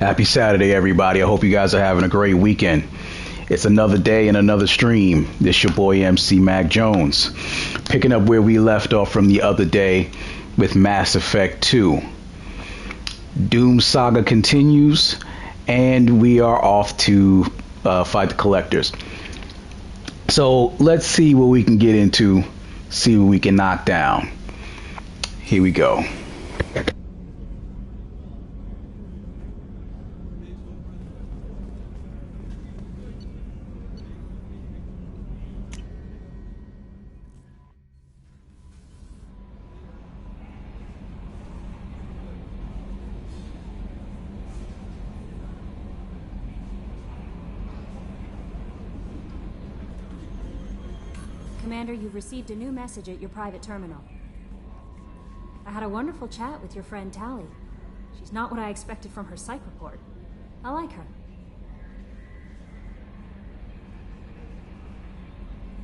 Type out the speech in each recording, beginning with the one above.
Happy Saturday, everybody. I hope you guys are having a great weekend. It's another day and another stream. This your boy MC Mac Jones. Picking up where we left off from the other day with Mass Effect 2. Doom Saga continues, and we are off to fight the collectors. So let's see what we can get into, see what we can knock down. Here we go. Commander, you've received a new message at your private terminal. I had a wonderful chat with your friend Tally. She's not what I expected from her psych report. I like her.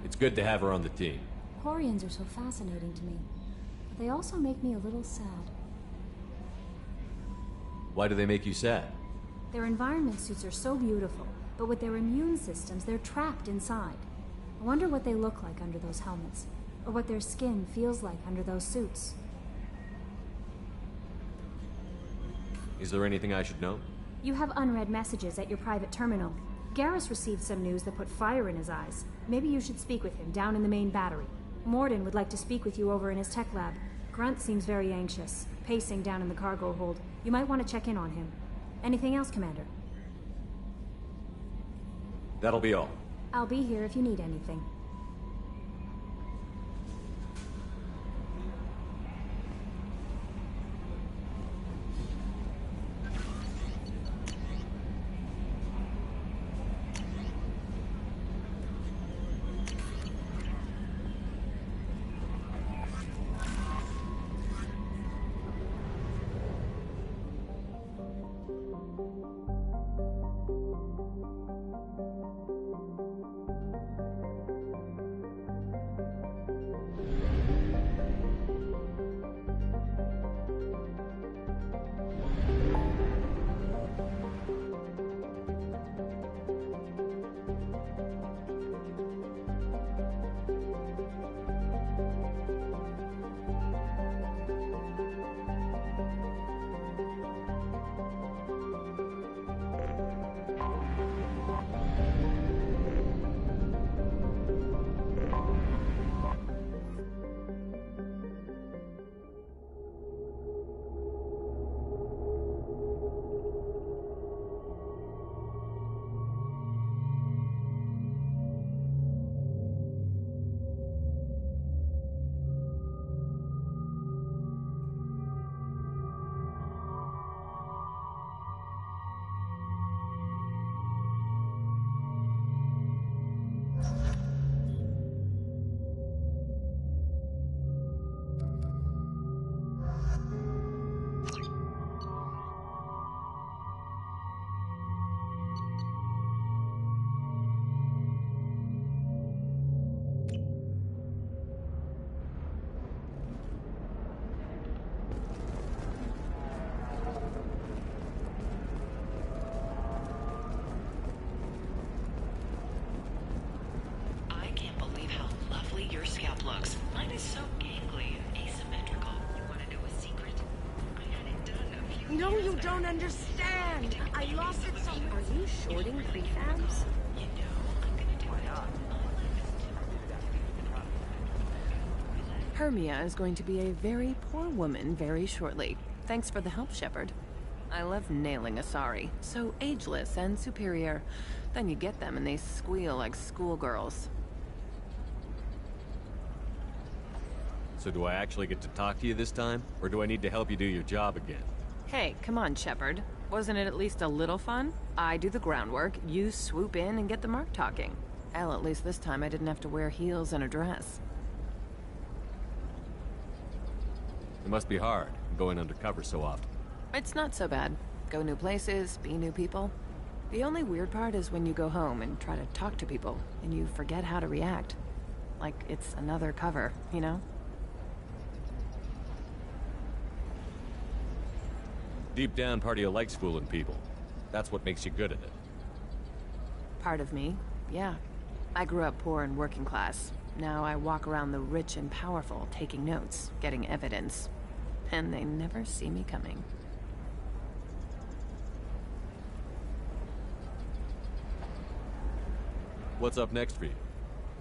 It's good to have her on the team. Quarians are so fascinating to me, but they also make me a little sad. Why do they make you sad? Their environment suits are so beautiful, but with their immune systems, they're trapped inside. I wonder what they look like under those helmets, or what their skin feels like under those suits. Is there anything I should know? You have unread messages at your private terminal. Garrus received some news that put fire in his eyes. Maybe you should speak with him down in the main battery. Morden would like to speak with you over in his tech lab. Grunt seems very anxious, pacing down in the cargo hold. You might want to check in on him. Anything else, Commander? That'll be all. I'll be here if you need anything. No, you don't understand. I lost it somewhere. Are you shorting prefabs? Why not? Hermia is going to be a very poor woman very shortly. Thanks for the help, Shepard. I love nailing Asari. So ageless and superior. Then you get them and they squeal like schoolgirls. So do I actually get to talk to you this time? Or do I need to help you do your job again? Hey, come on, Shepard. Wasn't it at least a little fun? I do the groundwork, you swoop in and get the mark talking. Hell, at least this time I didn't have to wear heels and a dress. It must be hard, going undercover so often. It's not so bad. Go new places, be new people. The only weird part is when you go home and try to talk to people, and you forget how to react. Like it's another cover, you know? Deep down, part of you likes fooling people. That's what makes you good at it. Part of me, yeah. I grew up poor and working class. Now I walk around the rich and powerful, taking notes, getting evidence. And they never see me coming. What's up next for you?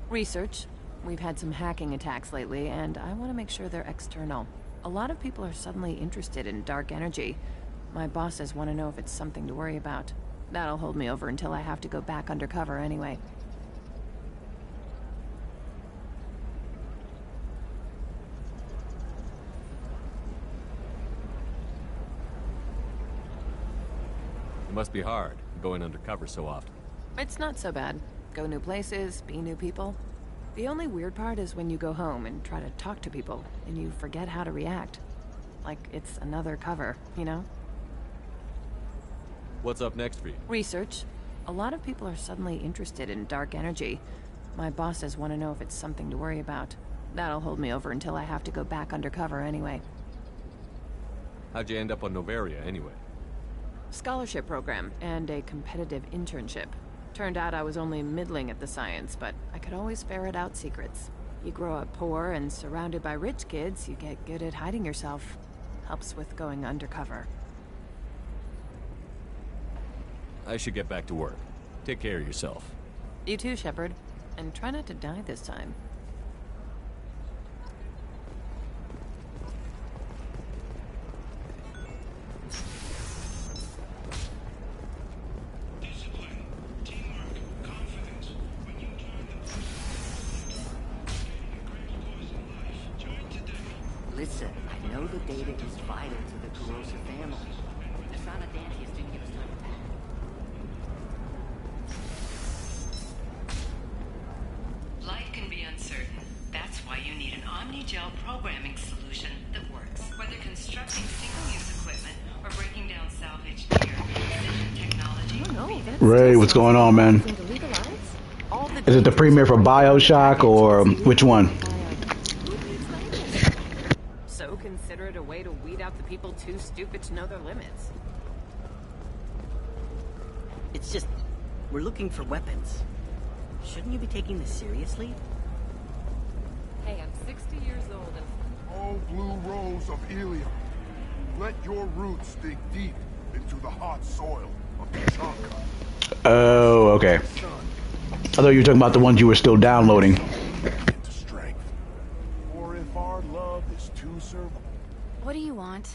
Research. We've had some hacking attacks lately, and I want to make sure they're external. A lot of people are suddenly interested in dark energy. My bosses want to know if it's something to worry about. That'll hold me over until I have to go back undercover anyway. It must be hard, going undercover so often. It's not so bad. Go new places, be new people. The only weird part is when you go home and try to talk to people, and you forget how to react. Like it's another cover, you know? What's up next for you? Research. A lot of people are suddenly interested in dark energy. My bosses want to know if it's something to worry about. That'll hold me over until I have to go back undercover anyway. How'd you end up on Novaria, anyway? Scholarship program and a competitive internship. Turned out I was only middling at the science, but I could always ferret out secrets. You grow up poor and surrounded by rich kids, you get good at hiding yourself. Helps with going undercover. I should get back to work. Take care of yourself. You too, Shepard. And try not to die this time. Listen, I know the data is vital to the corrosive family. The son of Dantes didn't give us time to Life can be uncertain. That's why you need an Omni-Gel programming solution that works. Whether constructing single-use equipment or breaking down salvaged gear, precision technology... Ray, what's going on, man? Is it the premiere for BioShock or which one? So consider it a way to weed out the people too stupid to know their limits. It's just, we're looking for weapons. Shouldn't you be taking this seriously? Hey, I'm 60 years old and... Oh, blue rose of Ilium, let your roots dig deep into the hot soil of Tachanka. Oh, okay. I thought you were talking about the ones you were still downloading. Into strength. Or if our love is too certain. What do you want?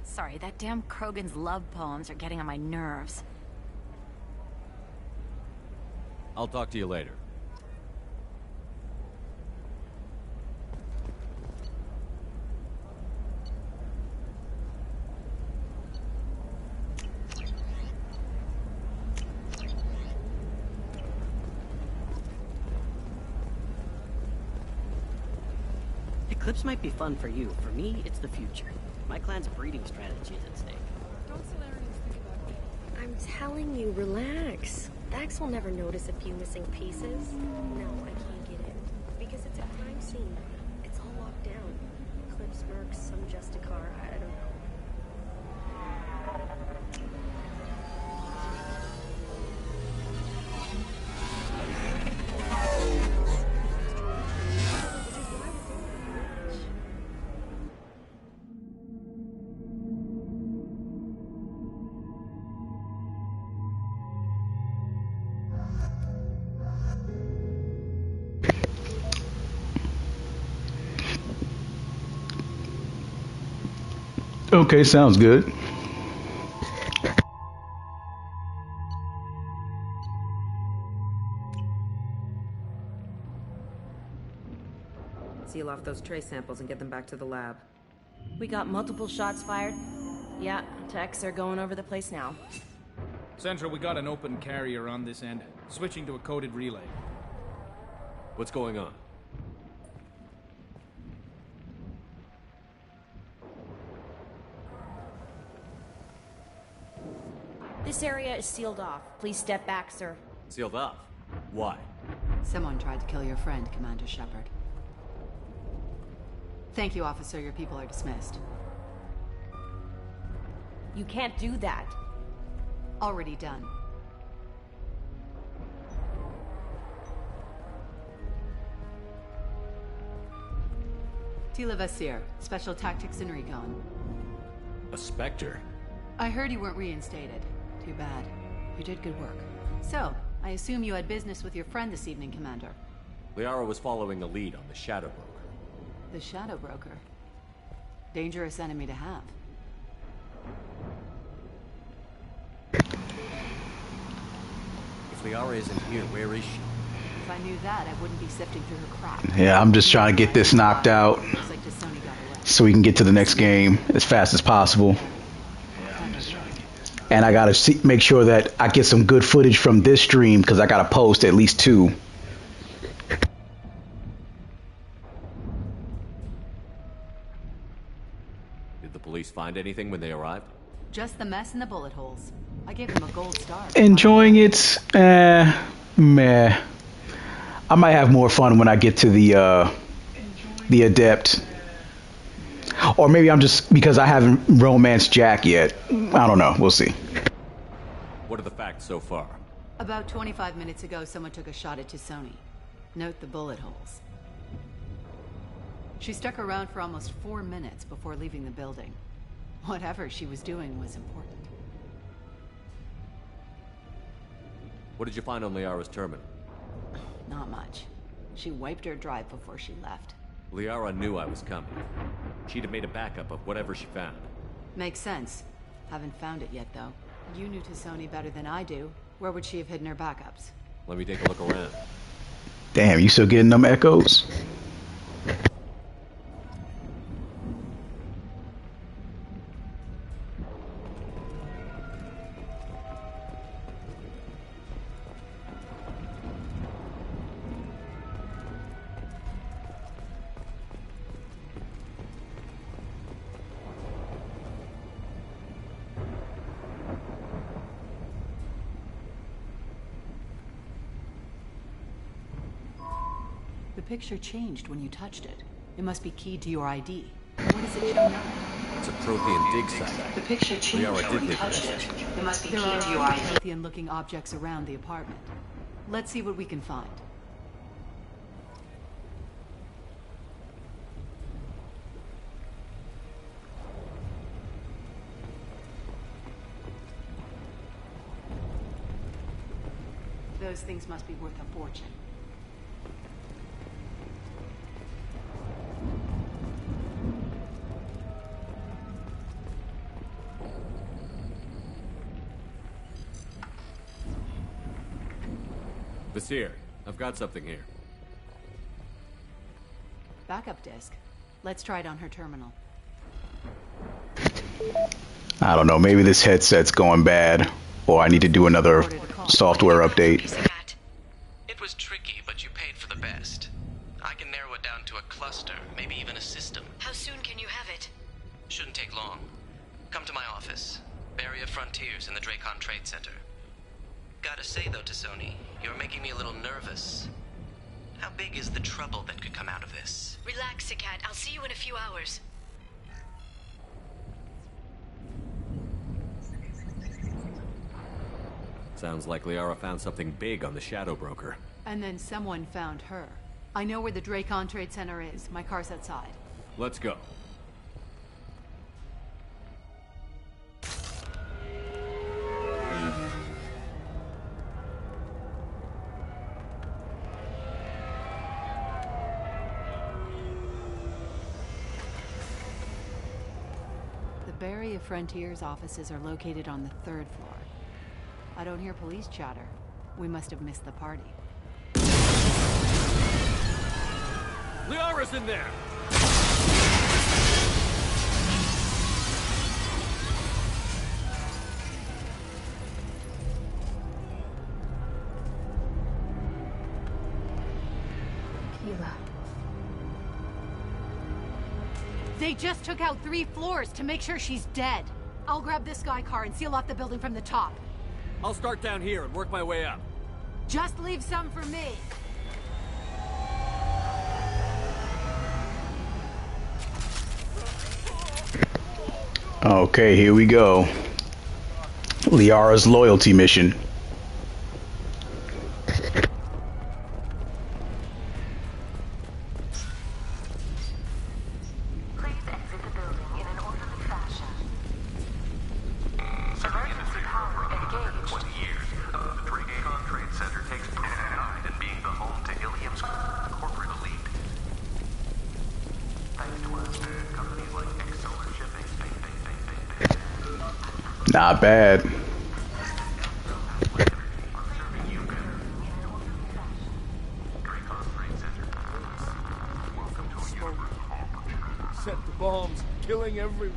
Sorry, that damn Krogan's love poems are getting on my nerves. I'll talk to you later. Eclipse might be fun for you. For me, it's the future. My clan's breeding strategy is at stake. I'm telling you, relax. Dax will never notice a few missing pieces. No, I can't get in. Because it's a crime scene. It's all locked down. Eclipse mercs, some Justicar, I don't know. Okay, sounds good. Seal off those trace samples and get them back to the lab. We got multiple shots fired. Yeah, techs are going over the place now. Central, we got an open carrier on this end. Switching to a coded relay. What's going on? This area is sealed off. Please step back, sir. Sealed off? Why? Someone tried to kill your friend, Commander Shepard. Thank you, officer. Your people are dismissed. You can't do that. Already done. Tila Vasir, Special Tactics and Recon. A Spectre? I heard you weren't reinstated. Too bad. You did good work. So, I assume you had business with your friend this evening, Commander. Liara was following a lead on the Shadow Broker. The Shadow Broker. Dangerous enemy to have. If Liara isn't here, where is she? If I knew that, I wouldn't be sifting through her crap. Yeah, I'm just trying to get this knocked out so we can get to the next game as fast as possible. And I gotta make sure that I get some good footage from this stream because I gotta post at least 2. Did the police find anything when they arrived? Just the mess and the bullet holes. I gave them a gold star. Enjoying it? Meh. I might have more fun when I get to the Adept. Or maybe I'm just because I haven't romanced Jack yet. I don't know. We'll see. What are the facts so far? About 25 minutes ago, someone took a shot at Tisoni. Note the bullet holes. She stuck around for almost 4 minutes before leaving the building. Whatever she was doing was important. What did you find on Liara's terminal? Not much. She wiped her drive before she left. Liara knew I was coming. She'd have made a backup of whatever she found. Makes sense. Haven't found it yet, though. You knew Tisoni better than I do. Where would she have hidden her backups? Let me take a look around. Damn, you still getting them echoes? The picture changed when you touched it. It must be keyed to your ID. What does it show now? It's a Prothean dig site. The picture changed Liara did when you live touched here. it. It must be keyed to your ID. Prothean-looking objects around the apartment. Let's see what we can find. Those things must be worth a fortune. Vasir, I've got something here. Backup disk. Let's try it on her terminal. I don't know. Maybe this headset's going bad, or I need to do another software update. It was tricky, but you paid for the best. I can narrow it down to a cluster, maybe even a system. How soon can you have it? Shouldn't take long. Come to my office. Barrier Frontiers in the Dracon Trade Center. Gotta say though, Tisoni, you're making me a little nervous. How big is the trouble that could come out of this? Relax, Sagat. I'll see you in a few hours. Sounds like Liara found something big on the Shadow Broker. And then someone found her. I know where the Dracon Trade Center is. My car's outside. Let's go. The Barrier Frontiers offices are located on the 3rd floor. I don't hear police chatter. We must have missed the party. Liara's in there! They just took out 3 floors to make sure she's dead. I'll grab this guy car and seal off the building from the top. I'll start down here and work my way up. Just leave some for me. Okay, here we go. Liara's loyalty mission. Not bad. Set the bombs, killing everyone.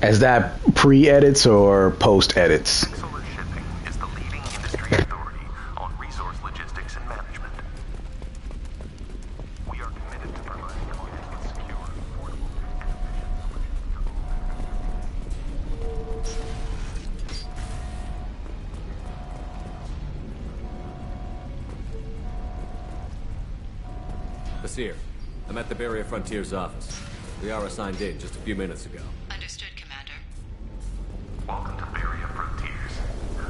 Is that pre-edits or post-edits? Solar Shipping is the leading industry authority on resource logistics and management. We are committed to providing clients with secure, affordable, and efficient Basir, I'm at the Barrier Frontiers office. We are assigned in just a few minutes ago. Understood, Commander. Welcome to Barrier Frontiers.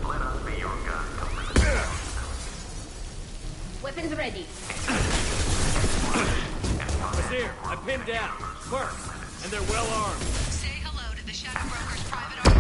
Let us be your guide. Weapons ready. Basir, I'm pinned down. Mercs, and they're well armed. Say hello to the Shadow Broker's private army.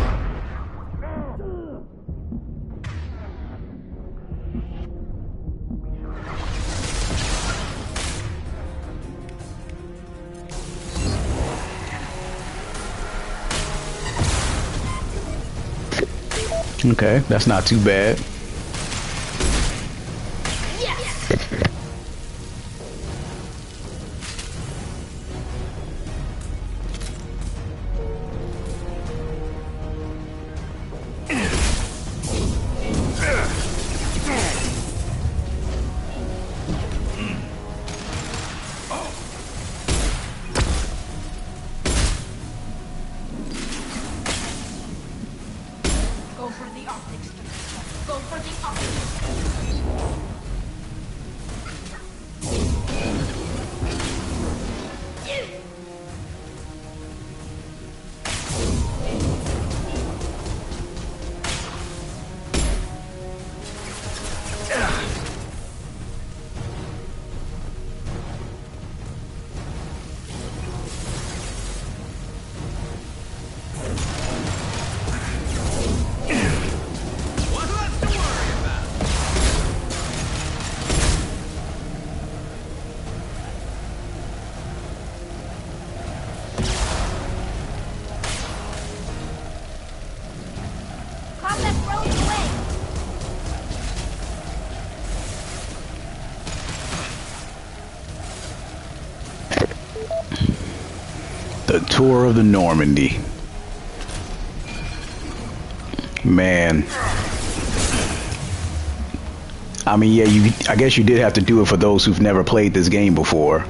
Okay, that's not too bad. Go for the optics. Go for the optics. The tour of the Normandy. Man. I mean, yeah, I guess you did have to do it for those who've never played this game before.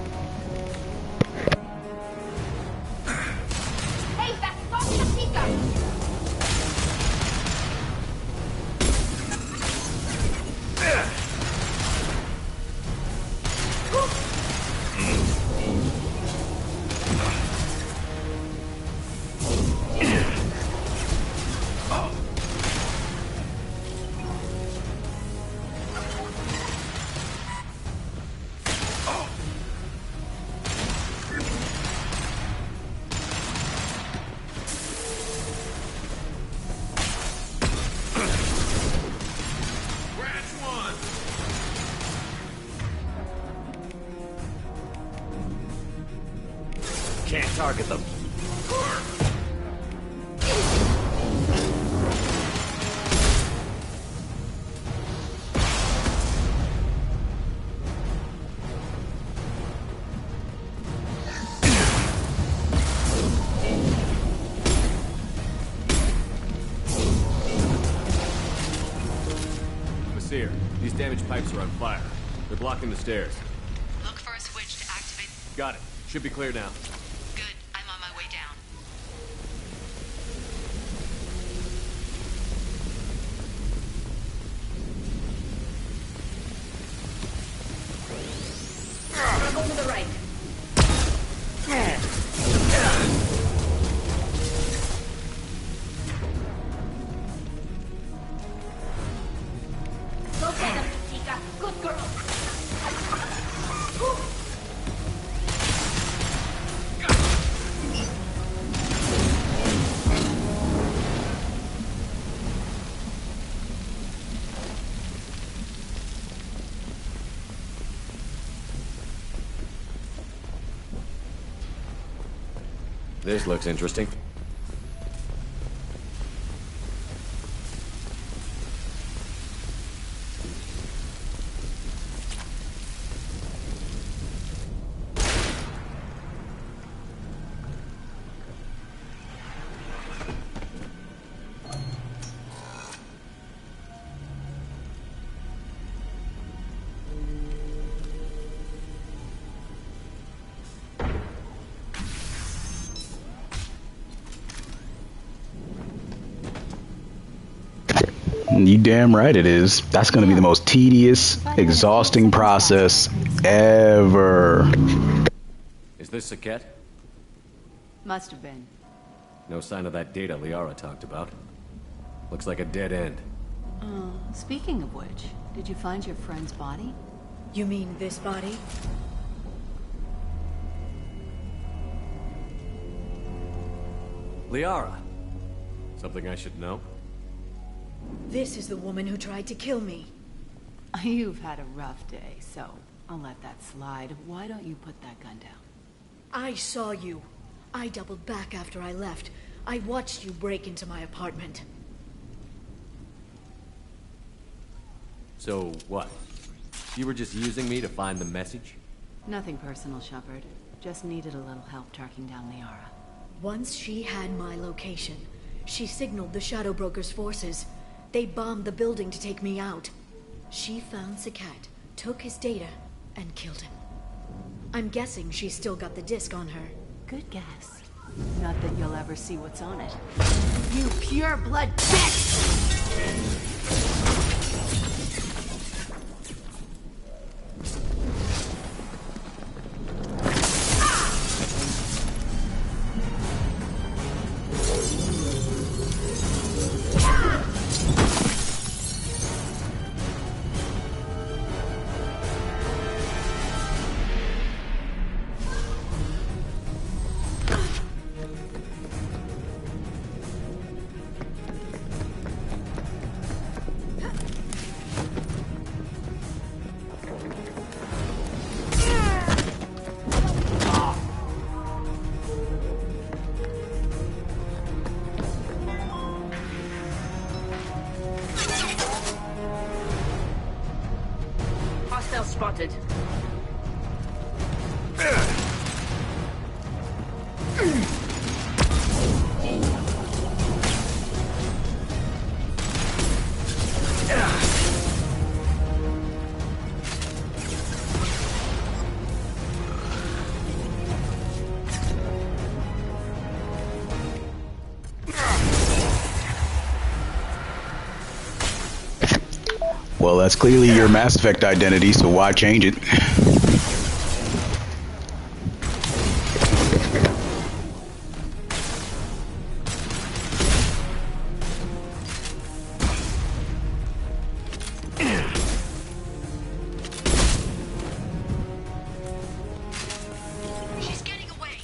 Can't target them. Seer, these damaged pipes are on fire. They're blocking the stairs. Look for a switch to activate. Got it. Should be clear now. Good. I'm on my way down. Go to the right. Go get him, Chica. Good girl. This looks interesting. You damn right it is. That's going to be the most tedious, exhausting process ever. Is this Saket? Must have been. No sign of that data Liara talked about. Looks like a dead end. Speaking of which, did you find your friend's body? You mean this body? Liara. Something I should know? This is the woman who tried to kill me. You've had a rough day, so I'll let that slide. Why don't you put that gun down? I saw you. I doubled back after I left. I watched you break into my apartment. So, what? You were just using me to find the message? Nothing personal, Shepard. Just needed a little help tracking down Liara. Once she had my location, she signaled the Shadow Broker's forces. They bombed the building to take me out. She found Saket, took his data, and killed him. I'm guessing she's still got the disc on her. Good guess. Not that you'll ever see what's on it. You pure blood bitch! Spotted. Well, that's clearly your Mass Effect identity, so why change it? She's getting away.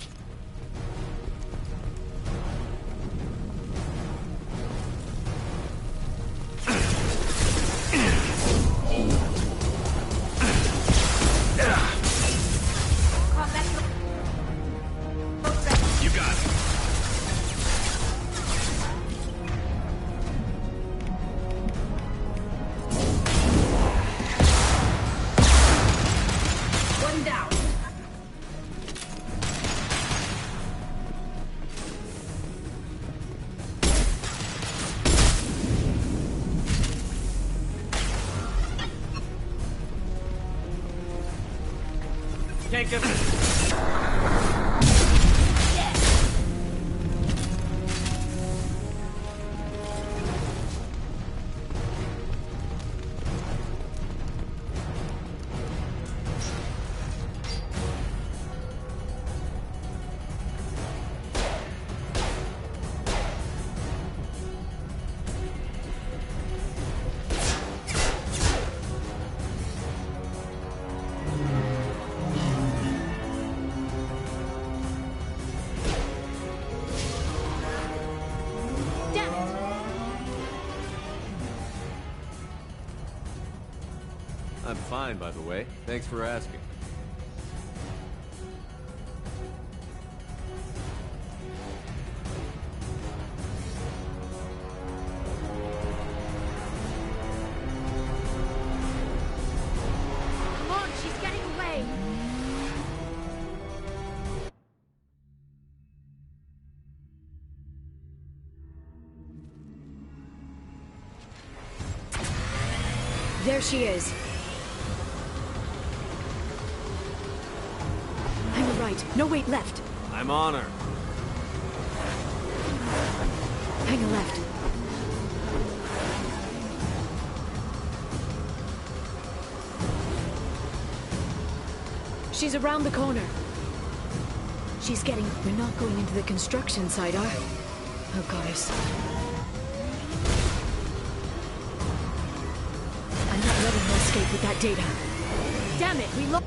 thinking? I'm fine, by the way. Thanks for asking. Come on, she's getting away. There she is. Hang a right. No, wait, left. I'm on her. Hang a left. She's around the corner. She's getting... We're not going into the construction site, are... Oh, goddess. I'm not letting her escape with that data. Damn it, we lost...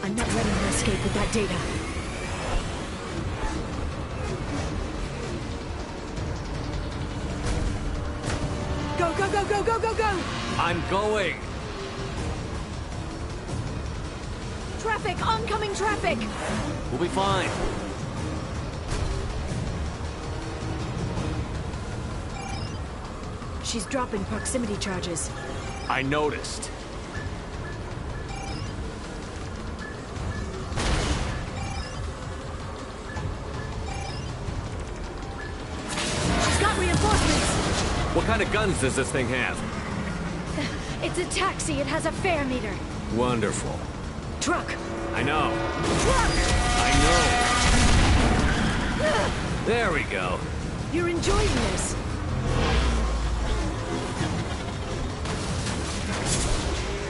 I'm not letting her escape with that data. Go, go, go, go, go, go, go! I'm going! Traffic! Oncoming traffic! We'll be fine. She's dropping proximity charges. I noticed. She's got reinforcements! What kind of guns does this thing have? It's a taxi. It has a fare meter. Wonderful. Truck! I know. Truck! I know. There we go. You're enjoying this.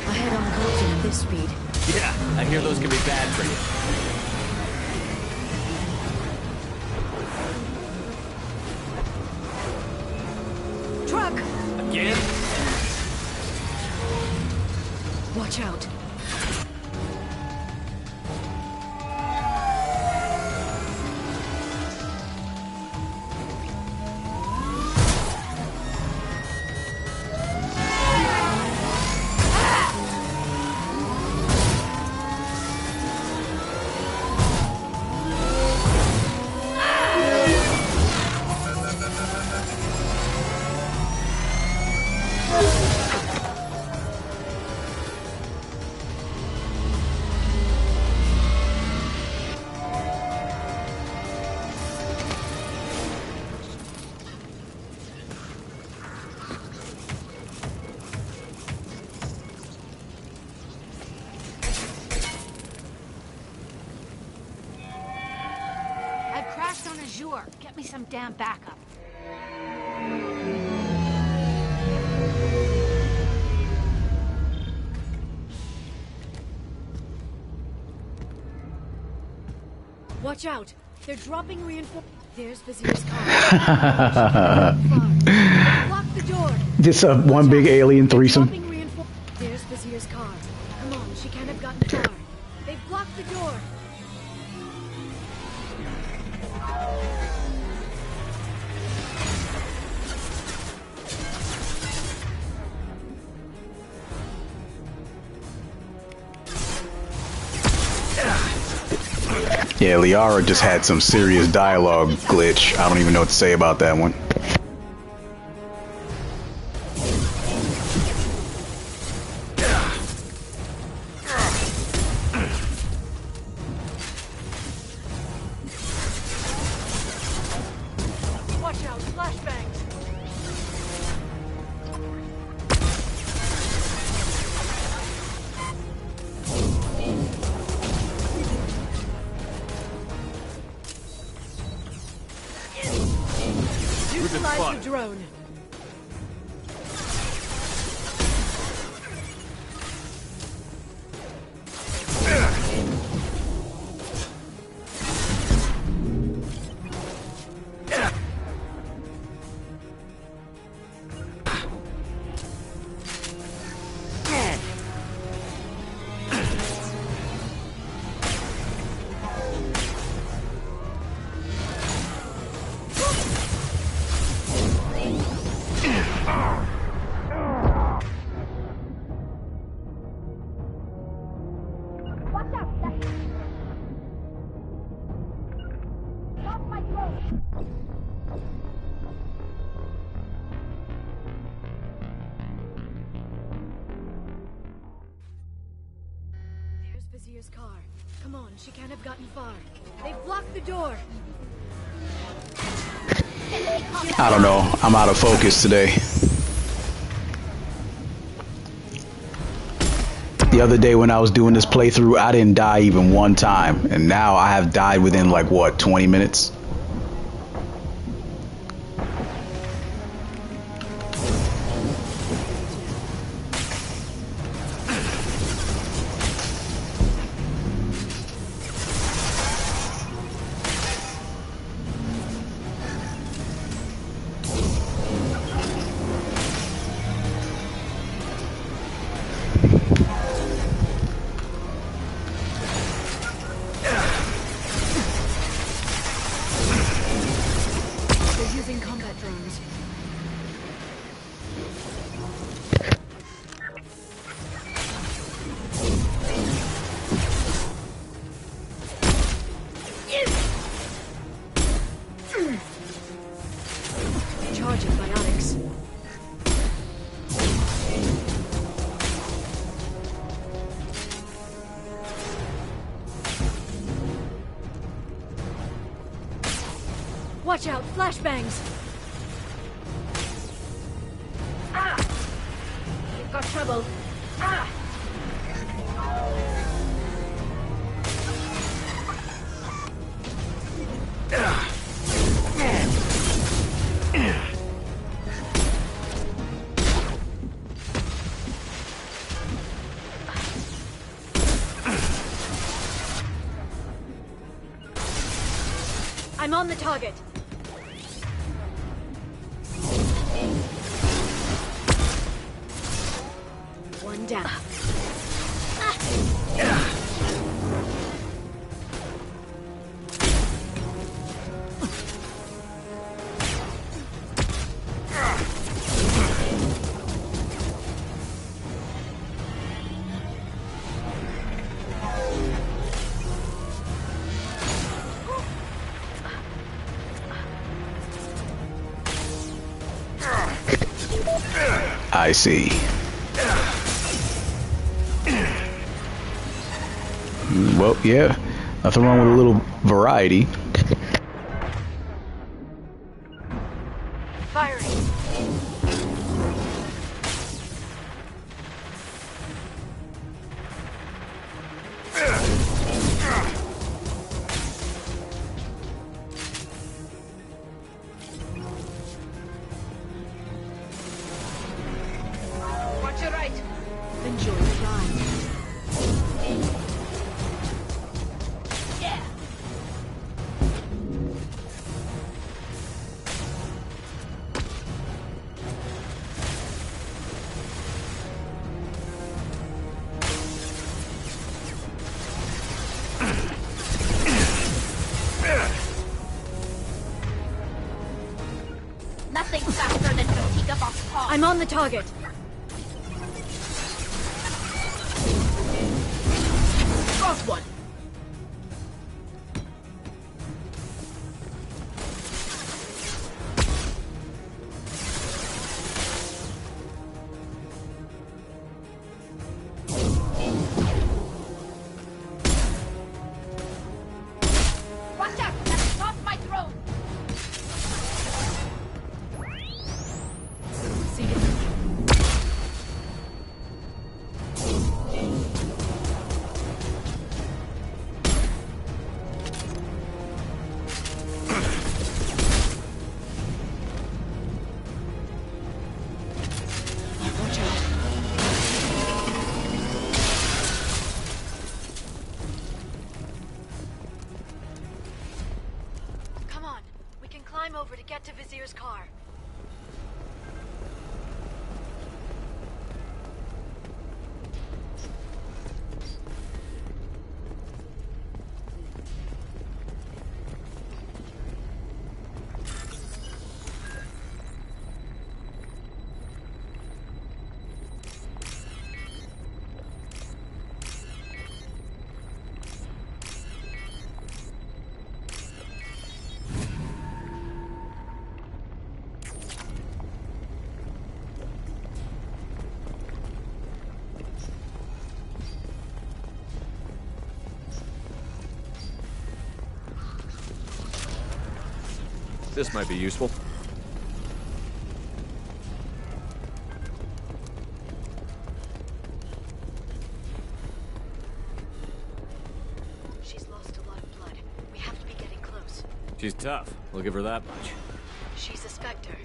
Ahead on Colton at this speed. Yeah, I hear those can be bad for you. Truck! Again? Watch out. Get me some damn backup. Watch out! They're dropping reinforcements. There's Vizier's car. Lock the door. This one big alien threesome. There's Vizier's car. Come on, she can't have gotten far. They've blocked the door. Yeah, Liara just had some serious dialogue glitch. I don't even know what to say about that one. Watch out, flashbangs. Neutralize the drone. There's Vizier's car. Come on, she can't have gotten far. They've blocked the door. I don't know. I'm out of focus today. The other day when I was doing this playthrough, I didn't die even one time. And now I have died within like, what, 20 minutes? They're using combat drones. Charging biotics. Watch out, flashbangs! Ah! You've got trouble. Ah! I'm on the target. One down. I see. Well, yeah, nothing wrong with a little variety. Firing. Watch your right. Enjoy the ride. Yeah. Nothing faster than Fatiga Box Paw. I'm on the target. Cross one. Watch out! That's not my drone. See it. over to get to Vizier's car. This might be useful. She's lost a lot of blood. We have to be getting close. She's tough. We'll give her that much. She's a Spectre.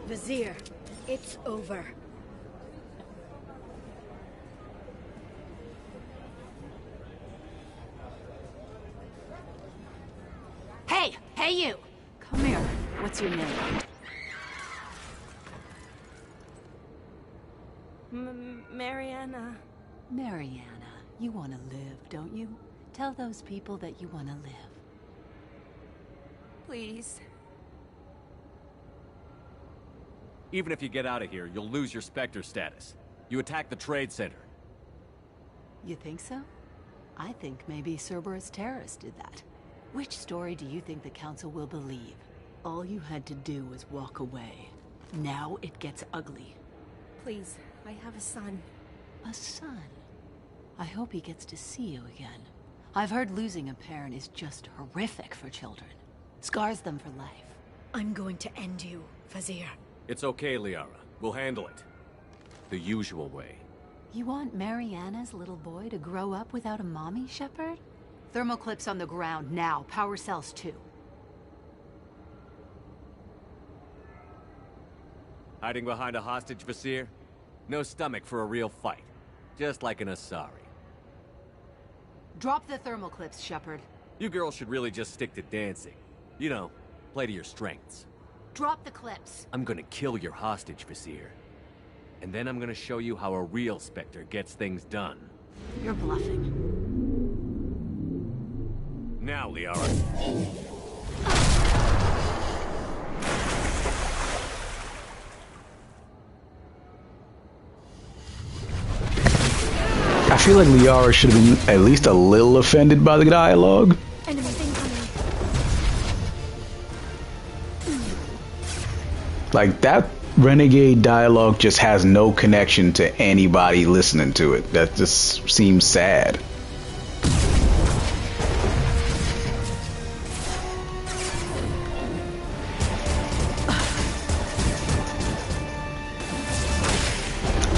Vizier, it's over. Hey! Hey, you! Come here. What's your name? Mariana. Mariana. You want to live, don't you? Tell those people that you want to live. Please. Even if you get out of here, you'll lose your Spectre status. You attacked the trade center. You think so? I think maybe Cerberus terrorists did that. Which story do you think the Council will believe? All you had to do was walk away. Now it gets ugly. Please, I have a son. A son? I hope he gets to see you again. I've heard losing a parent is just horrific for children. Scars them for life. I'm going to end you, Vizier. It's okay, Liara. We'll handle it. The usual way. You want Mariana's little boy to grow up without a mommy, Shepard? Thermoclips on the ground now. Power cells too. Hiding behind a hostage, Vizier? No stomach for a real fight. Just like an Asari. Drop the thermoclips, Shepard. You girls should really just stick to dancing. You know, play to your strengths. Drop the clips. I'm gonna kill your hostage, Vizier. And then I'm gonna show you how a real Spectre gets things done. You're bluffing. Now, Liara. I feel like Liara should have been at least a little offended by the dialogue. Enemy incoming. Like, that renegade dialogue just has no connection to anybody listening to it. That just seems sad.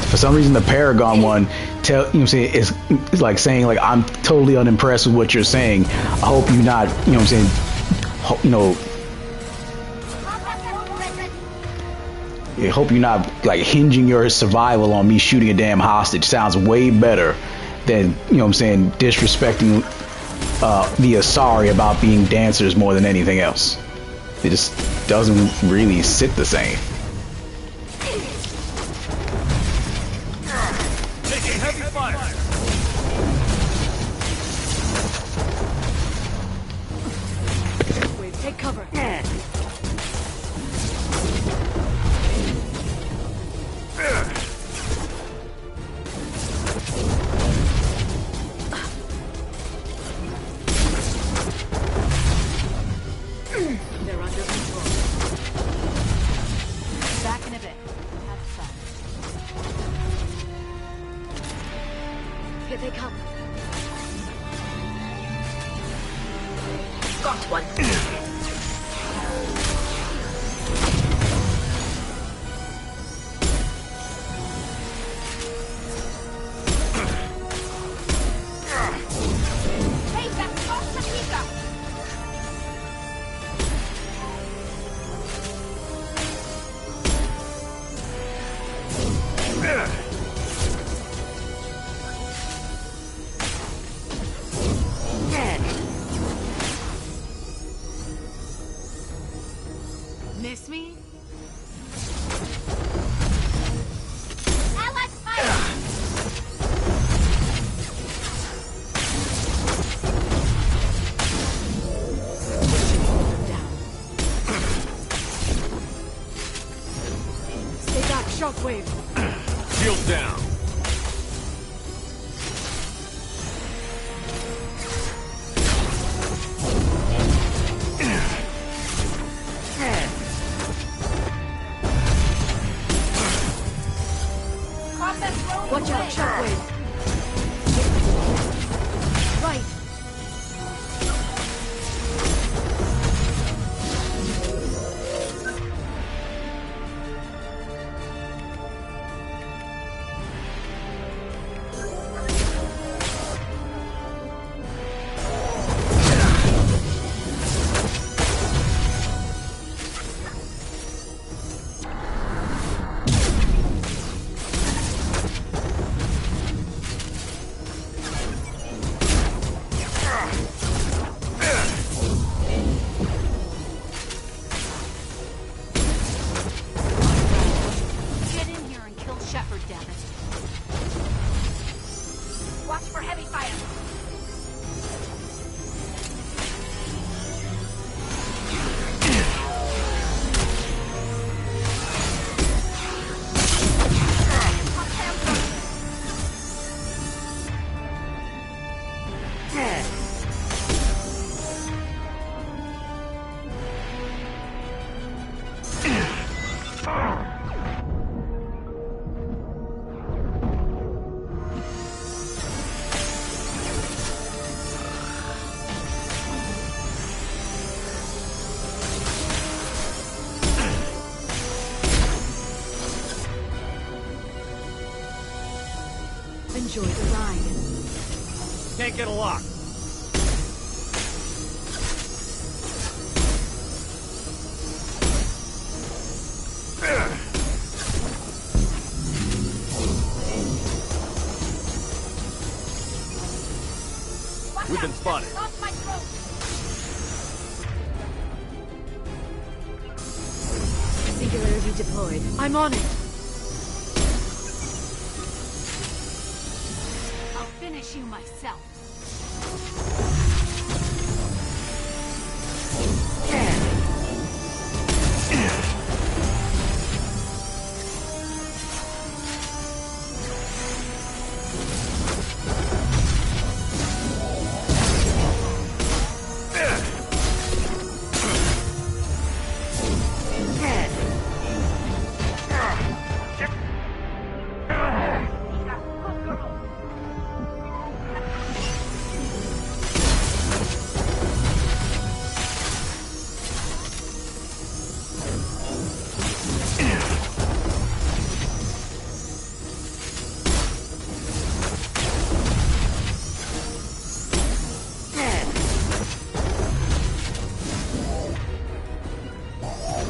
For some reason, the Paragon one, you know what I'm saying, it's like saying, like, I'm totally unimpressed with what you're saying. I hope you're not, you know what I'm saying, I hope you're not, like, hinging your survival on me shooting a damn hostage. Sounds way better than, you know what I'm saying, disrespecting the Asari about being dancers more than anything else. It just doesn't really sit the same. Taking heavy fire! Wait, take cover. They're under control. Back in a bit. Have fun. one. Hey, that's Costa Rica! Miss me? Allied fire! Stay back, shockwave. Shield down. Watch out, shockwave. Right. Get in here and kill Shepard, damn it. Watch for heavy fire! Enjoy the ride. Can't get a lock. We've been spotted. Off my throat! Singularity deployed. I'm on it. I'll finish you myself.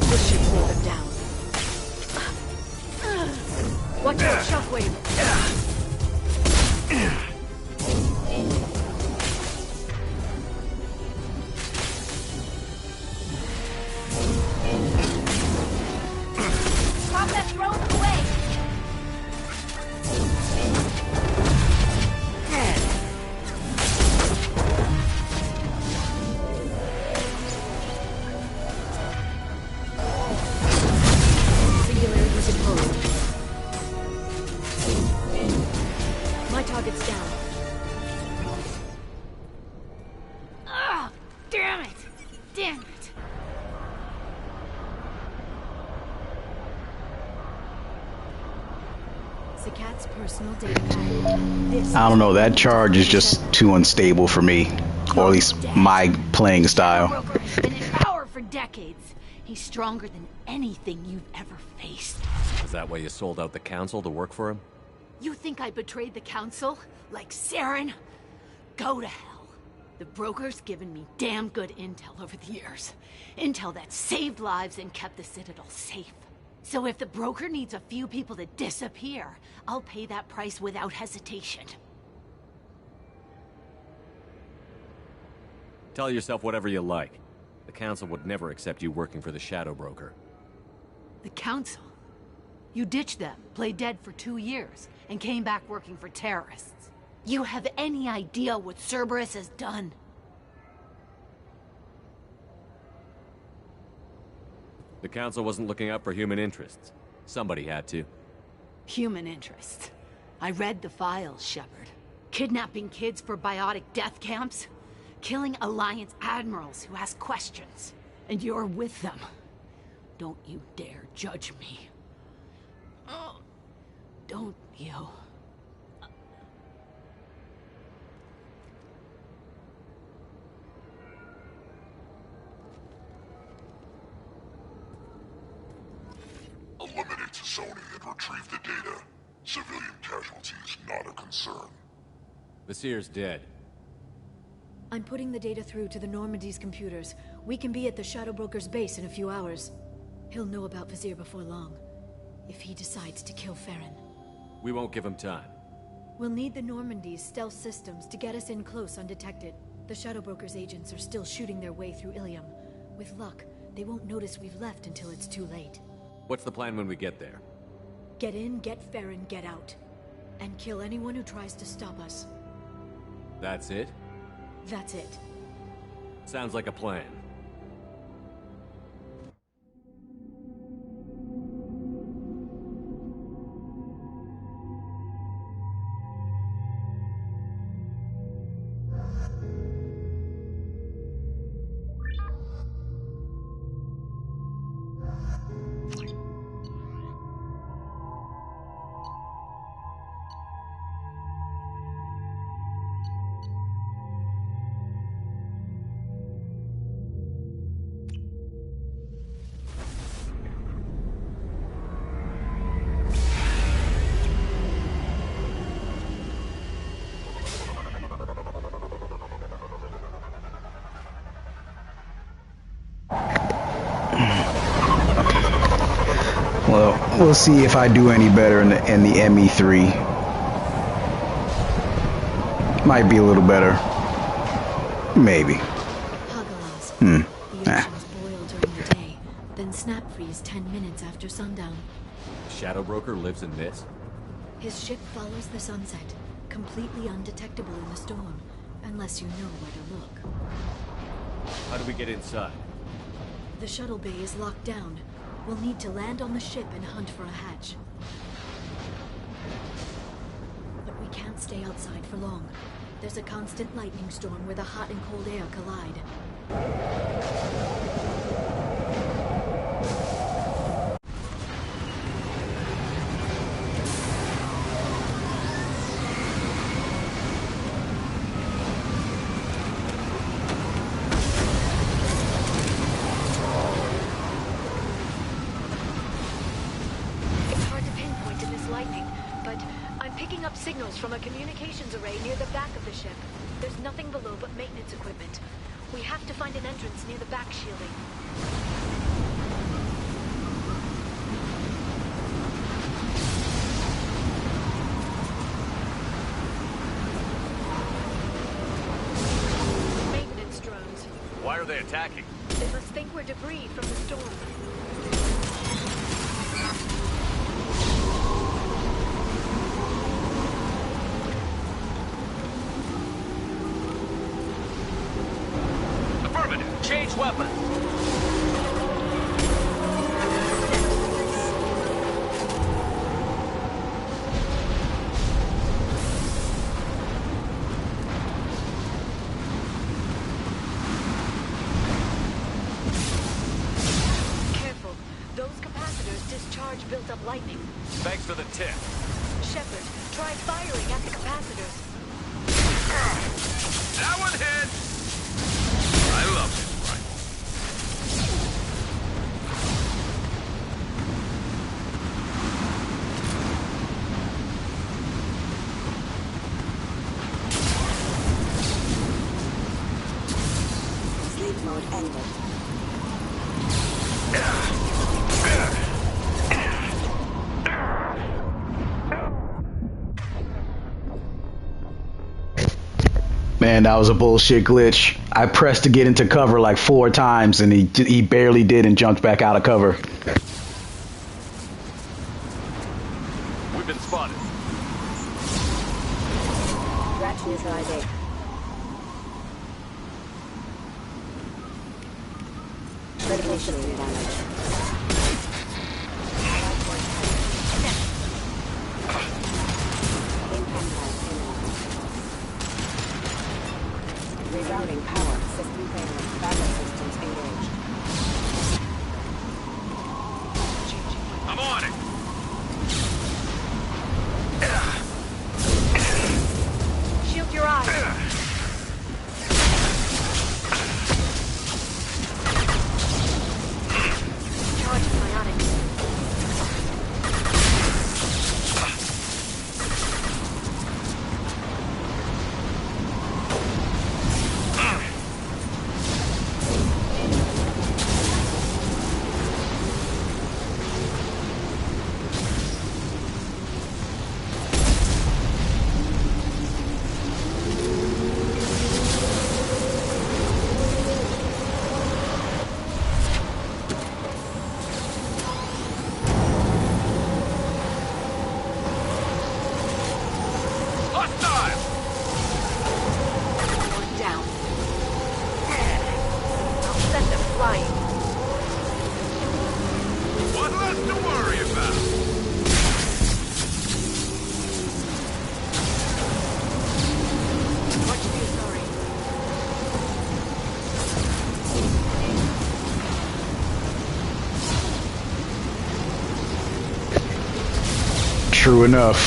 This should slow them down. Watch out, shockwave. Combat drones away! Singularity deployed. My target's down. Ugh! Damn it! Damn it! Zakat's personal data pad. This I don't know, that charge is just too unstable for me. Or at least my playing style. Broker has been in power for decades. He's stronger than anything you've ever faced. Is that why you sold out the council to work for him? You think I betrayed the council? Like Saren? Go to hell. The broker's given me damn good intel over the years. Intel that saved lives and kept the Citadel safe. So if the broker needs a few people to disappear, I'll pay that price without hesitation. Tell yourself whatever you like. The council would never accept you working for the Shadow Broker. The council? You ditched them, played dead for 2 years, and came back working for terrorists. You have any idea what Cerberus has done? The council wasn't looking out for human interests. Somebody had to. Human interests. I read the files, Shepard. Kidnapping kids for biotic death camps? Killing Alliance admirals who ask questions. And you're with them. Don't you dare judge me. Oh, don't you? Eliminate Sony and retrieve the data. Civilian casualties not a concern. Vasir's dead. I'm putting the data through to the Normandy's computers. We can be at the Shadow Broker's base in a few hours. He'll know about Vasir before long, if he decides to kill Farron. We won't give him time. We'll need the Normandy's stealth systems to get us in close undetected. The Shadow Broker's agents are still shooting their way through Ilium. With luck, they won't notice we've left until it's too late. What's the plan when we get there? Get in, get Farron, get out. And kill anyone who tries to stop us. That's it? That's it. Sounds like a plan. Well, we'll see if I do any better in the ME3. Might be a little better. Maybe. The oceans boil during the day, then snap freeze 10 minutes after sundown. Shadow Broker lives in this? His ship follows the sunset, completely undetectable in the storm, unless you know where to look. How do we get inside? The shuttle bay is locked down. We'll need to land on the ship and hunt for a hatch. But we can't stay outside for long. There's a constant lightning storm where the hot and cold air collide. Signals from a communications array near the back of the ship. There's nothing below but maintenance equipment. We have to find an entrance near the back shielding. Maintenance drones. Why are they attacking? They must think we're debris from the storm. Change weapon. Careful. Those capacitors discharge built-up lightning. Thanks for the tip. Shepard, try firing at the capacitors. That one hit! I love this rifle. Sleep mode ended. Man, that was a bullshit glitch. I pressed to get into cover like 4 times and he barely did and jumped back out of cover. We've been spotted. Threat neutralization. Critical system damage. Rerouting power. System failing. Backup systems engaged. I'm on it. Shield your eyes. Charge biotics. Hostile! One down. I'll send them flying. What left to worry about? Much too sorry. True enough.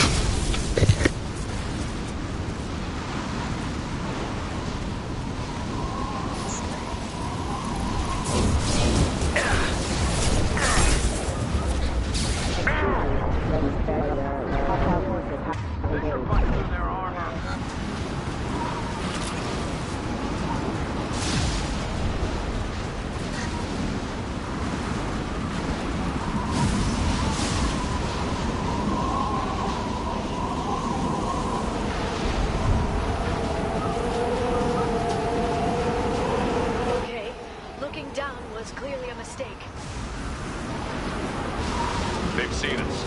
Okay, looking down was clearly a mistake. They've seen us.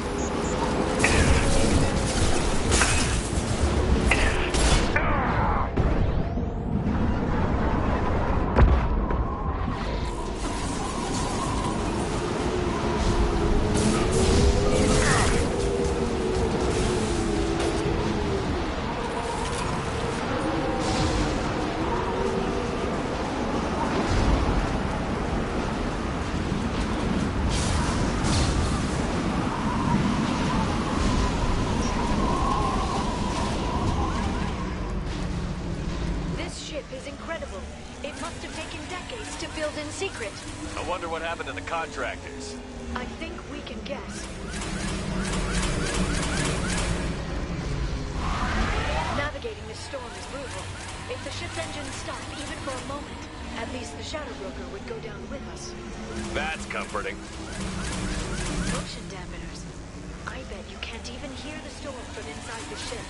This ship is incredible. It must have taken decades to build in secret. I wonder what happened to the contractors. I think we can guess. Navigating this storm is brutal. If the ship's engines stop even for a moment, at least the Shadow Broker would go down with us. That's comforting. Motion dampeners. I bet you can't even hear the storm from inside the ship.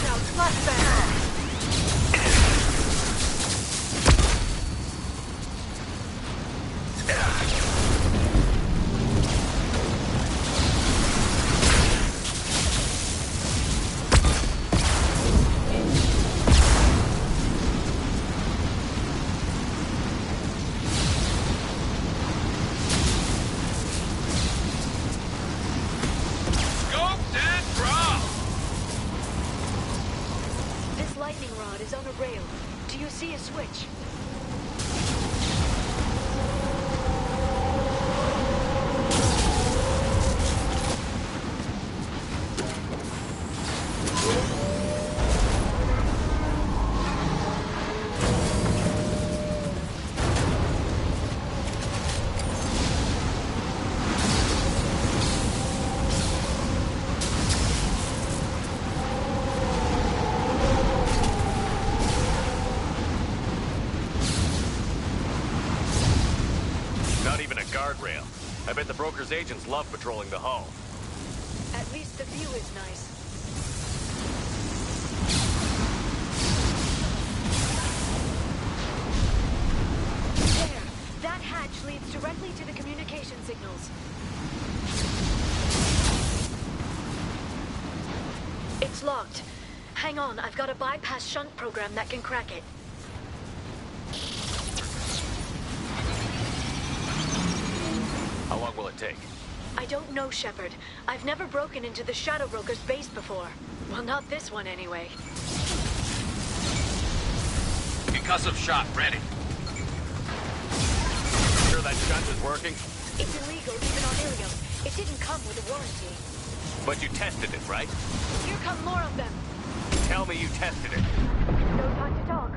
Watch out, flashbang! Guardrail. I bet the broker's agents love patrolling the hull. At least the view is nice. There! That hatch leads directly to the communication signals. It's locked. Hang on, I've got a bypass shunt program that can crack it. How long will it take? I don't know, Shepard. I've never broken into the Shadow Broker's base before. Well, not this one, anyway. Concussive shot ready. Sure that shunt is working? It's illegal, even on Ilium. It didn't come with a warranty. But you tested it, right? Here come more of them. Tell me you tested it. No time to talk.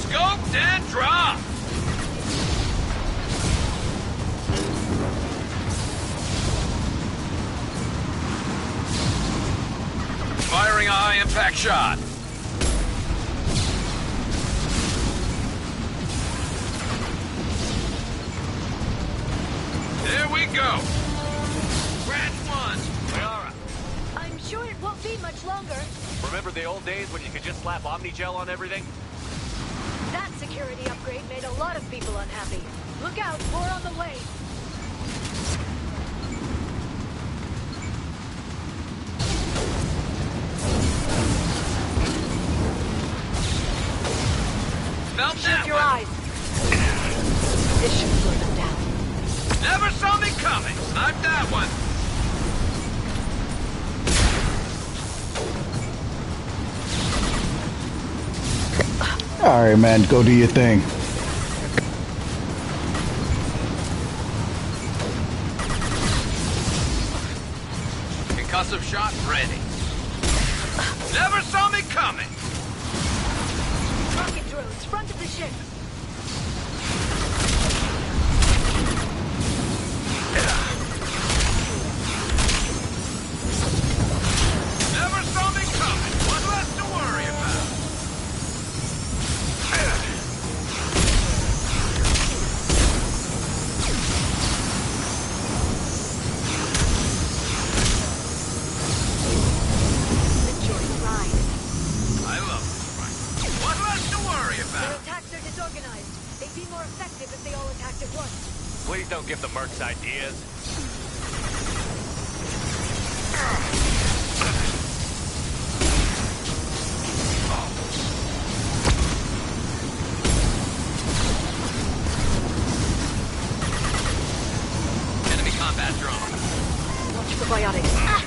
Scoped and dropped! Firing a high-impact shot. There we go. Scratch one. Mayara. I'm sure it won't be much longer. Remember the old days when you could just slap Omnigel on everything? That security upgrade made a lot of people unhappy. Look out, more on the way. Keep your eyes. This should slow them down. Never saw me coming. Snipe that one. All right, man, go do your thing. Concussive shot ready. Never saw me coming. Rocket drones, front of the ship. Never saw me coming. One less to worry about. Enjoy the ride. I love this ride. One less to worry Their about. attacks are disorganized. They'd be more effective if they all attacked at once. Please don't give the mercs ideas. Enemy combat drone. Watch for biotics. Ah!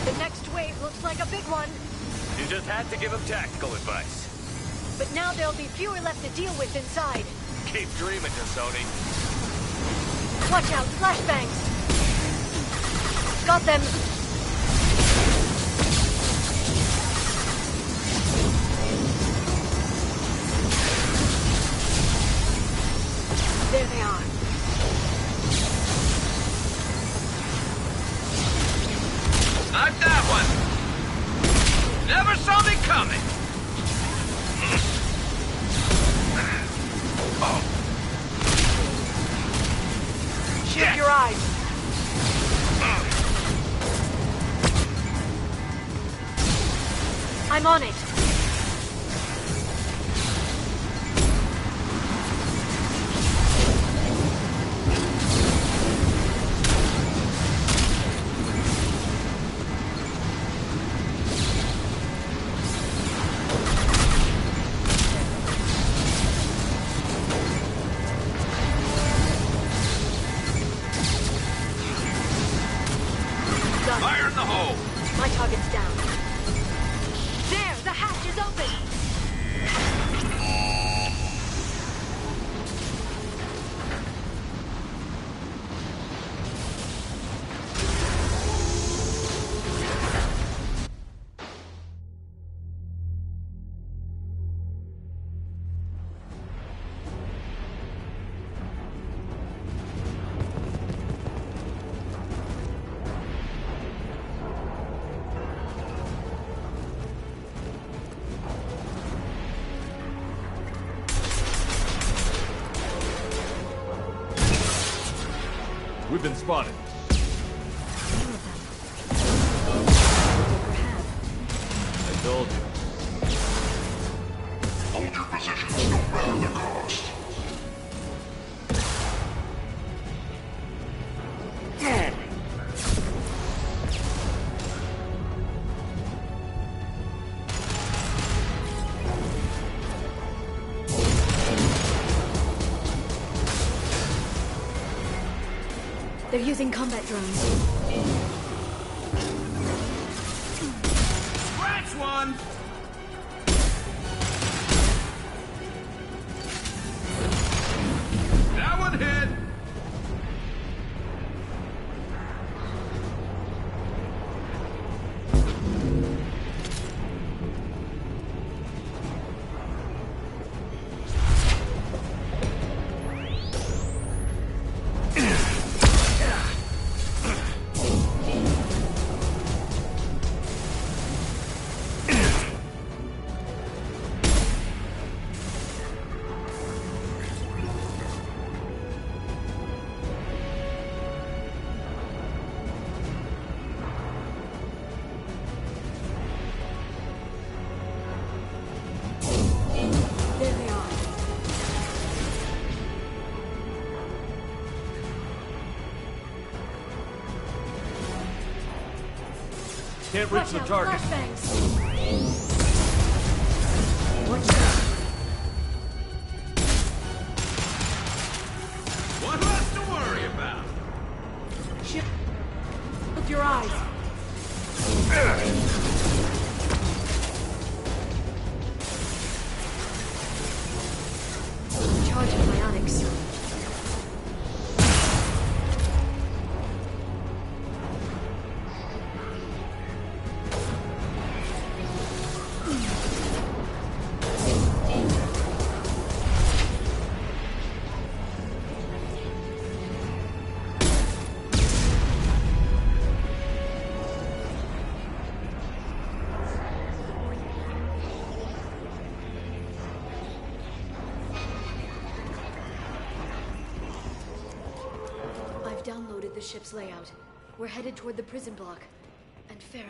The next wave looks like a big one. You just had to give him tactical advice. But now there'll be fewer left to deal with inside. Keep dreaming, Sony. Watch out, flashbangs! Got them! coming! Shield your eyes! I'm on it! Fire in the hole! My target's down. There! The hatch is open! We've been spotted. I told you. Hold your positions no matter the cost. They're using combat drones. Scratch one! That one hit! There they are. Can't reach the target. Watch out. One less to worry about! Shield your eyes! Charging bionics. I've downloaded the ship's layout. We're headed toward the prison block. And Farron.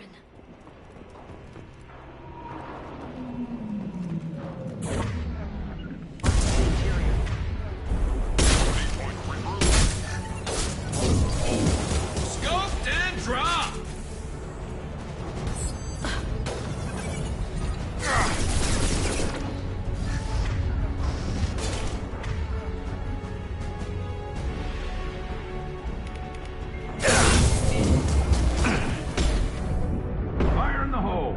Scoped and dropped! Fire in the hole!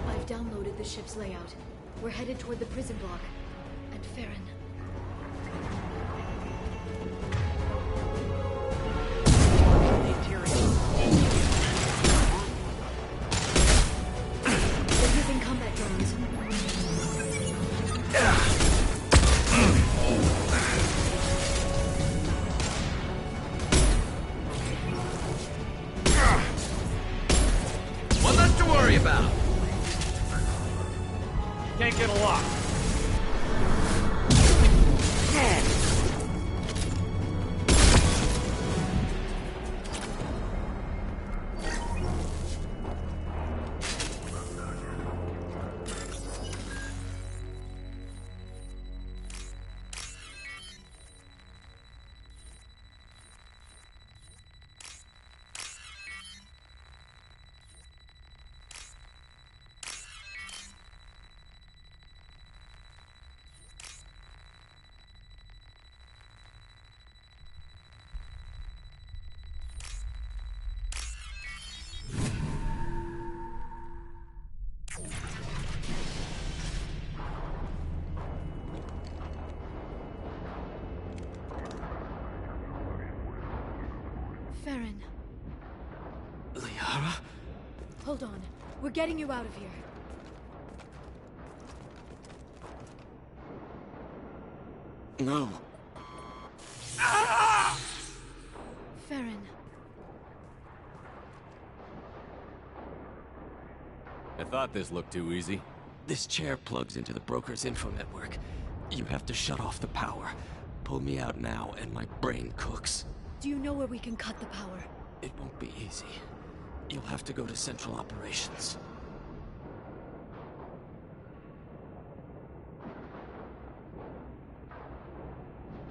I've downloaded the ship's layout. We're headed toward the prison block. And Farron. worry about. Can't get a lock. Farron. Liara? Hold on. We're getting you out of here. No. Farron. I thought this looked too easy. This chair plugs into the broker's info network. You have to shut off the power. Pull me out now, and my brain cooks. Do you know where we can cut the power? It won't be easy. You'll have to go to Central Operations.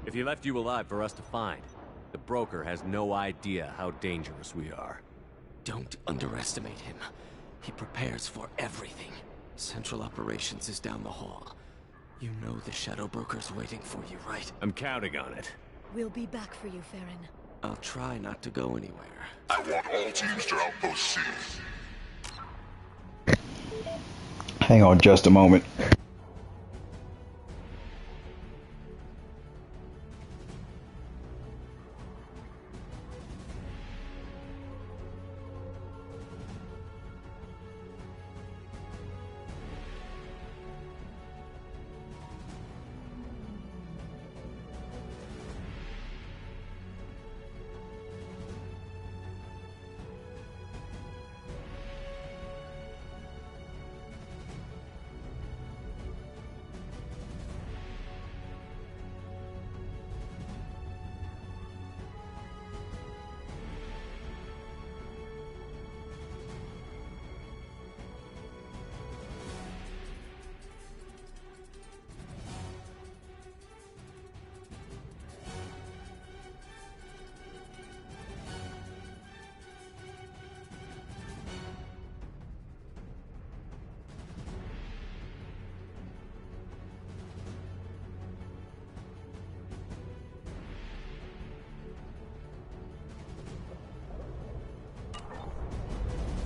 If he left you alive for us to find, the broker has no idea how dangerous we are. Don't underestimate him. He prepares for everything. Central Operations is down the hall. You know the Shadow Broker's waiting for you, right? I'm counting on it. We'll be back for you, Farron. I'll try not to go anywhere. I want all teams to Outpost C. Hang on just a moment.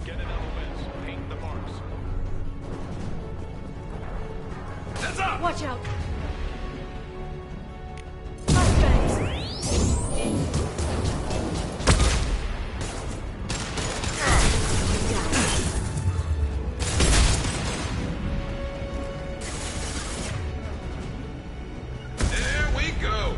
Get an LOS. Paint the marks. That's up! Watch out! There we go.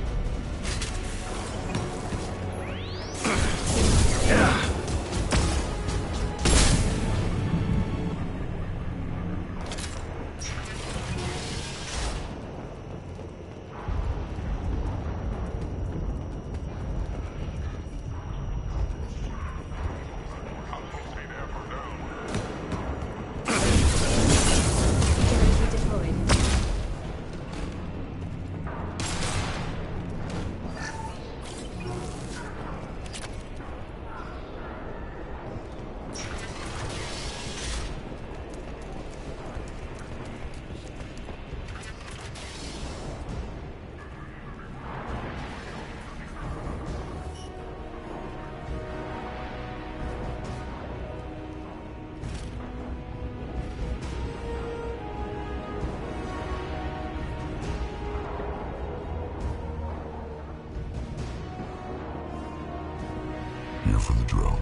Here for the drill.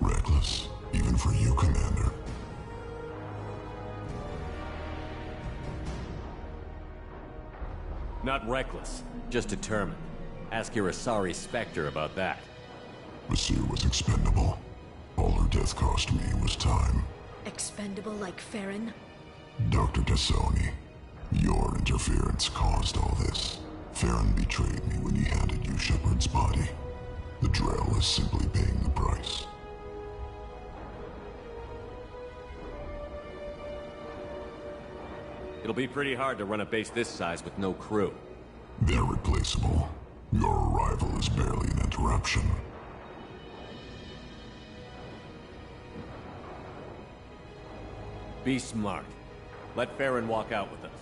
Reckless, even for you, Commander. Not reckless, just determined. Ask your Asari Spectre about that. Basir was expendable. All her death cost me was time. Expendable like Farron? Dr. Tassoni, your interference caused all this. Farron betrayed me when he handed you Shepard's body. The Drell is simply paying the price. It'll be pretty hard to run a base this size with no crew. They're replaceable. Your arrival is barely an interruption. Be smart. Let Farron walk out with us.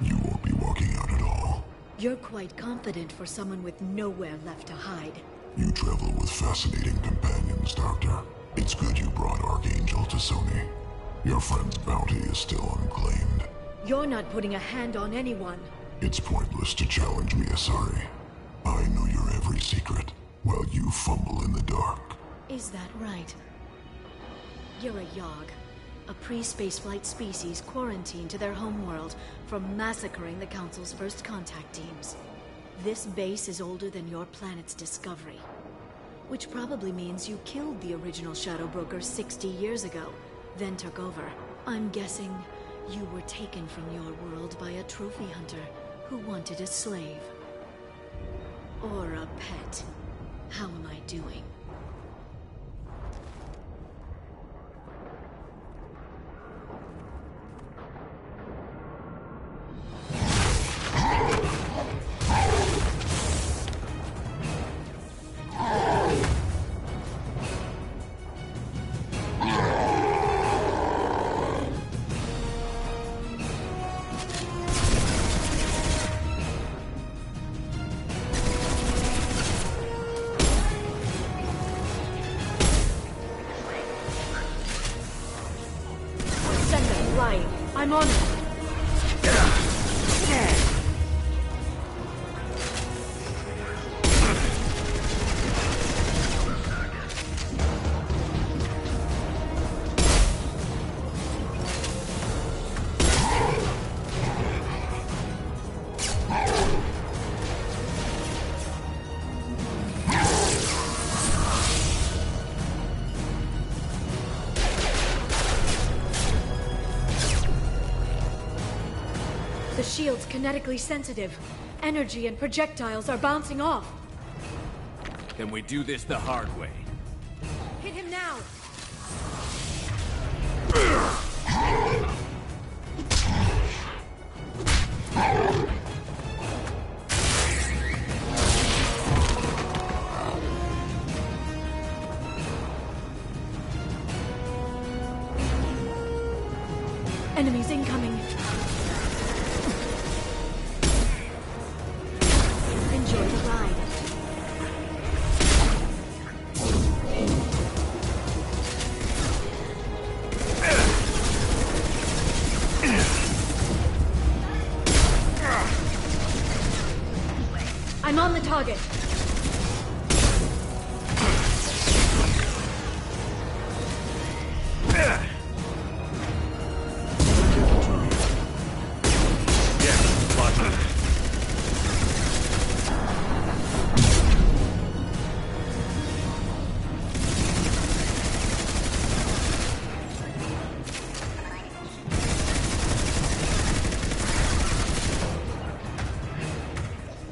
You won't be walking out at all. You're quite confident for someone with nowhere left to hide. You travel with fascinating companions, Doctor. It's good you brought Archangel to Sony. Your friend's bounty is still unclaimed. You're not putting a hand on anyone. It's pointless to challenge me, Asari. I know your every secret, while you fumble in the dark. Is that right? You're a Yogg, a pre-spaceflight species quarantined to their homeworld from massacring the Council's first contact teams. This base is older than your planet's discovery, which probably means you killed the original Shadow Broker 60 years ago, then took over. I'm guessing you were taken from your world by a trophy hunter who wanted a slave. Or a pet. How am I doing? I'm on it. The shield's kinetically sensitive. Energy and projectiles are bouncing off. Can we do this the hard way? Hit him now! Enemies incoming. Enjoy the ride. I'm on the target.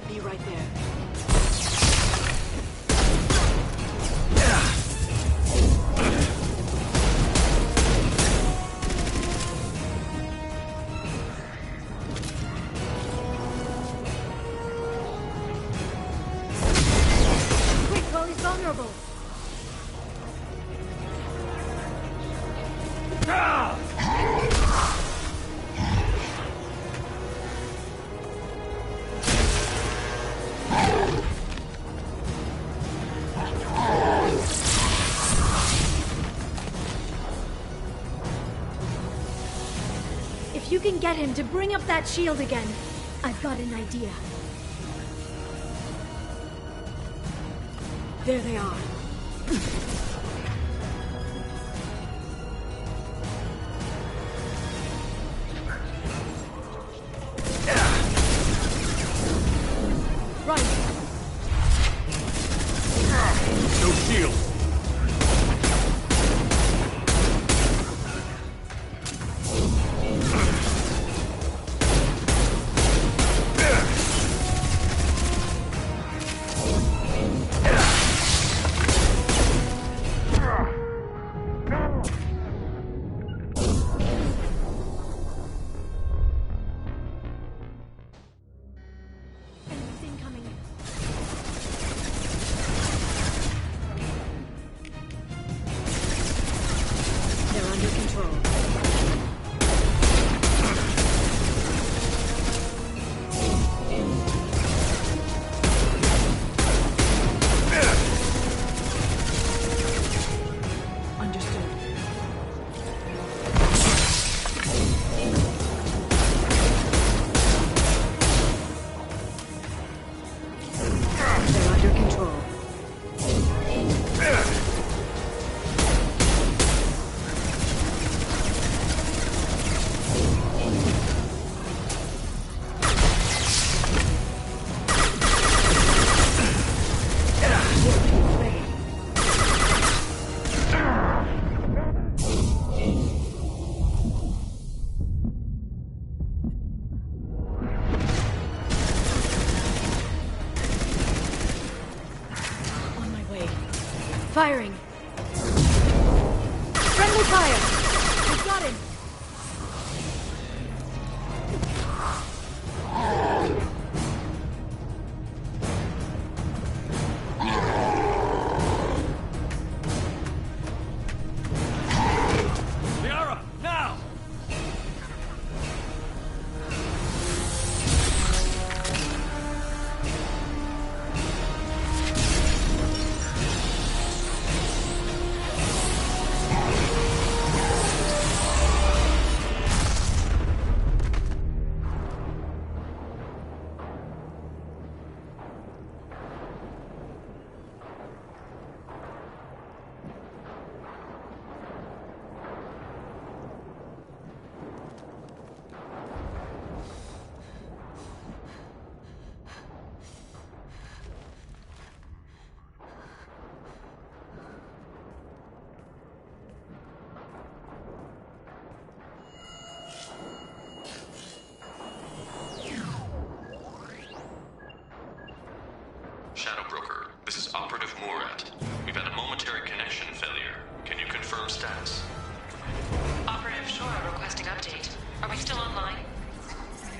Be right there. Quick, while he's vulnerable. If you can get him to bring up that shield again, I've got an idea. There they are. Right. No shield. Firing! Friendly fire! We got him! Liara, now! Shadow Broker, this is Operative Murat. We've had a momentary connection failure. Can you confirm status? Operative Shora requesting update. Are we still online?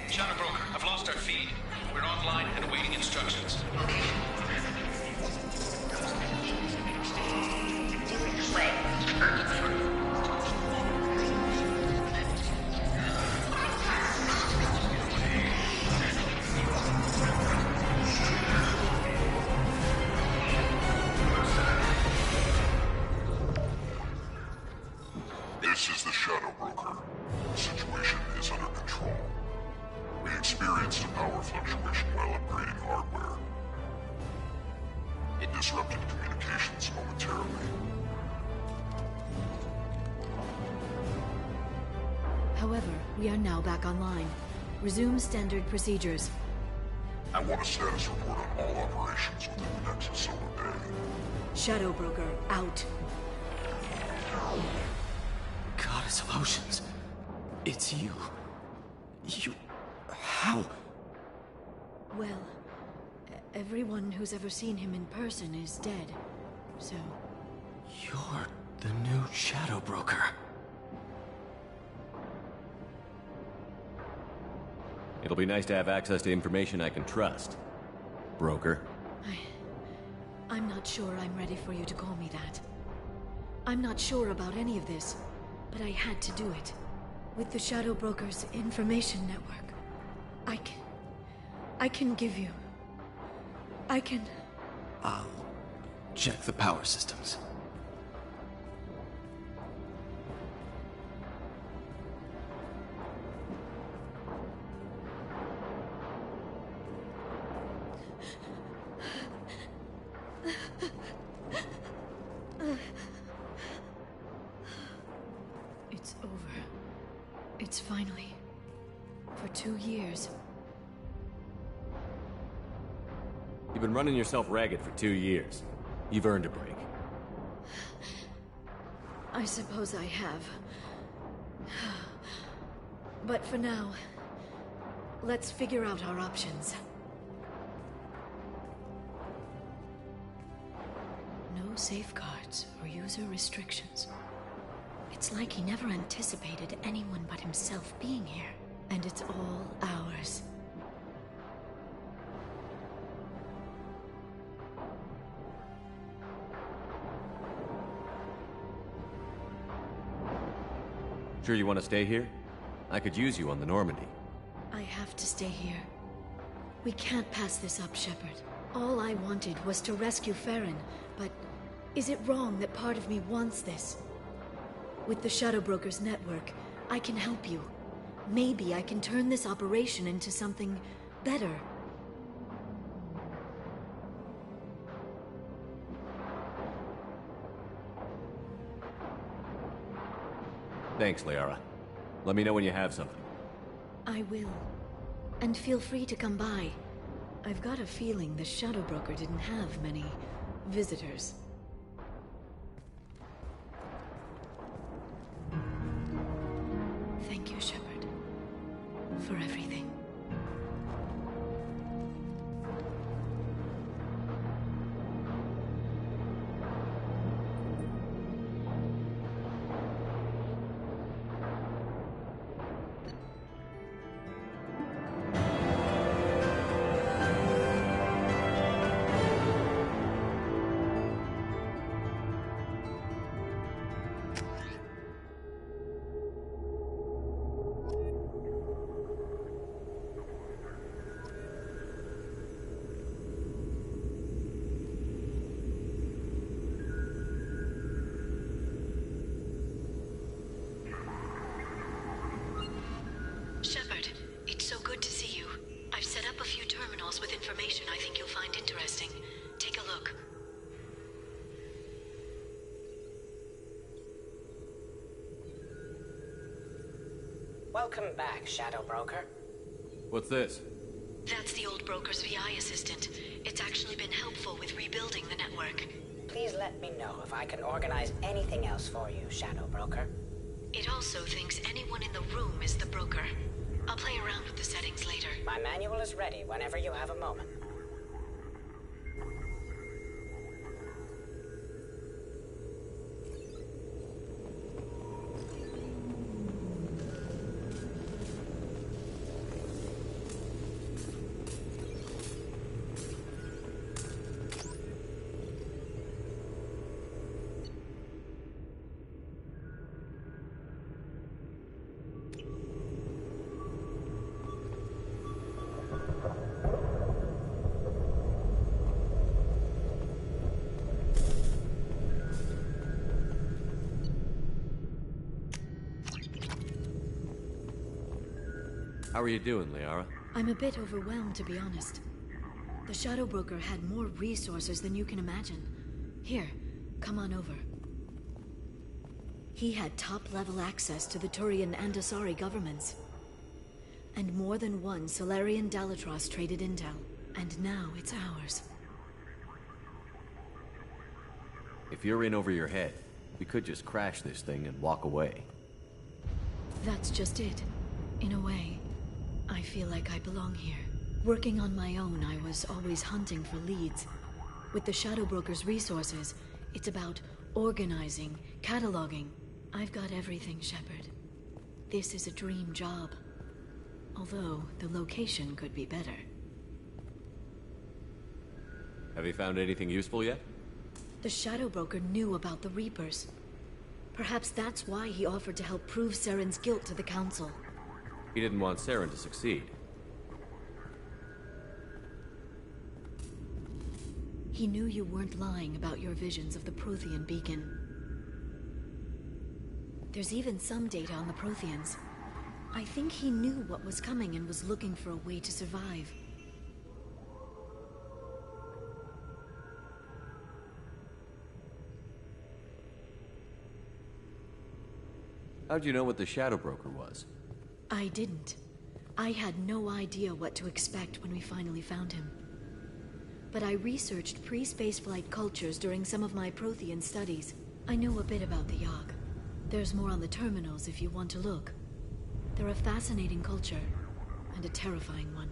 Shadow Broker, I've lost our feed. We're online and awaiting instructions. This is the Shadow Broker. The situation is under control. We experienced a power fluctuation while upgrading hardware. It disrupted communications momentarily. However, we are now back online. Resume standard procedures. I want a status report on all operations within the next solar day. Shadow Broker, out. Goddess of Oceans. It's you. You... How? Well, everyone who's ever seen him in person is dead. So... You're the new Shadow Broker. It'll be nice to have access to information I can trust. Broker. I'm not sure I'm ready for you to call me that. I'm not sure about any of this, but I had to do it. With the Shadow Broker's information network, I can give you... I can... I'll check the power systems. It's over. It's finally... For 2 years. You've been running yourself ragged for 2 years. You've earned a break. I suppose I have. But for now, let's figure out our options. No safeguards or user restrictions. It's like he never anticipated anyone but himself being here. And it's all ours. Sure you want to stay here? I could use you on the Normandy. I have to stay here. We can't pass this up, Shepard. All I wanted was to rescue Farron, but is it wrong that part of me wants this? With the Shadow Broker's network, I can help you. Maybe I can turn this operation into something better. Thanks, Liara. Let me know when you have something. I will. And feel free to come by. I've got a feeling the Shadow Broker didn't have many visitors. Thank you, Shepard. For everything. Welcome back, Shadow Broker. What's this? That's the old broker's VI assistant. It's actually been helpful with rebuilding the network. Please let me know if I can organize anything else for you, Shadow Broker. It also thinks anyone in the room is the broker. I'll play around with the settings later. My manual is ready whenever you have a moment. How are you doing, Liara? I'm a bit overwhelmed, to be honest. The Shadow Broker had more resources than you can imagine. Here, come on over. He had top-level access to the Turian and Asari governments. And more than one Solarian Dalatros traded intel. And now it's ours. If you're in over your head, we could just crash this thing and walk away. That's just it. In a way, I feel like I belong here. Working on my own, I was always hunting for leads. With the Shadow Broker's resources, it's about organizing, cataloging. I've got everything, Shepard. This is a dream job. Although, the location could be better. Have you found anything useful yet? The Shadow Broker knew about the Reapers. Perhaps that's why he offered to help prove Saren's guilt to the Council. He didn't want Saren to succeed. He knew you weren't lying about your visions of the Prothean beacon. There's even some data on the Protheans. I think he knew what was coming and was looking for a way to survive. How'd you know what the Shadow Broker was? I didn't. I had no idea what to expect when we finally found him. But I researched pre-spaceflight cultures during some of my Prothean studies. I know a bit about the Yog. There's more on the terminals if you want to look. They're a fascinating culture, and a terrifying one.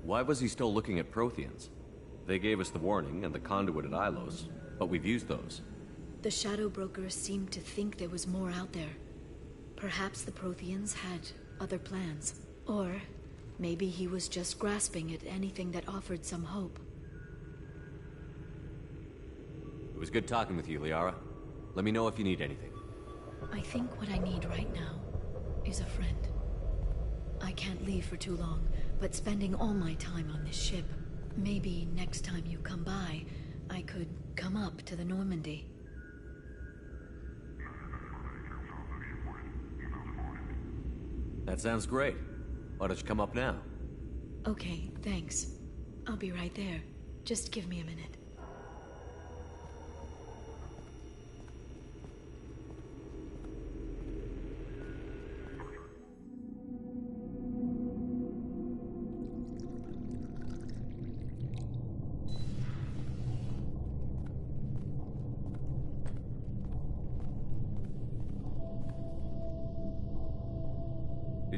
Why was he still looking at Protheans? They gave us the warning and the conduit at Ilos, but we've used those. The Shadow Broker seemed to think there was more out there. Perhaps the Protheans had other plans. Or maybe he was just grasping at anything that offered some hope. It was good talking with you, Liara. Let me know if you need anything. I think what I need right now is a friend. I can't leave for too long, but spending all my time on this ship. Maybe next time you come by, I could come up to the Normandy. That sounds great. Why don't you come up now? Okay, thanks. I'll be right there. Just give me a minute.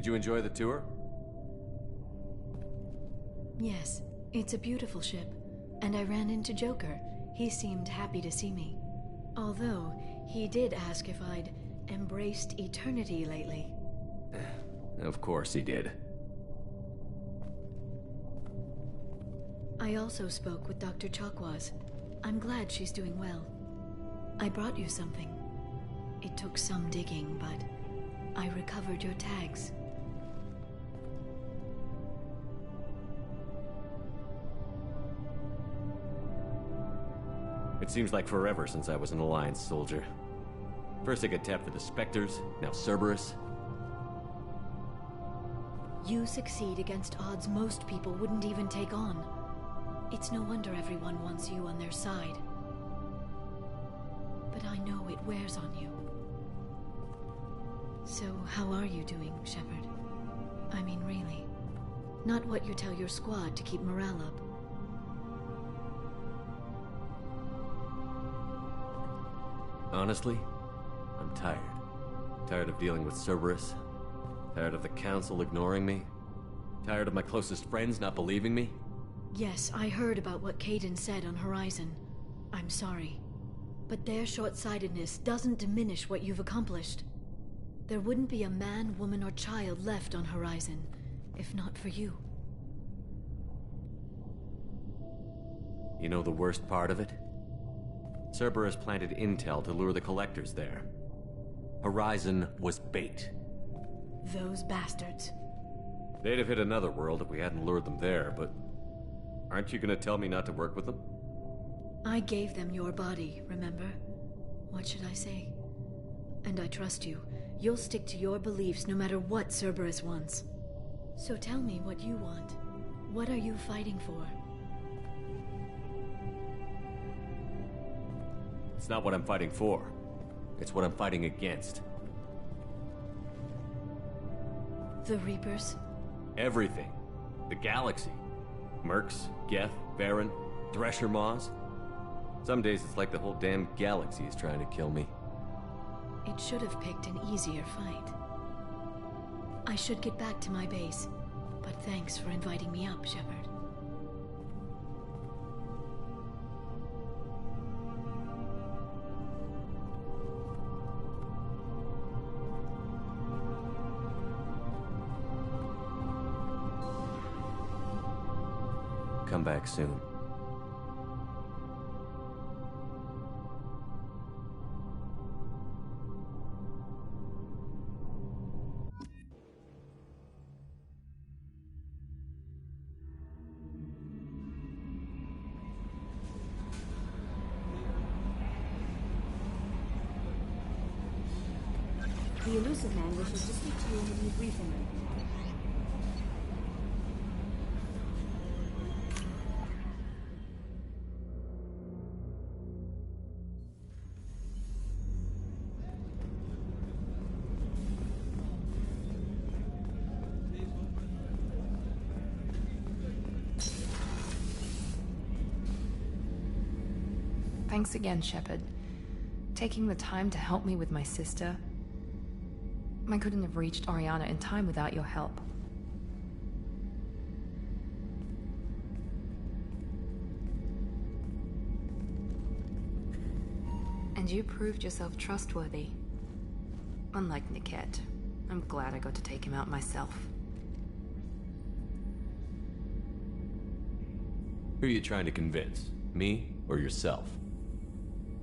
Did you enjoy the tour? Yes, it's a beautiful ship. And I ran into Joker. He seemed happy to see me. Although, he did ask if I'd embraced eternity lately. Of course he did. I also spoke with Dr. Chakwas. I'm glad she's doing well. I brought you something. It took some digging, but I recovered your tags. It seems like forever since I was an Alliance soldier. First I got tapped for the Spectres, now Cerberus. You succeed against odds most people wouldn't even take on. It's no wonder everyone wants you on their side. but I know it wears on you. So, how are you doing, Shepard? I mean, really. Not what you tell your squad to keep morale up. Honestly, I'm tired. Tired of dealing with Cerberus. Tired of the Council ignoring me. Tired of my closest friends not believing me. Yes, I heard about what Kaidan said on Horizon. I'm sorry. But their short-sightedness doesn't diminish what you've accomplished. There wouldn't be a man, woman, or child left on Horizon, if not for you. You know the worst part of it? Cerberus planted intel to lure the collectors there. Horizon was bait. Those bastards. They'd have hit another world if we hadn't lured them there, but... aren't you gonna tell me not to work with them? I gave them your body, remember? What should I say? And I trust you. You'll stick to your beliefs no matter what Cerberus wants. So tell me what you want. What are you fighting for? It's not what I'm fighting for. It's what I'm fighting against. The Reapers? Everything. The galaxy. Mercs, Geth, Varen, Thresher Maws. Some days it's like the whole damn galaxy is trying to kill me. It should have picked an easier fight. I should get back to my base, but thanks for inviting me up, Shepard. Come back soon. The elusive man wishes to speak to you in the debriefing room. Thanks again, Shepard. Taking the time to help me with my sister. I couldn't have reached Oriana in time without your help. And you proved yourself trustworthy. Unlike Niket, I'm glad I got to take him out myself. Who are you trying to convince? Me or yourself?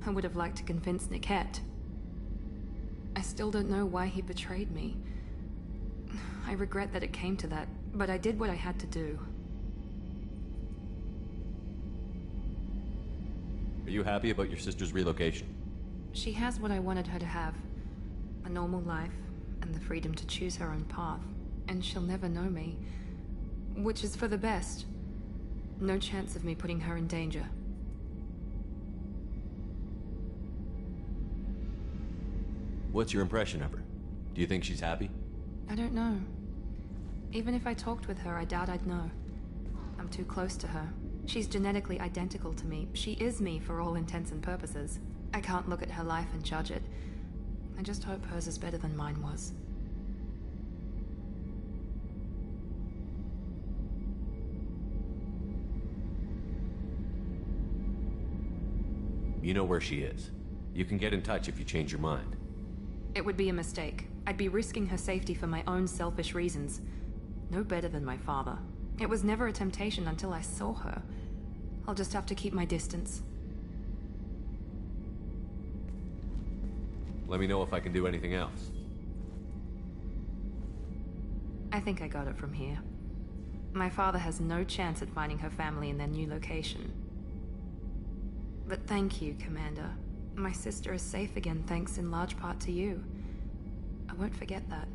I would have liked to convince Niket. I still don't know why he betrayed me. I regret that it came to that, but I did what I had to do. Are you happy about your sister's relocation? She has what I wanted her to have. A normal life, and the freedom to choose her own path. And she'll never know me. Which is for the best. No chance of me putting her in danger. What's your impression of her? Do you think she's happy? I don't know. Even if I talked with her, I doubt I'd know. I'm too close to her. She's genetically identical to me. She is me for all intents and purposes. I can't look at her life and judge it. I just hope hers is better than mine was. You know where she is. You can get in touch if you change your mind. It would be a mistake. I'd be risking her safety for my own selfish reasons. No better than my father. It was never a temptation until I saw her. I'll just have to keep my distance. Let me know if I can do anything else. I think I got it from here. My father has no chance at finding her family in their new location. But thank you, Commander. My sister is safe again thanks in large part to you. I won't forget that.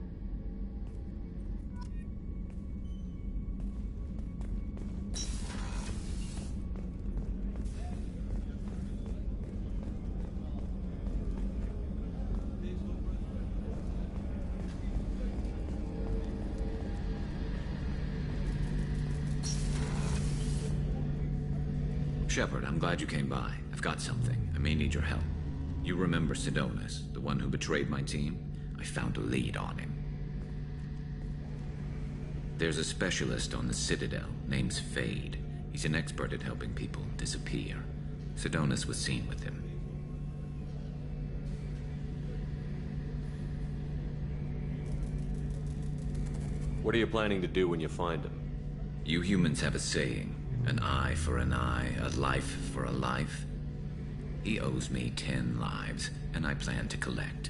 Shepard, I'm glad you came by. I've got something. I may need your help. You remember Sidonis, the one who betrayed my team? I found a lead on him. There's a specialist on the Citadel, name's Fade. He's an expert at helping people disappear. Sidonis was seen with him. What are you planning to do when you find him? You humans have a saying, an eye for an eye, a life for a life. He owes me 10 lives, and I plan to collect.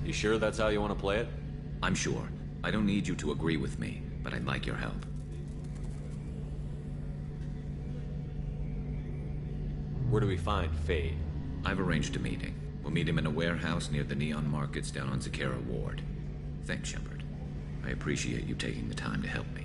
You sure that's how you want to play it? I'm sure. I don't need you to agree with me, but I'd like your help. Where do we find Fade? I've arranged a meeting. We'll meet him in a warehouse near the Neon Markets down on Zakera Ward. Thanks, Shepard. I appreciate you taking the time to help me.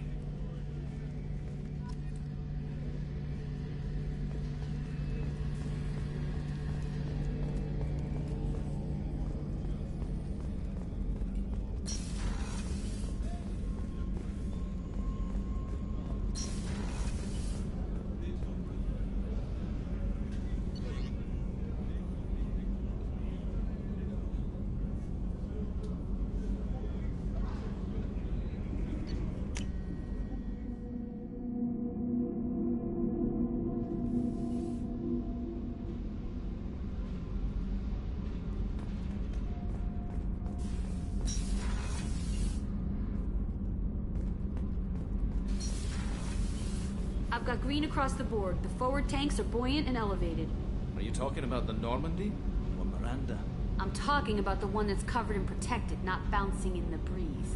I've got green across the board. The forward tanks are buoyant and elevated. Are you talking about the Normandy or Miranda? I'm talking about the one that's covered and protected, not bouncing in the breeze.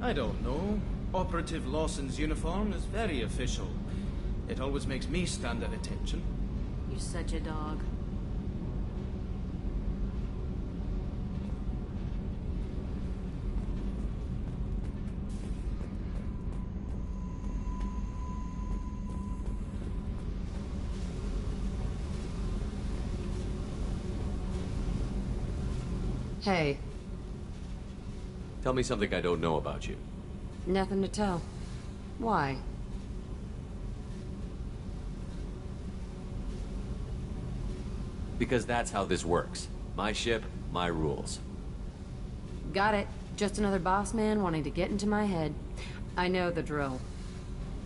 I don't know. Operative Lawson's uniform is very official. It always makes me stand at attention. You're such a dog. Hey. Tell me something I don't know about you. Nothing to tell. Why? Because that's how this works. My ship, my rules. Got it. Just another boss man wanting to get into my head. I know the drill.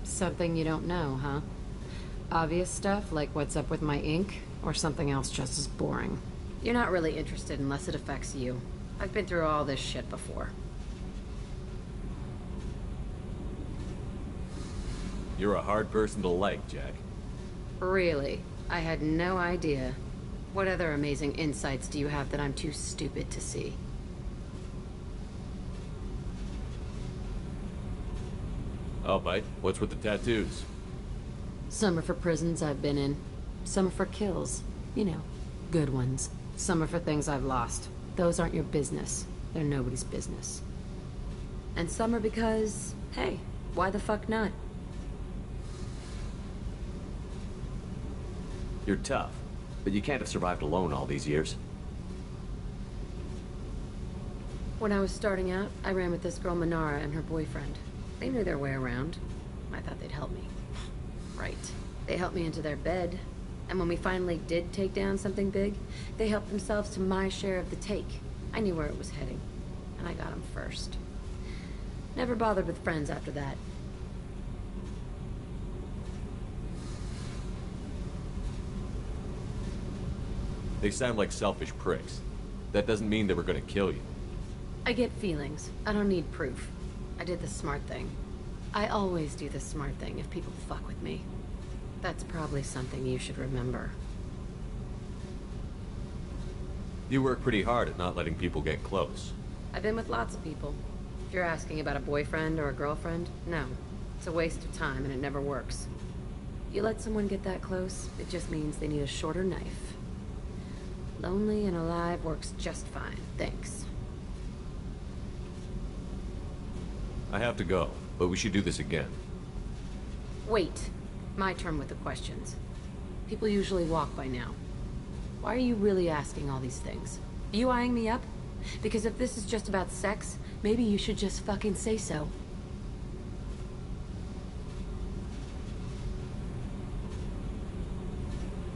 Something you don't know, huh? Obvious stuff like what's up with my ink, or something else just as boring. You're not really interested unless it affects you. I've been through all this shit before. You're a hard person to like, Jack. Really? I had no idea. What other amazing insights do you have that I'm too stupid to see? Oh, bite. What's with the tattoos? Some are for prisons I've been in. Some are for kills. You know, good ones. Some are for things I've lost. Those aren't your business. They're nobody's business. And some are because, hey, why the fuck not? You're tough, but you can't have survived alone all these years. When I was starting out, I ran with this girl Manara and her boyfriend. They knew their way around. I thought they'd help me. Right. They helped me into their bed. And when we finally did take down something big, they helped themselves to my share of the take. I knew where it was heading, and I got them first. Never bothered with friends after that. They sound like selfish pricks. That doesn't mean they were gonna kill you. I get feelings. I don't need proof. I did the smart thing. I always do the smart thing if people fuck with me. That's probably something you should remember. You work pretty hard at not letting people get close. I've been with lots of people. If you're asking about a boyfriend or a girlfriend, no. It's a waste of time and it never works. You let someone get that close, it just means they need a shorter knife. Lonely and alive works just fine, thanks. I have to go, but we should do this again. Wait. My turn with the questions. People usually walk by now. Why are you really asking all these things? Are you eyeing me up? Because if this is just about sex, maybe you should just fucking say so.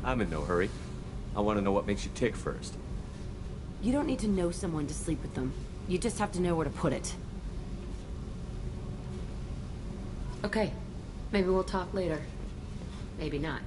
I'm in no hurry. I want to know what makes you tick first. You don't need to know someone to sleep with them. You just have to know where to put it. Okay, maybe we'll talk later. Maybe not.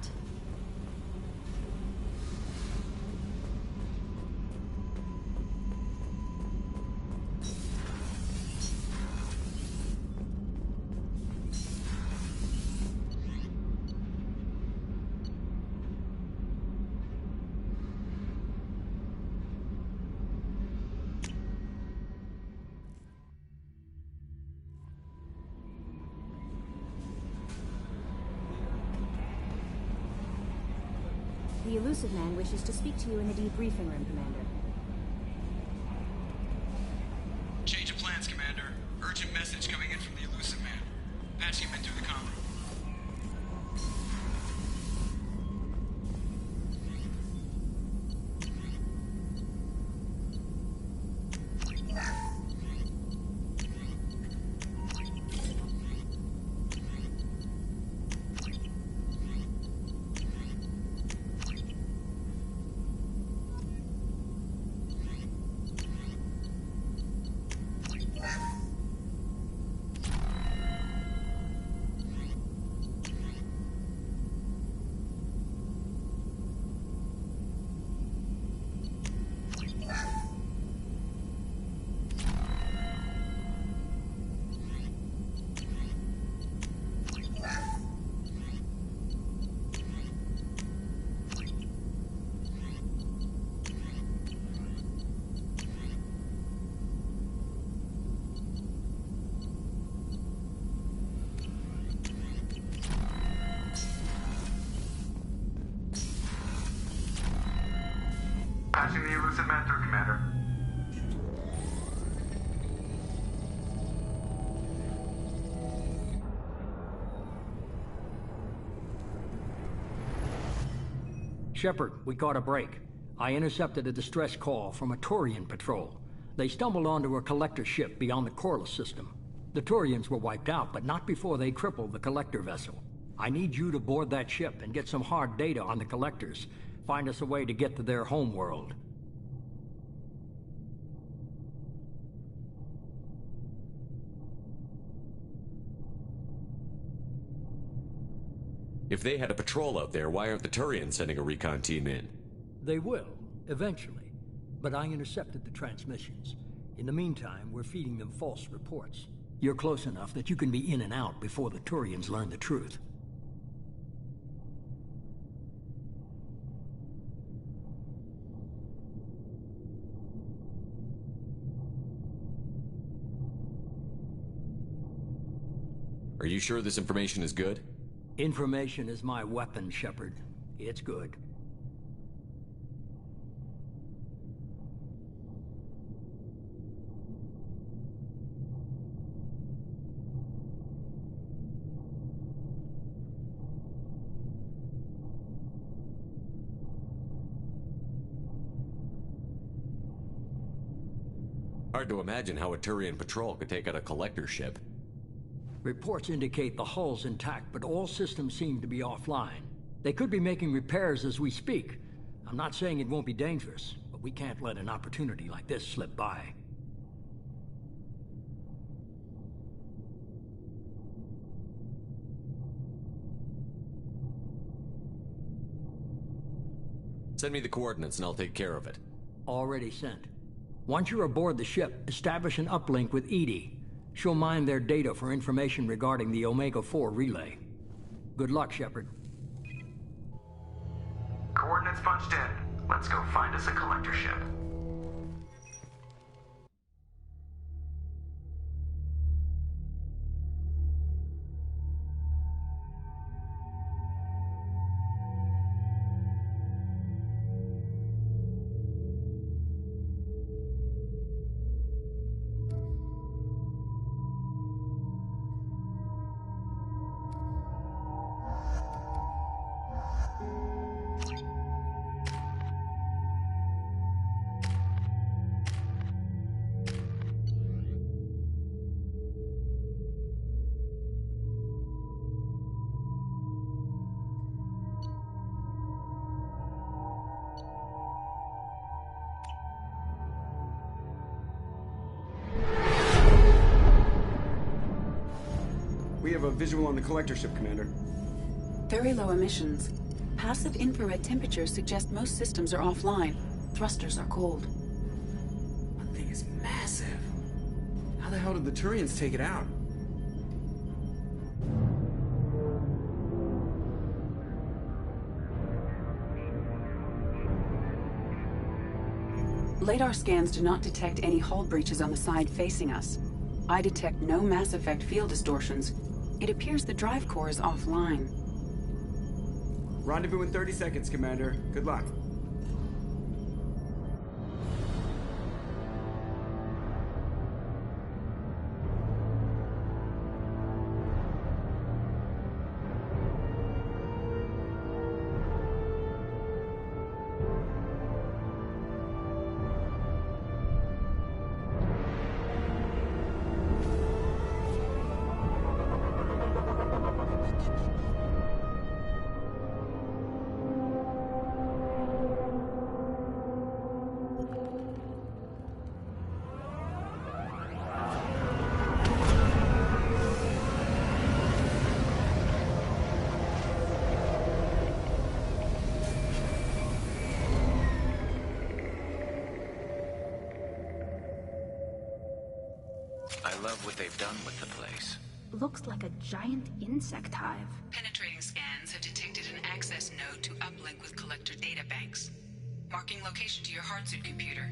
The elusive man wishes to speak to you in the debriefing room, Commander. Change of plans, Commander. Urgent message coming in from the elusive man. Patching him in through the comm room. Patching the elusive man through, Commander. Shepard, we caught a break. I intercepted a distress call from a Turian patrol. They stumbled onto a collector ship beyond the Corliss system. The Turians were wiped out, but not before they crippled the collector vessel. I need you to board that ship and get some hard data on the collectors. Find us a way to get to their homeworld. If they had a patrol out there, why aren't the Turians sending a recon team in? They will, eventually. But I intercepted the transmissions. In the meantime, we're feeding them false reports. You're close enough that you can be in and out before the Turians learn the truth. Are you sure this information is good? Information is my weapon, Shepard. It's good. Hard to imagine how a Turian patrol could take out a collector ship. Reports indicate the hull's intact, but all systems seem to be offline. They could be making repairs as we speak. I'm not saying it won't be dangerous, but we can't let an opportunity like this slip by. Send me the coordinates and I'll take care of it. Already sent. Once you're aboard the ship, establish an uplink with Edie. She'll mine their data for information regarding the Omega-4 relay. Good luck, Shepard. Coordinates punched in. Let's go find us a collector ship. We have a visual on the collector ship, Commander. Very low emissions. Passive infrared temperatures suggest most systems are offline. Thrusters are cold. That thing is massive. How the hell did the Turians take it out? Radar scans do not detect any hull breaches on the side facing us. I detect no mass effect field distortions. It appears the drive core is offline. Rendezvous in 30 seconds, Commander. Good luck. I love what they've done with the place. Looks like a giant insect hive. Penetrating scans have detected an access node to uplink with collector databanks. Marking location to your hardsuit computer.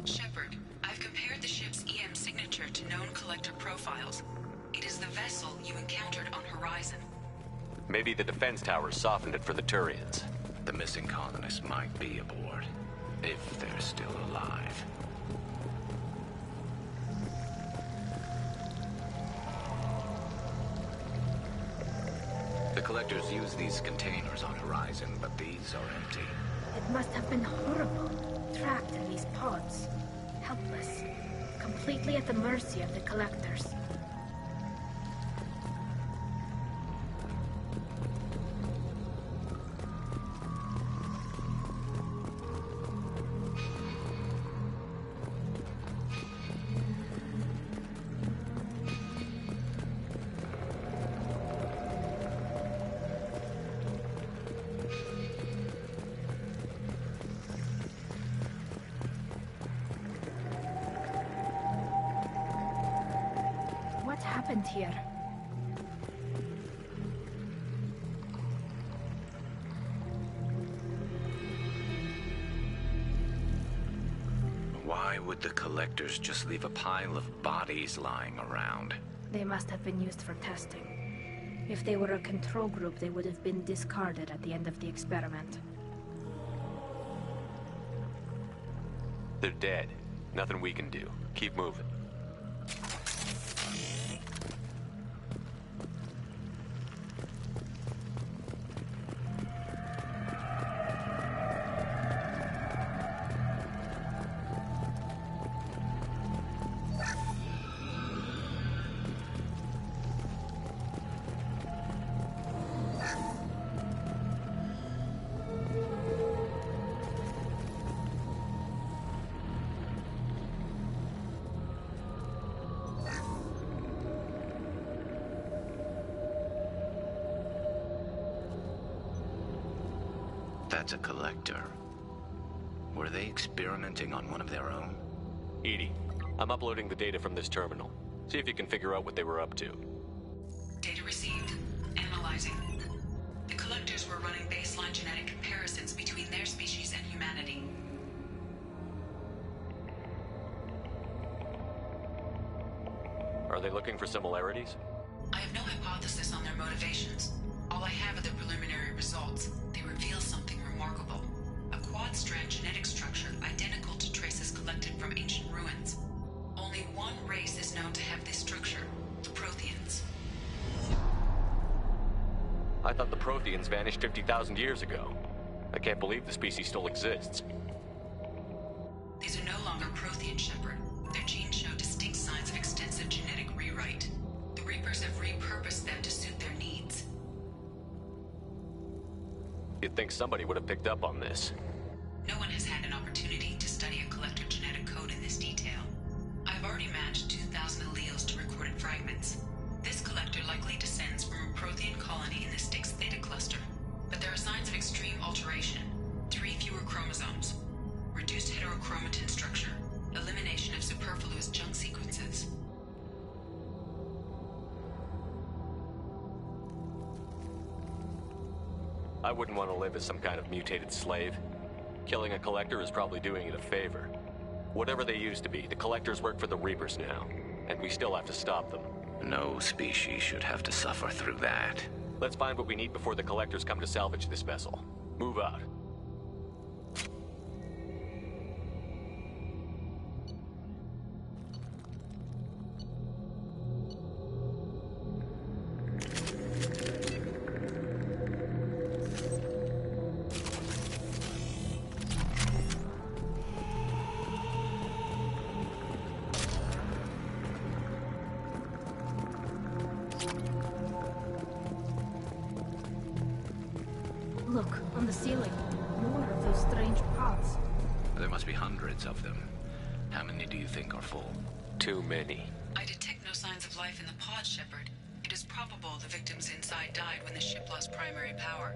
Shepard, I've compared the ship's EM signature to known collector profiles. It is the vessel you encountered on Horizon. Maybe the defense towers softened it for the Turians. The missing colonists might be aboard, if they're still alive. The collectors use these containers on Horizon, but these are empty. It must have been horrible. Trapped in these pods. Helpless. Completely at the mercy of the collectors. What happened here? Why would the collectors just leave a pile of bodies lying around? They must have been used for testing. If they were a control group, they would have been discarded at the end of the experiment. They're dead. Nothing we can do. Keep moving. That's a collector. Were they experimenting on one of their own? Edie, I'm uploading the data from this terminal. See if you can figure out what they were up to. Data received. Analyzing. The collectors were running baseline genetic comparisons between their species and humanity. Are they looking for similarities? I have no hypothesis on their motivations. All I have are the preliminary results. They reveal something remarkable. A quad-strand genetic structure identical to traces collected from ancient ruins. Only one race is known to have this structure, the Protheans. I thought the Protheans vanished 50,000 years ago. I can't believe the species still exists. These are no longer Prothean, Shepard. Their genes show distinct signs of extensive genetic rewrite. The Reapers have repurposed them to suit their needs. You'd think somebody would have picked up on this. No one has had an opportunity to study a collector genetic code in this detail. I've already matched 2,000 alleles to recorded fragments. This collector likely descends from a Prothean colony in the Styx Theta cluster. But there are signs of extreme alteration. 3 fewer chromosomes. Reduced heterochromatin structure. Elimination of superfluous junk sequences. I wouldn't want to live as some kind of mutated slave. Killing a collector is probably doing it a favor. Whatever they used to be, the collectors work for the Reapers now, and we still have to stop them. No species should have to suffer through that. Let's find what we need before the collectors come to salvage this vessel. Move out. Look, on the ceiling. More of those strange pods. There must be hundreds of them. How many do you think are full? Too many. I detect no signs of life in the pod, Shepard. It is probable the victims inside died when the ship lost primary power.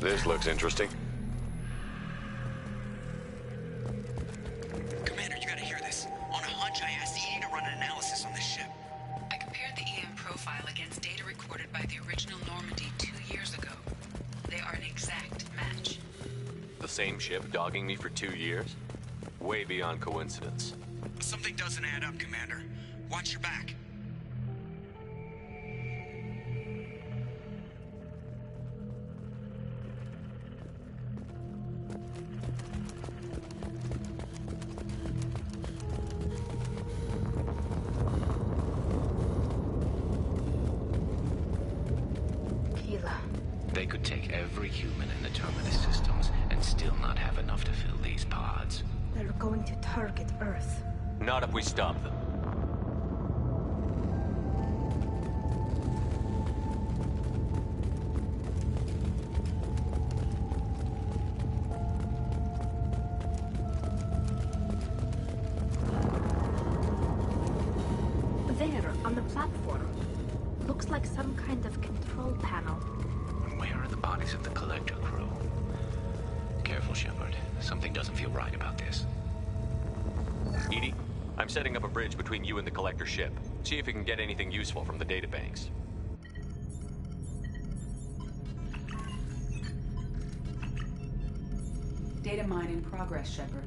This looks interesting. Commander, you gotta hear this. On a hunch, I asked ED to run an analysis on this ship. I compared the EM profile against data recorded by the original Normandy 2 years ago. They are an exact match. The same ship dogging me for 2 years? Way beyond coincidence. Something doesn't add up, Commander. Watch your back. They could take every human in the Terminus systems and still not have enough to fill these pods. They're going to target Earth. Not if we stop them. There, on the platform. Looks like some kind of control panel. Where are the bodies of the Collector crew? Careful, Shepard. Something doesn't feel right about this. EDI, I'm setting up a bridge between you and the Collector ship. See if you can get anything useful from the databanks. Data mine in progress, Shepard.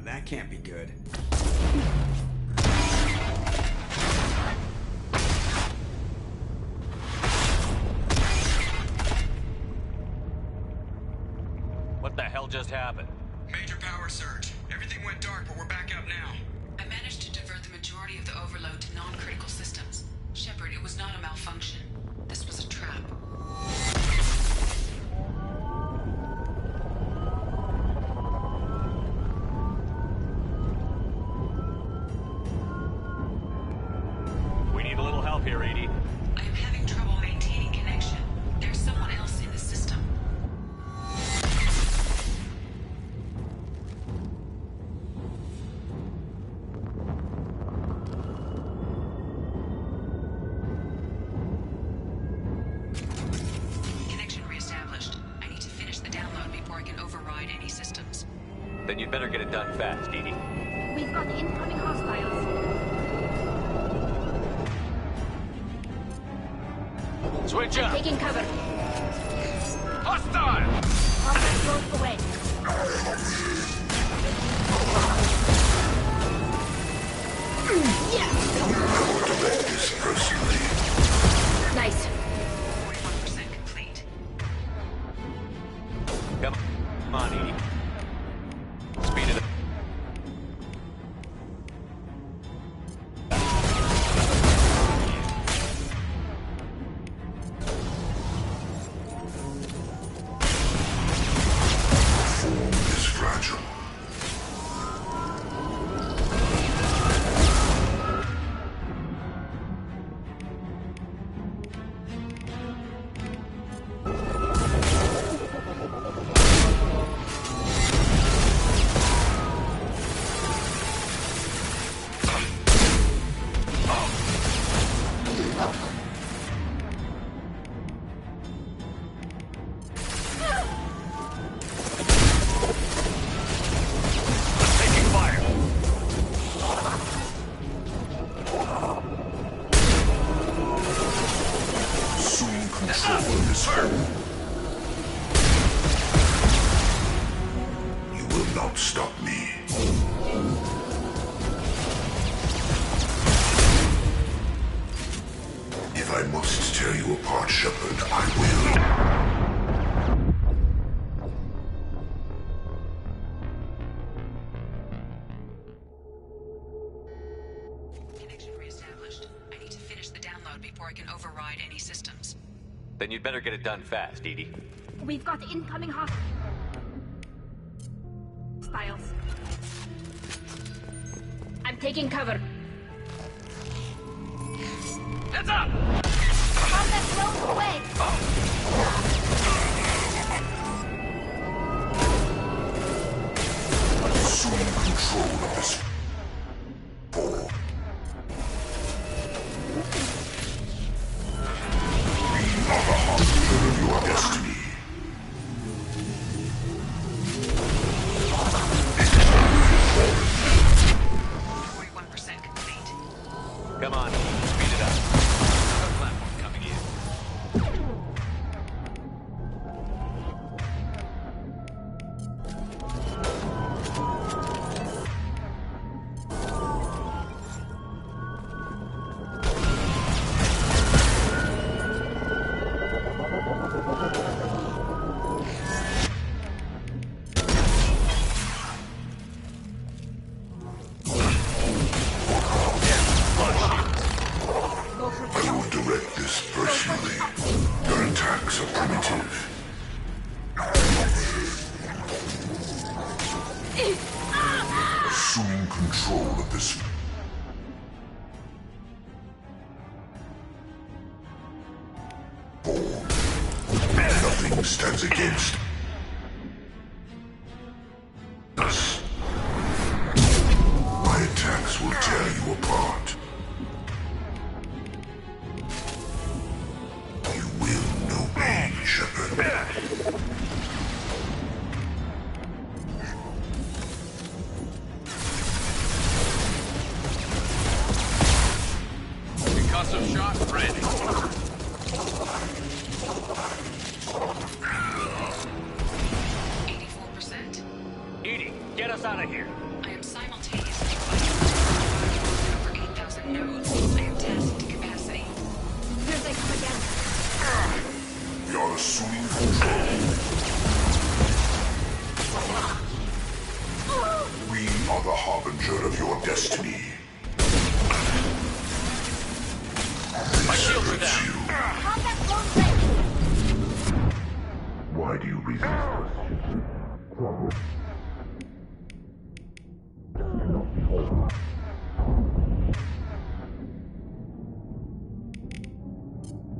That can't be good. What the hell just happened? Major power surge. Everything went dark, but we're back up now. I managed to divert the majority of the overload to non-critical systems. Shepard, it was not a malfunction. This was a trap. We need a little help here, EDI. I am having trouble maintaining connection. There's someone else in the system. Connection reestablished. I need to finish the download before I can override any systems. Then you'd better get it done fast, EDI. We've got incoming hostiles. Switch up! Taking cover. Hostile! Combat broke away. Come on, Edie. Speed it up. Form is fragile. Stop me. If I must tear you apart, Shepard, I will. Connection reestablished. I need to finish the download before I can override any systems. Then you'd better get it done fast, Edie. We've got incoming hostiles. I'm taking cover. Heads up! Combat blown away! Assume control of this form. We are the harbinger of your destiny. Come on, speed it up. Another platform coming in. Assuming control of this form. Nothing stands against us. My attacks will tear you apart. You will know pain, Shepard. Concussive shot ready. 84%. Edie, get us out of here. I am simultaneously fighting over 8,000 nodes. I am tasked to capacity. Here they come again. You're assuming control. We are the harbinger of your destiny. My shields are down. Combat blown away! Why do you resist us? Problem. Cannot be whole.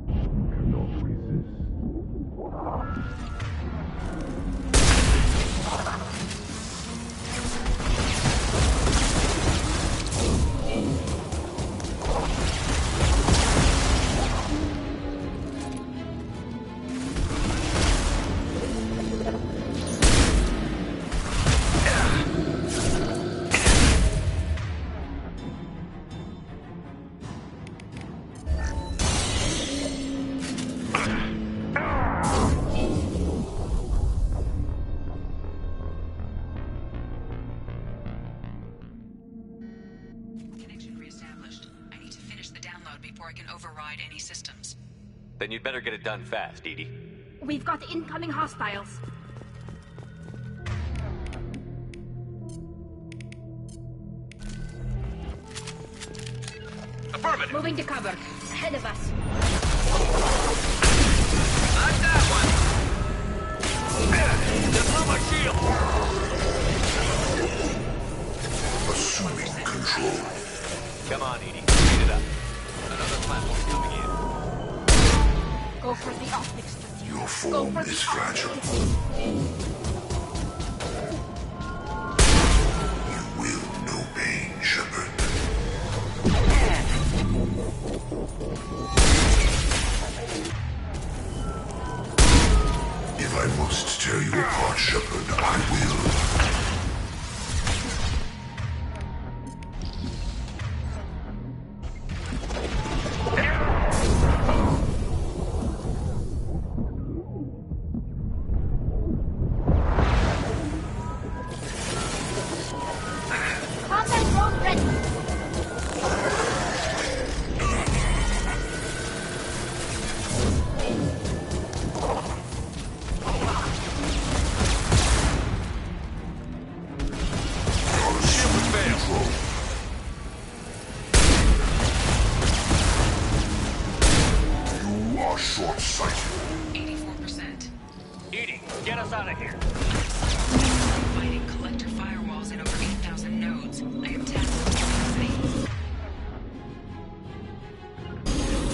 You cannot resist. before I can override any systems. Then you'd better get it done fast, Edie. We've got incoming hostiles. Affirmative. Moving to cover. Ahead of us. Not that one. Diploma shield. Assuming control. Come on, Edie. Speed it up. Another platform coming in. Go for the optics, Stratio. Your Go form for is the fragile. optics. You will know pain, Shepard. If I must tear you apart, Shepard, I will. Combat drone ready. You are short-sighted. 84%. Edie, get us out of here. Fighting collector firewalls in over 8,000 nodes. I am tasked with fixing.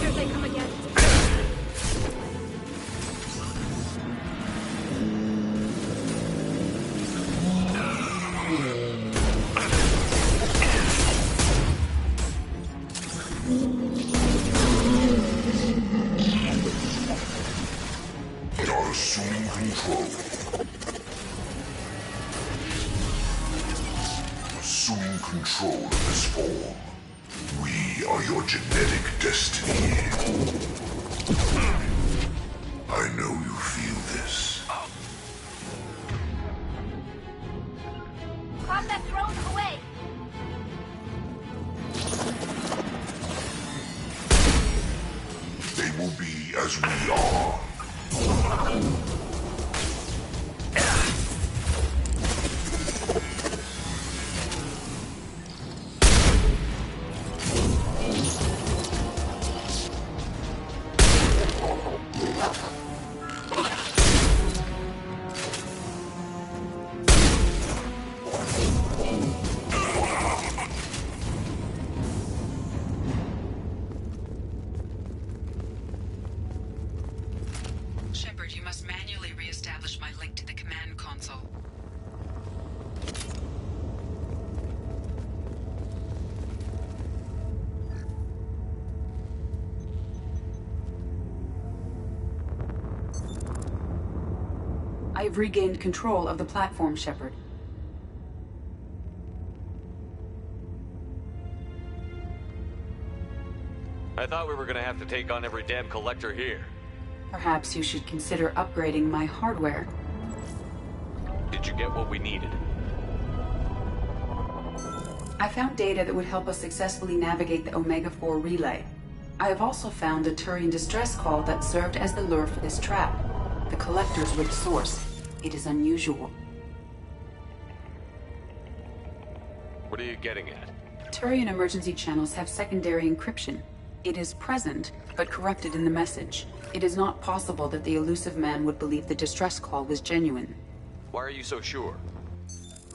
Here they come again. They are assuming control. Assuming control of this form. We are your genetic destiny. I know you feel this. Combat drone away. They will be as we are. Shepard, you must manually re-establish my link to the command console. I have regained control of the platform, Shepard. I thought we were gonna have to take on every damn collector here. Perhaps you should consider upgrading my hardware. Did you get what we needed? I found data that would help us successfully navigate the Omega-4 relay. I have also found a Turian distress call that served as the lure for this trap. The collectors were the source. It is unusual. What are you getting at? Turian emergency channels have secondary encryption. It is present, but corrupted in the message. It is not possible that the elusive man would believe the distress call was genuine. Why are you so sure?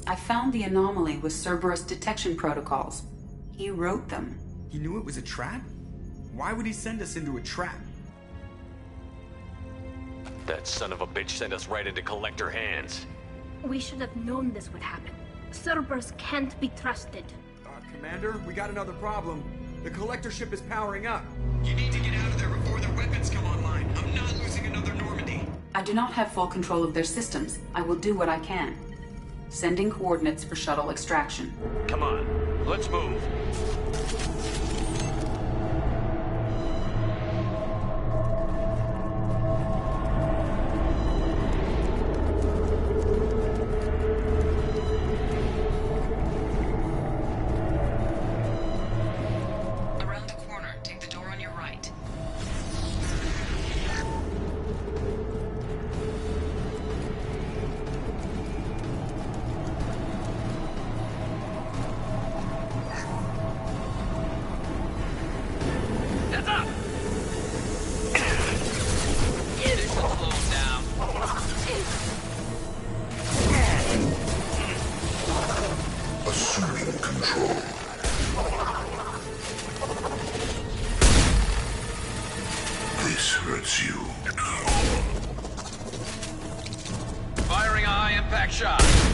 I found the anomaly with Cerberus detection protocols. He wrote them. He knew it was a trap? Why would he send us into a trap? That son of a bitch sent us right into collector hands. We should have known this would happen. Cerberus can't be trusted. Commander, we got another problem. The collector ship is powering up. You need to get out of there before their weapons come online. I'm not losing another Normandy. I do not have full control of their systems. I will do what I can. Sending coordinates for shuttle extraction. Come on, let's move.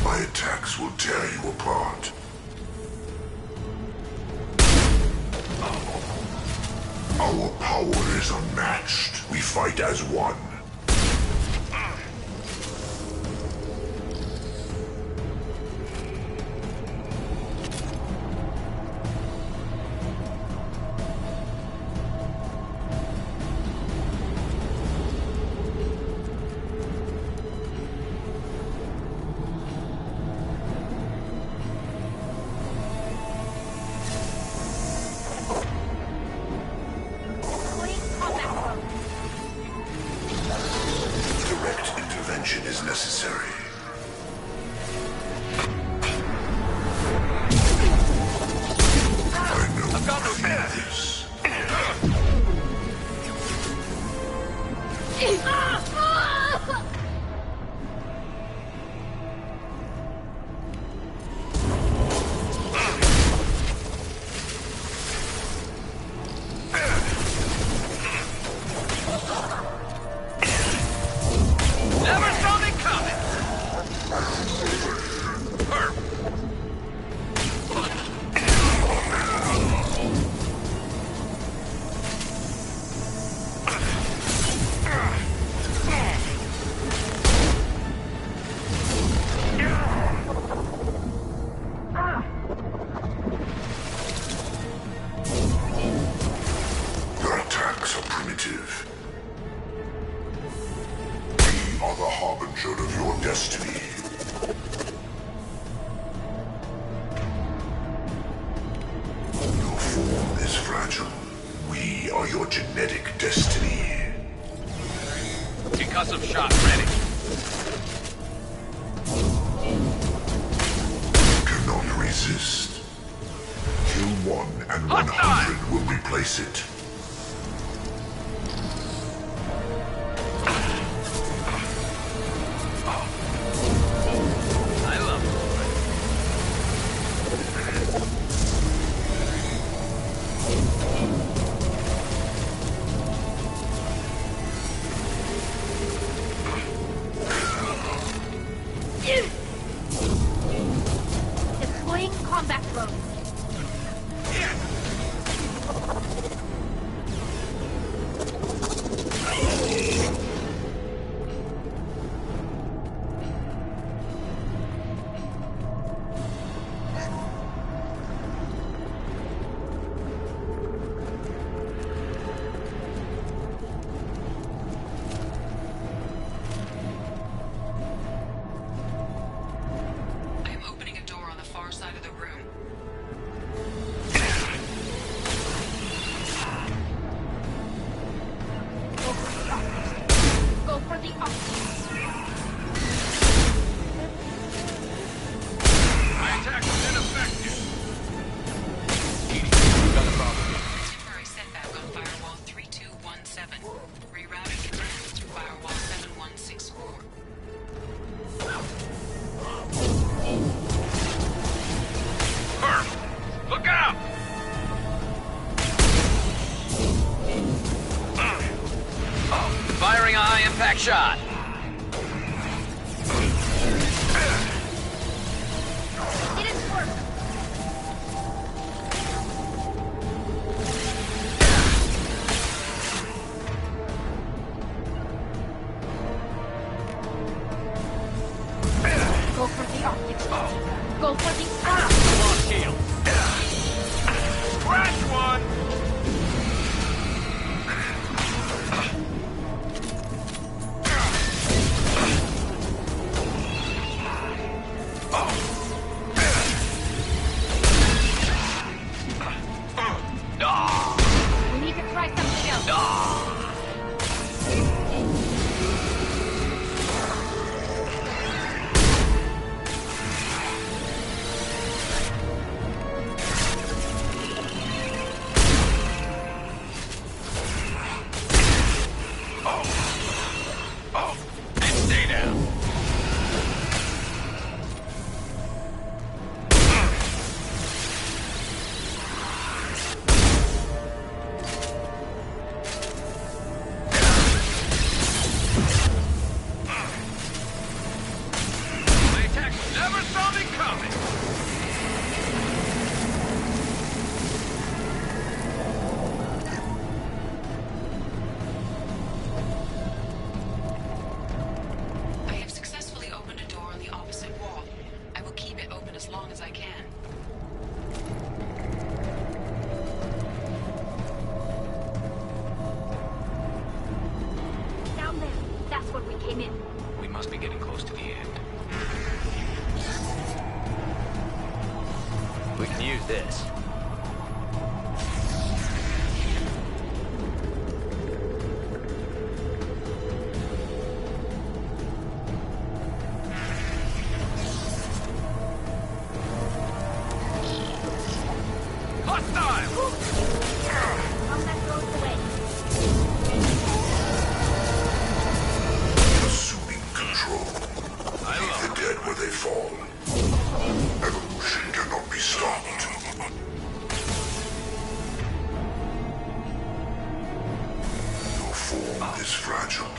My attacks will tear you apart. Our power is unmatched. We fight as one. Direct intervention is necessary. I know you feel this. Never saw me coming! Your attacks are primitive. We are the harbinger of your destiny. Your form is fragile. We are your genetic destiny. Concussive shot ready. Cannot resist. Kill one and 100 will replace it. I love Deploying combat drone. I am opening a door on the far side of the room. Go for the optics. My attack was ineffective. Temporary setback on firewall 3217. Rerouted traffic to firewall 7164. Look out! Firing a high-impact shot. Didn't work. Go for the optics. Go for the Long kill. Crash one! We need to try something else. this. Assuming control. Leave the dead where they fall. Evolution cannot be stopped. Your form is fragile.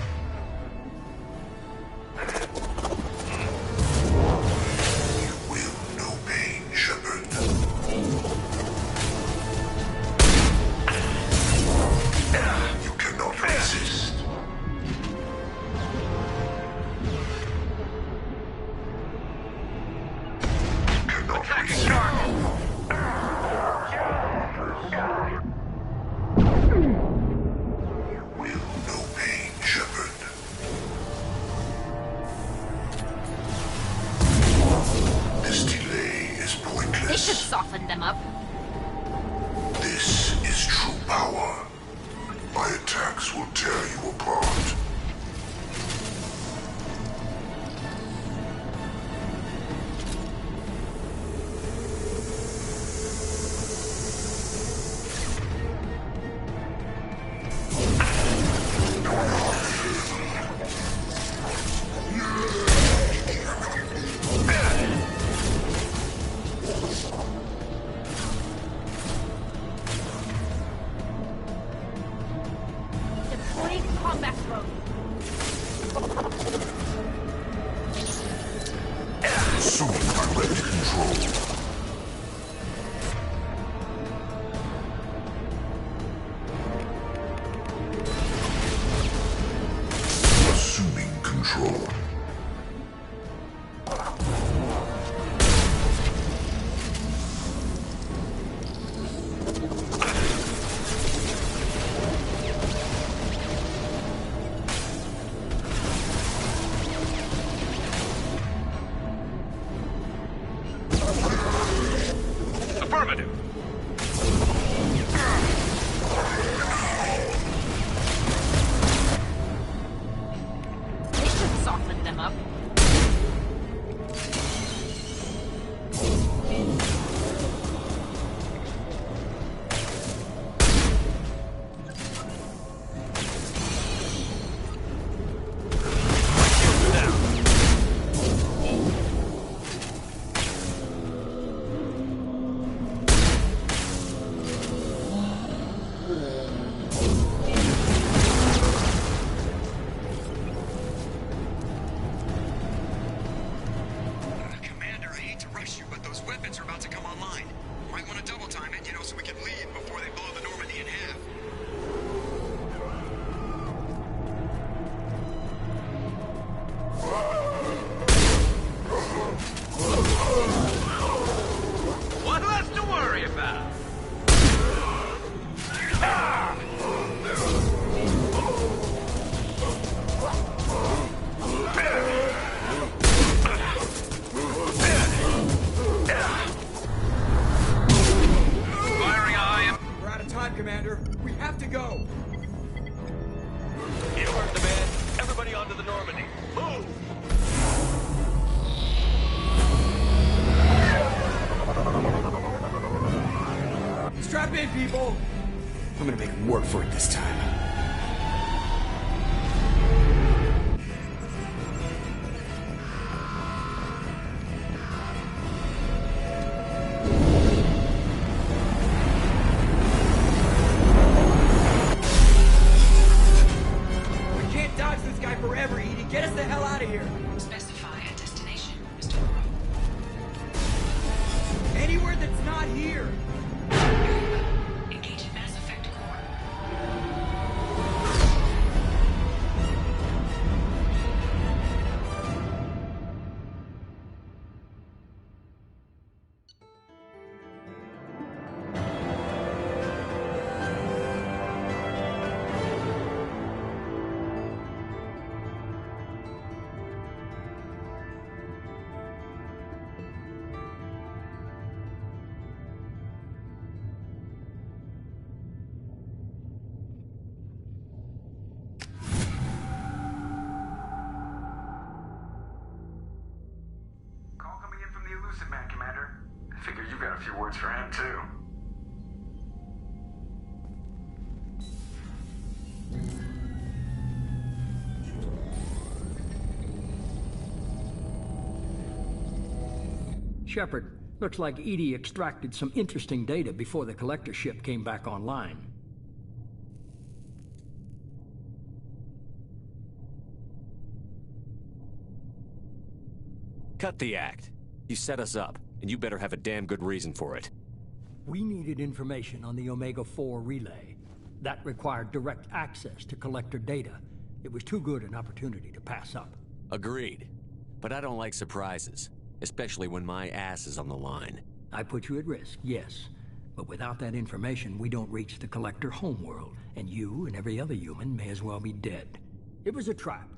You will know pain, Shepard. You cannot resist. No pain, Shepard. This delay is pointless. They should soften them up. This is true power. My attacks will tear you apart. Deploying combat mode. Assuming direct control. Assuming control. Affirmative. They should soften them up. Commander, I hate to rush you, but those weapons are about to come online. Might want to double time it, so we can leave before they blow the Normandy in half. One less to worry about. Firing eye. We're out of time, Commander. We have to go. You heard the man. Everybody onto the Normandy. Move! Strap in, people. I'm gonna make them work for it this time. We can't dodge this guy forever, Edie. Get us the hell out of here. Specify a destination, Mr. Moreau. Anywhere that's not here. Engage Mass Effect Core. elusive man, Commander. I figure you got a few words for him, too. Shepard, looks like Edie extracted some interesting data before the collector ship came back online. Cut the act. You set us up, and you better have a damn good reason for it. We needed information on the Omega-4 relay. That required direct access to collector data. It was too good an opportunity to pass up. Agreed. But I don't like surprises, especially when my ass is on the line. I put you at risk, yes. But without that information, we don't reach the collector homeworld, and you and every other human may as well be dead. It was a trap,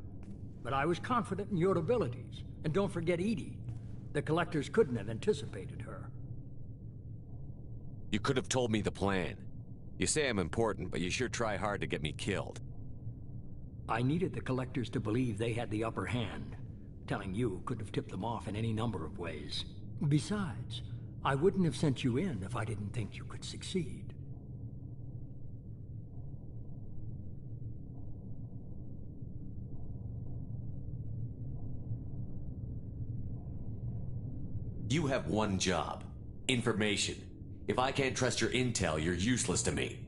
but I was confident in your abilities. And don't forget Edie. The collectors couldn't have anticipated her. You could have told me the plan. You say I'm important, but you sure try hard to get me killed. I needed the collectors to believe they had the upper hand. Telling you could have tipped them off in any number of ways. Besides, I wouldn't have sent you in if I didn't think you could succeed. You have one job. Information. If I can't trust your intel, you're useless to me.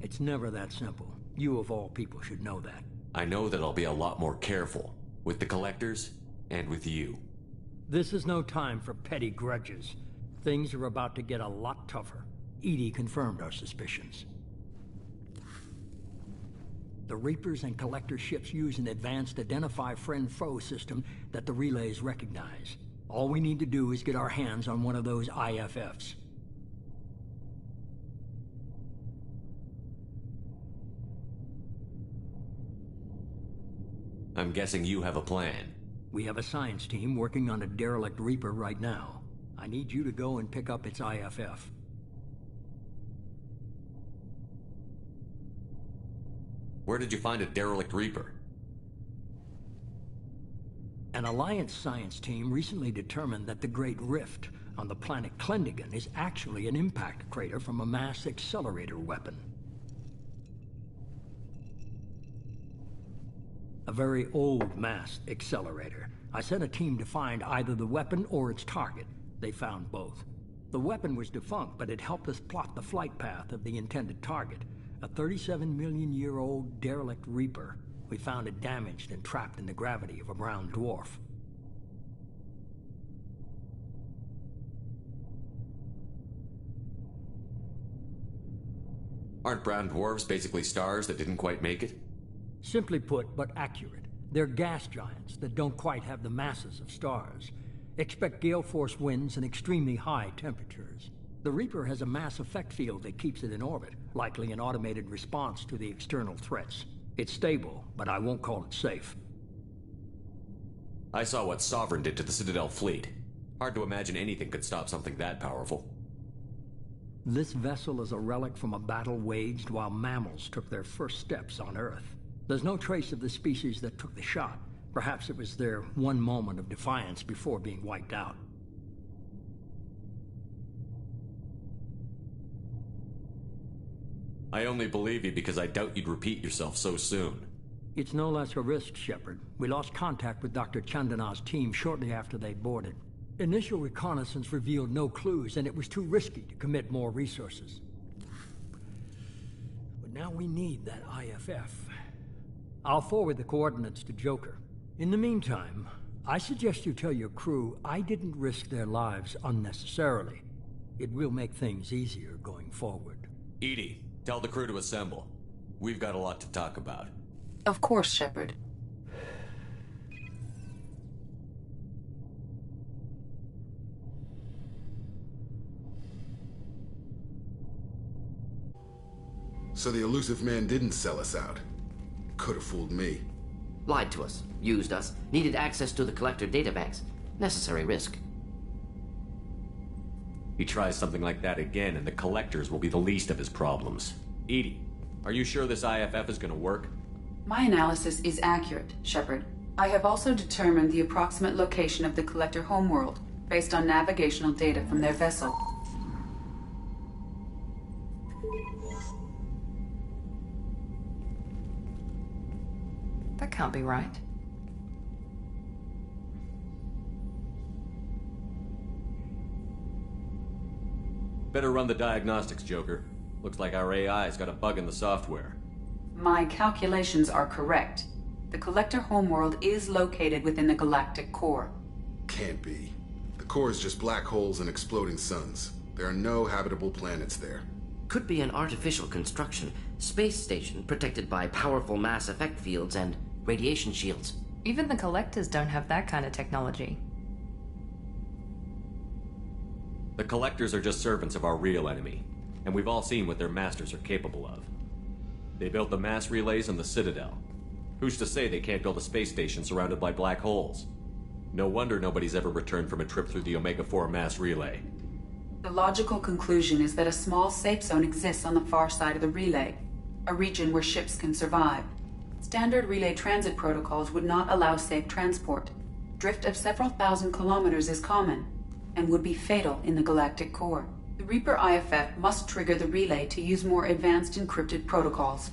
It's never that simple. You of all people should know that. I know that I'll be a lot more careful. With the collectors, and with you. This is no time for petty grudges. Things are about to get a lot tougher. Edie confirmed our suspicions. The Reapers and Collector ships use an advanced Identify Friend-Foe system that the relays recognize. All we need to do is get our hands on one of those IFFs. I'm guessing you have a plan. We have a science team working on a derelict Reaper right now. I need you to go and pick up its IFF. Where did you find a derelict Reaper? An Alliance science team recently determined that the Great Rift on the planet Klendigan is actually an impact crater from a mass accelerator weapon. A very old mass accelerator. I sent a team to find either the weapon or its target. They found both. The weapon was defunct, but it helped us plot the flight path of the intended target. A 37-million-year-old derelict Reaper. We found it damaged and trapped in the gravity of a brown dwarf. Aren't brown dwarves basically stars that didn't quite make it? Simply put, but accurate. They're gas giants that don't quite have the masses of stars. Expect gale force winds and extremely high temperatures. The Reaper has a mass effect field that keeps it in orbit, likely an automated response to the external threats. It's stable, but I won't call it safe. I saw what Sovereign did to the Citadel fleet. Hard to imagine anything could stop something that powerful. This vessel is a relic from a battle waged while mammals took their first steps on Earth. There's no trace of the species that took the shot. Perhaps it was their one moment of defiance before being wiped out. I only believe you because I doubt you'd repeat yourself so soon. It's no less a risk, Shepard. We lost contact with Dr. Chandana's team shortly after they boarded. Initial reconnaissance revealed no clues, and it was too risky to commit more resources. But now we need that IFF. I'll forward the coordinates to Joker. In the meantime, I suggest you tell your crew I didn't risk their lives unnecessarily. It will make things easier going forward. Edie, tell the crew to assemble. We've got a lot to talk about. Of course, Shepard. So the elusive man didn't sell us out. Could have fooled me. Lied to us, used us, needed access to the collector databanks. Necessary risk. He tries something like that again, and the collectors will be the least of his problems. Edie, are you sure this IFF is gonna work? My analysis is accurate, Shepard. I have also determined the approximate location of the collector homeworld. based on navigational data from their vessel. That can't be right. Better run the diagnostics, Joker. Looks like our AI's got a bug in the software. My calculations are correct. The Collector homeworld is located within the galactic core. Can't be. The core is just black holes and exploding suns. There are no habitable planets there. Could be an artificial construction, space station protected by powerful mass effect fields and radiation shields. Even the Collectors don't have that kind of technology. The Collectors are just servants of our real enemy, and we've all seen what their masters are capable of. They built the mass relays on the Citadel. Who's to say they can't build a space station surrounded by black holes? No wonder nobody's ever returned from a trip through the Omega-4 mass relay. The logical conclusion is that a small safe zone exists on the far side of the relay, a region where ships can survive. Standard relay transit protocols would not allow safe transport. Drift of several thousand kilometers is common, and would be fatal in the galactic core. The Reaper IFF must trigger the relay to use more advanced encrypted protocols.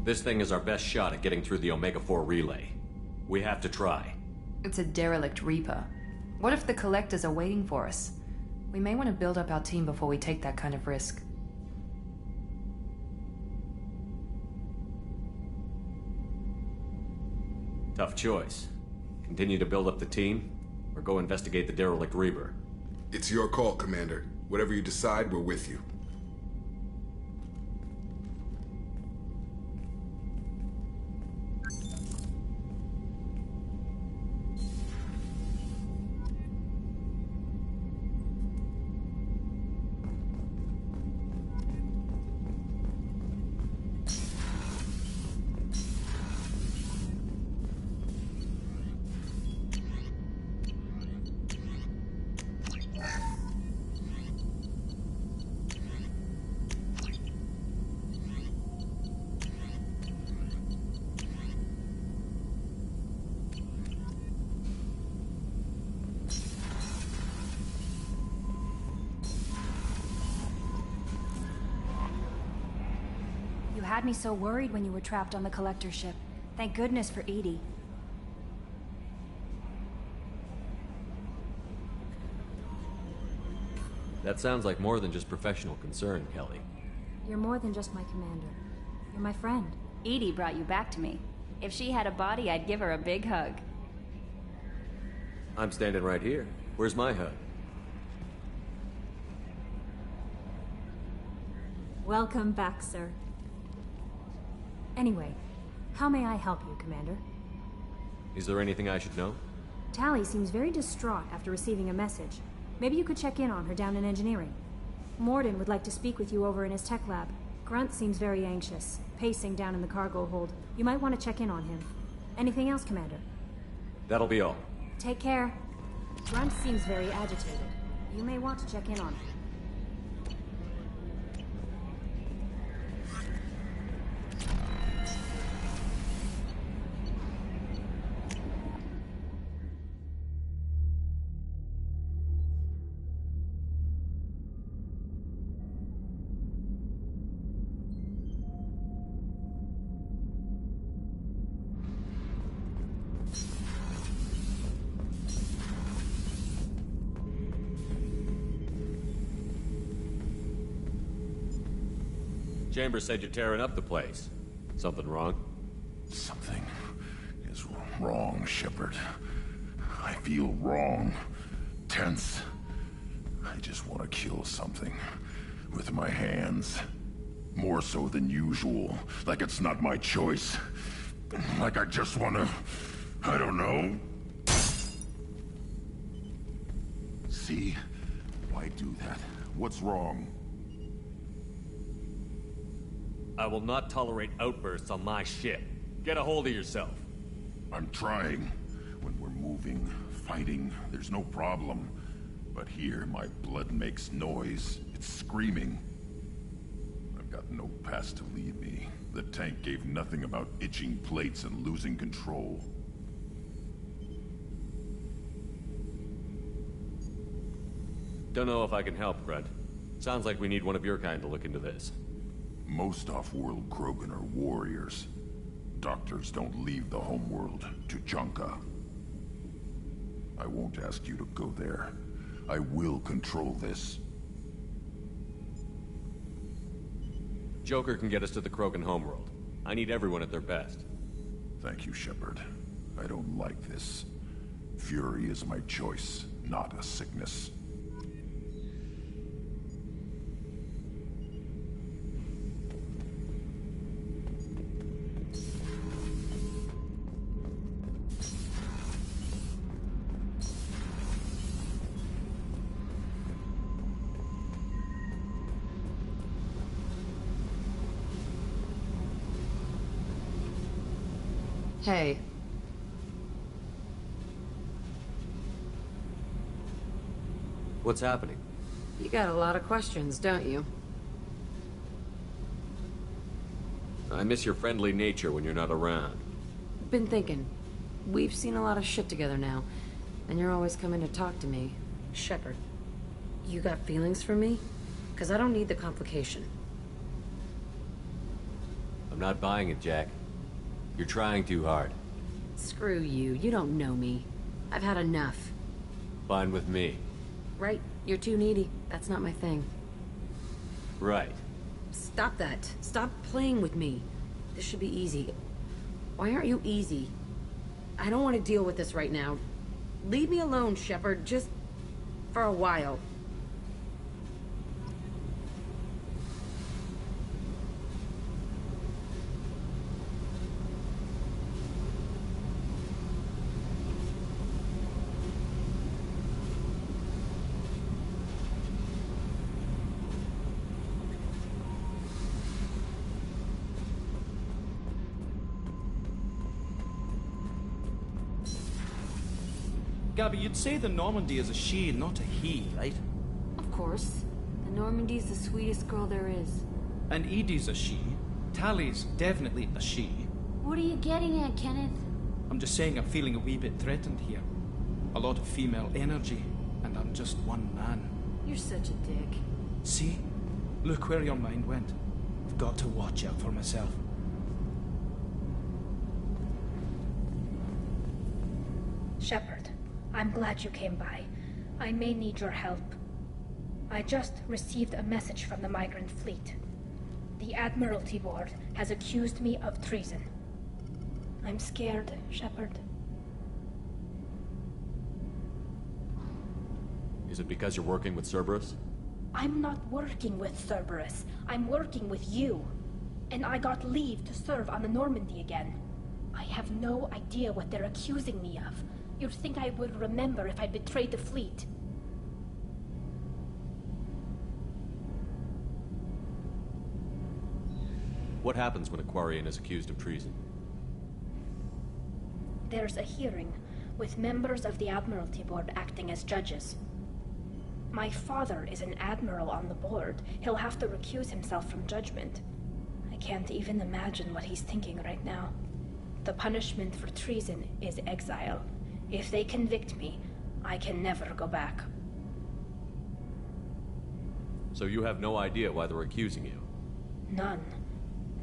This thing is our best shot at getting through the Omega-4 relay. We have to try. It's a derelict Reaper. What if the Collectors are waiting for us? We may want to build up our team before we take that kind of risk. Tough choice. Continue to build up the team, or go investigate the derelict Reaper. It's your call, Commander. Whatever you decide, we're with you. You had me so worried when you were trapped on the Collector ship. Thank goodness for Edie. That sounds like more than just professional concern, Kelly. You're more than just my commander. You're my friend. Edie brought you back to me. If she had a body, I'd give her a big hug. I'm standing right here. Where's my hug? Welcome back, sir. Anyway, how may I help you, Commander? Is there anything I should know? Tally seems very distraught after receiving a message. Maybe you could check in on her down in engineering. Morden would like to speak with you over in his tech lab. Grunt seems very anxious, pacing down in the cargo hold. You might want to check in on him. Anything else, Commander? That'll be all. Take care. Grunt seems very agitated. You may want to check in on him. Chambers said you're tearing up the place. Something wrong? Something is wrong, Shepard. I feel wrong. Tense. I just want to kill something. With my hands. More so than usual. Like it's not my choice. Like I just want to... I don't know. See? Why do that? What's wrong? I will not tolerate outbursts on my ship. Get a hold of yourself. I'm trying. When we're moving, fighting, there's no problem. But here, my blood makes noise. It's screaming. I've got No pass to lead me. The tank gave nothing about itching plates and losing control. Don't know if I can help, Grunt. Sounds like we need one of your kind to look into this. Most off-world Krogan are warriors. Doctors don't leave the homeworld to Junka. I won't ask you to go there. I will control this. Joker can get us to the Krogan homeworld. I need everyone at their best. Thank you, Shepard. I don't like this. Fury is my choice, not a sickness. Hey. What's happening? You got a lot of questions, don't you? I miss your friendly nature when you're not around. Been thinking. We've seen a lot of shit together now, and you're always coming to talk to me. Shepard, you got feelings for me? Because I don't need the complication. I'm not buying it, Jack. You're trying too hard. Screw you. You don't know me. I've had enough. Fine with me. Right. You're too needy. That's not my thing. Right. Stop that. Stop playing with me. This should be easy. Why aren't you easy? I don't want to deal with this right now. Leave me alone, Shepard. Just for a while. Gabby, you'd say the Normandy is a she, not a he, right? Of course. The Normandy's the sweetest girl there is. And Edie's a she. Tally's definitely a she. What are you getting at, Kenneth? I'm just saying I'm feeling a wee bit threatened here. A lot of female energy, and I'm just one man. You're such a dick. See? Look where your mind went. I've got to watch out for myself. Shepard, I'm glad you came by. I may need your help. I just received a message from the migrant fleet. The Admiralty Board has accused me of treason. I'm scared, Shepard. Is it because you're working with Cerberus? I'm not working with Cerberus. I'm working with you. And I got leave to serve on the Normandy again. I have no idea what they're accusing me of. You'd think I would remember if I betrayed the fleet. What happens when a Quarian is accused of treason? There's a hearing, with members of the Admiralty Board acting as judges. My father is an admiral on the board. He'll have to recuse himself from judgment. I can't even imagine what he's thinking right now. The punishment for treason is exile. If they convict me, I can never go back. So you have no idea why they're accusing you? None.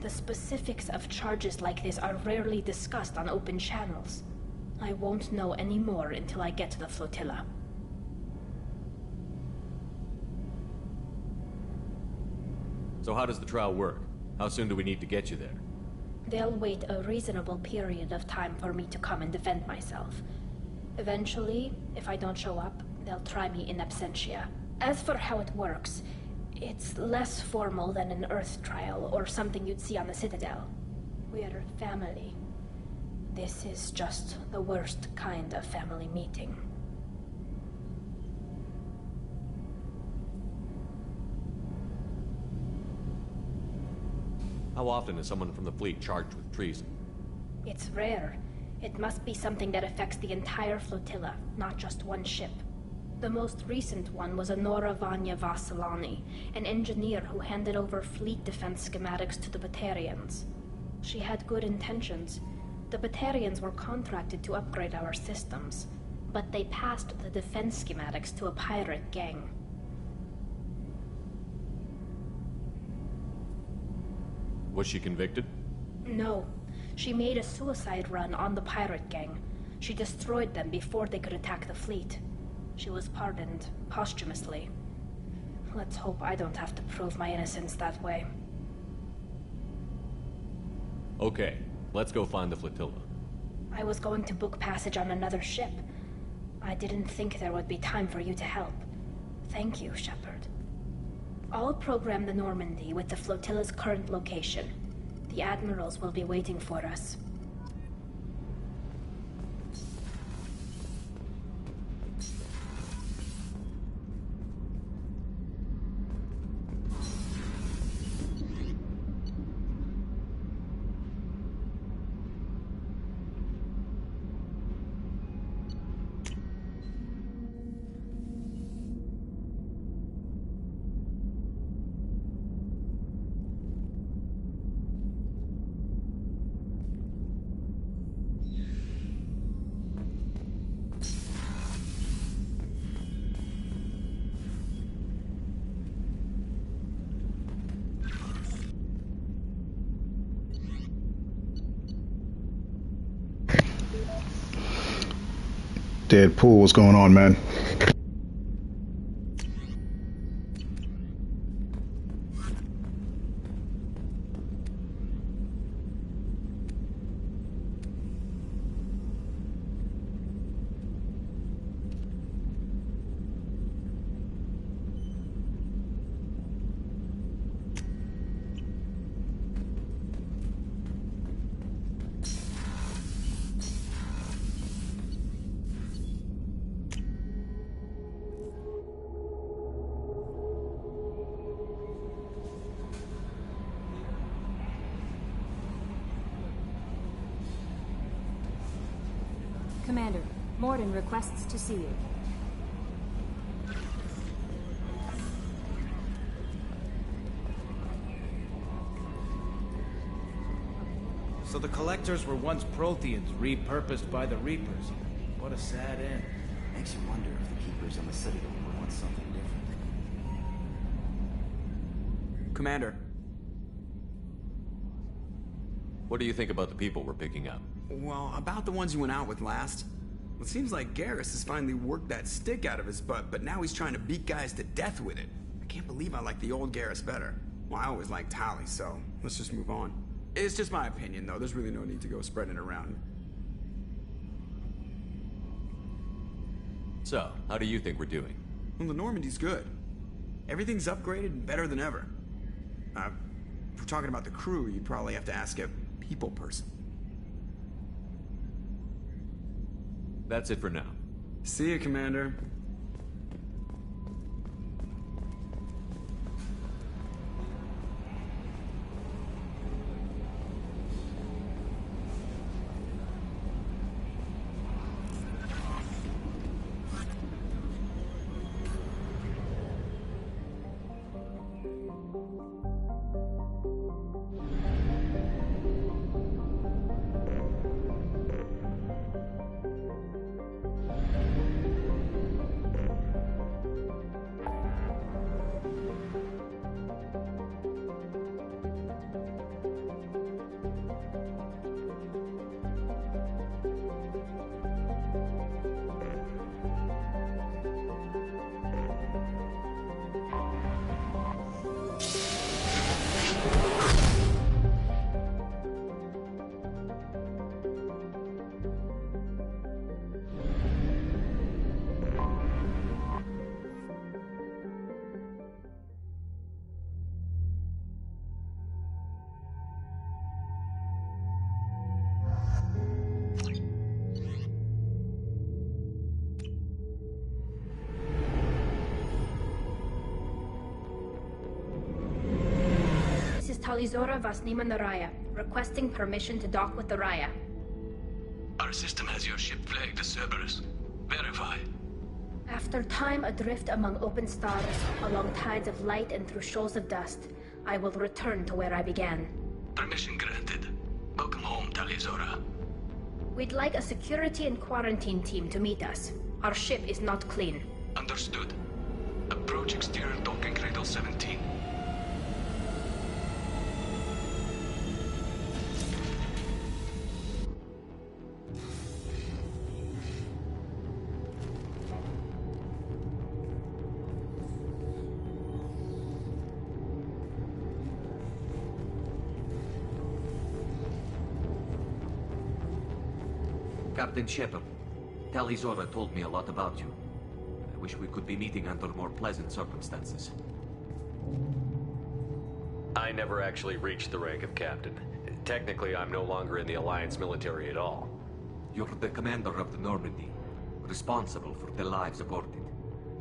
The specifics of charges like this are rarely discussed on open channels. I won't know any more until I get to the flotilla. So how does the trial work? How soon do we need to get you there? They'll wait a reasonable period of time for me to come and defend myself. Eventually, if I don't show up, they'll try me in absentia. As for how it works, it's less formal than an Earth trial or something you'd see on the Citadel. We're family. This is just the worst kind of family meeting. How often is someone from the fleet charged with treason? It's rare. It must be something that affects the entire flotilla, not just one ship. The most recent one was Anora Vanya Vasilani, an engineer who handed over fleet defense schematics to the Batarians. She had good intentions. The Batarians were contracted to upgrade our systems, but they passed the defense schematics to a pirate gang. Was she convicted? No. She made a suicide run on the pirate gang. She destroyed them before they could attack the fleet. She was pardoned posthumously. Let's hope I don't have to prove my innocence that way. Okay, let's go find the flotilla. I was going to book passage on another ship. I didn't think there would be time for you to help. Thank you, Shepard. I'll program the Normandy with the flotilla's current location. The admirals will be waiting for us. Deadpool, what's going on, man? Commander, Morden requests to see you. So the Collectors were once Protheans, repurposed by the Reapers. What a sad end. Makes you wonder if the Keepers on the Citadel would want something different. Commander. What do you think about the people we're picking up? Well, about the ones you went out with last. It seems like Garrus has finally worked that stick out of his butt, but now he's trying to beat guys to death with it. I can't believe I like the old Garrus better. Well, I always liked Tali, so let's just move on. It's just my opinion, though. There's really no need to go spreading it around. So, how do you think we're doing? Well, the Normandy's good. Everything's upgraded and better than ever. If we're talking about the crew, you'd probably have to ask a people person. That's it for now. See you, Commander. Talizora Vasnima Naraya, requesting permission to dock with the Raya. Our system has your ship flagged as Cerberus. Verify. After time adrift among open stars, along tides of light and through shoals of dust, I will return to where I began. Permission granted. Welcome home, Talizora. We'd like a security and quarantine team to meet us. Our ship is not clean. Understood. Approach exterior docking cradle 17. Captain Shepard, Talizora told me a lot about you. I wish we could be meeting under more pleasant circumstances. I never actually reached the rank of captain. Technically, I'm no longer in the Alliance military at all. You're the commander of the Normandy, responsible for the lives aborted.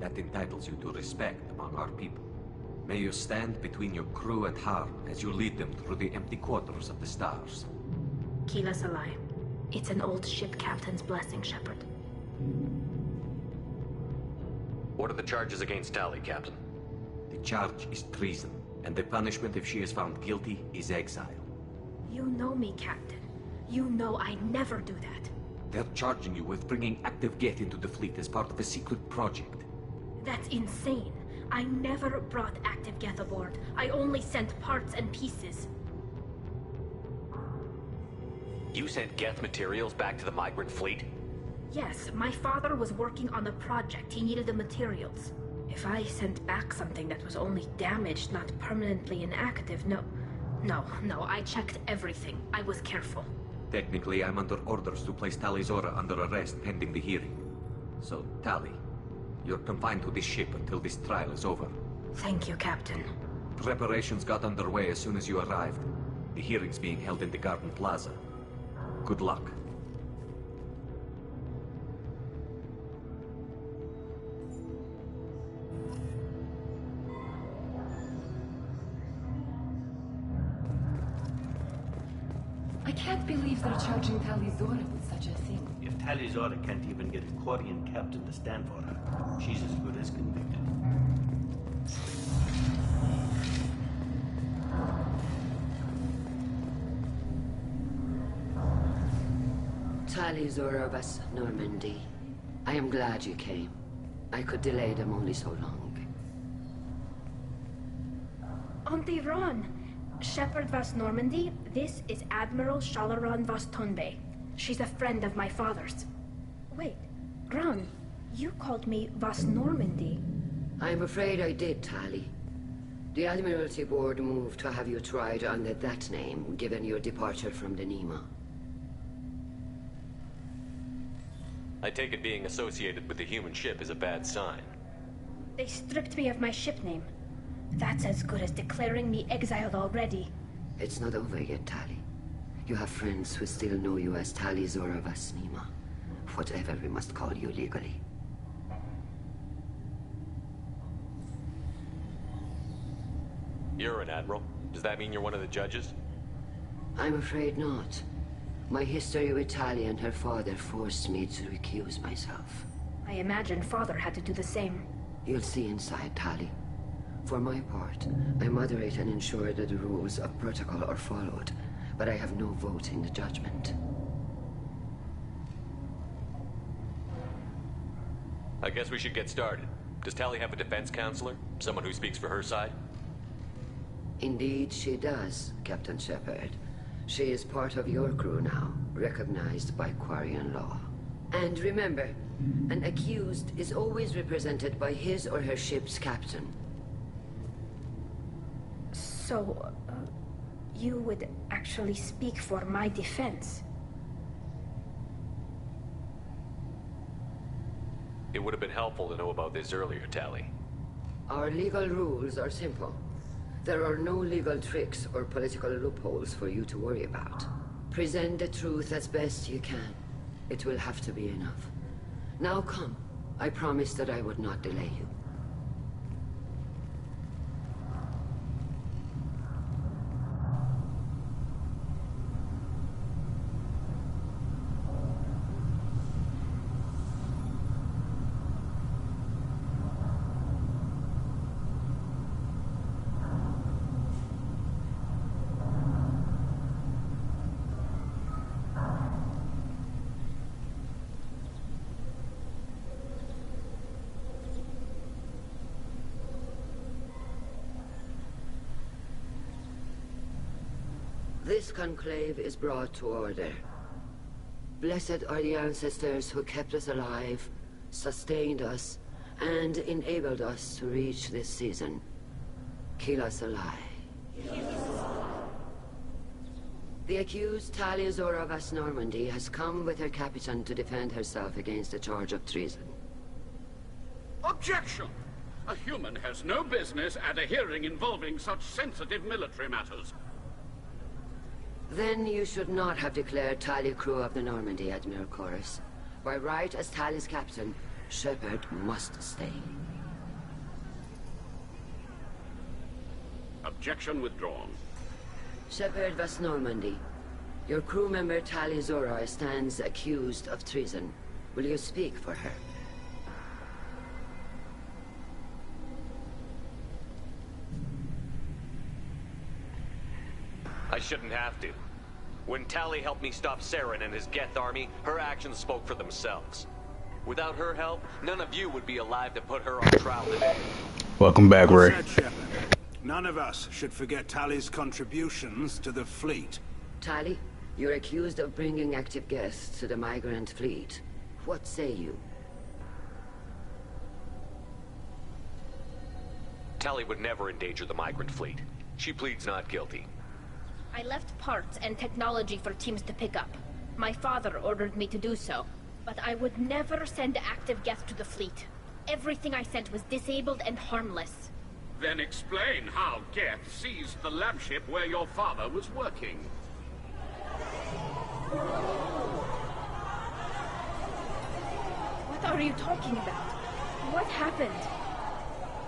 That entitles you to respect among our people. May you stand between your crew and harm as you lead them through the empty quarters of the stars. Kila Salai. It's an old ship captain's blessing, Shepard. What are the charges against Tali, Captain? The charge is treason, and the punishment if she is found guilty is exile. You know me, Captain. You know I never do that. They're charging you with bringing active Geth into the fleet as part of a secret project. That's insane. I never brought active Geth aboard. I only sent parts and pieces. You sent Geth materials back to the migrant fleet? Yes, my father was working on a project. He needed the materials. If I sent back something that was only damaged, not permanently inactive, no, I checked everything. I was careful. Technically, I'm under orders to place Talizora under arrest pending the hearing. So, Tali, you're confined to this ship until this trial is over. Thank you, Captain. Preparations got underway as soon as you arrived. The hearing's being held in the Garden Plaza. Good luck. I can't believe they're charging Talizora with such a thing. If Talizora can't even get a Quarian captain to stand for her, she's as good as convicted. Talizora of us, Normandy. I am glad you came. I could delay them only so long. Auntie Ron! Shepard Vas Normandy, this is Admiral Shalaran Vas Tonbe. She's a friend of my father's. Wait, Ron, you called me Vas Normandy. I'm afraid I did, Tali. The Admiralty Board moved to have you tried under that name, given your departure from the Nima. I take it being associated with the human ship is a bad sign. They stripped me of my ship name. That's as good as declaring me exiled already. It's not over yet, Tali. You have friends who still know you as Talizora Vas Nima. Whatever we must call you legally. You're an admiral. Does that mean you're one of the judges? I'm afraid not. My history with Tali and her father forced me to recuse myself. I imagine father had to do the same. You'll see inside, Tali. For my part, I moderate and ensure that the rules of protocol are followed, but I have no vote in the judgment. I guess we should get started. Does Tali have a defense counselor? Someone who speaks for her side? Indeed, she does, Captain Shepard. She is part of your crew now, recognized by Quarian law. And remember, an accused is always represented by his or her ship's captain. So, you would actually speak for my defense? It would have been helpful to know about this earlier, Tali. Our legal rules are simple. There are no legal tricks or political loopholes for you to worry about. Present the truth as best you can. It will have to be enough. Now come. I promised that I would not delay you. This conclave is brought to order. Blessed are the ancestors who kept us alive, sustained us, and enabled us to reach this season. Kill us alive. The accused Talia Zora Vas Normandy has come with her captain to defend herself against a charge of treason. Objection! A human has no business at a hearing involving such sensitive military matters. Then you should not have declared Talia crew of the Normandy, Admiral Chorus. By right as Talia's captain, Shepard must stay. Objection withdrawn. Shepard Vas Normandy, your crew member Talia Zora stands accused of treason. Will you speak for her? I shouldn't have to. When Tali helped me stop Saren and his Geth army, her actions spoke for themselves. Without her help, none of you would be alive to put her on trial today. Welcome back, Ray. Well said, Shepard. None of us should forget Tali's contributions to the fleet. Tali, you're accused of bringing active guests to the migrant fleet. What say you? Tali would never endanger the migrant fleet. She pleads not guilty. I left parts and technology for teams to pick up. My father ordered me to do so, but I would never send active guests to the fleet. Everything I sent was disabled and harmless. Then explain how Geth seized the lab ship where your father was working. What are you talking about? What happened?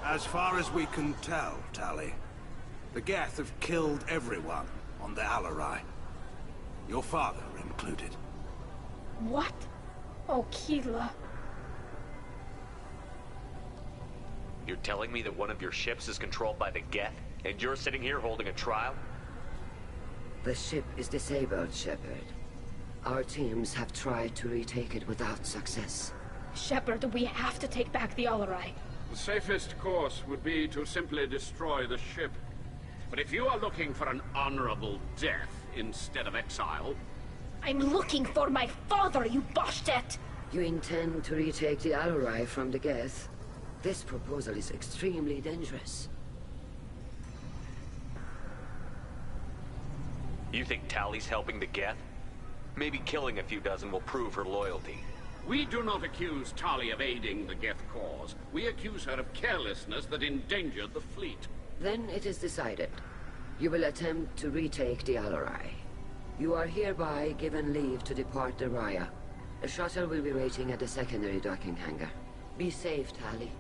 As far as we can tell, Tali, the Geth have killed everyone on the Alarai. Your father included. What? Oh, Keela. You're telling me that one of your ships is controlled by the Geth, and you're sitting here holding a trial? The ship is disabled, Shepard. Our teams have tried to retake it without success. Shepard, we have to take back the Alarai. The safest course would be to simply destroy the ship. But if you are looking for an honorable death instead of exile... I'm looking for my father, you Boshtet! You intend to retake the Alarai from the Geth? This proposal is extremely dangerous. You think Tali's helping the Geth? Maybe killing a few dozen will prove her loyalty. We do not accuse Tali of aiding the Geth cause. We accuse her of carelessness that endangered the fleet. Then it is decided. You will attempt to retake the Alarai. You are hereby given leave to depart the Raya. The shuttle will be waiting at the secondary docking hangar. Be safe, Tali.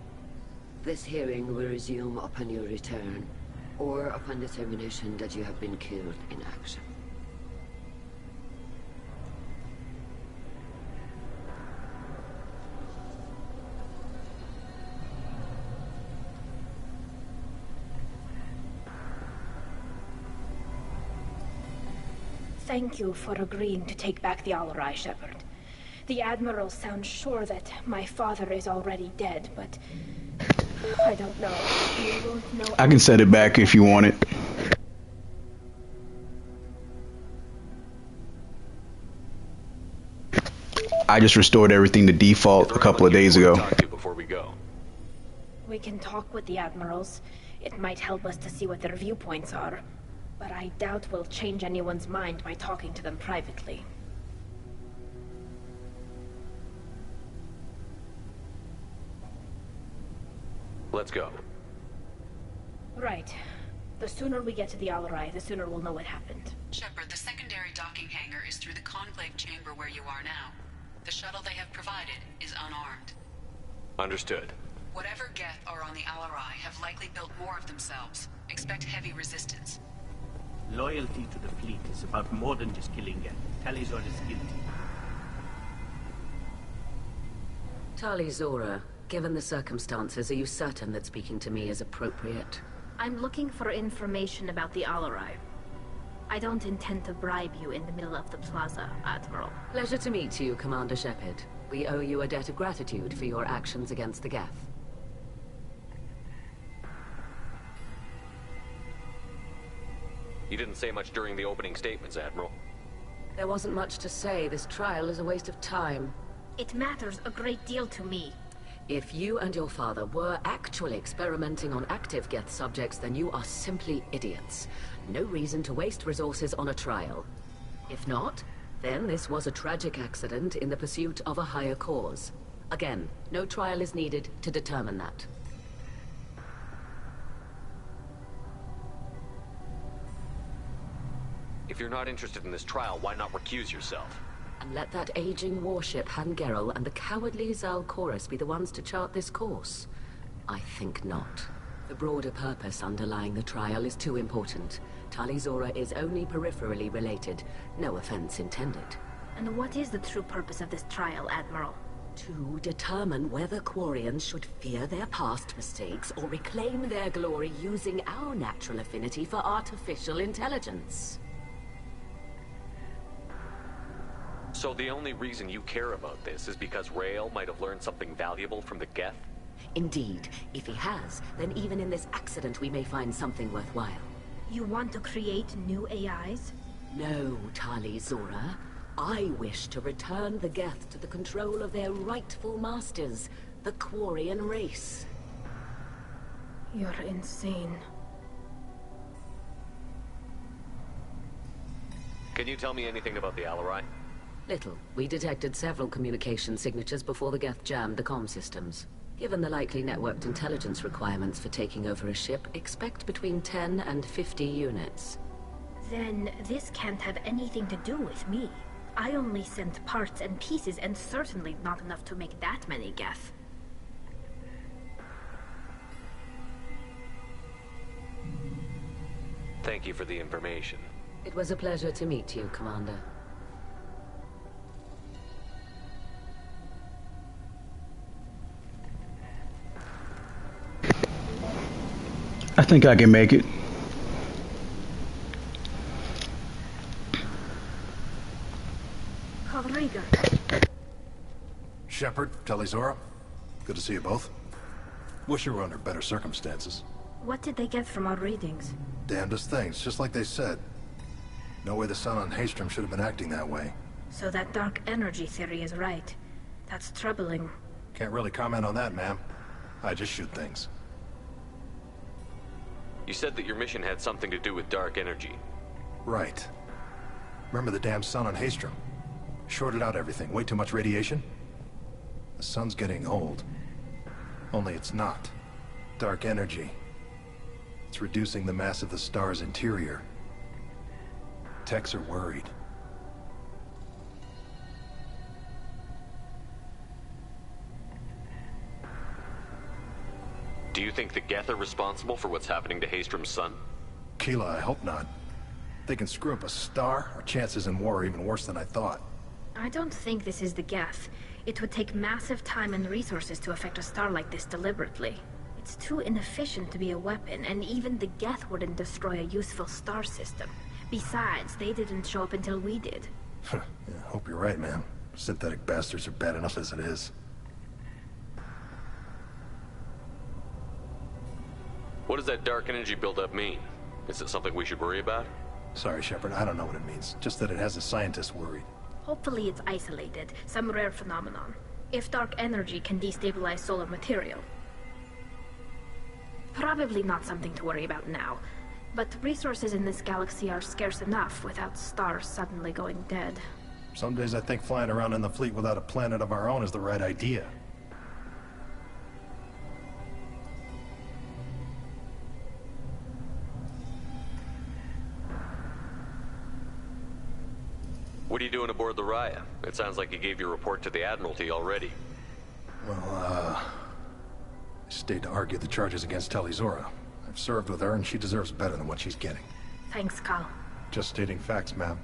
This hearing will resume upon your return, or upon determination that you have been killed in action. Thank you for agreeing to take back the Alarai, Shepard. The Admiral sounds sure that my father is already dead, but... I don't know. You won't know... I can set it back if you want it. I just restored everything to default a couple of days ago. Before we go. We can talk with the Admirals. It might help us to see what their viewpoints are. But I doubt we'll change anyone's mind by talking to them privately. Let's go. Right. The sooner we get to the Alarai, the sooner we'll know what happened. Shepard, the secondary docking hangar is through the conclave chamber where you are now. The shuttle they have provided is unarmed. Understood. Whatever Geth are on the Alarai have likely built more of themselves. Expect heavy resistance. Loyalty to the fleet is about more than just killing Geth. Tali Zora is guilty. Tali Zora, given the circumstances, are you certain that speaking to me is appropriate? I'm looking for information about the Alarai. I don't intend to bribe you in the middle of the plaza, Admiral. Pleasure to meet you, Commander Shepard. We owe you a debt of gratitude for your actions against the Geth. You didn't say much during the opening statements, Admiral. There wasn't much to say. This trial is a waste of time. It matters a great deal to me. If you and your father were actually experimenting on active Geth subjects, then you are simply idiots. No reason to waste resources on a trial. If not, then this was a tragic accident in the pursuit of a higher cause. Again, no trial is needed to determine that. If you're not interested in this trial, why not recuse yourself? And let that aging warship Hangerel and the cowardly Zalcorus be the ones to chart this course? I think not. The broader purpose underlying the trial is too important. Talizora is only peripherally related. No offense intended. And what is the true purpose of this trial, Admiral? To determine whether Quarians should fear their past mistakes or reclaim their glory using our natural affinity for artificial intelligence. So the only reason you care about this is because Rael might have learned something valuable from the Geth? Indeed. If he has, then even in this accident we may find something worthwhile. You want to create new AIs? No, Talizora. I wish to return the Geth to the control of their rightful masters, the Quarian race. You're insane. Can you tell me anything about the Alarai? Little. We detected several communication signatures before the Geth jammed the comm systems. Given the likely networked intelligence requirements for taking over a ship, expect between 10 and 50 units. Then this can't have anything to do with me. I only sent parts and pieces, and certainly not enough to make that many Geth. Thank you for the information. It was a pleasure to meet you, Commander. I think I can make it. Shepard, Talizora, good to see you both. Wish you were under better circumstances. What did they get from our readings? Damnedest things, just like they said. No way the sun on Haystrom should have been acting that way. So that dark energy theory is right. That's troubling. Can't really comment on that, ma'am. I just shoot things. You said that your mission had something to do with dark energy. Right. Remember the damn sun on Haystrom? Shorted out everything. Way too much radiation? The sun's getting old. Only it's not. Dark energy. It's reducing the mass of the star's interior. Techs are worried. Do you think the Geth are responsible for what's happening to Haystrom's sun? Keela, I hope not. If they can screw up a star, our chances in war are even worse than I thought. I don't think this is the Geth. It would take massive time and resources to affect a star like this deliberately. It's too inefficient to be a weapon, and even the Geth wouldn't destroy a useful star system. Besides, they didn't show up until we did. Yeah, hope you're right, man. Synthetic bastards are bad enough as it is. What does that dark energy buildup mean? Is it something we should worry about? Sorry, Shepard, I don't know what it means. Just that it has the scientists worried. Hopefully it's isolated, some rare phenomenon. If dark energy can destabilize solar material. Probably not something to worry about now. But resources in this galaxy are scarce enough without stars suddenly going dead. Some days I think flying around in the fleet without a planet of our own is the right idea. What are you doing aboard the Raya? It sounds like you gave your report to the Admiralty already. Well, I stayed to argue the charges against Talizora. I've served with her, and she deserves better than what she's getting. Thanks, Cal. Just stating facts, ma'am.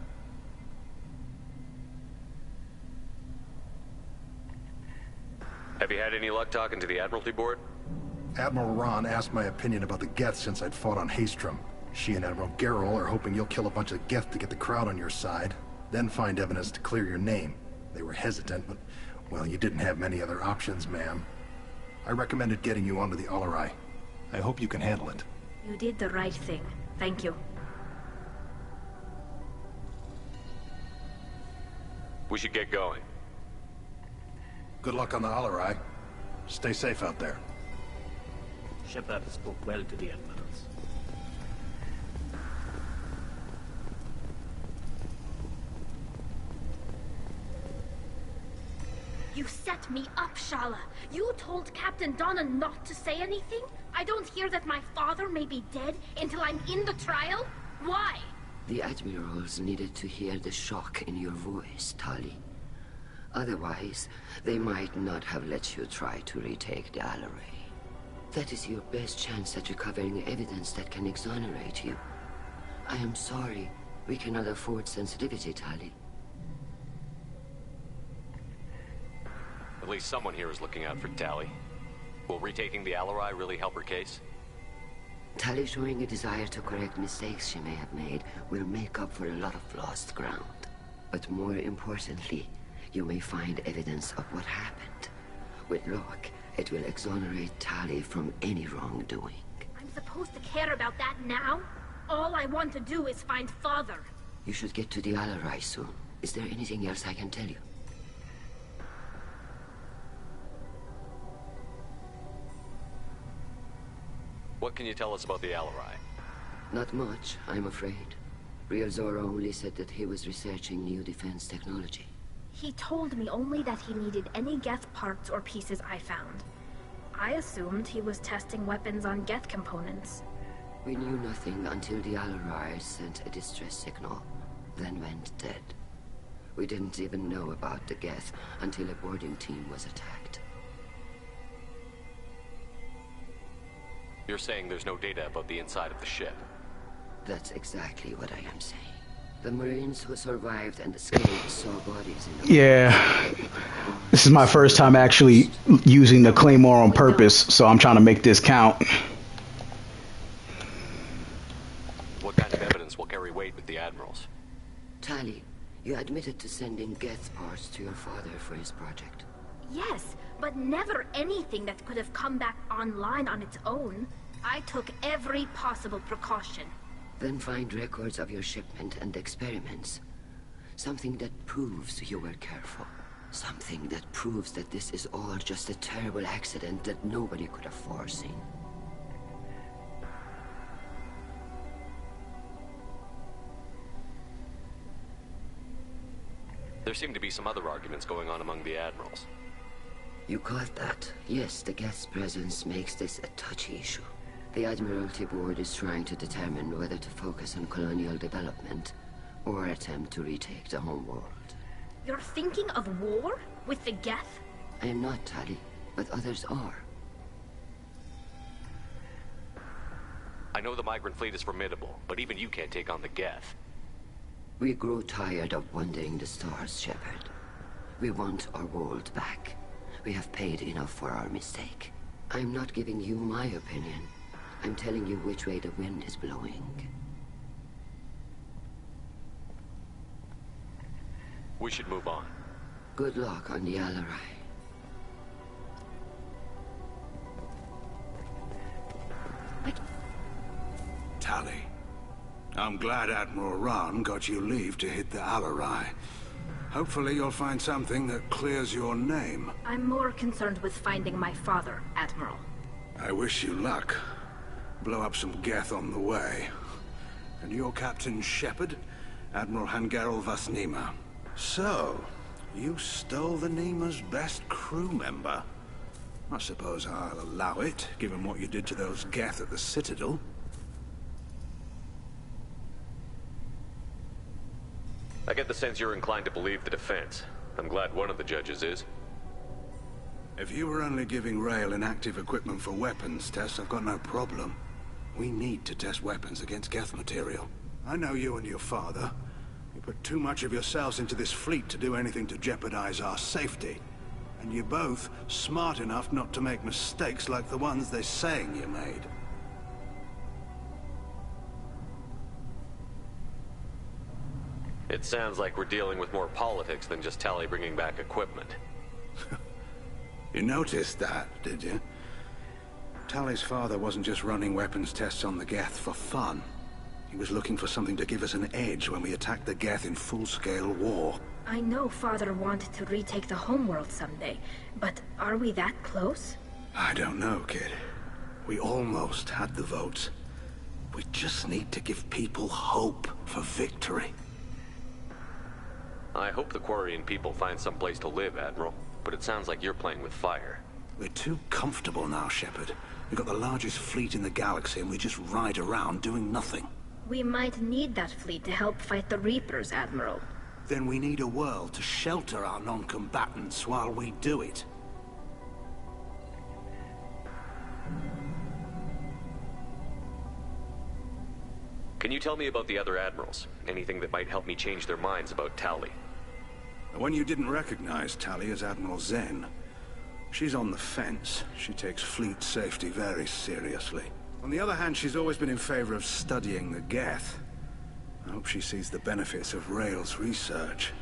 Have you had any luck talking to the Admiralty board? Admiral Ron asked my opinion about the Geth since I'd fought on Haystrom. She and Admiral Gerrel are hoping you'll kill a bunch of Geth to get the crowd on your side, then find evidence to clear your name. They were hesitant, but, well, you didn't have many other options, ma'am. I recommended getting you onto the Alarai. I hope you can handle it. You did the right thing. Thank you. We should get going. Good luck on the Alarai. Stay safe out there. Shepard spoke well to the admirals. You set me up, Shala. You told Captain Donna not to say anything? I don't hear that my father may be dead until I'm in the trial? Why? The admirals needed to hear the shock in your voice, Tali. Otherwise, they might not have let you try to retake the Alarai. That is your best chance at recovering evidence that can exonerate you. I am sorry. We cannot afford sensitivity, Tali. At least someone here is looking out for Tali. Will retaking the Alarai really help her case? Tali showing a desire to correct mistakes she may have made will make up for a lot of lost ground. But more importantly, you may find evidence of what happened. With luck, it will exonerate Tali from any wrongdoing. I'm supposed to care about that now? All I want to do is find Father. You should get to the Alarai soon. Is there anything else I can tell you? What can you tell us about the Alarai? Not much, I'm afraid. Real Zora only said that he was researching new defense technology. He told me only that he needed any Geth parts or pieces I found. I assumed he was testing weapons on Geth components. We knew nothing until the Alarai sent a distress signal, then went dead. We didn't even know about the Geth until a boarding team was attacked. You're saying there's no data about the inside of the ship? That's exactly what I am saying. The Marines who survived and escaped saw bodies in the... Yeah. This is my first time actually using the Claymore on purpose, so I'm trying to make this count. What kind of evidence will carry weight with the admirals? Tali, you admitted to sending Geth parts to your father for his project. Yes, but never anything that could have come back online on its own. I took every possible precaution. Then find records of your shipment and experiments. Something that proves you were careful. Something that proves that this is all just a terrible accident that nobody could have foreseen. There seem to be some other arguments going on among the admirals. You caught that? Yes, the Geth's presence makes this a touchy issue. The Admiralty Board is trying to determine whether to focus on colonial development or attempt to retake the homeworld. You're thinking of war? With the Geth? I am not, Tali, but others are. I know the migrant fleet is formidable, but even you can't take on the Geth. We grow tired of wandering the stars, Shepard. We want our world back. We have paid enough for our mistake. I'm not giving you my opinion. I'm telling you which way the wind is blowing. We should move on. Good luck on the Alarai. Tali, I'm glad Admiral Rahn got you leave to hit the Alarai. Hopefully you'll find something that clears your name. I'm more concerned with finding my father, Admiral. I wish you luck. Blow up some Geth on the way. And your Captain Shepard, Admiral Hangarel Vasnima. So, you stole the Nima's best crew member. I suppose I'll allow it, given what you did to those Geth at the Citadel. I get the sense you're inclined to believe the defense. I'm glad one of the judges is. If you were only giving Rail inactive equipment for weapons tests, I've got no problem. We need to test weapons against Geth material. I know you and your father. You put too much of yourselves into this fleet to do anything to jeopardize our safety. And you're both smart enough not to make mistakes like the ones they're saying you made. It sounds like we're dealing with more politics than just Tali bringing back equipment. You noticed that, did you? Tali's father wasn't just running weapons tests on the Geth for fun. He was looking for something to give us an edge when we attacked the Geth in full-scale war. I know Father wanted to retake the homeworld someday, but are we that close? I don't know, kid. We almost had the votes. We just need to give people hope for victory. I hope the Quarian people find some place to live, Admiral. But it sounds like you're playing with fire. We're too comfortable now, Shepard. We've got the largest fleet in the galaxy and we just ride around doing nothing. We might need that fleet to help fight the Reapers, Admiral. Then we need a world to shelter our non-combatants while we do it. Can you tell me about the other admirals? Anything that might help me change their minds about Tali? The one you didn't recognize, Tali, is Admiral Zen. She's on the fence. She takes fleet safety very seriously. On the other hand, she's always been in favor of studying the Geth. I hope she sees the benefits of Rail's research.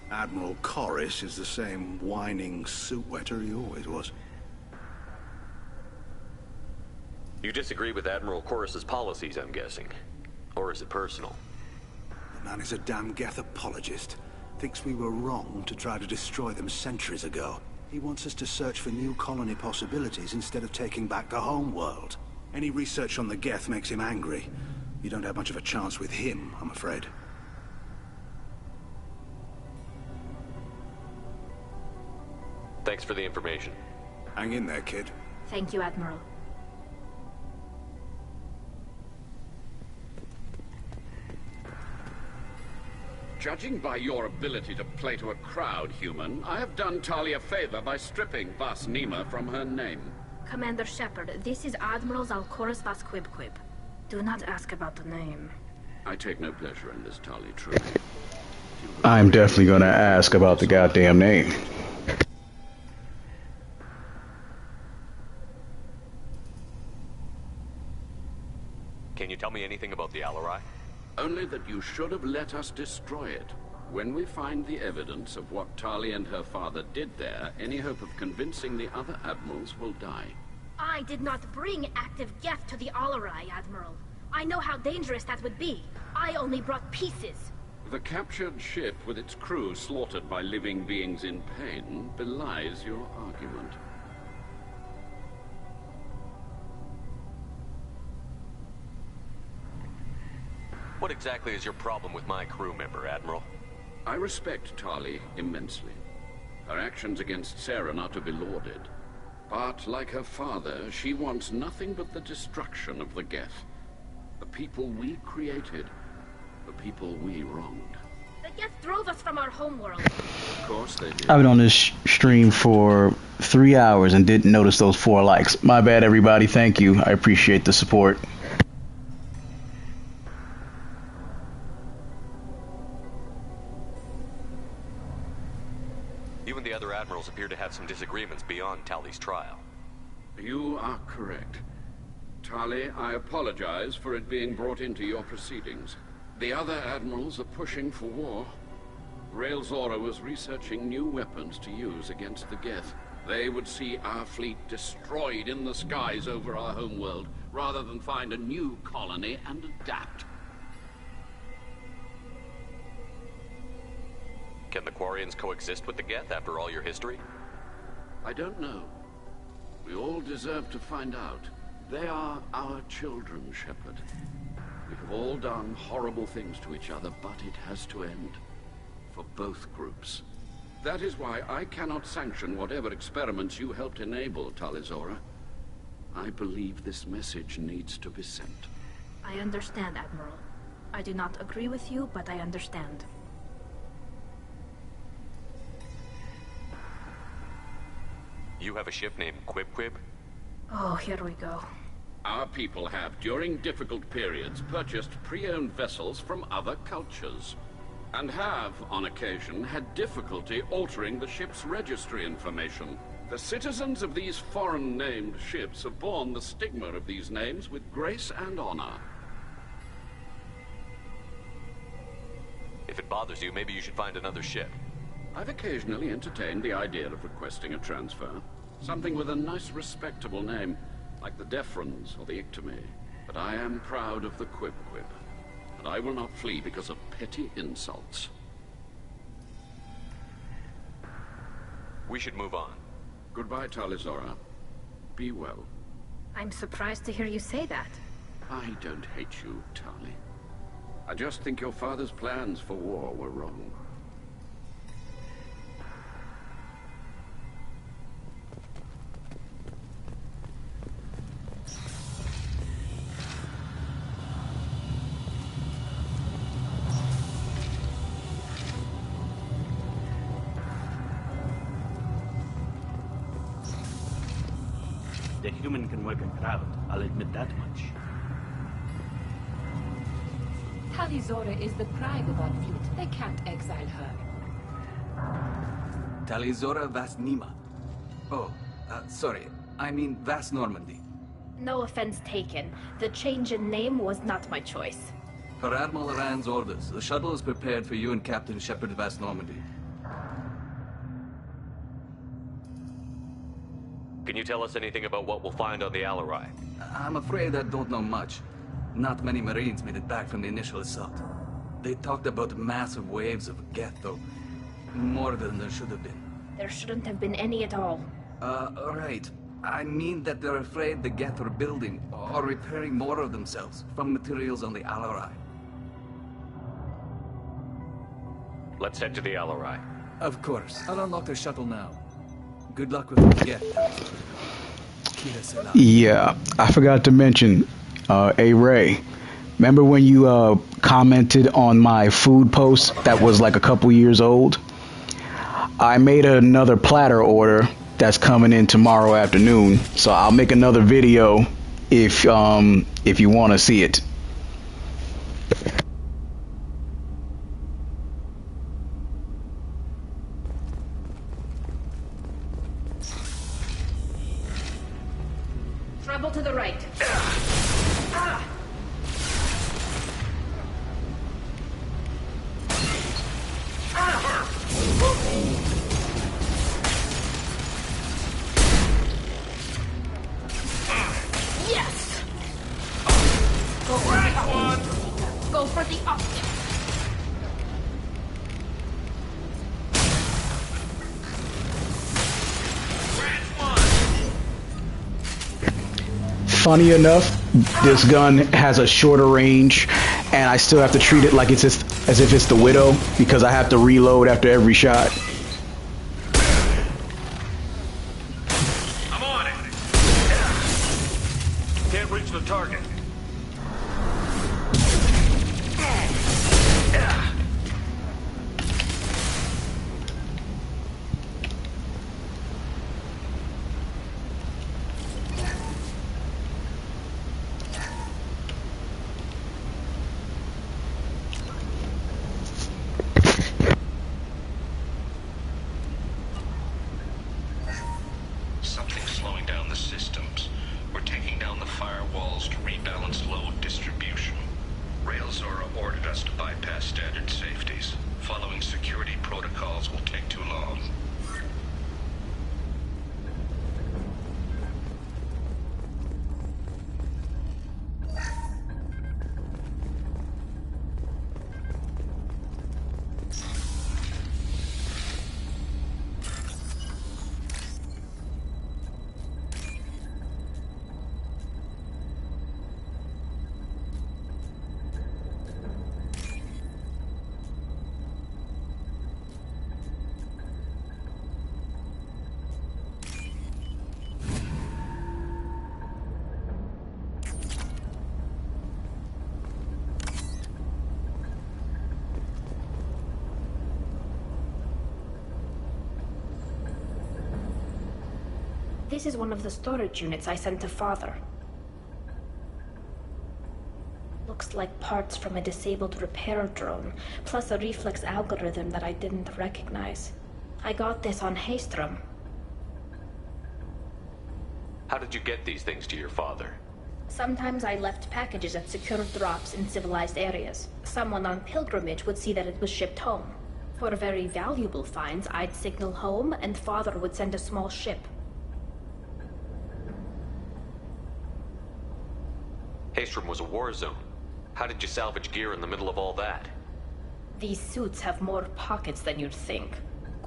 Admiral Corris is the same whining suit wetter he always was. You disagree with Admiral Corris's policies, I'm guessing. Or is it personal? The man is a damn Geth apologist. Thinks we were wrong to try to destroy them centuries ago. He wants us to search for new colony possibilities instead of taking back the home world. Any research on the Geth makes him angry. You don't have much of a chance with him, I'm afraid. Thanks for the information. Hang in there, kid. Thank you, Admiral. Judging by your ability to play to a crowd, human, I have done Tali a favor by stripping Vas Nima from her name. Commander Shepard, this is Admiral Zalcoris Vas Quibquib. Do not ask about the name. I take no pleasure in this, Tali, truly. I'm definitely gonna ask about the goddamn name. Can you tell me anything about the Alarai? Only that you should have let us destroy it. When we find the evidence of what Tali and her father did there, any hope of convincing the other admirals will die. I did not bring active Geth to the Alarai, Admiral. I know how dangerous that would be. I only brought pieces. The captured ship with its crew slaughtered by living beings in pain belies your argument. What exactly is your problem with my crew member, Admiral? I respect Tali immensely. Her actions against Saren are to be lauded. But, like her father, she wants nothing but the destruction of the Geth. The people we created. The people we wronged. The Geth drove us from our homeworld. Of course they did. I've been on this stream for 3 hours and didn't notice those 4 likes. My bad, everybody. Thank you. I appreciate the support. You and the other admirals appear to have some disagreements beyond Tali's trial. You are correct. Tali, I apologize for it being brought into your proceedings. The other admirals are pushing for war. Rail Zora was researching new weapons to use against the Geth. They would see our fleet destroyed in the skies over our homeworld, rather than find a new colony and adapt. Can the Quarians coexist with the Geth after all your history? I don't know. We all deserve to find out. They are our children, Shepard. We have all done horrible things to each other, but it has to end. For both groups. That is why I cannot sanction whatever experiments you helped enable, Tali Zora. I believe this message needs to be sent. I understand, Admiral. I do not agree with you, but I understand. You have a ship named Quib? Oh, here we go. Our people have, during difficult periods, purchased pre-owned vessels from other cultures. And have, on occasion, had difficulty altering the ship's registry information. The citizens of these foreign-named ships have borne the stigma of these names with grace and honor. If it bothers you, maybe you should find another ship. I've occasionally entertained the idea of requesting a transfer. Something with a nice, respectable name, like the Defrons or the Ictomy. But I am proud of the Quib, and I will not flee because of petty insults. We should move on. Goodbye, Talizora. Be well. I'm surprised to hear you say that. I don't hate you, Tali. I just think your father's plans for war were wrong. The human can work a crowd, I'll admit that much. Talizora is the pride of our fleet. They can't exile her. Talizora Vas Nima. Oh, sorry. I mean Vas Normandy. No offense taken. The change in name was not my choice. Per Admiral Rand's orders, the shuttle is prepared for you and Captain Shepard Vas Normandy. Can you tell us anything about what we'll find on the Alarai? I'm afraid I don't know much. Not many Marines made it back from the initial assault. They talked about massive waves of Geth, though. More than there should have been. There shouldn't have been any at all. Right. I mean that they're afraid the Geth are building or repairing more of themselves from materials on the Alarai. Let's head to the Alarai. Of course. I'll unlock the shuttle now. Good luck with the Geth. Yeah, I forgot to mention, Ray. Remember when you commented on my food post that was like a couple years old? I made another platter order that's coming in tomorrow afternoon, so I'll make another video if you want to see it. Trouble to the right. Ah! Ah! Yes! Go for the optic. Go for the optic. Funny enough, this gun has a shorter range, and I still have to treat it like it's just, as if it's the Widow, because I have to reload after every shot. I'm on it. Can't reach the target. Something's slowing down the systems. We're taking down the firewalls to rebalance load distribution. Railzora ordered us to bypass standard safeties. Following security protocols will take too long. This is one of the storage units I sent to Father. Looks like parts from a disabled repair drone, plus a reflex algorithm that I didn't recognize. I got this on Haystrom. How did you get these things to your father? Sometimes I left packages at secure drops in civilized areas. Someone on pilgrimage would see that it was shipped home. For very valuable finds, I'd signal home, and Father would send a small ship. Haystrom was a war zone. How did you salvage gear in the middle of all that? These suits have more pockets than you'd think.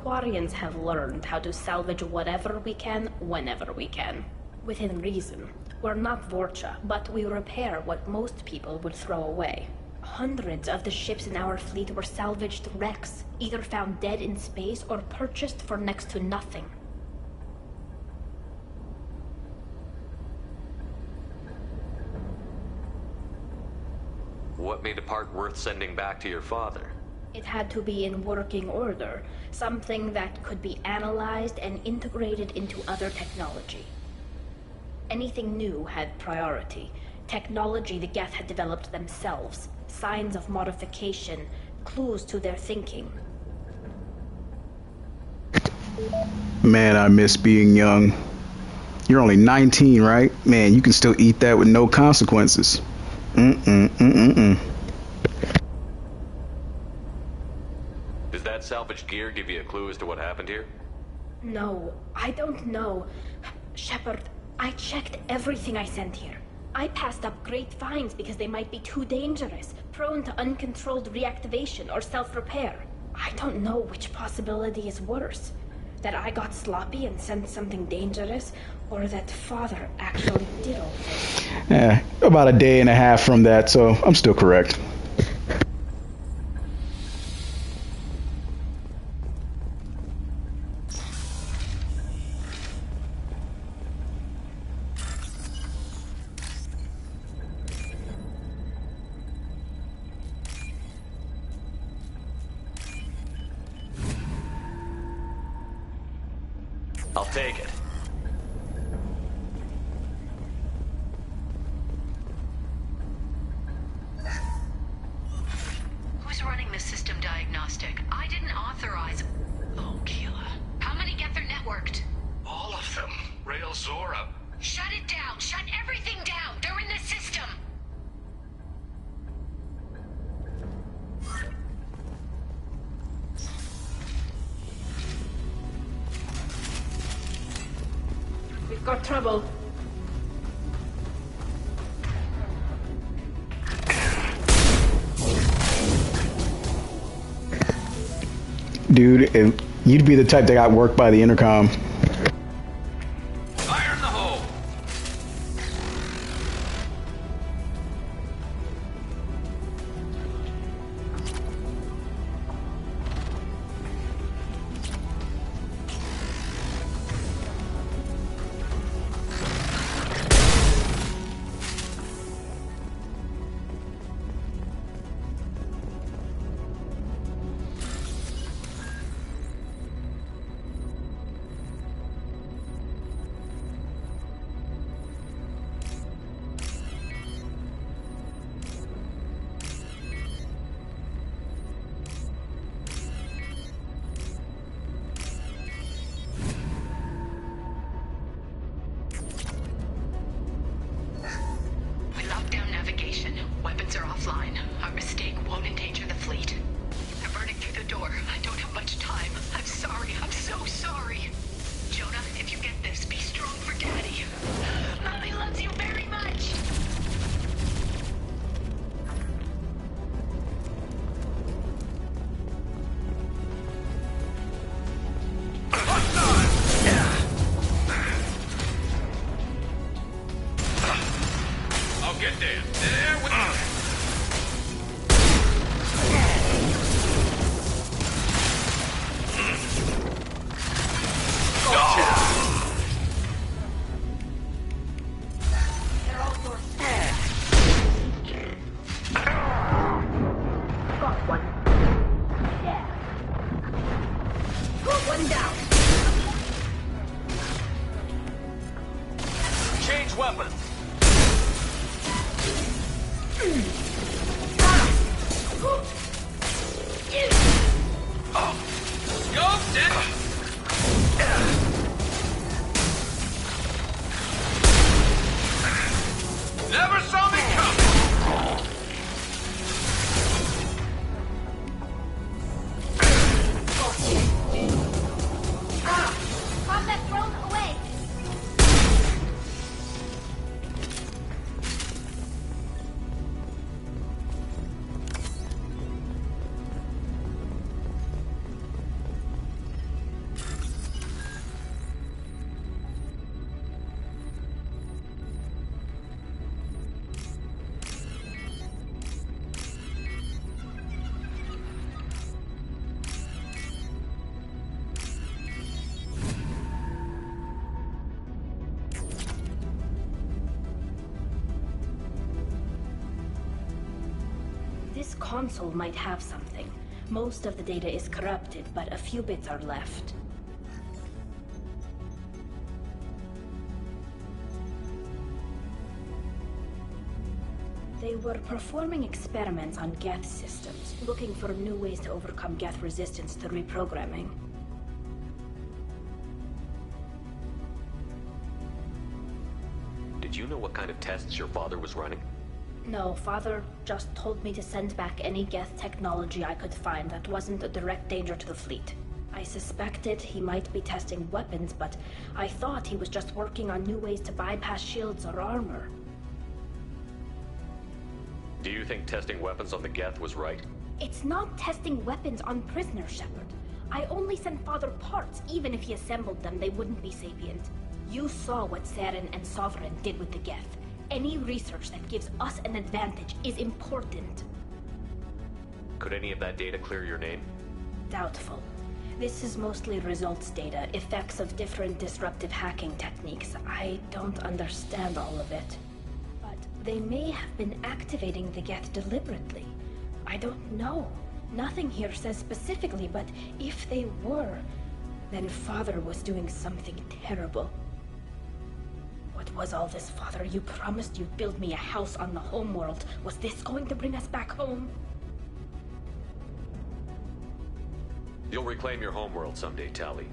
Quarians have learned how to salvage whatever we can, whenever we can. Within reason. We're not Vorcha, but we repair what most people would throw away. Hundreds of the ships in our fleet were salvaged wrecks, either found dead in space or purchased for next to nothing. What made a part worth sending back to your father? It had to be in working order, something that could be analyzed and integrated into other technology. Anything new had priority. Technology the Geth had developed themselves, signs of modification, clues to their thinking. Man, I miss being young. You're only 19, right? Man, you can still eat that with no consequences. Does that salvaged gear give you a clue as to what happened here? No, I don't know. Shepard, I checked everything I sent here. I passed up great finds because they might be too dangerous, prone to uncontrolled reactivation or self-repair. I don't know which possibility is worse. That I got sloppy and sent something dangerous, or that Father actually did all this. Yeah, about a day and a half from that, so I'm still correct. I'll take it. Who's running the system diagnostic? I didn't authorize... Oh, Keela. How many Geth are networked? All of them. Rail Zora. Shut it down! Shut everything down! They're in the system! We've got trouble. Dude, you'd be the type that got worked by the intercom. Fire in the hole! We locked down navigation. Weapons are offline. Our mistake won't endanger the fleet. They're burning through the door. I don't have much time. I'm sorry. I'm so sorry. Jonah, if you get this, be strong for Daddy. Mommy loves you very much. I'll get there. There we go. One down. Change weapons. Go, Dick! Never saw me coming! Pop that throne away. console might have something. Most of the data is corrupted, but a few bits are left. They were performing experiments on Geth systems, looking for new ways to overcome Geth resistance to reprogramming. Did you know what kind of tests your father was running? No, Father just told me to send back any Geth technology I could find that wasn't a direct danger to the fleet. I suspected he might be testing weapons, but I thought he was just working on new ways to bypass shields or armor. Do you think testing weapons on the Geth was right? It's not testing weapons on prisoners, Shepard. I only sent Father parts. Even if he assembled them, they wouldn't be sapient. You saw what Saren and Sovereign did with the Geth. Any research that gives us an advantage is important. Could any of that data clear your name? Doubtful. This is mostly results data, effects of different disruptive hacking techniques. I don't understand all of it. They may have been activating the Geth deliberately. I don't know. Nothing here says specifically, but if they were, then Father was doing something terrible. What was all this, Father? You promised you'd build me a house on the homeworld. Was this going to bring us back home? You'll reclaim your homeworld someday, Tali.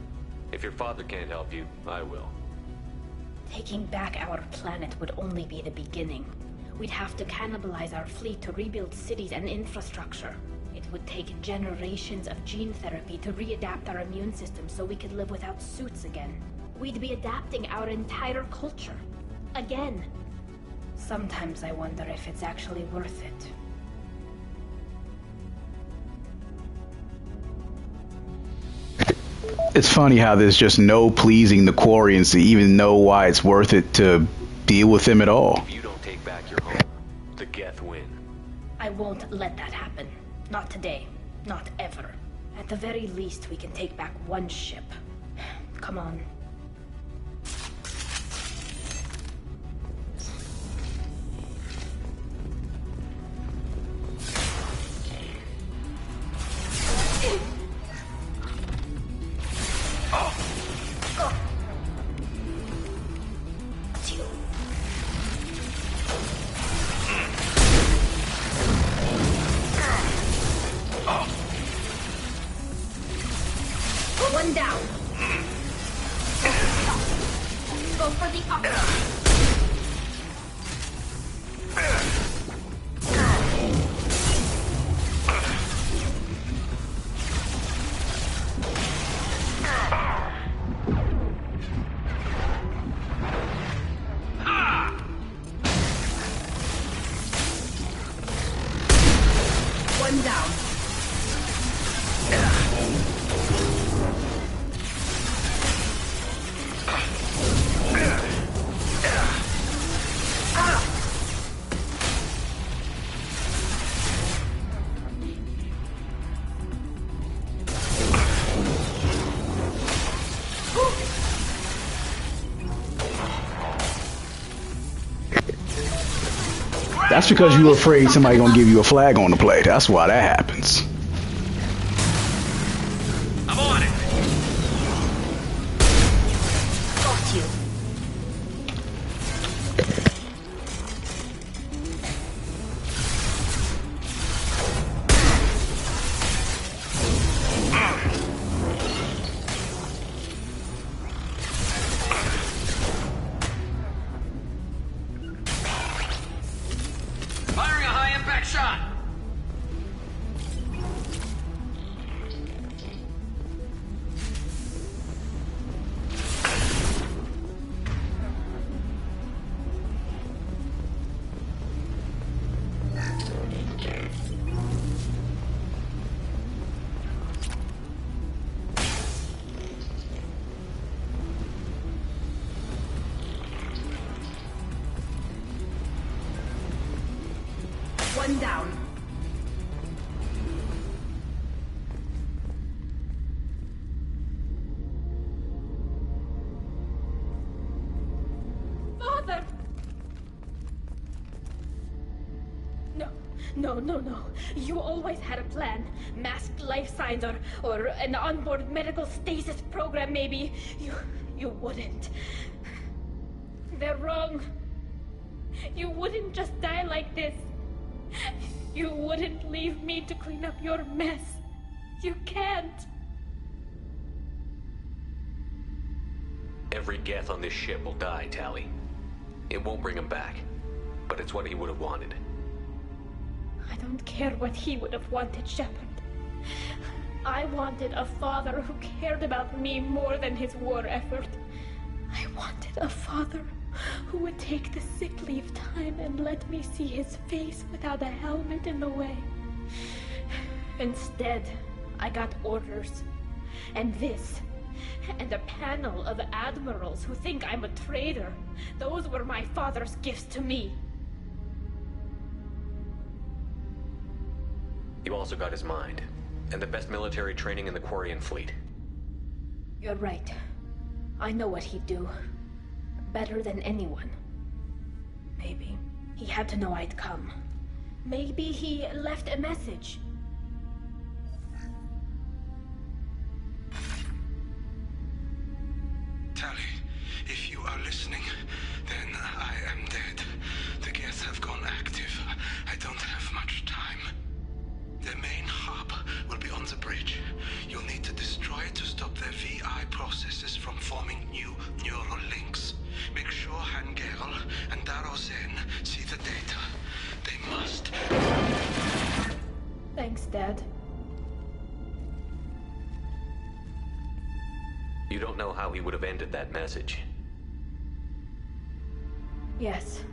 If your father can't help you, I will. Taking back our planet would only be the beginning. We'd have to cannibalize our fleet to rebuild cities and infrastructure. It would take generations of gene therapy to readapt our immune system so we could live without suits again. We'd be adapting our entire culture. Again. Sometimes I wonder if it's actually worth it. It's funny how there's just no pleasing the Quarians to even know why it's worth it to deal with them at all. If you don't take back your home, the Geth win. I won't let that happen. Not today. Not ever. At the very least, we can take back one ship. Come on. One down. Go for the upper. One down. That's because you were afraid somebody gonna give you a flag on the play. That's why that happens. I'm on it. Got you. Firing a high-impact shot! One down. Father! No, No. You always had a plan. Masked life signs or an onboard medical stasis program, maybe. You wouldn't. They're wrong. You wouldn't just die like this. You wouldn't leave me to clean up your mess. You can't. Every Geth on this ship will die, Tali. It won't bring him back, but it's what he would have wanted. I don't care what he would have wanted, Shepard. I wanted a father who cared about me more than his war effort. I wanted a father who would take the sick leave time and let me see his face without a helmet in the way. Instead, I got orders. And this. And a panel of admirals who think I'm a traitor. Those were my father's gifts to me. You also got his mind, and the best military training in the Quarian fleet. You're right. I know what he'd do. Better than anyone. Maybe he had to know I'd come. Maybe he left a message. Tali, if you are listening, then I am dead. The Geth have gone active. I don't have much time. The main hub will be on the bridge. You'll need to destroy it to stop their VI processes from forming new neural links. Make sure Hangerl and Darozen see the data. They must. Thanks, Dad. You don't know how he would have ended that message. Yes.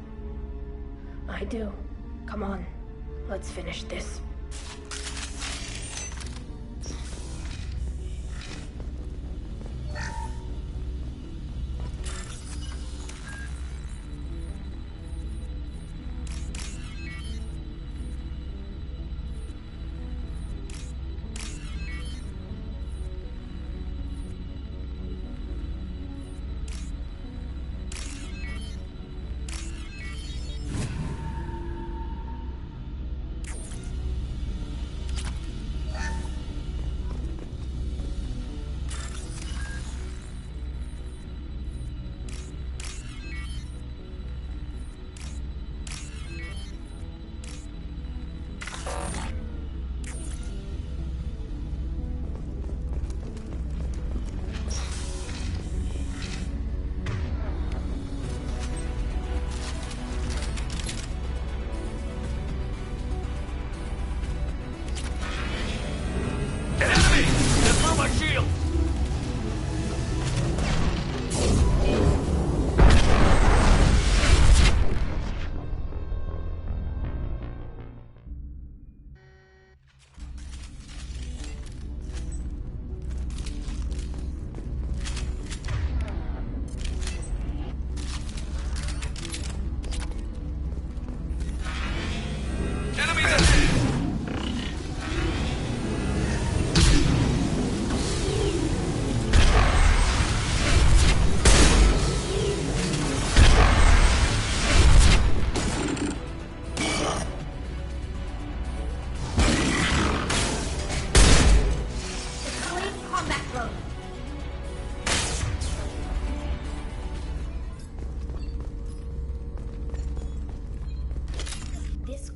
I do. Come on. Let's finish this.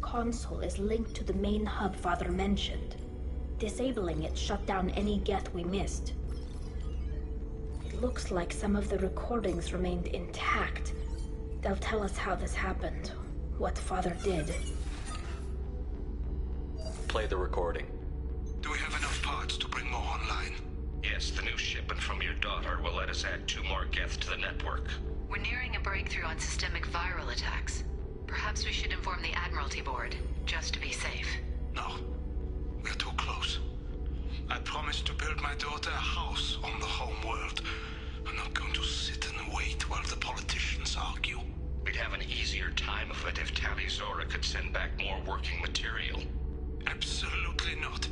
Console is linked to the main hub Father mentioned. Disabling it shut down any Geth we missed. It looks like some of the recordings remained intact. They'll tell us how this happened, what Father did. Play the recording. Do we have enough parts to bring more online? Yes, the new shipment from your daughter will let us add 2 more Geth to the network. We're nearing a breakthrough on systemic viral attacks. Perhaps we should inform the Admiralty Board, just to be safe. No. We're too close. I promised to build my daughter a house on the home world. I'm not going to sit and wait while the politicians argue. We'd have an easier time of it if Tali Zora could send back more working material. Absolutely not.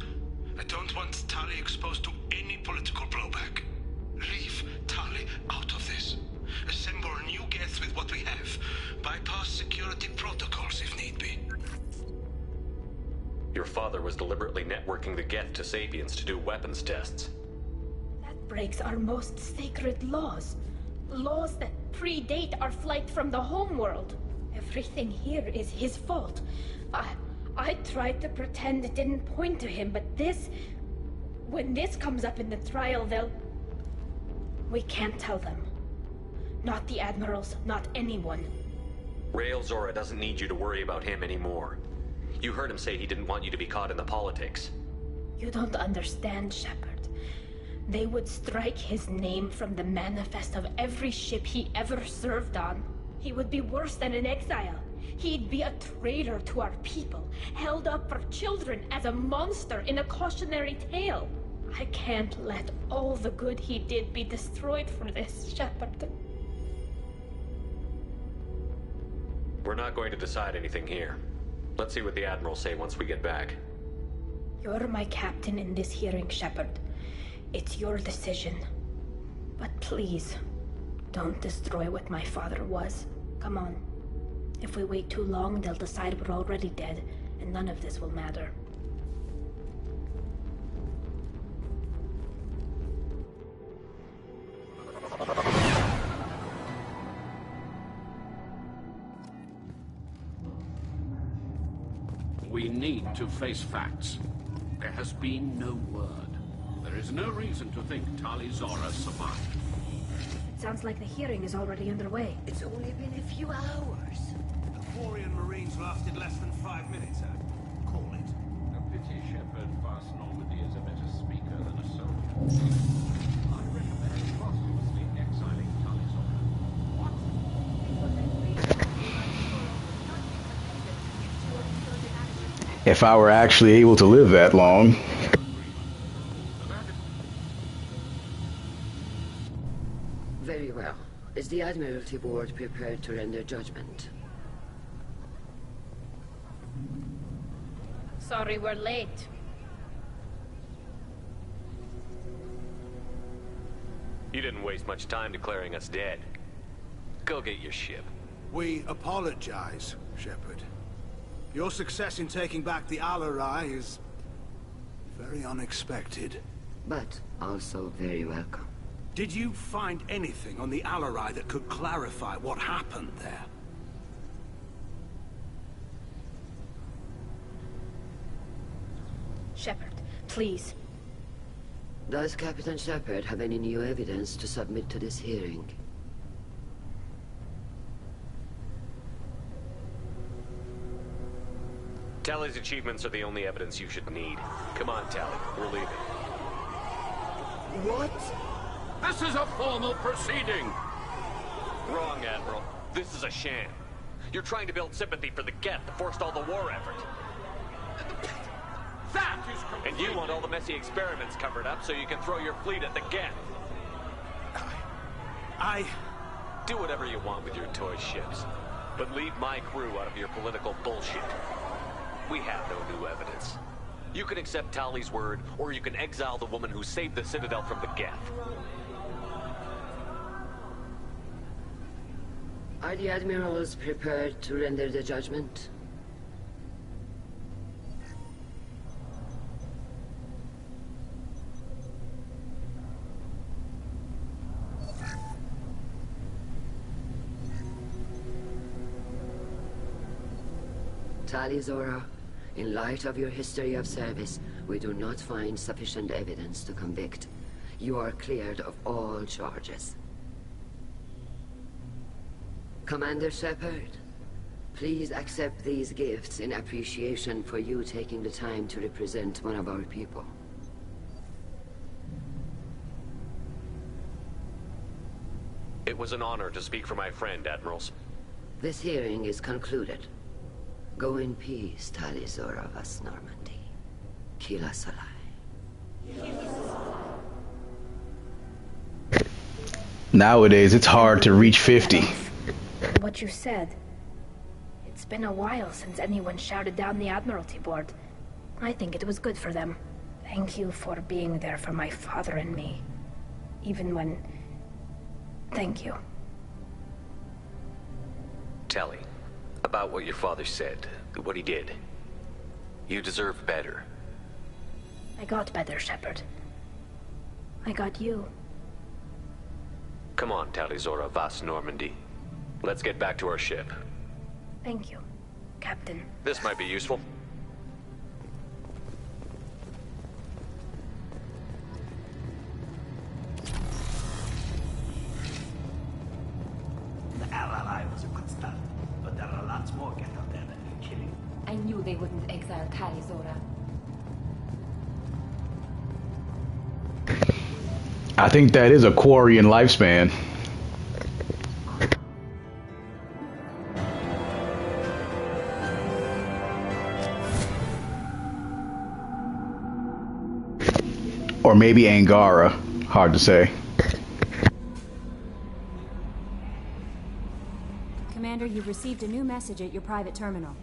I don't want Tali exposed to any political blowback. Leave Tali out of this. Assemble new Geth with what we have. Bypass security protocols if need be. father was deliberately networking the Geth to Sapiens to do weapons tests. That breaks our most sacred laws. Laws that predate our flight from the homeworld. Everything here is his fault. I tried to pretend it didn't point to him, but this... When this comes up in the trial, they'll... We can't tell them. Not the admirals, not anyone. Rael Zora doesn't need you to worry about him anymore. You heard him say he didn't want you to be caught in the politics. You don't understand, Shepard. They would strike his name from the manifest of every ship he ever served on. He would be worse than an exile. He'd be a traitor to our people, held up for children as a monster in a cautionary tale. I can't let all the good he did be destroyed for this, Shepard. We're not going to decide anything here. Let's see what the Admirals say once we get back. You're my captain in this hearing, Shepard. It's your decision. But please, don't destroy what my father was. Come on. If we wait too long, they'll decide we're already dead, and none of this will matter. We need to face facts. There has been no word. There is no reason to think Tali Zora survived. It sounds like the hearing is already underway. It's only been a few hours. The Quarian Marines lasted less than 5 minutes, call it. A pity Shepard vast Normandy is a better speaker than a soldier. I recommend posthumously exiling Tali Zora. If I were actually able to live that long. Very well. Is the Admiralty Board prepared to render judgment? Sorry we're late. You didn't waste much time declaring us dead. Go get your ship. We apologize, Shepard. Your success in taking back the Alarai is very unexpected. But also very welcome. Did you find anything on the Alarai that could clarify what happened there? Shepard, please. Does Captain Shepard have any new evidence to submit to this hearing? Tali's achievements are the only evidence you should need. Come on, Tali. We're leaving. What? This is a formal proceeding! Wrong, Admiral. This is a sham. You're trying to build sympathy for the Geth that forced all the war effort. That is completely... And you want all the messy experiments covered up so you can throw your fleet at the Geth. Do whatever you want with your toy ships, but leave my crew out of your political bullshit. We have no new evidence. You can accept Tali's word, or you can exile the woman who saved the Citadel from the Geth. Are the Admirals prepared to render the judgment? Tali Zora, in light of your history of service, we do not find sufficient evidence to convict. You are cleared of all charges. Commander Shepard, please accept these gifts in appreciation for you taking the time to represent one of our people. It was an honor to speak for my friend, Admirals. This hearing is concluded. Go in peace, Tali Zora vas Normandy. Kila Salai. Nowadays, it's hard to reach 50. What you said. It's been a while since anyone shouted down the Admiralty Board. I think it was good for them. Thank you for being there for my father and me. Even when... Thank you. Tali, about what your father said, what he did. You deserve better. I got better, Shepard. I got you. Come on, Talizora Vas Normandy. Let's get back to our ship. Thank you, Captain. This might be useful. The LLI was a good start, but there are lots more get out there than you're kidding. I knew they wouldn't exile Talizora. I think that is a Quarian lifespan. Or maybe Angara. Hard to say. Commander, you've received a new message at your private terminal.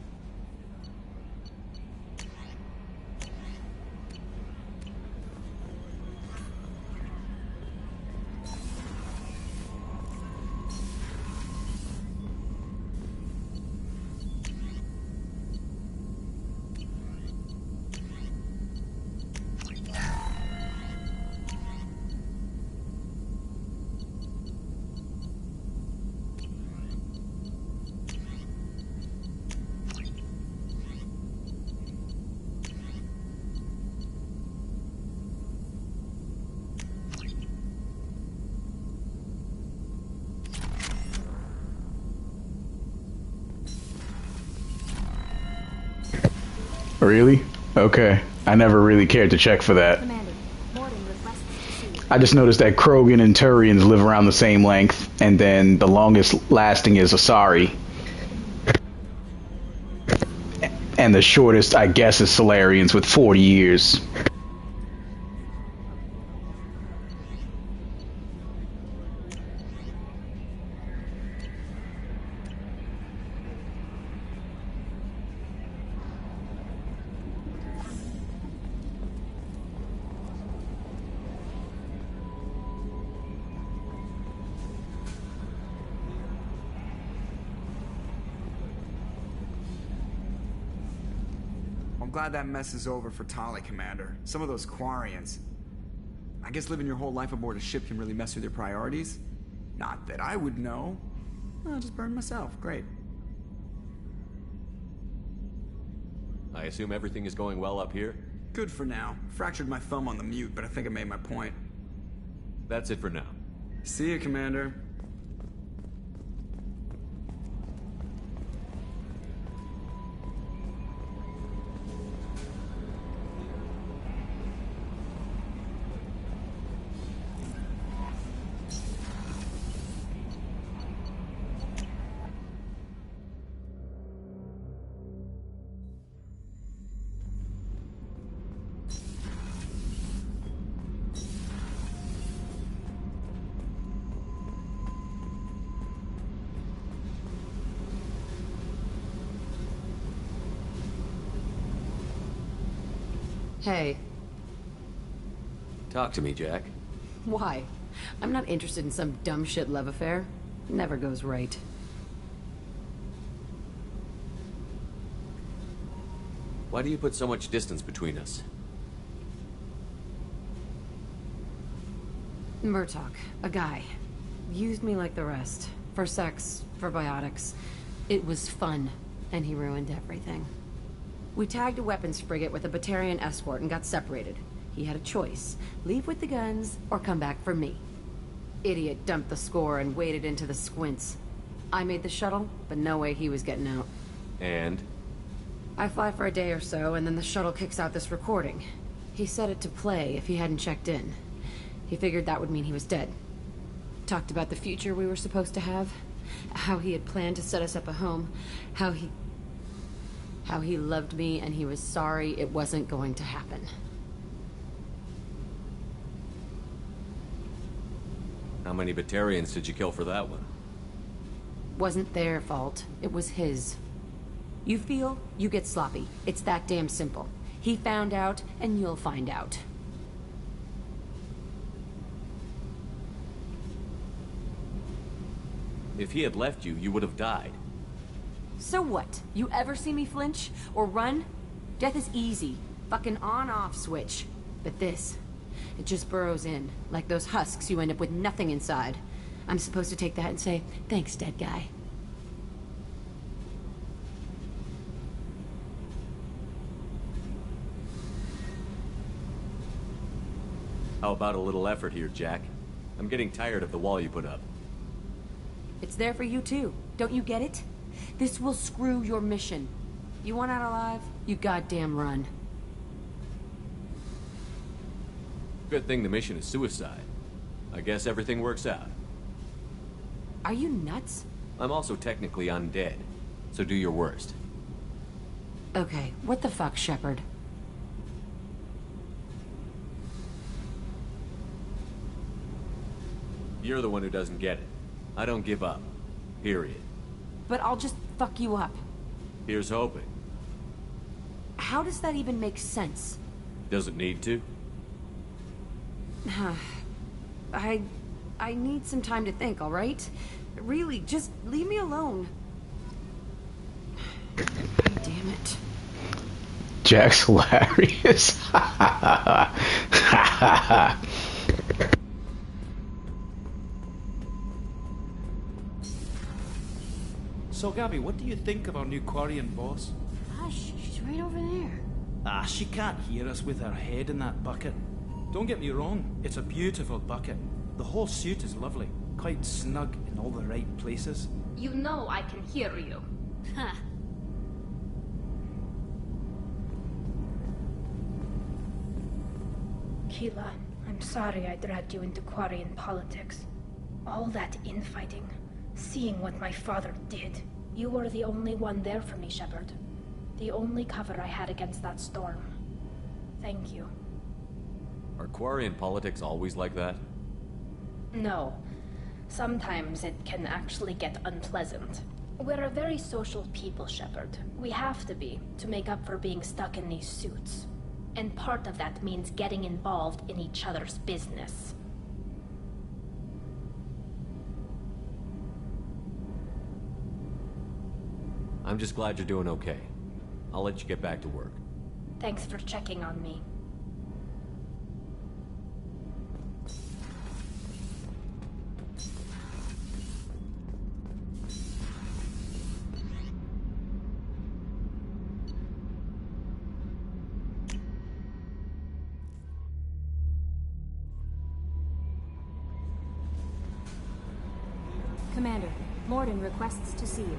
Really? Okay. I never really cared to check for that. I just noticed that Krogan and Turians live around the same length, and then the longest lasting is Asari. And the shortest, I guess, is Solarians with 40 years. I'm glad that mess is over for Tali, Commander. Some of those Quarians. I guess living your whole life aboard a ship can really mess with your priorities. Not that I would know. I'll just burn myself. Great. I assume everything is going well up here? Good for now. Fractured my thumb on the mute, but I think I made my point. That's it for now. See you, Commander. Hey. Talk to me, Jack. Why? I'm not interested in some dumb shit love affair. Never goes right. Why do you put so much distance between us? Murtaugh, a guy. Used me like the rest. For sex, for biotics. It was fun, and he ruined everything. We tagged a weapons frigate with a Batarian escort and got separated. He had a choice. Leave with the guns, or come back for me. Idiot dumped the score and waded into the squints. I made the shuttle, but no way he was getting out. And? I fly for a day or so, and then the shuttle kicks out this recording. He set it to play if he hadn't checked in. He figured that would mean he was dead. Talked about the future we were supposed to have. How he had planned to set us up a home. How he loved me and he was sorry it wasn't going to happen. How many Batarians did you kill for that one? Wasn't their fault. It was his. You feel, you get sloppy. It's that damn simple. He found out, and you'll find out. If he had left you, you would have died. So what? You ever see me flinch? Or run? Death is easy. Fucking on-off switch. But this, it just burrows in. Like those husks, you end up with nothing inside. I'm supposed to take that and say, thanks, dead guy. How about a little effort here, Jack? I'm getting tired of the wall you put up. It's there for you too. Don't you get it? This will screw your mission. You want out alive? You goddamn run. Good thing the mission is suicide. I guess everything works out. Are you nuts? I'm also technically undead, so do your worst. Okay, what the fuck, Shepard? You're the one who doesn't get it. I don't give up. Period. But I'll just fuck you up. Here's hoping. How does that even make sense? Does it need to? I need some time to think, all right? Really, just leave me alone. Damn it. Jack's hilarious. So, Gabby, what do you think of our new Quarian boss? Hush, she's right over there. Ah, she can't hear us with her head in that bucket. Don't get me wrong, it's a beautiful bucket. The whole suit is lovely, quite snug in all the right places. You know I can hear you. Huh. Keela, I'm sorry I dragged you into Quarian politics. All that infighting, seeing what my father did. You were the only one there for me, Shepard. The only cover I had against that storm. Thank you. Are Quarian politics always like that? No. Sometimes it can actually get unpleasant. We're a very social people, Shepard. We have to be, to make up for being stuck in these suits. And part of that means getting involved in each other's business. I'm just glad you're doing okay. I'll let you get back to work. Thanks for checking on me. Commander, Morden requests to see you.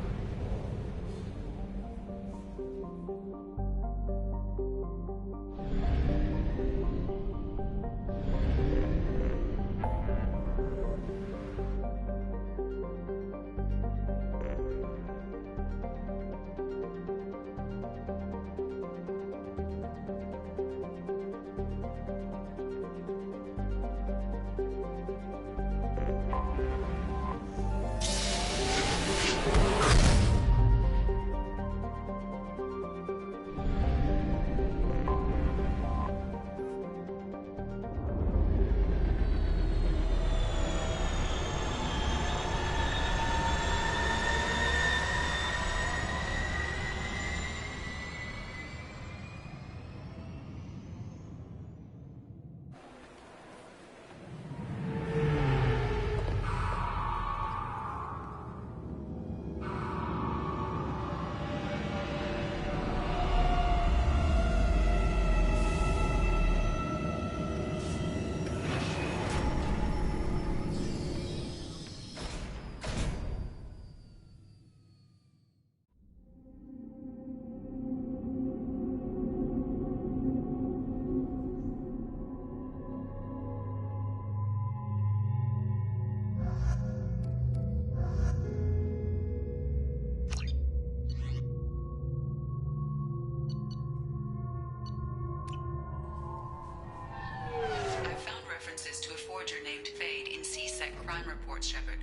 crime reports, Shepard.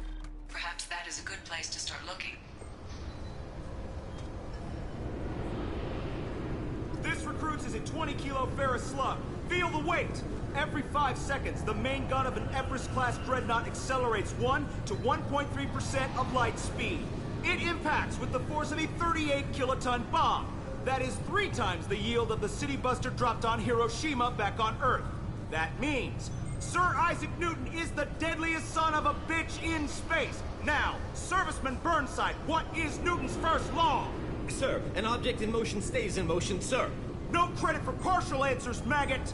Perhaps that is a good place to start looking. This recruits is a 20-kilo ferrous slug. Feel the weight! Every 5 seconds, the main gun of an Everest-class dreadnought accelerates 1 to 1.3% of light speed. It impacts with the force of a 38-kiloton bomb. That is 3 times the yield of the city buster dropped on Hiroshima back on Earth. That means Sir Isaac Newton is the deadliest son of a bitch in space. Now, Serviceman Burnside, what is Newton's first law? Sir, an object in motion stays in motion, sir. No credit for partial answers, maggot!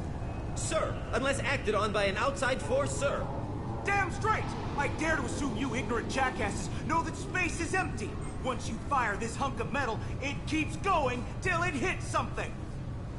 Sir, unless acted on by an outside force, sir. Damn straight! I dare to assume you ignorant jackasses know that space is empty. Once you fire this hunk of metal, it keeps going till it hits something.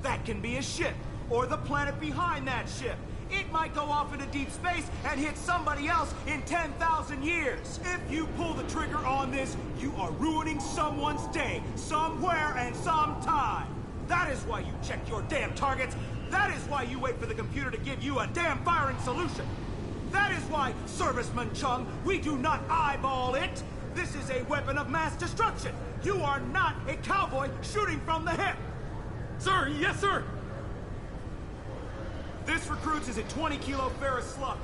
That can be a ship, or the planet behind that ship. It might go off into deep space and hit somebody else in 10,000 years. If you pull the trigger on this, you are ruining someone's day, somewhere and sometime. That is why you check your damn targets. That is why you wait for the computer to give you a damn firing solution. That is why, Serviceman Chung, we do not eyeball it. This is a weapon of mass destruction. You are not a cowboy shooting from the hip. Sir, yes, sir. This recruits is a 20-kilo ferrous slug.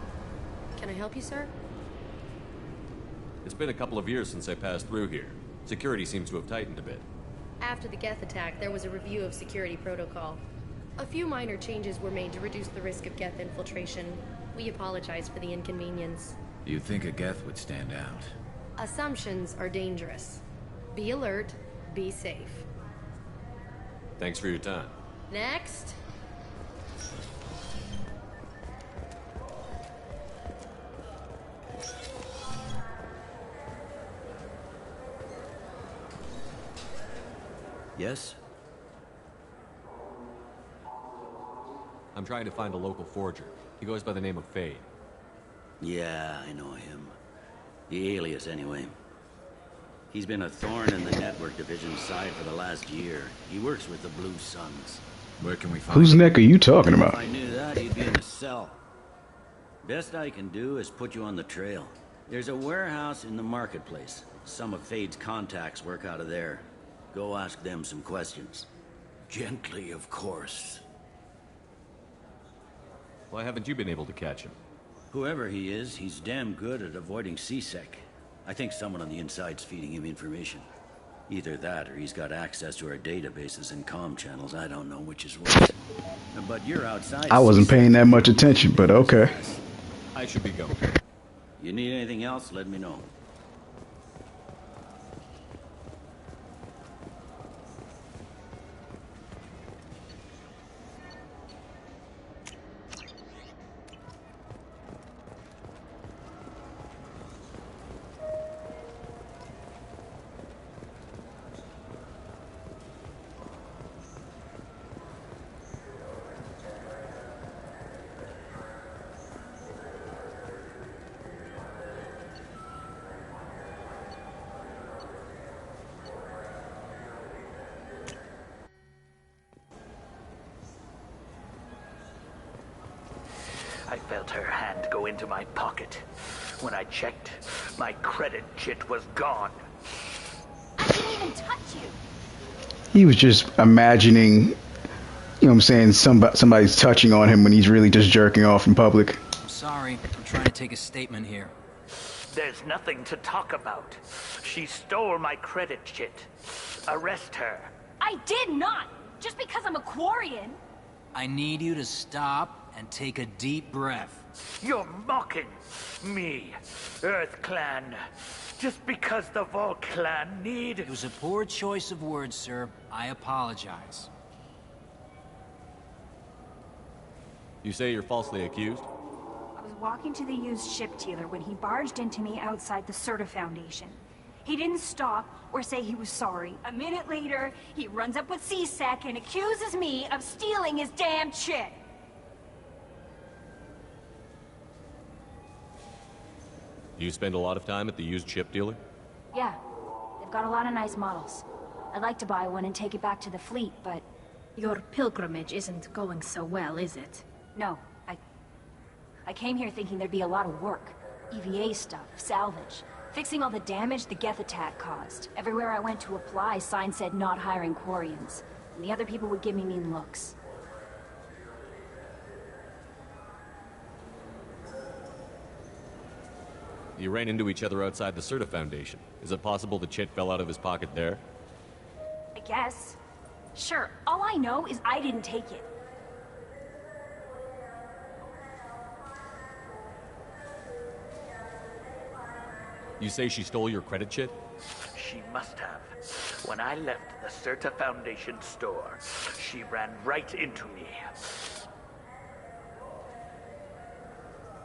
Can I help you, sir? It's been a couple of years since I passed through here. Security seems to have tightened a bit. After the Geth attack, there was a review of security protocol. A few minor changes were made to reduce the risk of Geth infiltration. We apologize for the inconvenience. You'd think a Geth would stand out. Assumptions are dangerous. Be alert, be safe. Thanks for your time. Next. Yes? I'm trying to find a local forger. He goes by the name of Fade. Yeah, I know him. The alias, anyway. He's been a thorn in the network division's side for the last year. He works with the Blue Suns. Where can we find Whose neck are you talking about? If I knew that, he'd be in a cell. Best I can do is put you on the trail. There's a warehouse in the marketplace. Some of Fade's contacts work out of there. Go ask them some questions. Gently, of course. Why haven't you been able to catch him? Whoever he is, he's damn good at avoiding CSEC. I think someone on the inside's feeding him information. Either that, or he's got access to our databases and comm channels. I don't know which is worse. But you're outside. I wasn't paying that much attention, but okay. I should be going. You need anything else, let me know. I felt her hand go into my pocket. When I checked, my credit chit was gone. I didn't even touch you. He was just imagining, you know what I'm saying, somebody's touching on him when he's really just jerking off in public. I'm sorry. I'm trying to take a statement here. There's nothing to talk about. She stole my credit chit. Arrest her. I did not! Just because I'm a Quarian. I need you to stop and take a deep breath. You're mocking me, Earth Clan. Just because the Vol Clan need... It was a poor choice of words, sir. I apologize. You say you're falsely accused? I was walking to the used ship dealer when he barged into me outside the Serta Foundation. He didn't stop or say he was sorry. A minute later, he runs up with CSEC and accuses me of stealing his damn chit. Do you spend a lot of time at the used ship dealer? Yeah, they've got a lot of nice models. I'd like to buy one and take it back to the fleet, but... Your pilgrimage isn't going so well, is it? No, I came here thinking there'd be a lot of work. EVA stuff, salvage, fixing all the damage the Geth attack caused. Everywhere I went to apply, signs said not hiring Quarians. And the other people would give me mean looks. You ran into each other outside the Serta Foundation. Is it possible the chit fell out of his pocket there? I guess. Sure, all I know is I didn't take it. You say she stole your credit chit? She must have. When I left the Certa Foundation store, she ran right into me.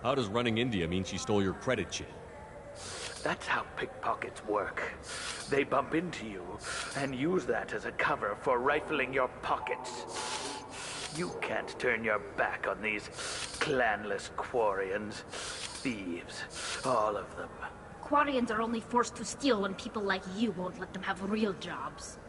How does running India mean she stole your credit chit? That's how pickpockets work. They bump into you and use that as a cover for rifling your pockets. You can't turn your back on these clanless Quarians. Thieves, all of them. Quarians are only forced to steal when people like you won't let them have real jobs.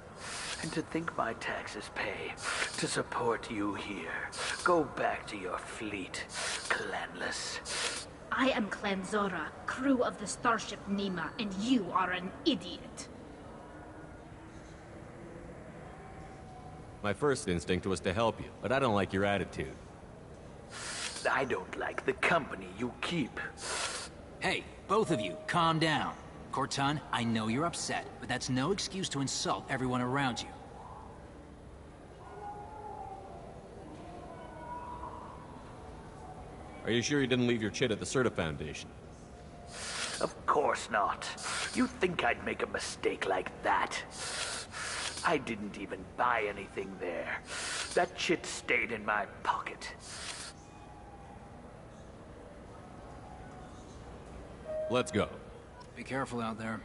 And to think my taxes pay to support you here. Go back to your fleet, clanless. I am Clan Zora, crew of the starship Nima, and you are an idiot. My first instinct was to help you, but I don't like your attitude. I don't like the company you keep. Hey, both of you, calm down. Cortan, I know you're upset, but that's no excuse to insult everyone around you. Are you sure you didn't leave your chit at the Certa Foundation? Of course not. You think I'd make a mistake like that? I didn't even buy anything there. That chit stayed in my pocket. Let's go. Be careful out there.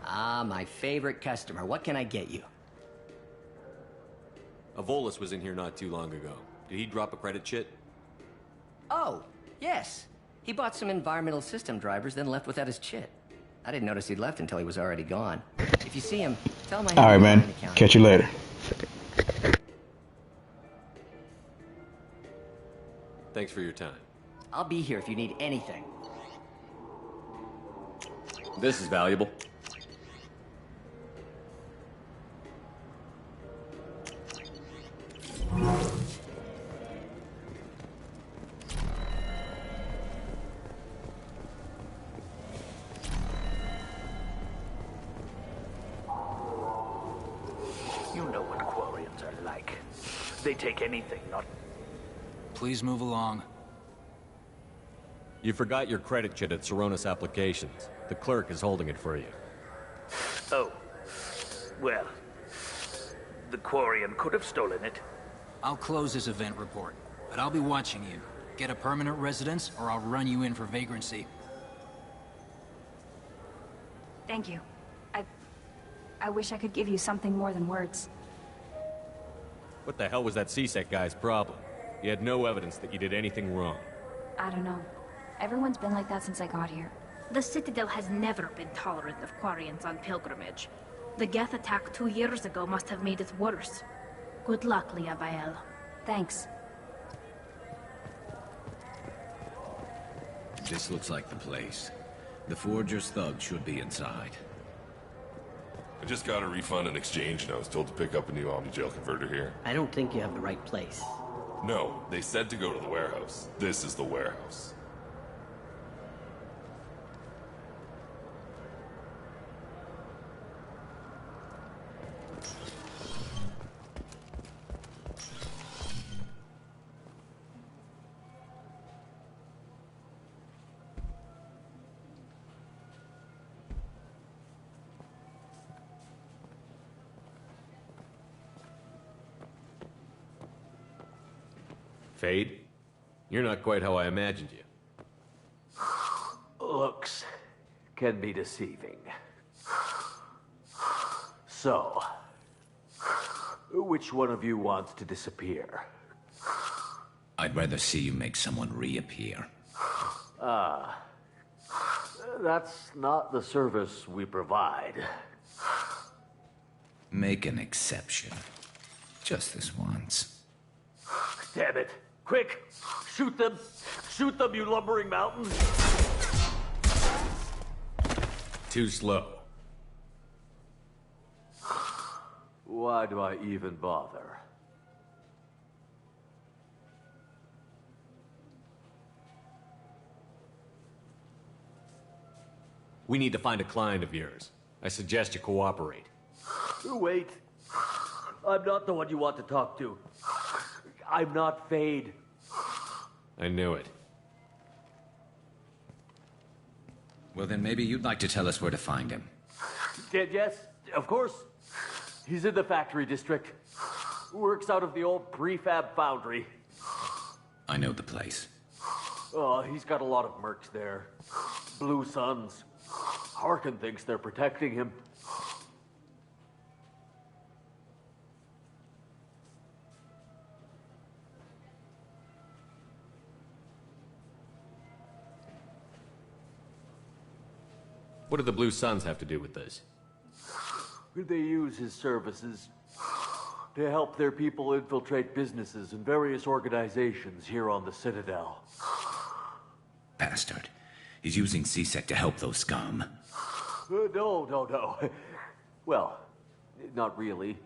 Ah, my favorite customer. What can I get you? Avolis was in here not too long ago. Did he drop a credit chit? Oh, yes. He bought some environmental system drivers, then left without his chit. I didn't notice he'd left until he was already gone. If you see him, tell him I have All right, him man. behind the counter. Catch you later. Thanks for your time. I'll be here if you need anything. This is valuable. You know what Quarians are like. They take anything, not... Please move along. You forgot your credit chit at Saronis Applications. The clerk is holding it for you. Oh. Well. The Quarian could have stolen it. I'll close this event report, but I'll be watching you. Get a permanent residence, or I'll run you in for vagrancy. Thank you. I wish I could give you something more than words. What the hell was that CSEC guy's problem? He had no evidence that you did anything wrong. I don't know. Everyone's been like that since I got here. The Citadel has never been tolerant of Quarians on pilgrimage. The Geth attack 2 years ago must have made it worse. Good luck, Leah Bael. Thanks. This looks like the place. The Forger's thug should be inside. I just got a refund and exchange, and I was told to pick up a new Omni-Jail converter here. I don't think you have the right place. No, they said to go to the warehouse. This is the warehouse. Fade? You're not quite how I imagined you. Looks can be deceiving. So, which one of you wants to disappear? I'd rather see you make someone reappear. That's not the service we provide. Make an exception. Just this once. Damn it. Quick! Shoot them! Shoot them, you lumbering mountains! Too slow. Why do I even bother? We need to find a client of yours. I suggest you cooperate. Wait. I'm not the one you want to talk to. I'm not Fade. I knew it. Well, then maybe you'd like to tell us where to find him. Yes, of course. He's in the factory district. Works out of the old prefab foundry. I know the place. He's got a lot of mercs there. Blue Suns. Harkin thinks they're protecting him. What do the Blue Suns have to do with this? They use his services to help their people infiltrate businesses and various organizations here on the Citadel. Bastard. He's using CSEC to help those scum. No. Well, not really.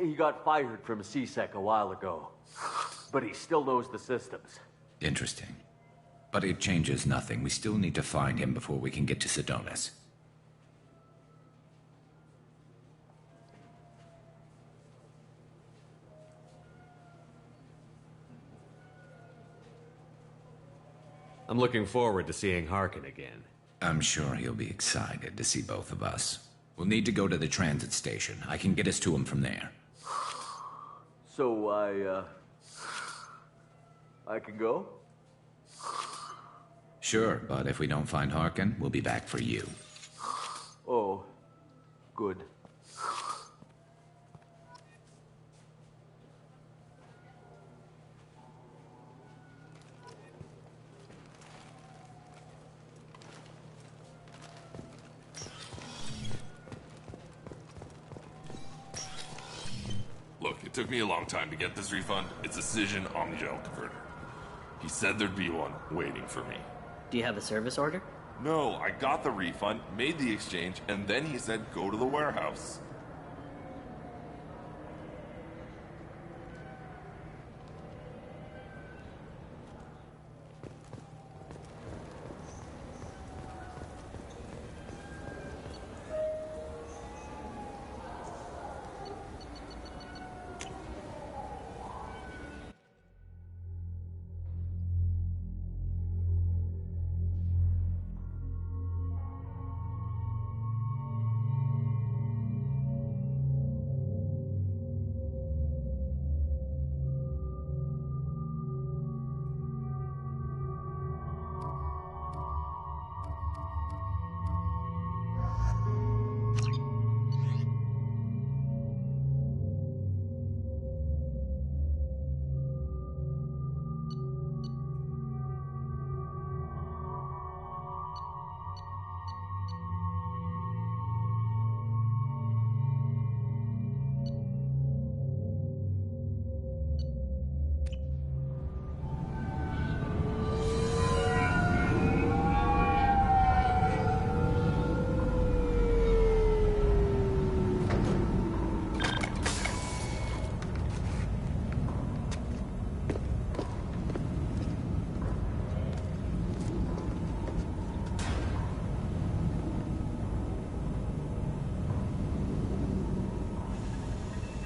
He got fired from CSEC a while ago, but he still knows the systems. Interesting. But it changes nothing. We still need to find him before we can get to Sedonis. I'm looking forward to seeing Harkin again. I'm sure he'll be excited to see both of us. We'll need to go to the transit station. I can get us to him from there. So I can go? Sure, but if we don't find Harkin, we'll be back for you. Oh, good. Look, it took me a long time to get this refund. It's a Cision Omnigel converter. He said there'd be one waiting for me. Do you have a service order? No, I got the refund, made the exchange, and then he said go to the warehouse.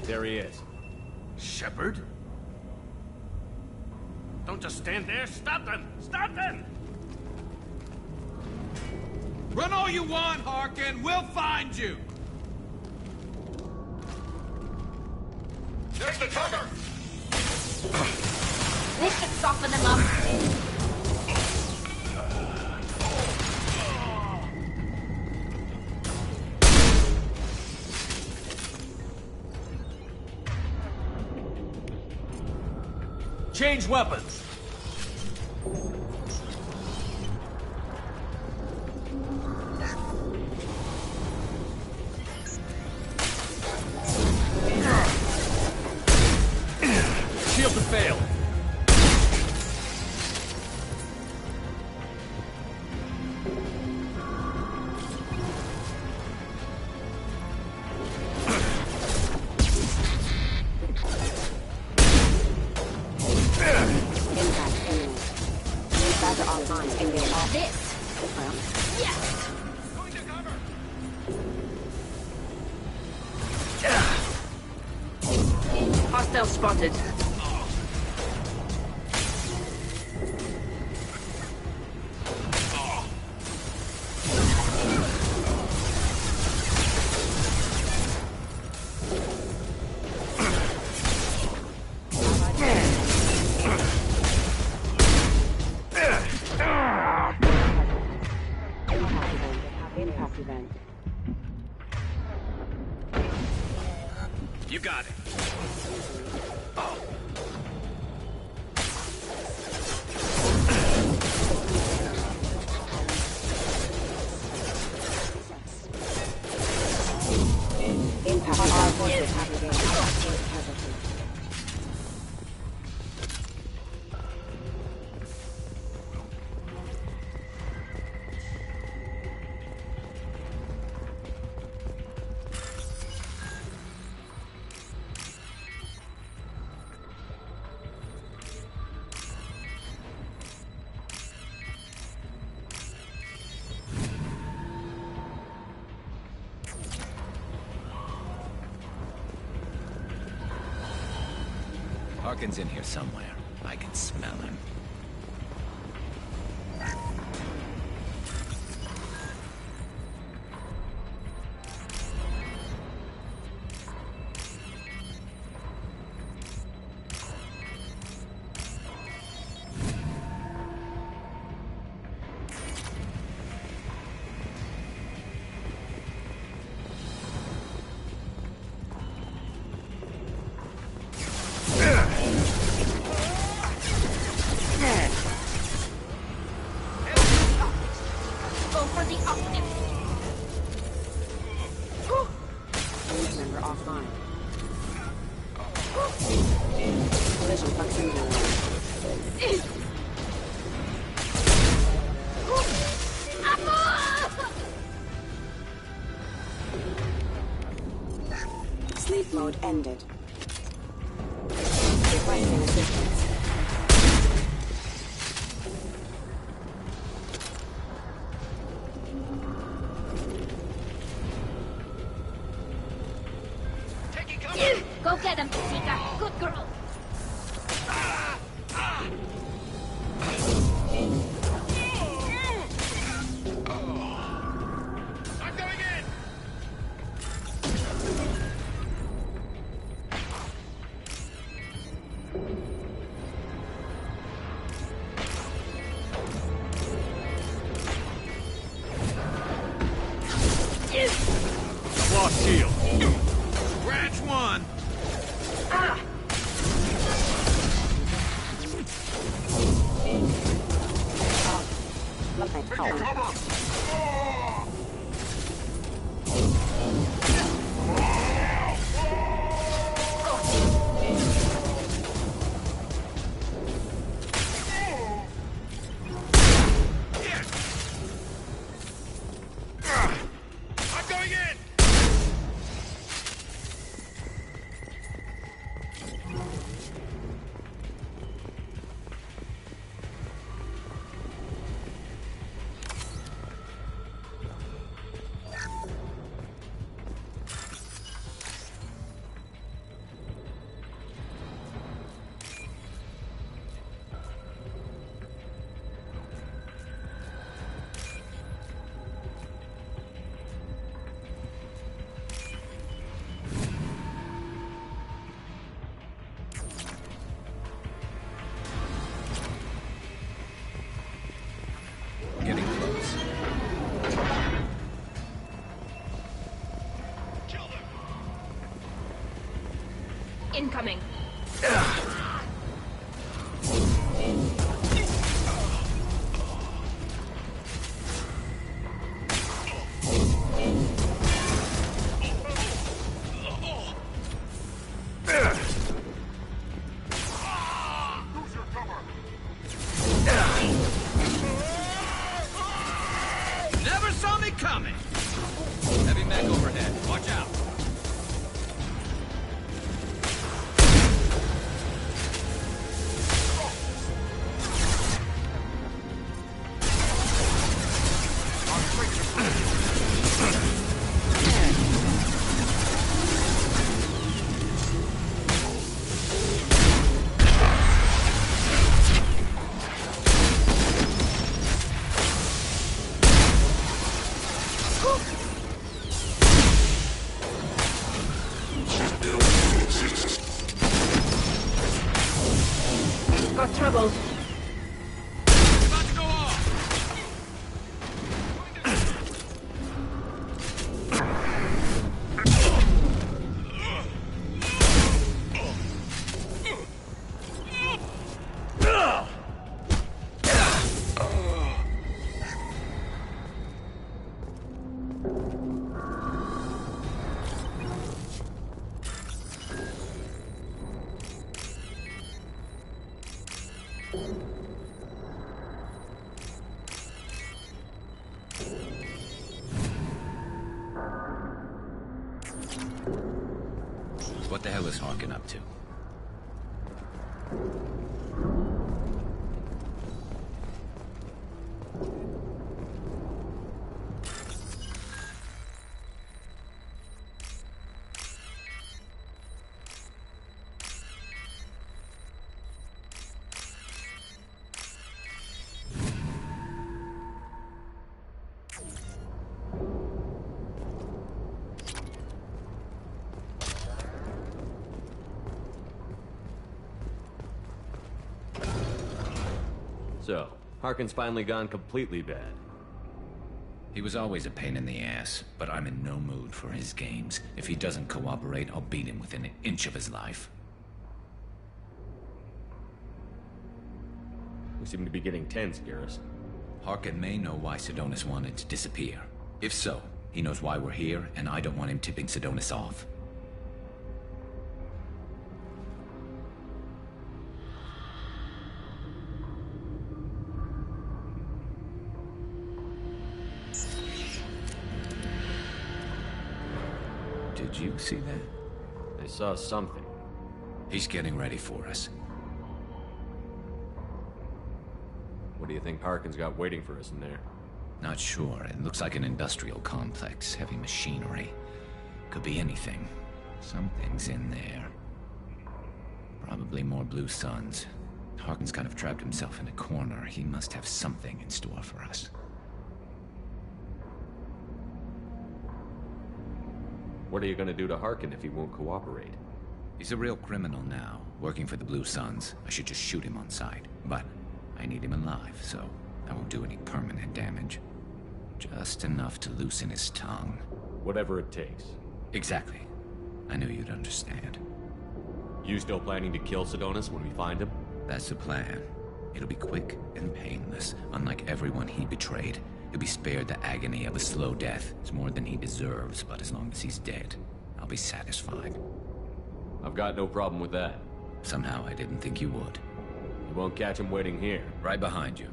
There he is. Shepard? Don't just stand there. Stop them! Stop them! Run all you want, Harkin. We'll find you. There's the tugger! This should soften them up. Change weapons! Shield to fail. This! Yes! Hostile spotted. You got it. Harkin's in here somewhere. I can smell him. Sleep mode ended. Requesting assistance. Go get him, Tika. Good girl. I'm going in! I've lost shield. Branch one. I'm going in! Getting close. Incoming. Never saw me coming. Heavy mech overhead. Watch out. the hell is Harkin up to? So, Harkin's finally gone completely bad. He was always a pain in the ass, but I'm in no mood for his games. If he doesn't cooperate, I'll beat him within an inch of his life. We seem to be getting tense, Garrus. Harkin may know why Sidonis wanted to disappear. If so, he knows why we're here, and I don't want him tipping Sidonis off. Did you see that? I saw something. He's getting ready for us. What do you think Harkin's got waiting for us in there? Not sure. It looks like an industrial complex. Heavy machinery. Could be anything. Something's in there. Probably more Blue Suns. Harkin's kind of trapped himself in a corner. He must have something in store for us. What are you gonna do to Harkin if he won't cooperate? He's a real criminal now, working for the Blue Suns. I should just shoot him on sight. But I need him alive, so I won't do any permanent damage. Just enough to loosen his tongue. Whatever it takes. Exactly. I knew you'd understand. You still planning to kill Sidonis when we find him? That's the plan. It'll be quick and painless, unlike everyone he betrayed. He'll be spared the agony of a slow death. It's more than he deserves, but as long as he's dead, I'll be satisfied. I've got no problem with that. Somehow I didn't think you would. You won't catch him waiting here. Right behind you.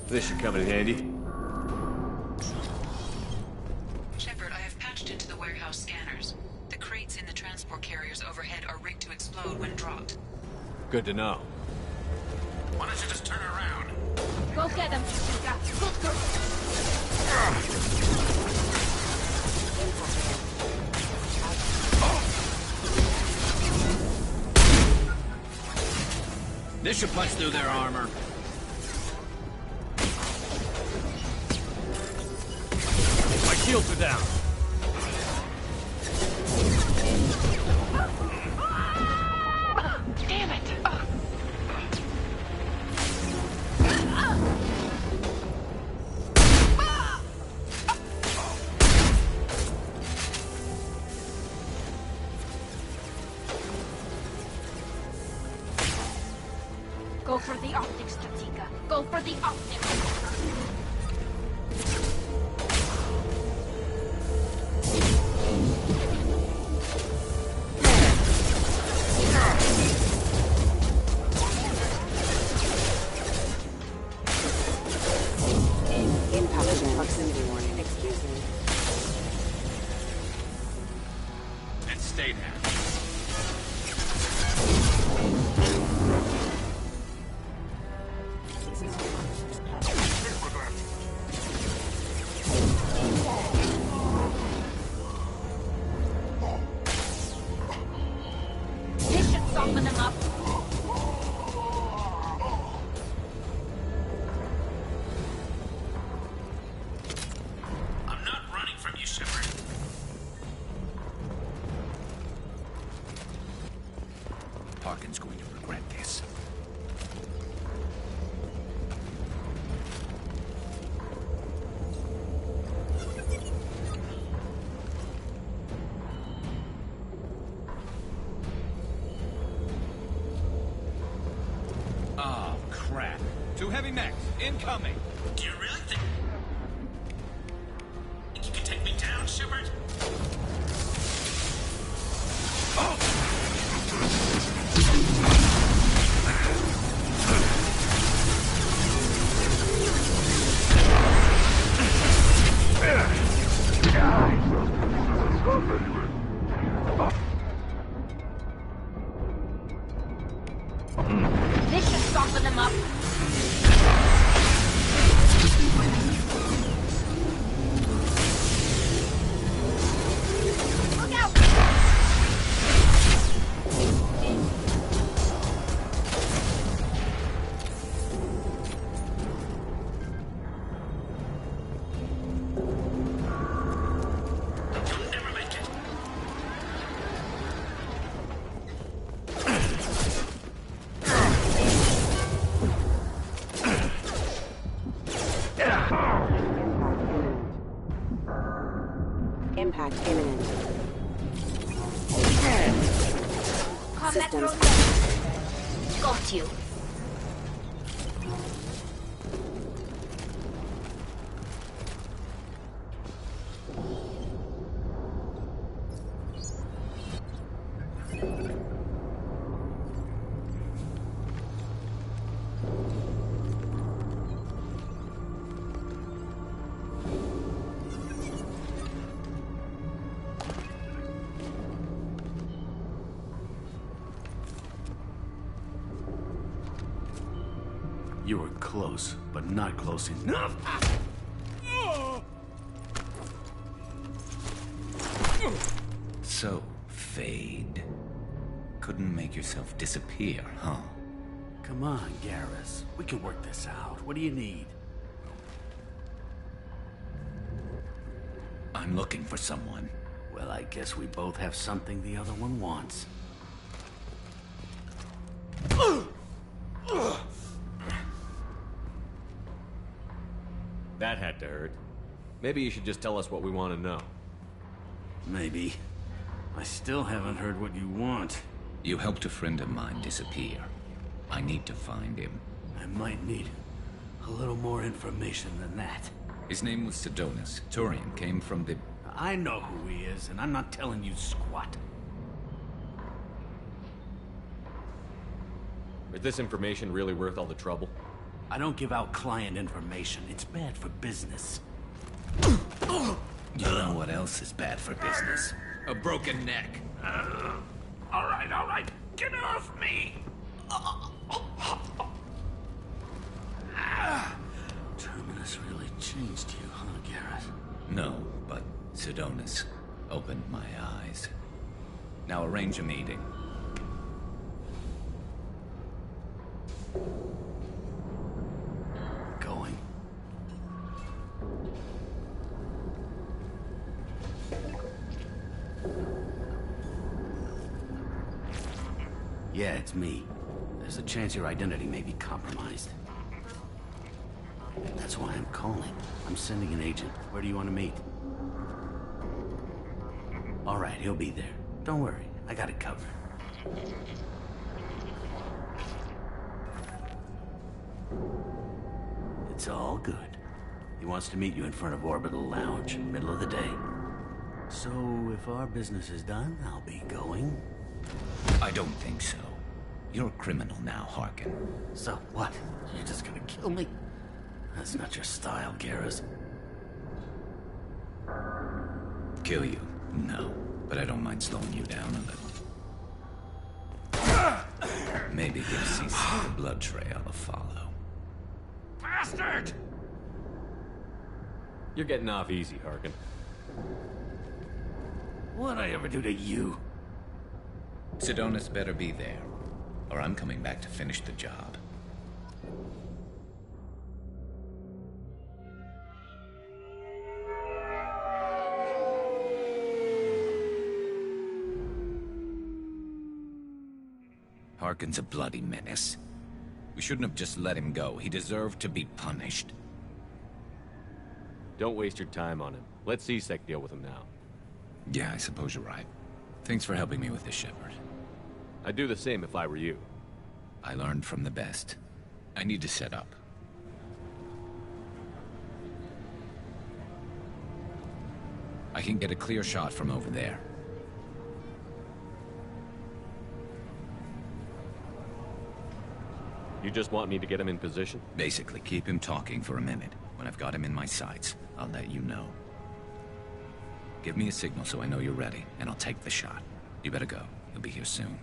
This should come in handy. Shepard, I have patched into the warehouse scanners. The crates in the transport carriers overhead are rigged to explode when dropped. Good to know. Why don't you just turn around? Go get him, Jessica. Good girl. This should punch through their armor. My shields are down. Damn it! Go for the optics, Jessica. Go for the optics. Proximity warning. Excuse me. And stay there. This should soften them up. I'm not running from you, Shepard. Harkin's going to regret this. Oh, crap. Two heavy mechs, incoming. Do you really think you can take me down, Shepard? Open them up. Look out! Impact imminent. Combat Systems. drone. Got you. You were close, but not close enough. So, Fade. Couldn't make yourself disappear, huh? Come on, Garrus. We can work this out. What do you need? I'm looking for someone. Well, I guess we both have something the other one wants. That had to hurt. Maybe you should just tell us what we want to know. Maybe. I still haven't heard what you want. You helped a friend of mine disappear. I need to find him. I might need a little more information than that. His name was Sidonus. Turian came from the... I know who he is, and I'm not telling you squat. Is this information really worth all the trouble? I don't give out client information. It's bad for business. You know what else is bad for business? A broken neck. All right. Get off me! Terminus really changed you, huh, Garrett? No, but Sidonus opened my eyes. Now arrange a meeting. Going. Yeah, it's me. There's a chance your identity may be compromised. That's why I'm calling. I'm sending an agent. Where do you want to meet? All right, he'll be there. Don't worry, I got it covered. It's all good. He wants to meet you in front of Orbital Lounge, middle of the day. So, if our business is done, I'll be going. I don't think so. You're a criminal now, Harkin. So what? You're just gonna kill me? That's not your style, Garrus. Kill you? No. But I don't mind slowing you down a little. Maybe give Cece the blood trail a follow. Bastard! You're getting off easy, Harkin. What'd I ever do to you? Sidonus better be there, or I'm coming back to finish the job. Harkin's a bloody menace. We shouldn't have just let him go. He deserved to be punished. Don't waste your time on him. Let C-Sec deal with him now. Yeah, I suppose you're right. Thanks for helping me with this, Shepard. I'd do the same if I were you. I learned from the best. I need to set up. I can get a clear shot from over there. You just want me to get him in position? Basically, keep him talking for a minute. When I've got him in my sights, I'll let you know. Give me a signal so I know you're ready, and I'll take the shot. You better go. He'll be here soon.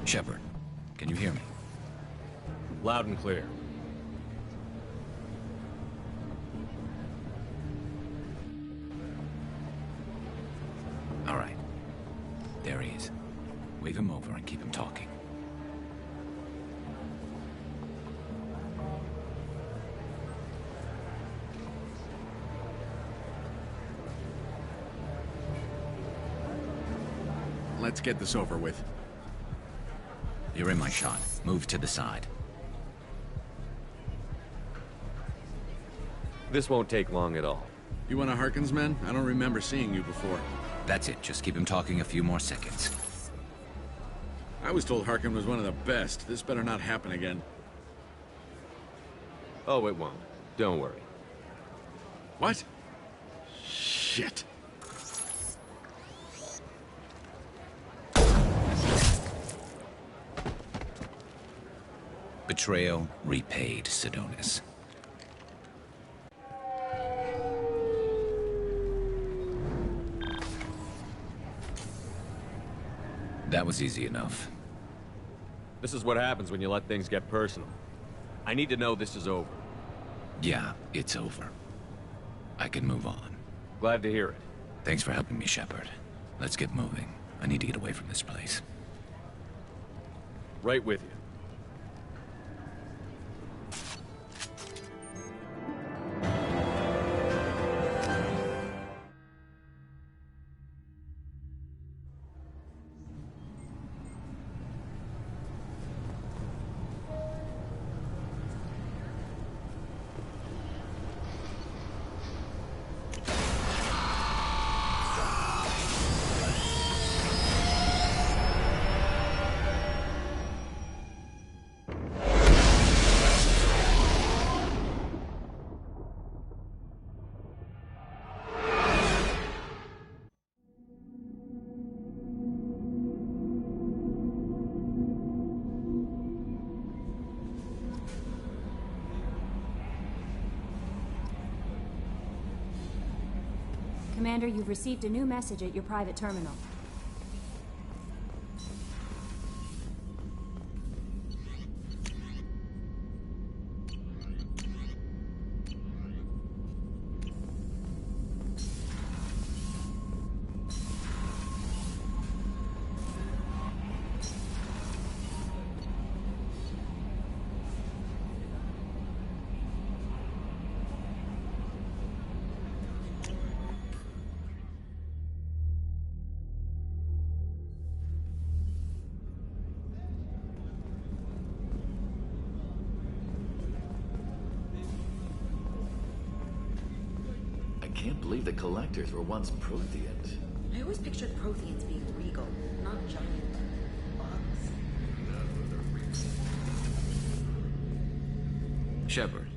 Shepard, can you hear me? Loud and clear. All right. There he is. Wave him over and keep him talking. Let's get this over with. You're in my shot. Move to the side. This won't take long at all. You one of Harkin's men? I don't remember seeing you before. That's it. Just keep him talking a few more seconds. I was told Harkin was one of the best. This better not happen again. Oh, it won't. Don't worry. What? Shit. Betrayal repaid, Sidonis. That was easy enough. This is what happens when you let things get personal. I need to know this is over. Yeah, it's over. I can move on. Glad to hear it. Thanks for helping me, Shepard. Let's get moving. I need to get away from this place. Right with you. Commander, you've received a new message at your private terminal. I can't believe the Collectors were once Protheans. I always pictured Protheans being regal, not giant bugs. Shepard,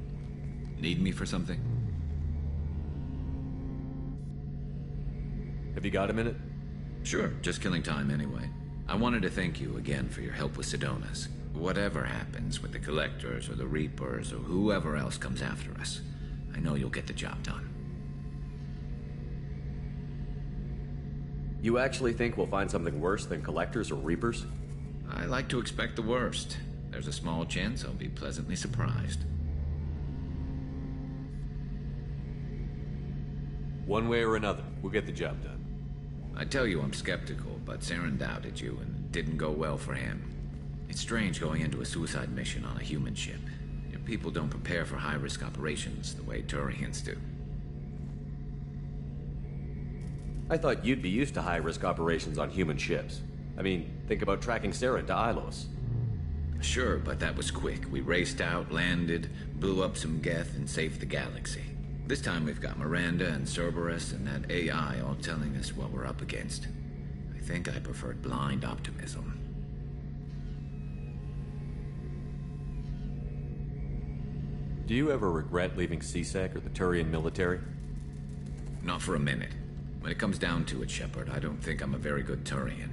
need me for something? Have you got a minute? Sure, just killing time anyway. I wanted to thank you again for your help with Sidonis. Whatever happens with the Collectors or the Reapers or whoever else comes after us, I know you'll get the job done. You actually think we'll find something worse than Collectors or Reapers? I like to expect the worst. There's a small chance I'll be pleasantly surprised. One way or another, we'll get the job done. I tell you I'm skeptical, but Saren doubted you and it didn't go well for him. It's strange going into a suicide mission on a human ship. Your people don't prepare for high-risk operations the way Turians do. I thought you'd be used to high-risk operations on human ships. I mean, think about tracking Saren to Ilos. Sure, but that was quick. We raced out, landed, blew up some Geth, and saved the galaxy. This time we've got Miranda and Cerberus and that AI all telling us what we're up against. I think I preferred blind optimism. Do you ever regret leaving CSEC or the Turian military? Not for a minute. When it comes down to it, Shepard, I don't think I'm a very good Turian.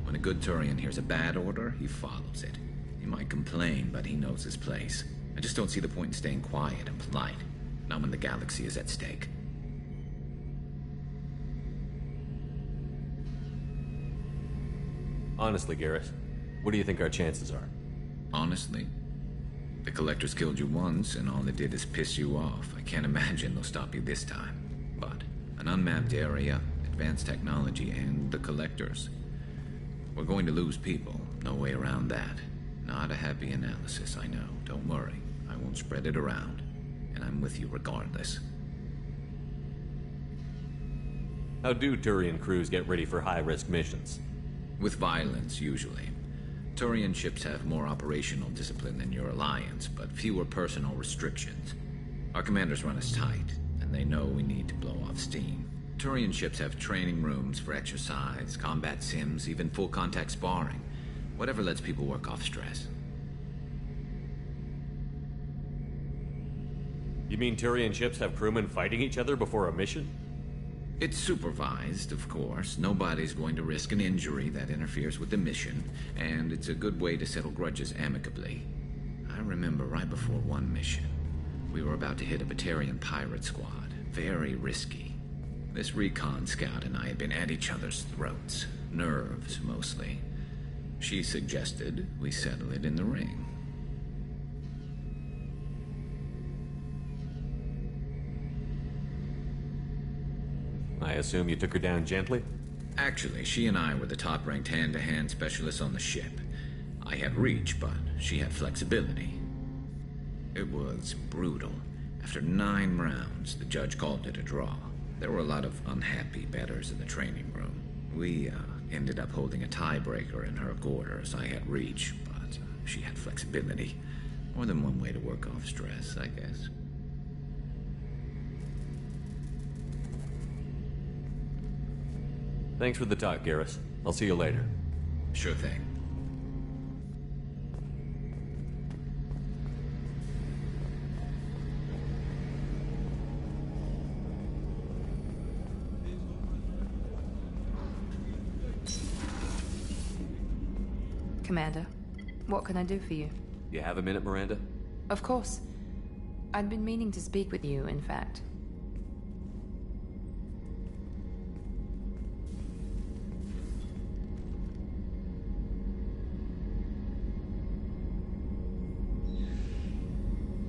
When a good Turian hears a bad order, he follows it. He might complain, but he knows his place. I just don't see the point in staying quiet and polite. Not when the galaxy is at stake. Honestly, Garrus, What do you think our chances are? Honestly, the Collectors killed you once, and all they did is piss you off. I can't imagine they'll stop you this time. But an unmapped area, advanced technology, and the Collectors. We're going to lose people. No way around that. Not a happy analysis, I know. Don't worry. I won't spread it around. And I'm with you regardless. How do Turian crews get ready for high-risk missions? With violence, usually. Turian ships have more operational discipline than your alliance, but fewer personal restrictions. Our commanders run us tight, and they know we need to blow off steam. Turian ships have training rooms for exercise, combat sims, even full-contact sparring. Whatever lets people work off stress. You mean Turian ships have crewmen fighting each other before a mission? It's supervised, of course. Nobody's going to risk an injury that interferes with the mission, and it's a good way to settle grudges amicably. I remember right before one mission, we were about to hit a Batarian pirate squad. Very risky. This recon scout and I had been at each other's throats. Nerves, mostly. She suggested we settle it in the ring. I assume you took her down gently? Actually, she and I were the top-ranked hand-to-hand specialists on the ship. I had reach, but she had flexibility. It was brutal. After 9 rounds, the judge called it a draw. There were a lot of unhappy bettors in the training room. We ended up holding a tiebreaker in her quarters. I had reach, but she had flexibility. More than one way to work off stress, I guess. Thanks for the talk, Garrus. I'll see you later. Sure thing. Commander, what can I do for you? You have a minute, Miranda? Of course. I'd been meaning to speak with you, in fact.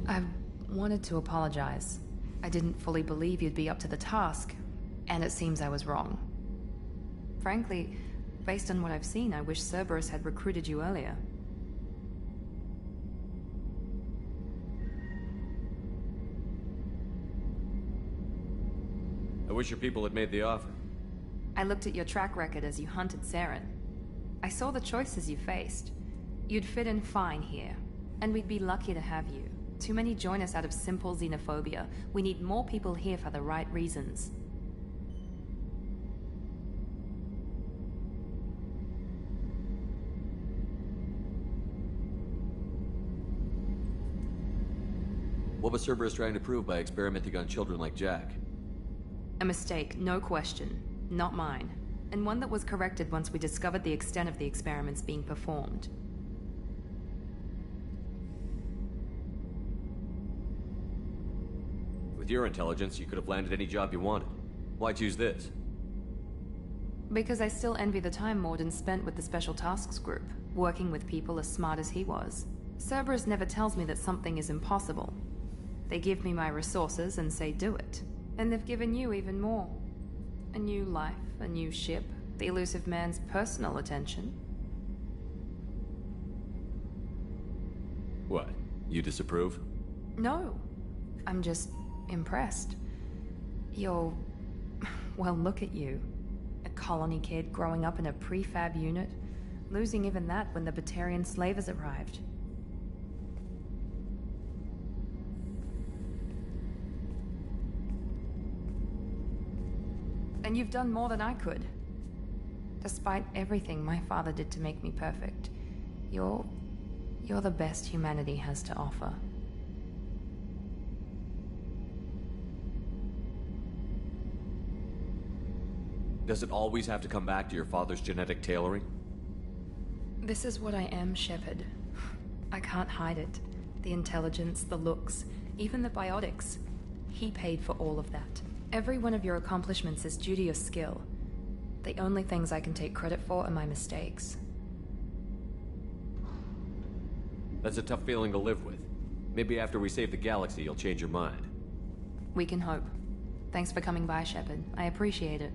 I wanted to apologize. I didn't fully believe you'd be up to the task, and it seems I was wrong. Frankly, based on what I've seen, I wish Cerberus had recruited you earlier. I wish your people had made the offer. I looked at your track record as you hunted Saren. I saw the choices you faced. You'd fit in fine here, and we'd be lucky to have you. Too many join us out of simple xenophobia. We need more people here for the right reasons. What was Cerberus trying to prove by experimenting on children like Jack? A mistake, no question. Not mine. And one that was corrected once we discovered the extent of the experiments being performed. With your intelligence, you could have landed any job you wanted. Why choose this? Because I still envy the time Morden spent with the Special Tasks Group, working with people as smart as he was. Cerberus never tells me that something is impossible. They give me my resources and say do it. And they've given you even more. A new life, a new ship, the elusive man's personal attention. What? You disapprove? No. I'm just impressed. You're... well, look at you. A colony kid growing up in a prefab unit, losing even that when the Batarian slavers arrived. And you've done more than I could. Despite everything my father did to make me perfect, you're the best humanity has to offer. Does it always have to come back to your father's genetic tailoring? This is what I am, Shepard. I can't hide it. The intelligence, the looks, even the biotics. He paid for all of that. Every one of your accomplishments is due to your skill. The only things I can take credit for are my mistakes. That's a tough feeling to live with. Maybe after we save the galaxy, you'll change your mind. We can hope. Thanks for coming by, Shepard. I appreciate it.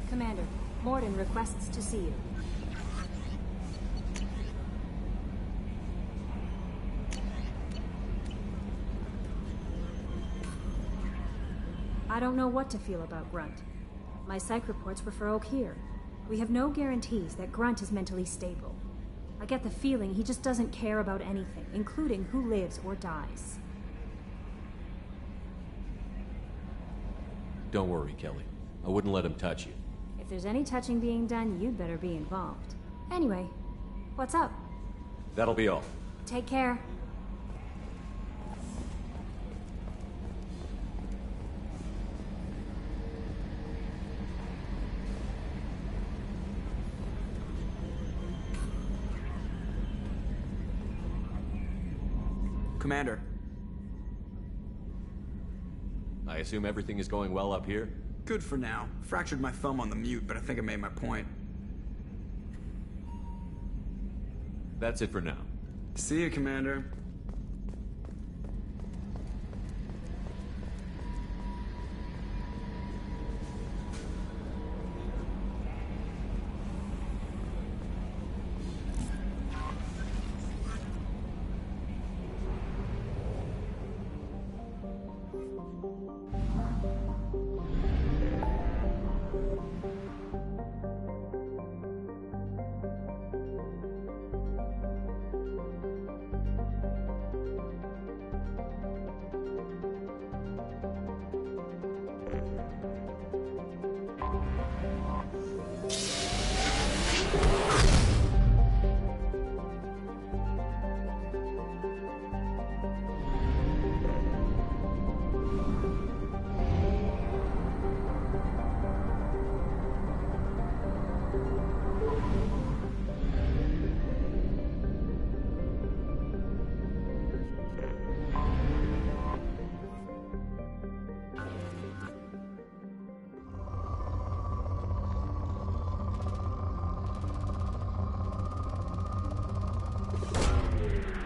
Commander, Morden requests to see you. I don't know what to feel about Grunt. My psych reports refer Oak here. We have no guarantees that Grunt is mentally stable. I get the feeling he just doesn't care about anything, including who lives or dies. Don't worry, Kelly. I wouldn't let him touch you. If there's any touching being done, you'd better be involved. Anyway, what's up? That'll be all. Take care. Commander. I assume everything is going well up here? Good for now. Fractured my thumb on the mute, but I think I made my point. That's it for now. See you, Commander.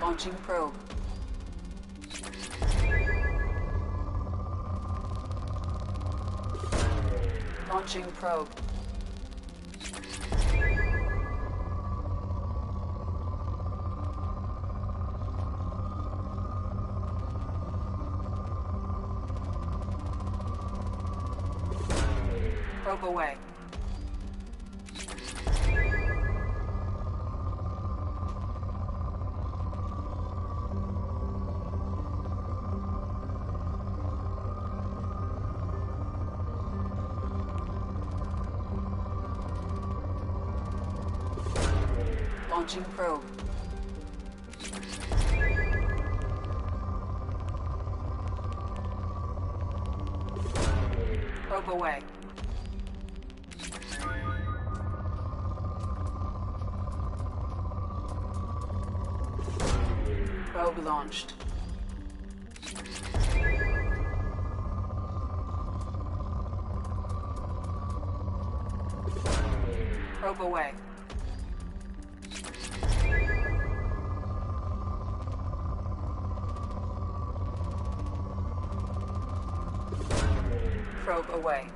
Launching probe. Launching probe. Probe away. Launching probe. Probe away. Probe launched. Probe away. Probe away.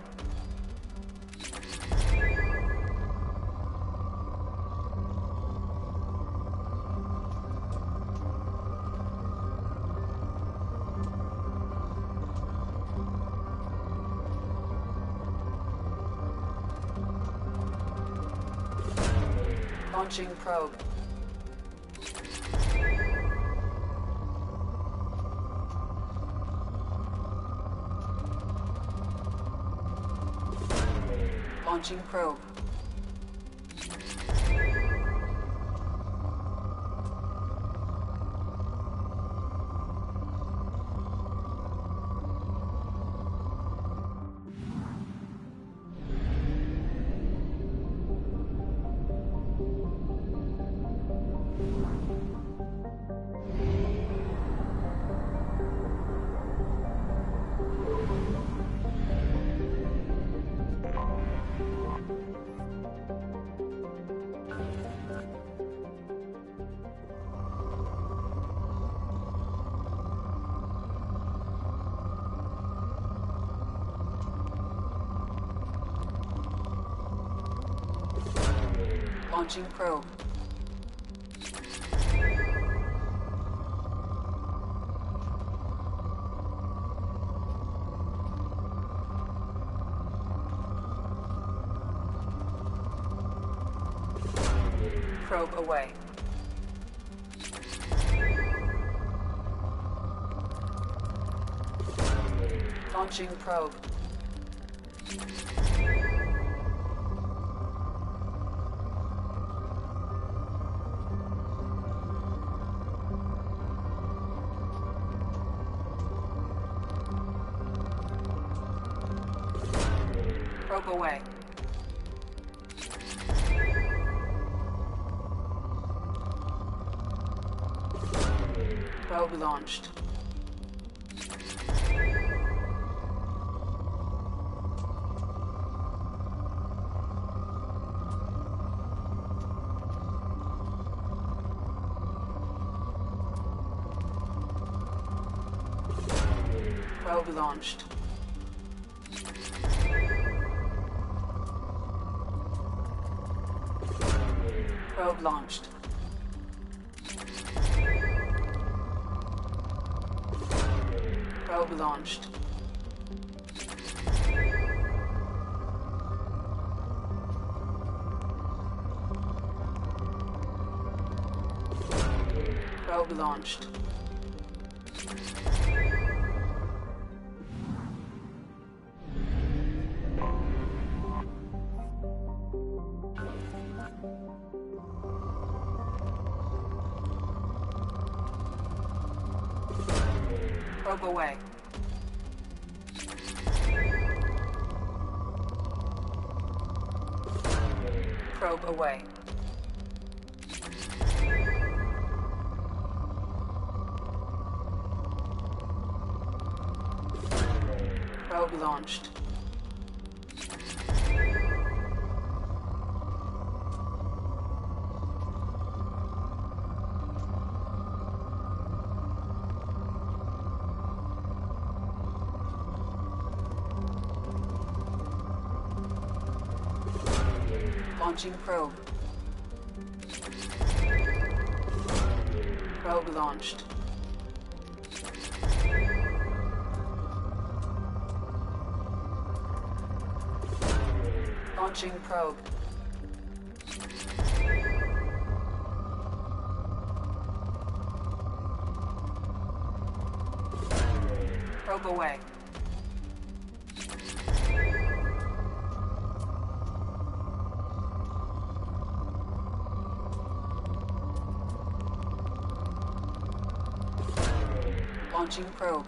Launching probe. Launching probe. Launching probe. Probe away. Launching probe. Probe away. Probe launched. Probe launched. Probe launched. Probe launched. Probe launched. Probe away. Probe away. Probe launched. Launching probe. Probe launched. Launching probe. Probe away. Launching probe.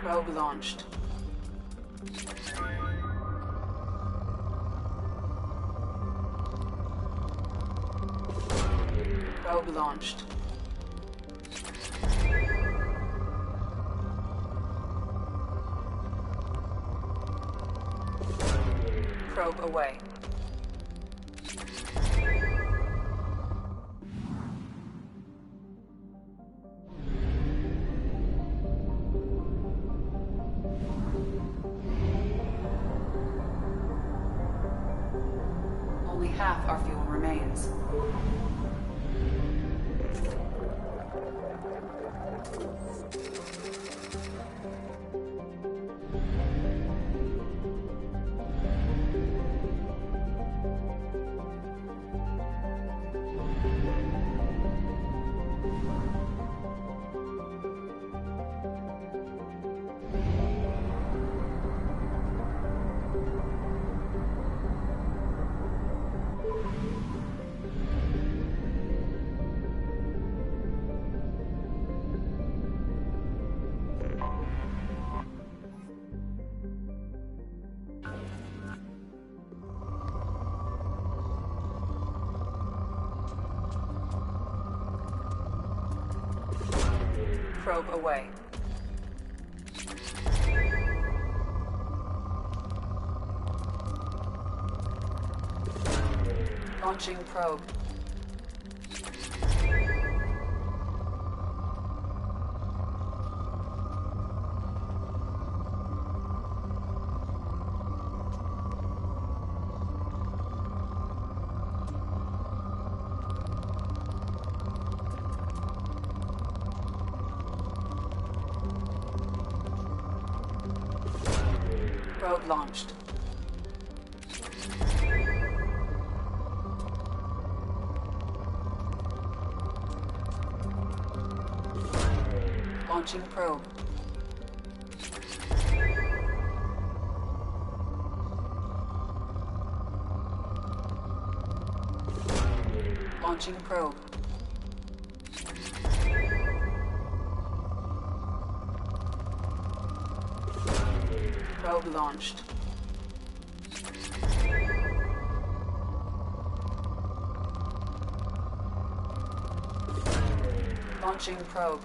Probe launched. Probe launched. Probe away. Only half our fuel remains. Probe away. Launching probe. Probe launched. Launching probe. Launching probe. Probe launched. Launching probe.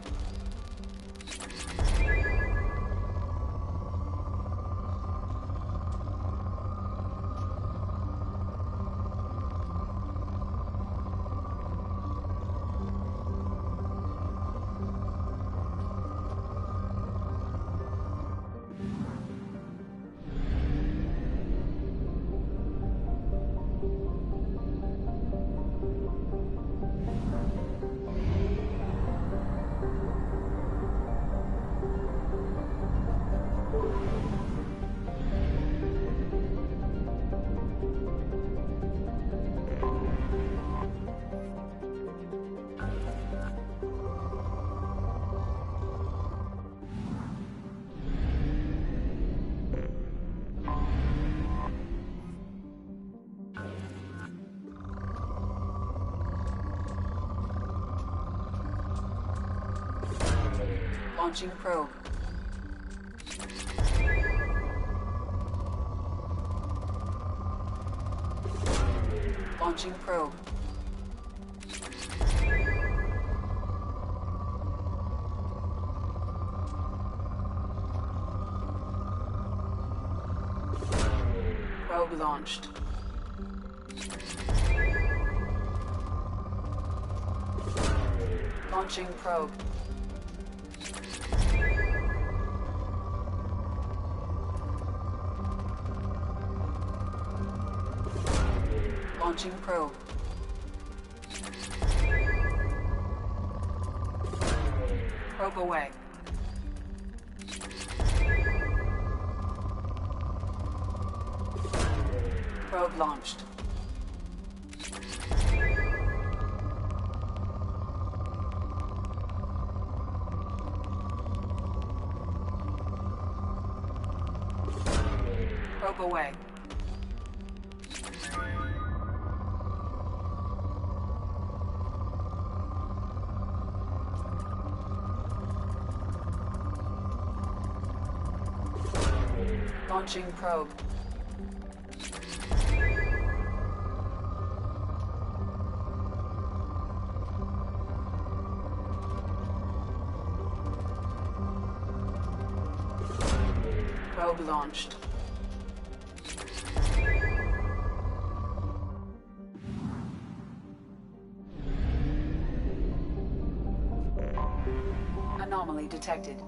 Launching probe. Launching probe. Probe launched. Launching probe. Launching probe. Probe away. Probe launched. Probe away. Launching probe. Probe launched. Anomaly detected.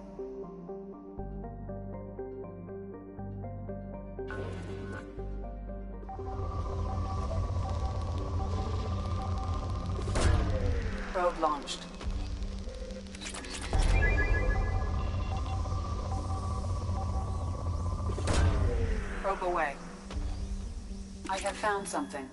Probe launched. Probe away. I have found something.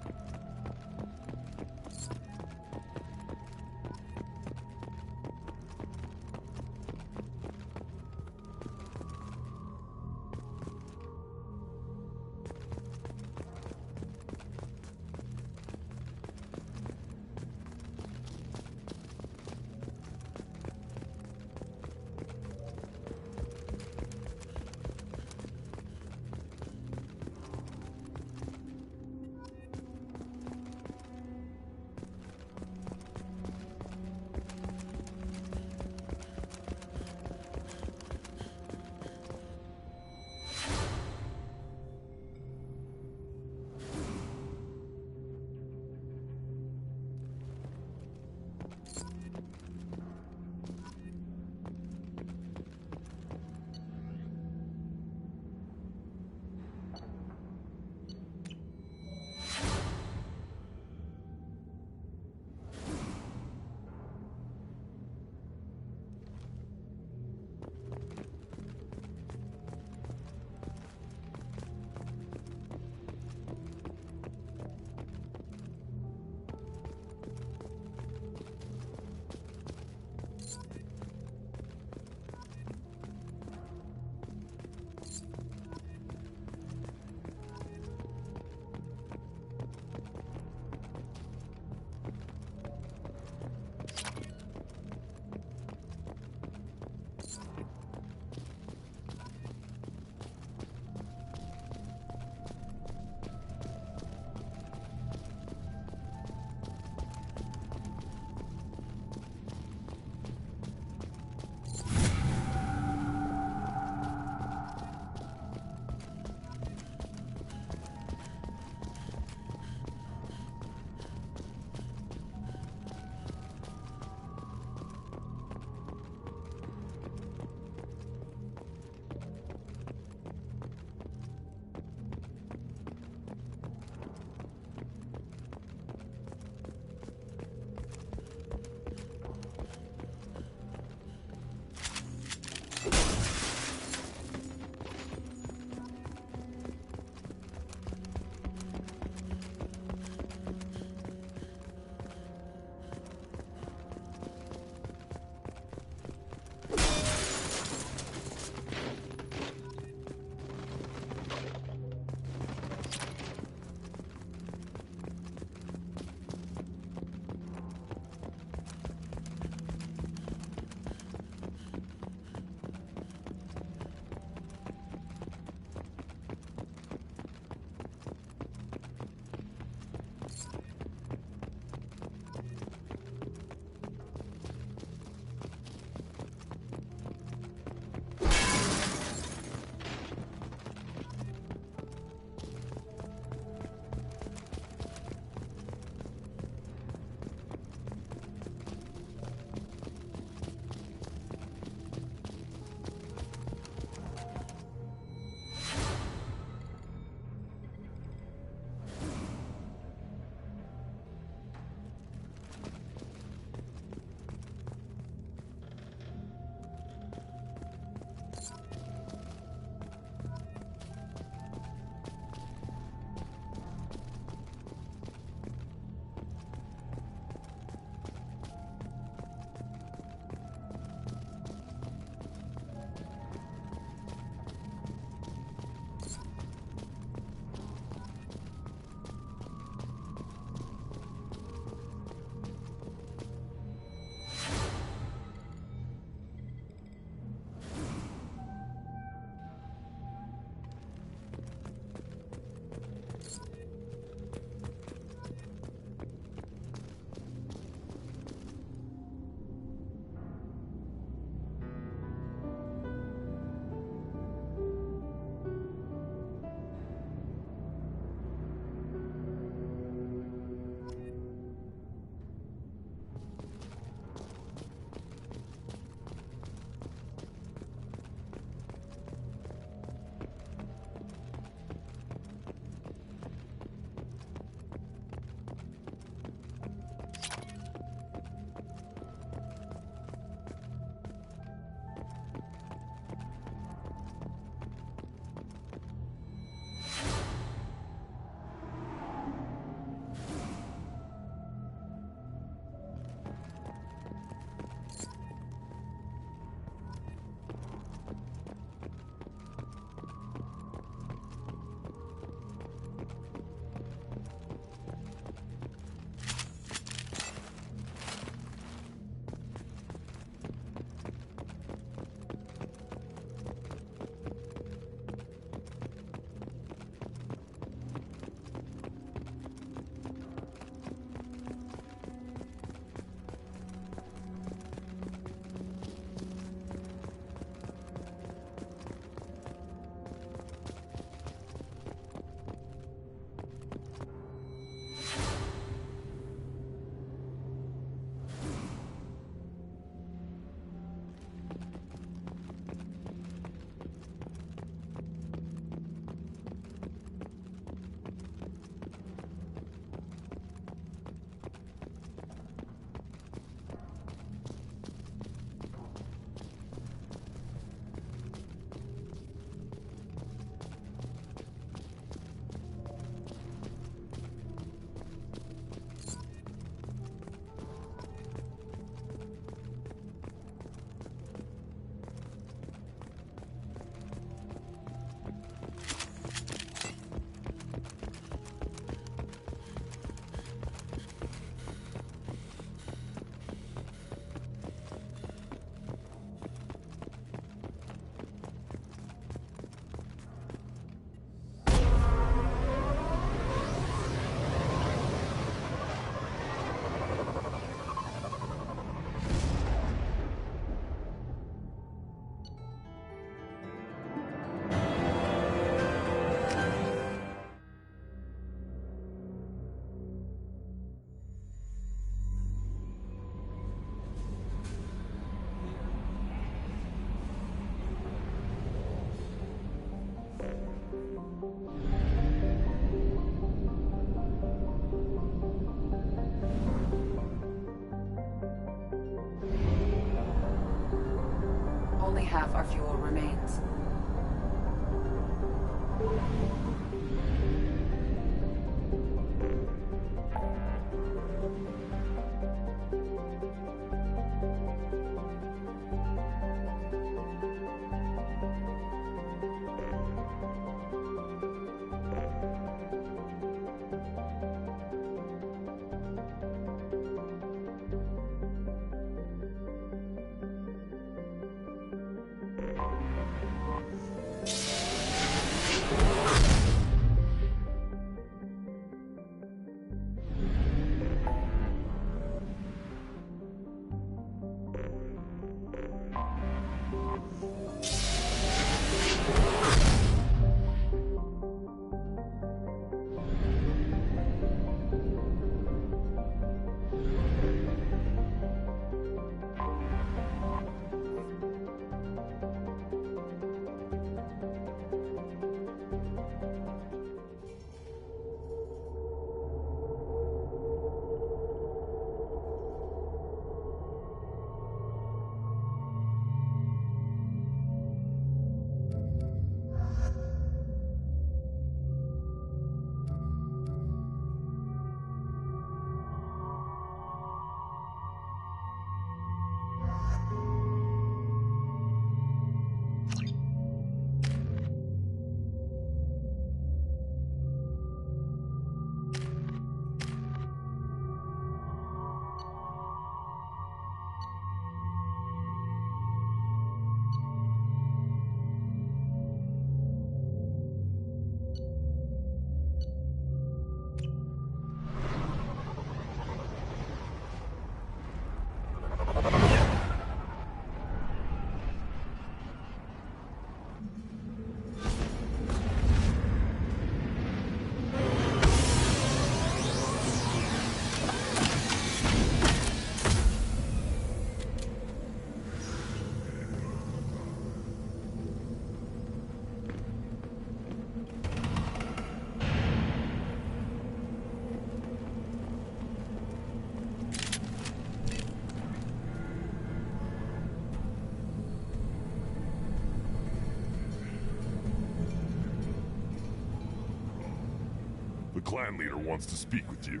The clan leader wants to speak with you.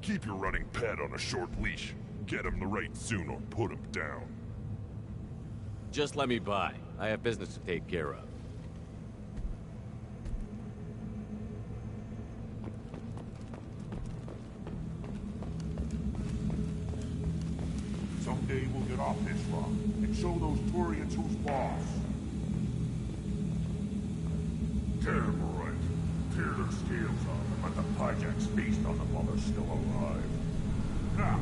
Keep your running pet on a short leash. Get him the right soon or put him down. Just let me by. I have business to take care of. Someday we'll get off this rock and show those Turians who's boss. Terrible, right? Tear their scales off and let the Pyjaks feast on them while they're still alive. Now!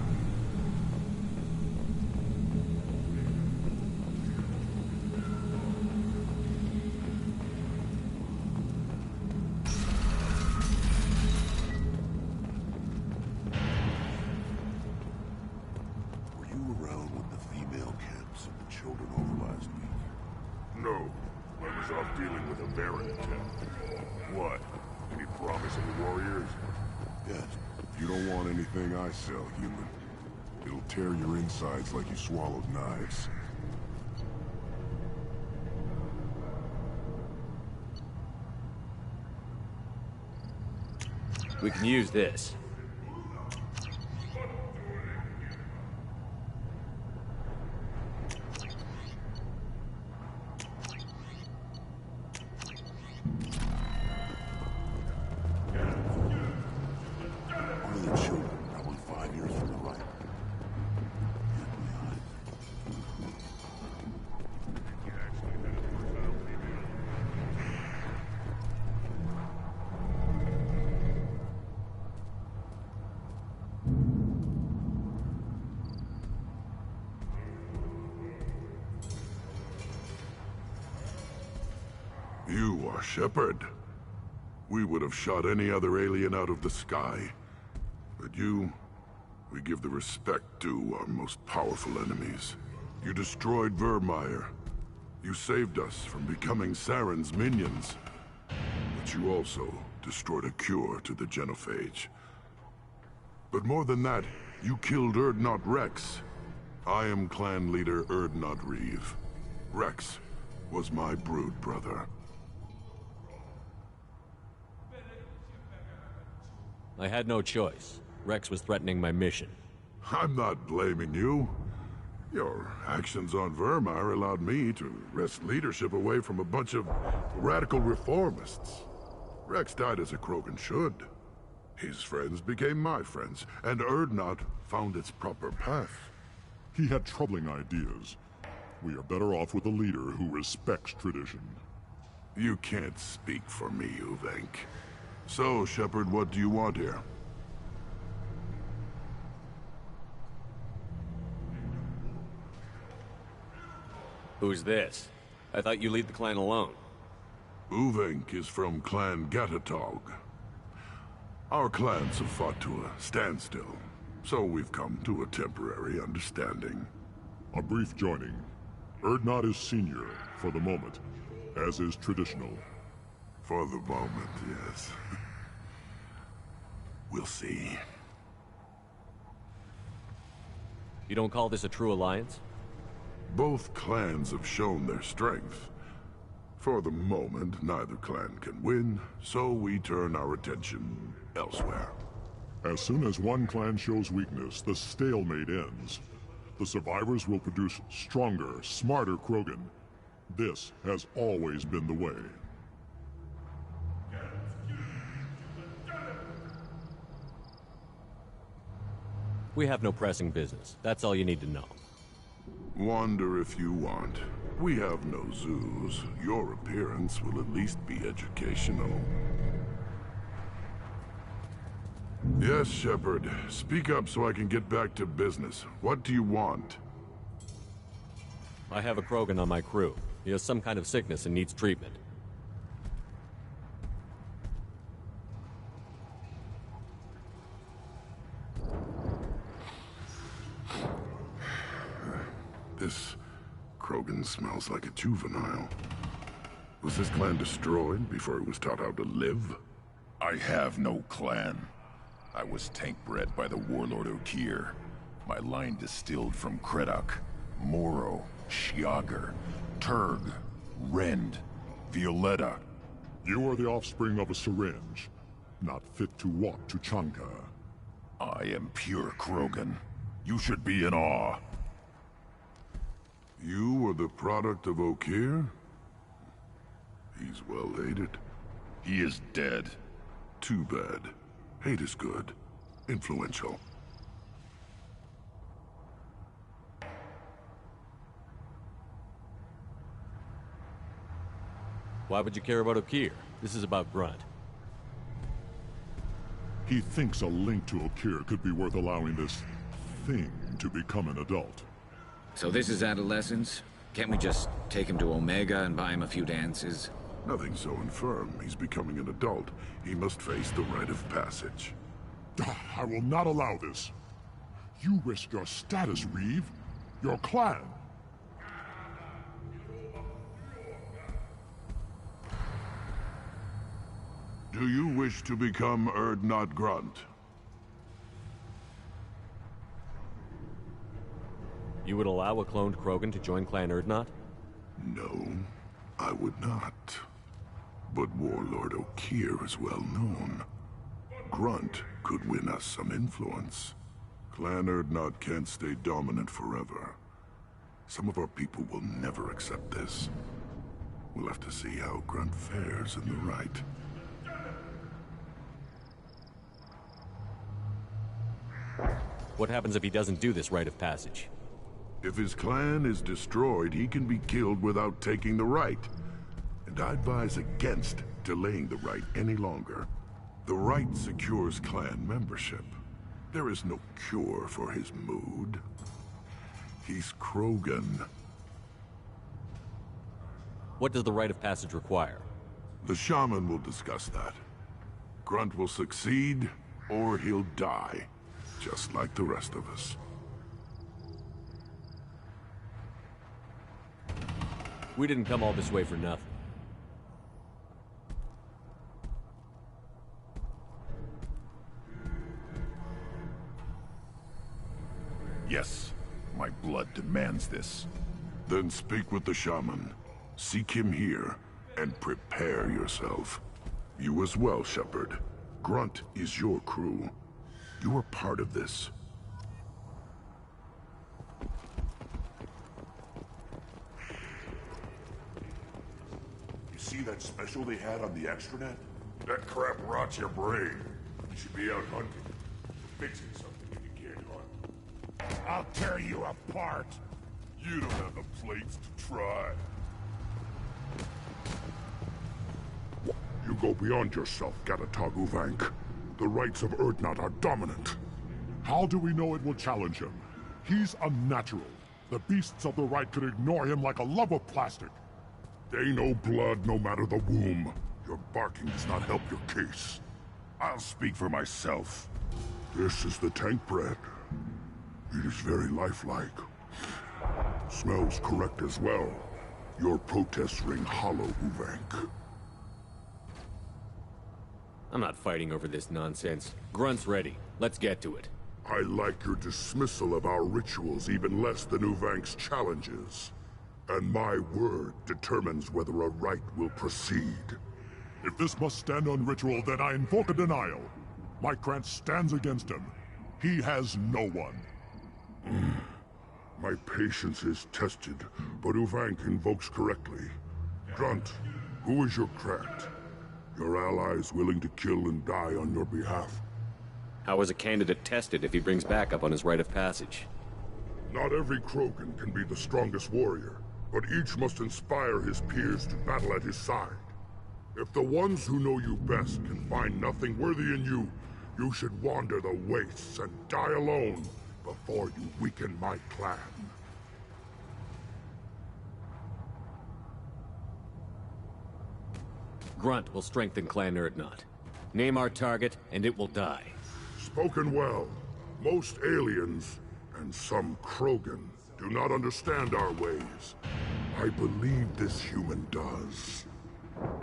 Were you around when the female camps and the children over last week? No. I was off dealing with a Baron camp. What? Any promise of the warriors? Yes. If you don't want anything I sell, human, it'll tear your insides like you swallowed knives. We can use this. Only the children, probably 5 years from the right. You are Shepard. We would have shot any other alien out of the sky. But you, we give the respect due our most powerful enemies. You destroyed Vermeer. You saved us from becoming Saren's minions. But you also destroyed a cure to the genophage. But more than that, you killed Urdnot Rex. I am clan leader Urdnot Reeve. Rex was my brood brother. I had no choice. Rex was threatening my mission. I'm not blaming you. Your actions on Vermeer allowed me to wrest leadership away from a bunch of radical reformists. Rex died as a Krogan should. His friends became my friends, and Urdnot found its proper path. He had troubling ideas. We are better off with a leader who respects tradition. You can't speak for me, Uvenk. So, Shepard, what do you want here? Who's this? I thought you lead the clan alone. Uvenk is from Clan Gatatog. Our clans have fought to a standstill, so we've come to a temporary understanding. A brief joining. Urdnot is senior, for the moment, as is traditional. For the moment, yes. We'll see. You don't call this a true alliance? Both clans have shown their strength. For the moment, neither clan can win, so we turn our attention elsewhere. As soon as one clan shows weakness, the stalemate ends. The survivors will produce stronger, smarter Krogan. This has always been the way. We have no pressing business. That's all you need to know. Wander if you want. We have no zoos. Your appearance will at least be educational. Yes, Shepard. Speak up so I can get back to business. What do you want? I have a Krogan on my crew. He has some kind of sickness and needs treatment. This Krogan smells like a juvenile. Was this clan destroyed before it was taught how to live? I have no clan. I was tank-bred by the warlord Okir. My line distilled from Kredok, Moro, Shiagar, Turg, Rend, Violetta. You are the offspring of a syringe. not fit to walk to Chanka. I am pure Krogan. You should be in awe. You are the product of Okeer? He's well hated. He is dead. Too bad. Hate is good. Influential. Why would you care about Okeer? This is about Grunt. He thinks a link to Okeer could be worth allowing this thing to become an adult. So this is adolescence? Can't we just take him to Omega and buy him a few dances? Nothing so infirm. He's becoming an adult. He must face the rite of passage. I will not allow this. You risk your status, Reeve. Your clan. Do you wish to become Urdnot Grunt? You would allow a cloned Krogan to join Clan Urdnot? No, I would not. But Warlord Okeer is well known. Grunt could win us some influence. Clan Urdnot can't stay dominant forever. Some of our people will never accept this. We'll have to see how Grunt fares in the rite. What happens if he doesn't do this rite of passage? If his clan is destroyed, he can be killed without taking the rite. And I advise against delaying the rite any longer. The rite secures clan membership. There is no cure for his mood. He's Krogan. What does the rite of passage require? The shaman will discuss that. Grunt will succeed, or he'll die, just like the rest of us. We didn't come all this way for nothing. Yes, my blood demands this. Then speak with the shaman. Seek him here, and prepare yourself. You as well, Shepard. Grunt is your crew. You are part of this. You see that special they had on the extranet? That crap rots your brain. You should be out hunting. Fixing something when you can't hunt. I'll tear you apart. You don't have the plates to try. You go beyond yourself, Gatatog Uvank. The rights of Urdnot are dominant. How do we know it will challenge him? He's unnatural. The beasts of the right could ignore him like a lump of plastic. They know blood no matter the womb. Your barking does not help your case. I'll speak for myself. This is the tank bread. It is very lifelike. Smells correct as well. Your protests ring hollow, Uvank. I'm not fighting over this nonsense. Grunt's ready. Let's get to it. I like your dismissal of our rituals even less than Uvank's challenges. And my word determines whether a rite will proceed. If this must stand on ritual, then I invoke a denial. My Krantz stands against him. He has no one. My patience is tested, but Uvank invokes correctly. Grunt, who is your Krant? Your allies willing to kill and die on your behalf. How is a candidate tested if he brings backup on his rite of passage? Not every Krogan can be the strongest warrior, but each must inspire his peers to battle at his side. If the ones who know you best can find nothing worthy in you, you should wander the wastes and die alone before you weaken my clan. Grunt will strengthen Clan Urdnot. Name our target, and it will die. Spoken well. Most aliens, and some Krogan, do not understand our ways. I believe this human does.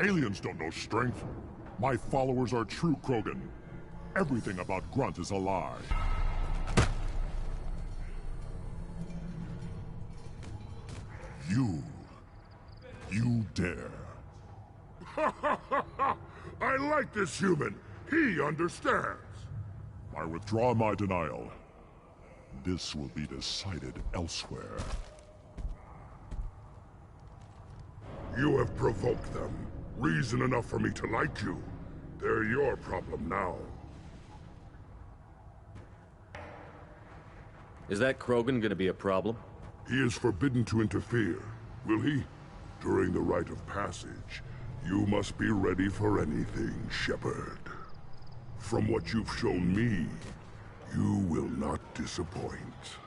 Aliens don't know strength. My followers are true Krogan. Everything about Grunt is a lie. You dare. I like this human. He understands. I withdraw my denial. This will be decided elsewhere. You have provoked them. Reason enough for me to like you. They're your problem now. Is that Krogan gonna be a problem? He is forbidden to interfere, will he? During the rite of passage, you must be ready for anything, Shepard. From what you've shown me, you will not disappoint.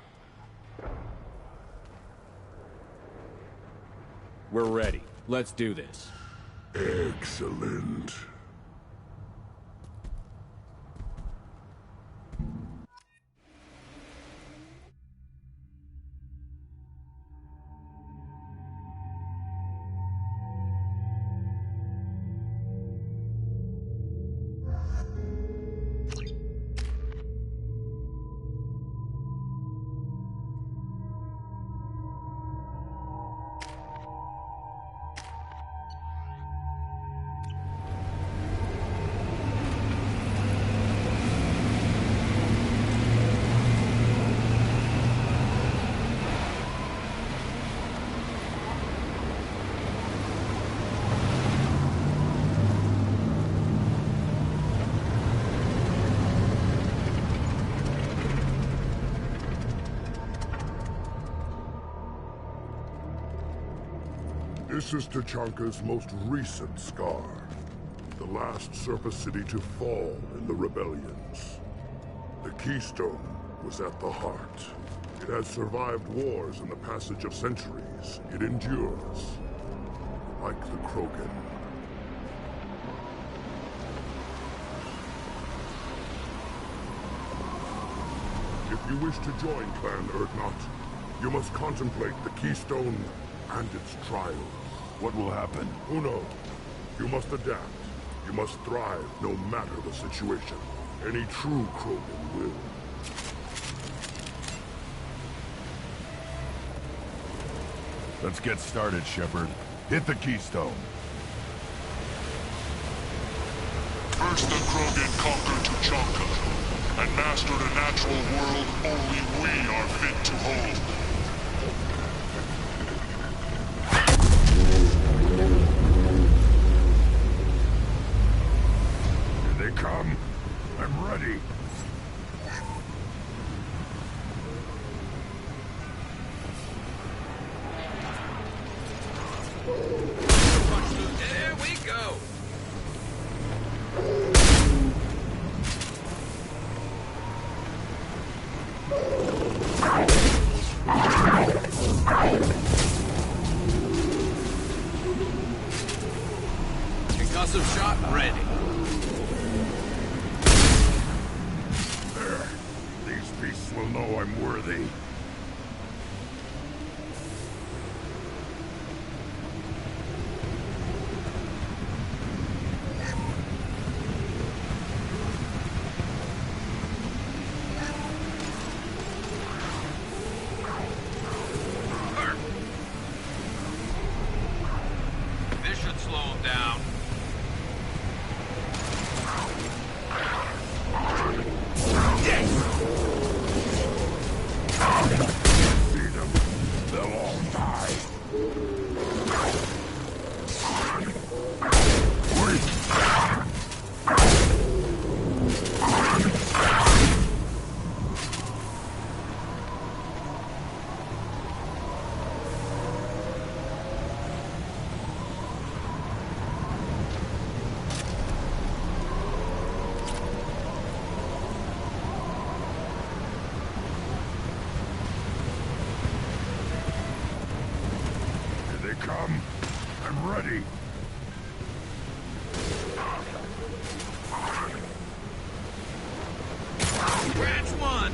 We're ready. Let's do this. Excellent. This is Tachanka's most recent scar. The last surface city to fall in the rebellions. The Keystone was at the heart. It has survived wars and the passage of centuries. It endures. Like the Krogan. If you wish to join Clan Urdnot, you must contemplate the Keystone and its trials. What will happen? Who knows? You must adapt. You must thrive no matter the situation. Any true Krogan will. Let's get started, Shepard. Hit the Keystone. First the Krogan conquered Tachanka, and mastered a natural world only we are fit to hold. Here they come. I'm ready. There we go. Concussive shot ready. There. These beasts will know I'm worthy. This should slow him down. See them. They'll all die. Here they come. I'm ready. Scratch one.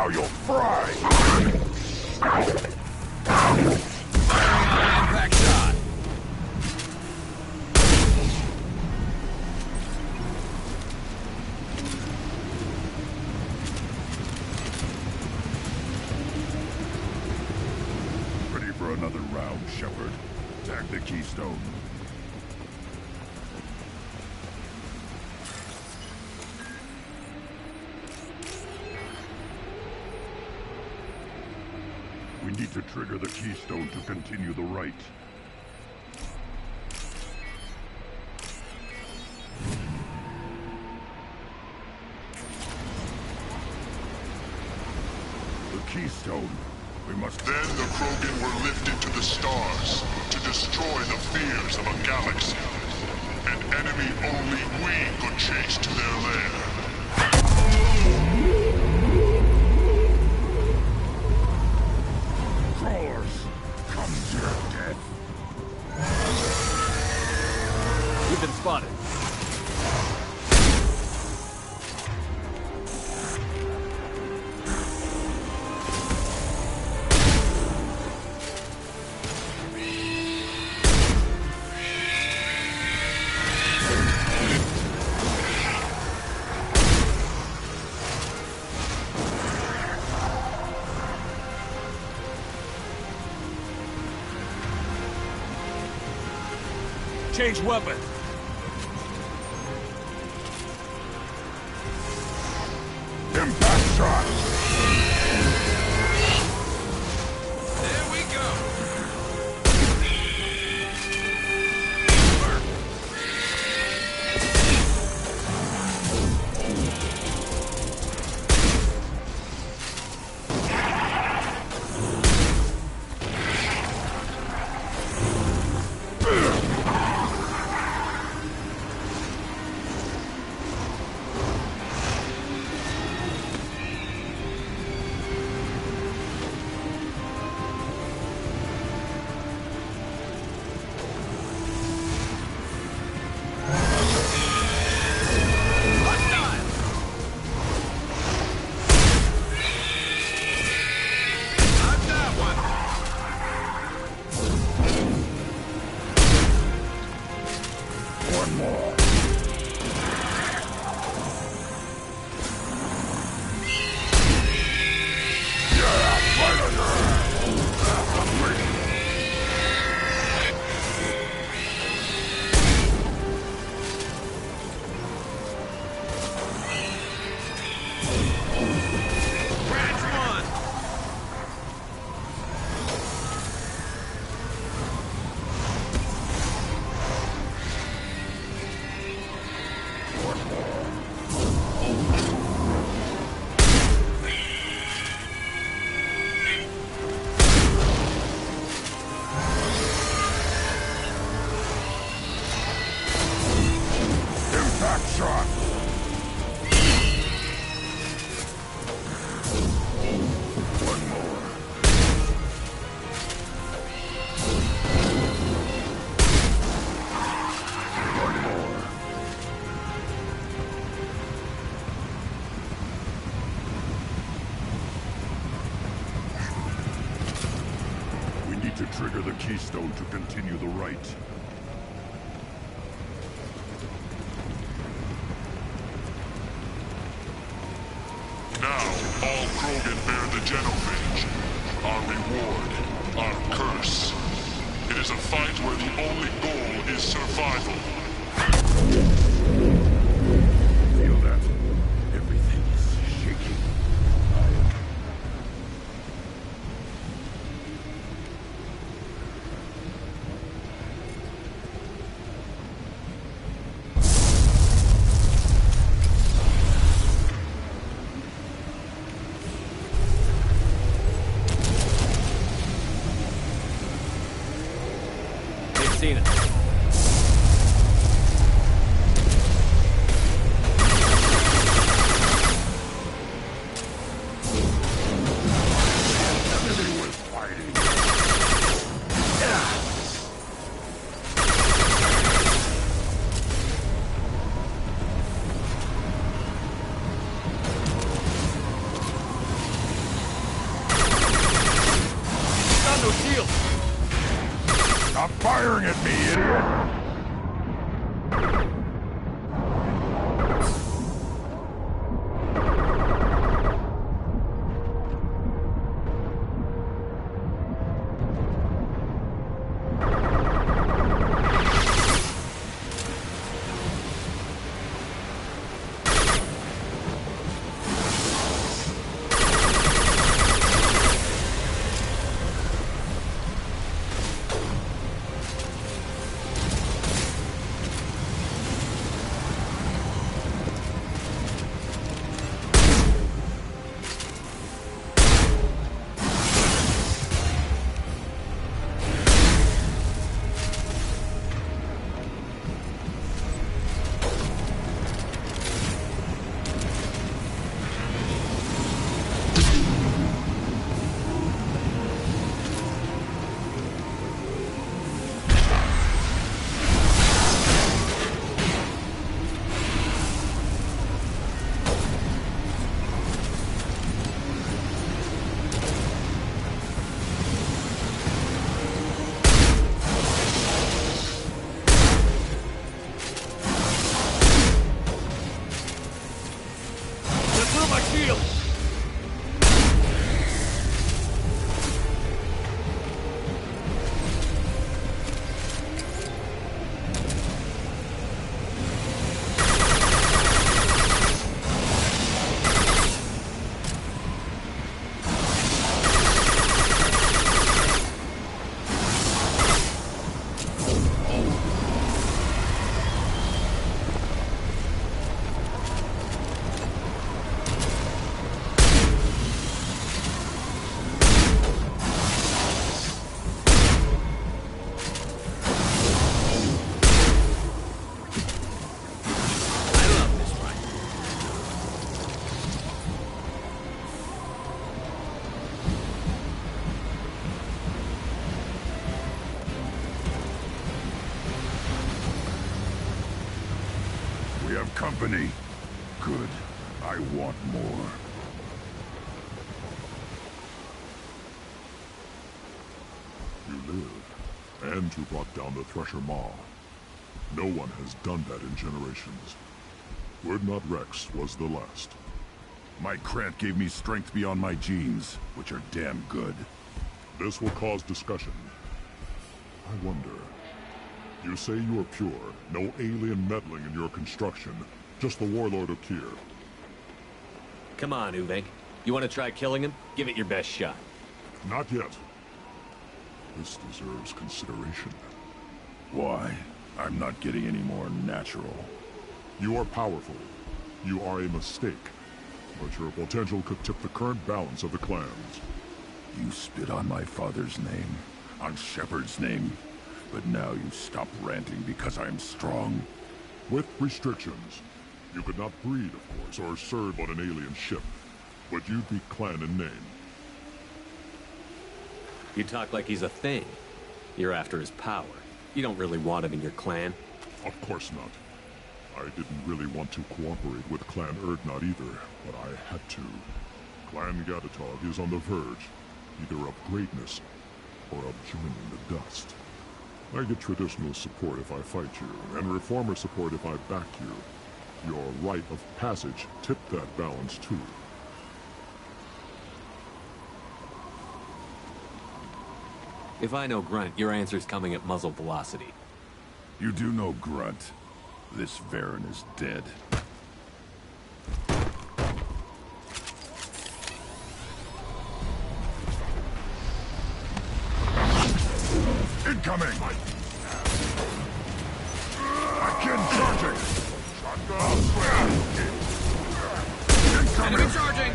Now you'll fry! Impact shot! Ready for another round, Shepard. Tag the keystone. We need to trigger the keystone to continue the rite. The keystone. We must... Then the Krogan were lifted to the stars to destroy the fears of a galaxy. An enemy only we could chase to their lair. Crawlers, come to your death. We've been spotted. Change weapon. Impact shot. There we go. To trigger the keystone to continue the rite. Now, all Krogan bear the genophage. Our reward, our curse. It is a fight where the only goal is survival. Feel that? Everything is shaking. Seen it. We have company. Good. I want more. You live, and you brought down the Thresher Maw. No one has done that in generations. Urdnot Rex was the last. My Krant gave me strength beyond my genes, which are damn good. This will cause discussion. I wonder... You say you are pure, no alien meddling in your construction, just the Warlord Okier. Come on, Uvenk. You want to try killing him? Give it your best shot. Not yet. This deserves consideration. Why? I'm not getting any more natural. You are powerful. You are a mistake. But your potential could tip the current balance of the clans. You spit on my father's name, on Shepard's name, but now you stop ranting because I'm strong. With restrictions. You could not breed, of course, or serve on an alien ship. But you'd be clan in name. You talk like he's a thing. You're after his power. You don't really want him in your clan. Of course not. I didn't really want to cooperate with Clan Urdnot either, but I had to. Clan Gatatog is on the verge, either of greatness or of joining the dust. I get traditional support if I fight you, and reformer support if I back you. Your rite of passage tipped that balance too. If I know Grunt, your answer's coming at muzzle velocity. You do know Grunt. This Varen is dead. Incoming! Again charging! Shotgun! Incoming! Enemy charging!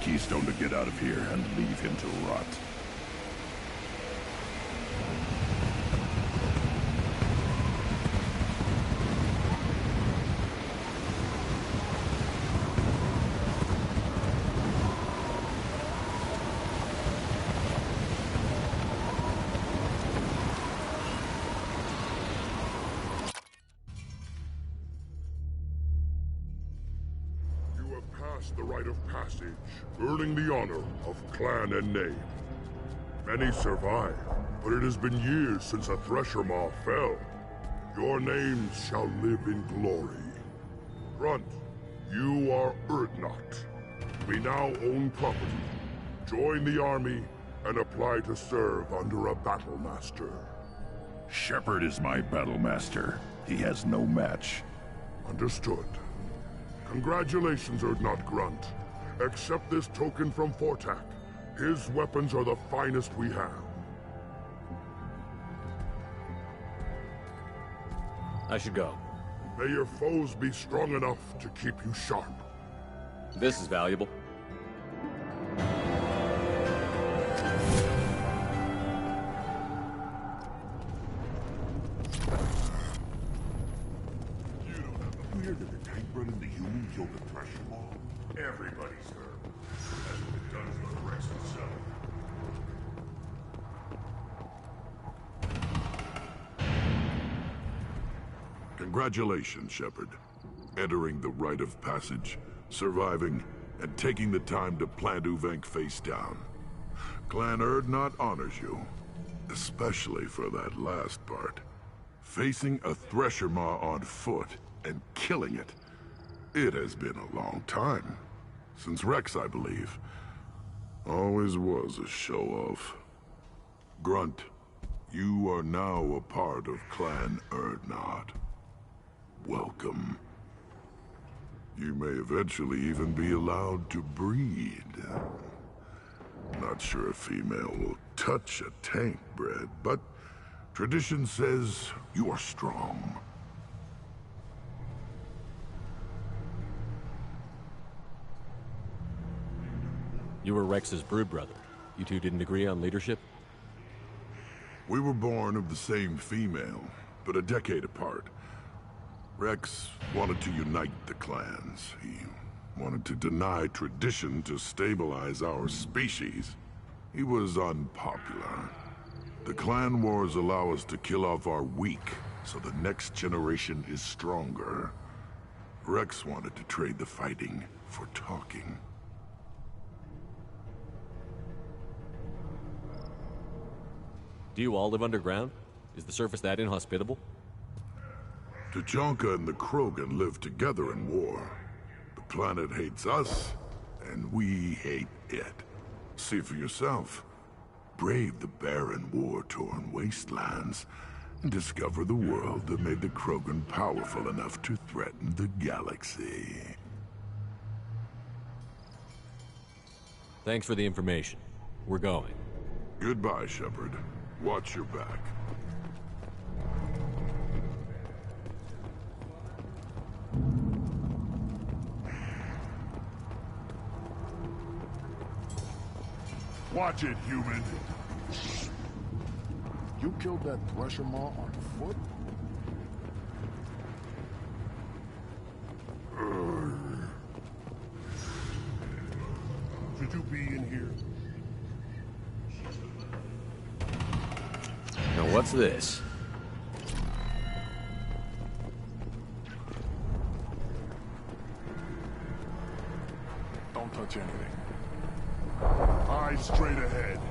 Keystone to get out of here and leave him to rot. The rite of passage, earning the honor of clan and name. Many survive, but it has been years since a Thresher Maw fell. Your names shall live in glory. Grunt, you are Urdnot. We now own property. Join the army and apply to serve under a battle master. Shepard is my battle master. He has no match. Understood. Congratulations, Urdnot Grunt. Accept this token from Fortak. His weapons are the finest we have. I should go. May your foes be strong enough to keep you sharp. This is valuable. Killed the Thresher Maw? Everybody's heard. That's what it done for the Rex himself. Congratulations, Shepard. Entering the rite of passage, surviving, and taking the time to plant Uvenk face down. Clan Erdnot honors you, especially for that last part. Facing a Thresher Maw on foot and killing it. It has been a long time. Since Rex, I believe. Always was a show-off. Grunt, you are now a part of Clan Erdnot. Welcome. You may eventually even be allowed to breed. Not sure a female will touch a tank bred, but tradition says you are strong. You were Rex's brood brother. You two didn't agree on leadership? We were born of the same female, but a decade apart. Rex wanted to unite the clans. He wanted to deny tradition to stabilize our species. He was unpopular. The clan wars allow us to kill off our weak, so the next generation is stronger. Rex wanted to trade the fighting for talking. Do you all live underground? Is the surface that inhospitable? Tuchanka and the Krogan live together in war. The planet hates us, and we hate it. See for yourself. Brave the barren, war-torn wastelands, and discover the world that made the Krogan powerful enough to threaten the galaxy. Thanks for the information. We're going. Goodbye, Shepard. Watch your back. Watch it, human. You killed that Thresher Maw on foot? Should you be in here? Now what's this? Don't touch anything. Eyes straight ahead.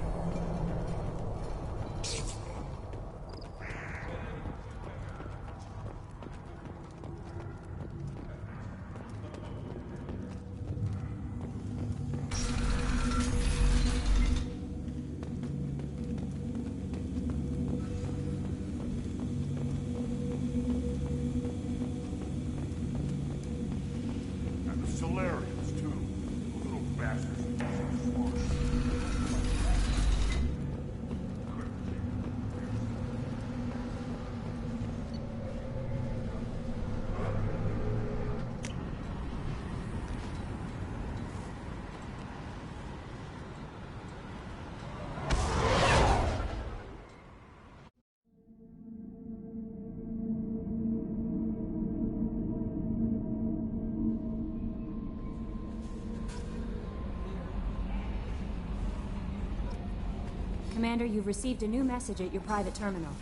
Commander, you've received a new message at your private terminal.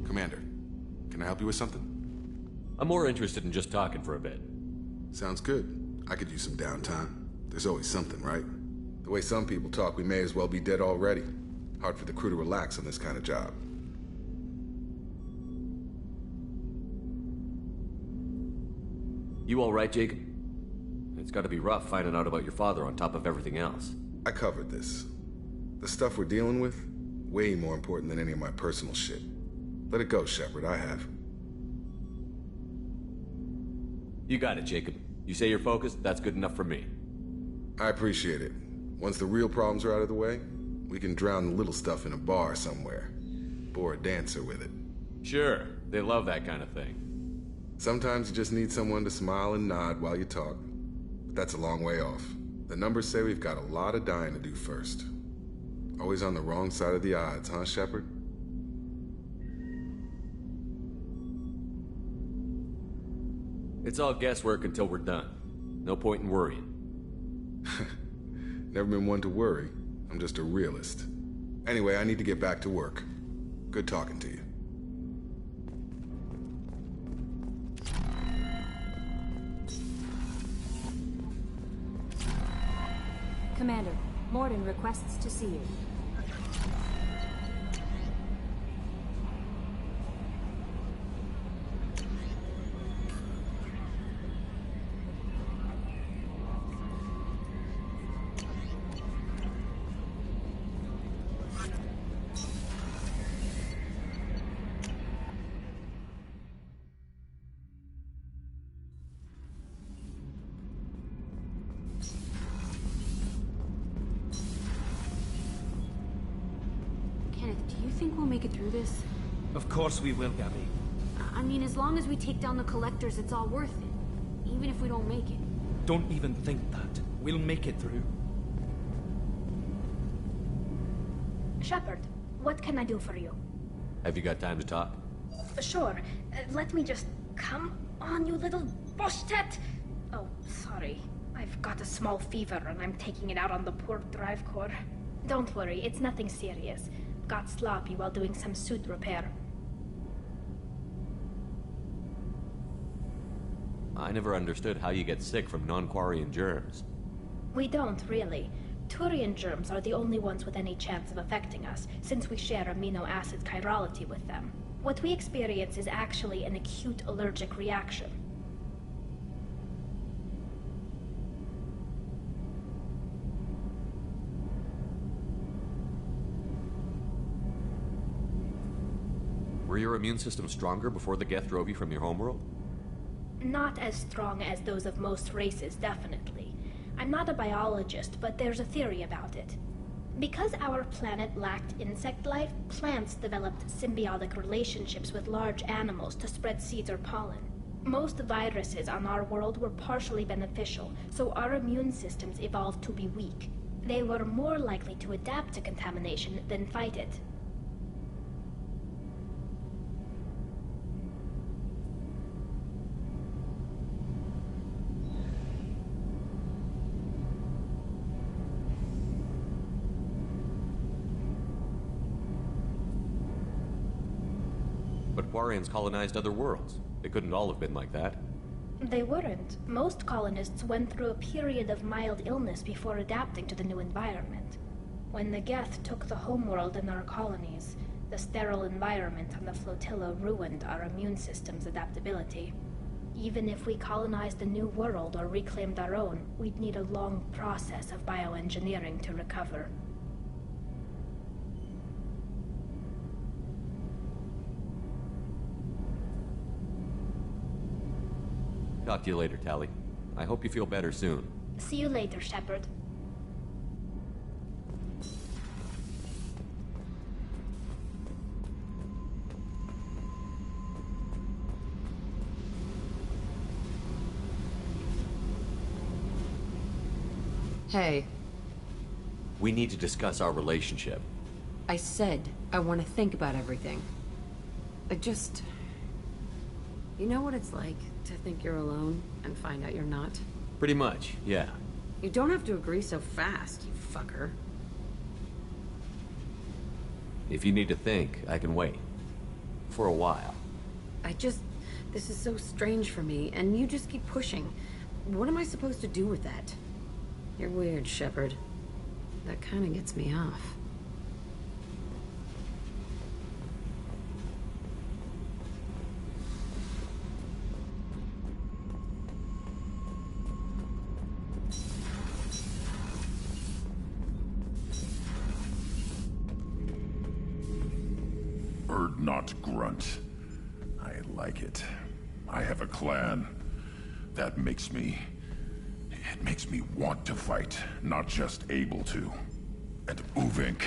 Commander, can I help you with something? I'm more interested in just talking for a bit. Sounds good. I could use some downtime. There's always something, right? The way some people talk, we may as well be dead already. Hard for the crew to relax on this kind of job. You all right, Jacob? It's gotta be rough finding out about your father on top of everything else. I covered this. The stuff we're dealing with, way more important than any of my personal shit. Let it go, Shepard. I have. You got it, Jacob. You say you're focused, that's good enough for me. I appreciate it. Once the real problems are out of the way, we can drown the little stuff in a bar somewhere. Bore a dancer with it. Sure, they love that kind of thing. Sometimes you just need someone to smile and nod while you talk. But that's a long way off. The numbers say we've got a lot of dying to do first. Always on the wrong side of the odds, huh, Shepard? It's all guesswork until we're done. No point in worrying. Never been one to worry. I'm just a realist. Anyway, I need to get back to work. Good talking to you. Commander, Morden requests to see you. Of course we will, Gabby. I mean, as long as we take down the collectors, it's all worth it. Even if we don't make it. Don't even think that. We'll make it through. Shepard, what can I do for you? Have you got time to talk? Sure. Let me just... Come on, you little boshtet! Oh, sorry. I've got a small fever and I'm taking it out on the poor drive core. Don't worry, it's nothing serious. Got sloppy while doing some suit repair. I never understood how you get sick from non-Quarian germs. We don't, really. Turian germs are the only ones with any chance of affecting us, since we share amino acid chirality with them. What we experience is actually an acute allergic reaction. Were your immune system stronger before the Geth drove you from your homeworld? Not as strong as those of most races, definitely. I'm not a biologist, but there's a theory about it. Because our planet lacked insect life, plants developed symbiotic relationships with large animals to spread seeds or pollen. Most viruses on our world were partially beneficial, so our immune systems evolved to be weak. They were more likely to adapt to contamination than fight it. But Quarians colonized other worlds. They couldn't all have been like that. They weren't. Most colonists went through a period of mild illness before adapting to the new environment. When the Geth took the homeworld and our colonies, the sterile environment on the flotilla ruined our immune system's adaptability. Even if we colonized a new world or reclaimed our own, we'd need a long process of bioengineering to recover. Talk to you later, Tally. I hope you feel better soon. See you later, Shepard. Hey. We need to discuss our relationship. I said I want to think about everything. You know what it's like to think you're alone and find out you're not? Pretty much, yeah. You don't have to agree so fast, you fucker. If you need to think, I can wait. For a while. This is so strange for me, and you just keep pushing. What am I supposed to do with that? You're weird, Shepard. That kind of gets me off. Urdnot grunt. I like it. I have a clan. That makes me... It makes me want to fight, not just able to. And Uvink,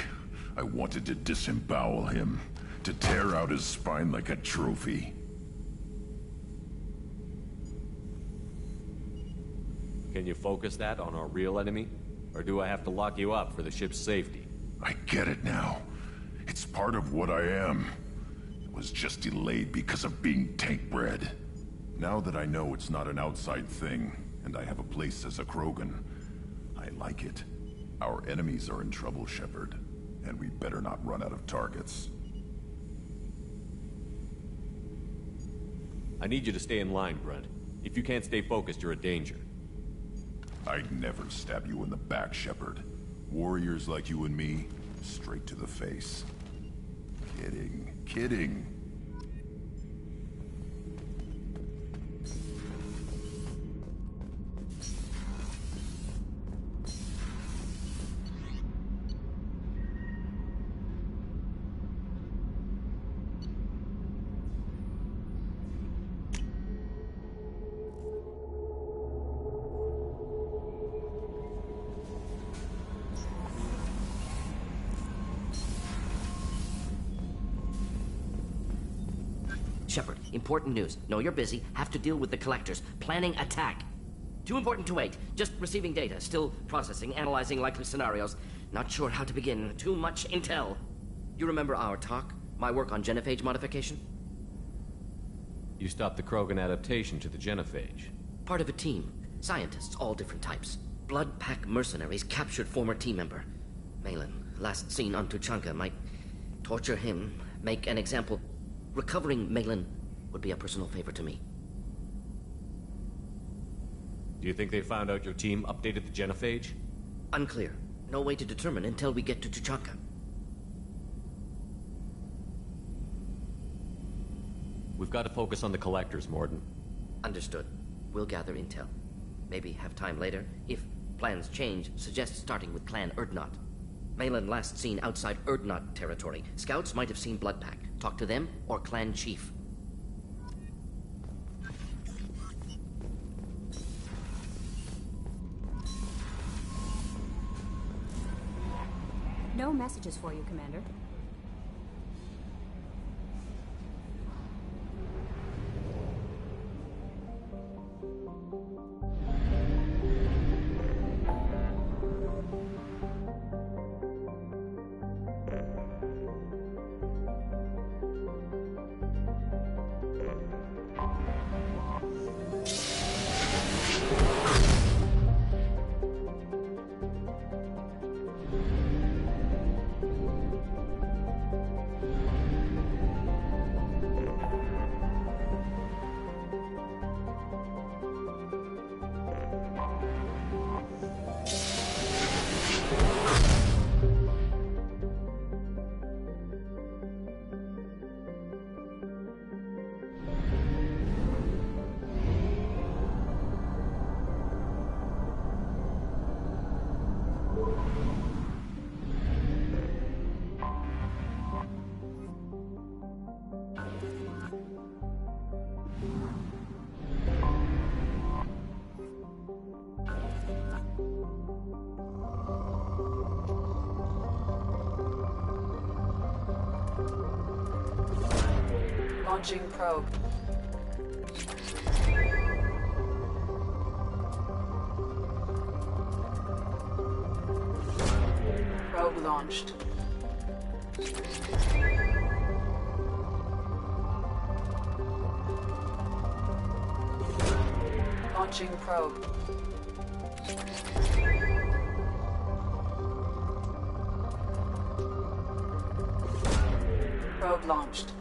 I wanted to disembowel him, to tear out his spine like a trophy. Can you focus that on our real enemy? Or do I have to lock you up for the ship's safety? I get it now. It's part of what I am. It was just delayed because of being tank-bred. Now that I know it's not an outside thing, and I have a place as a Krogan, I like it. Our enemies are in trouble, Shepard, and we better not run out of targets. I need you to stay in line, Grunt. If you can't stay focused, you're a danger. I'd never stab you in the back, Shepard. Warriors like you and me, straight to the face. Kidding, kidding. Shepard, important news. Know you're busy. Have to deal with the collectors. Planning attack. Too important to wait. Just receiving data. Still processing, analyzing likely scenarios. Not sure how to begin. Too much intel. You remember our talk? My work on genophage modification? You stopped the Krogan adaptation to the genophage. Part of a team. Scientists, all different types. Blood Pack mercenaries captured former team member. Malin, last seen on Tuchanka, might torture him, make an example. Recovering Malin would be a personal favor to me. Do you think they found out your team updated the genophage? Unclear. No way to determine until we get to Tuchanka. We've got to focus on the collectors, Morden. Understood. We'll gather intel. Maybe have time later. If plans change, suggest starting with Clan Urdnot. Malin last seen outside Urdnot territory. Scouts might have seen Bloodpack. Talk to them or Clan Chief. No messages for you, Commander. Launching probe. Probe launched. Launching probe. Probe launched.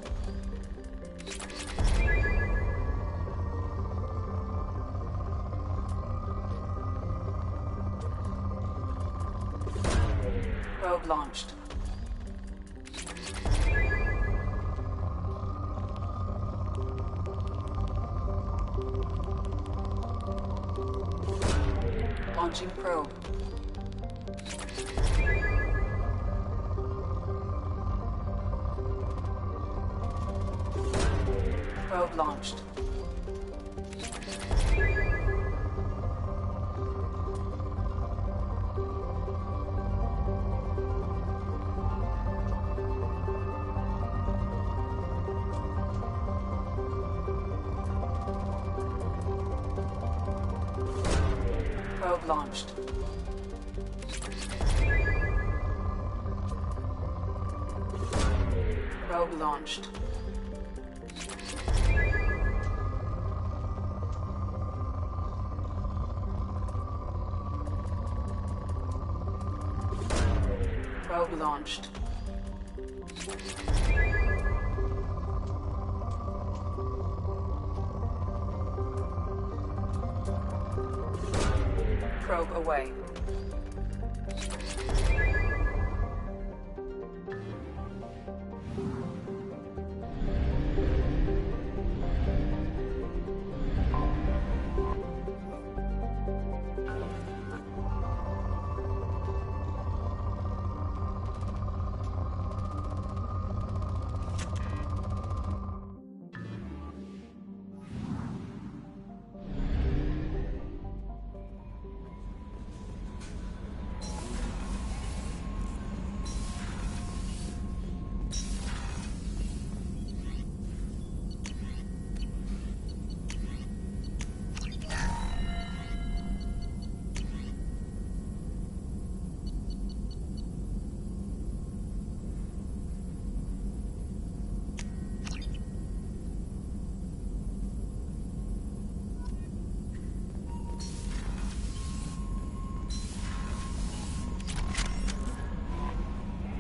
Probe launched. Launching probe. Probe launched. Probe launched. Probe launched. Probe launched. Probe away.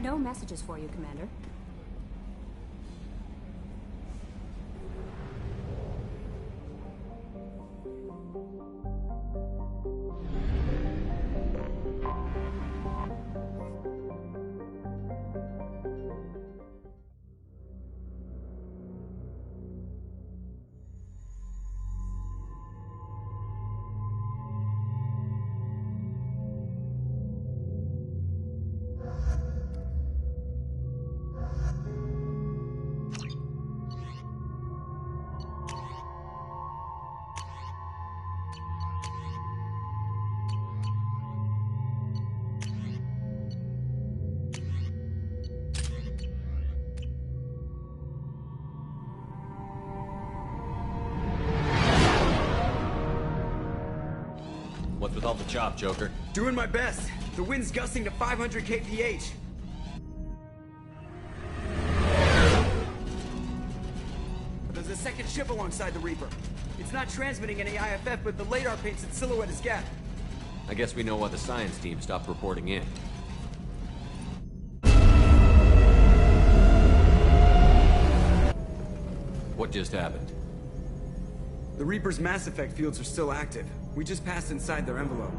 No messages for you, Commander. What's with all the chop, Joker? Doing my best. The wind's gusting to 500 kph. But there's a second ship alongside the Reaper. It's not transmitting any IFF, but the radar paints its silhouette as Gap. I guess we know why the science team stopped reporting in. What just happened? The Reaper's mass effect fields are still active. We just passed inside their envelope.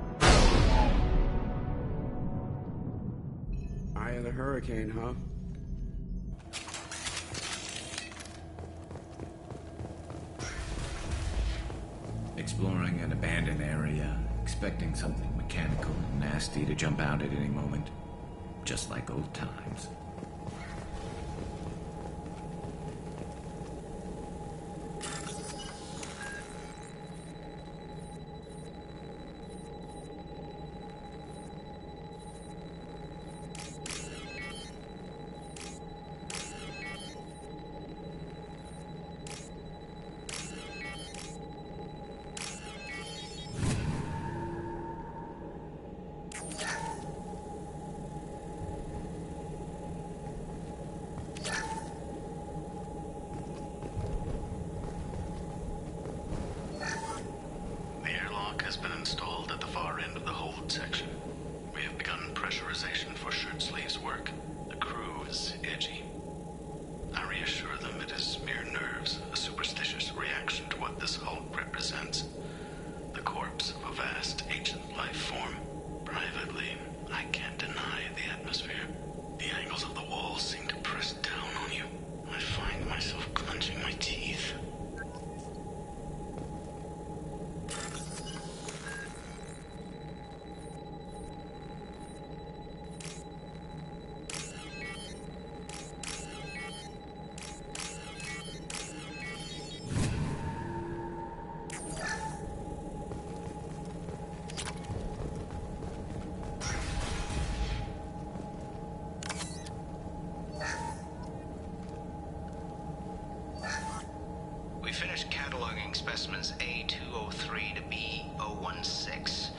Eye of the hurricane, huh? Exploring an abandoned area, expecting something mechanical and nasty to jump out at any moment. Just like old times. tracking specimens A203 to B016.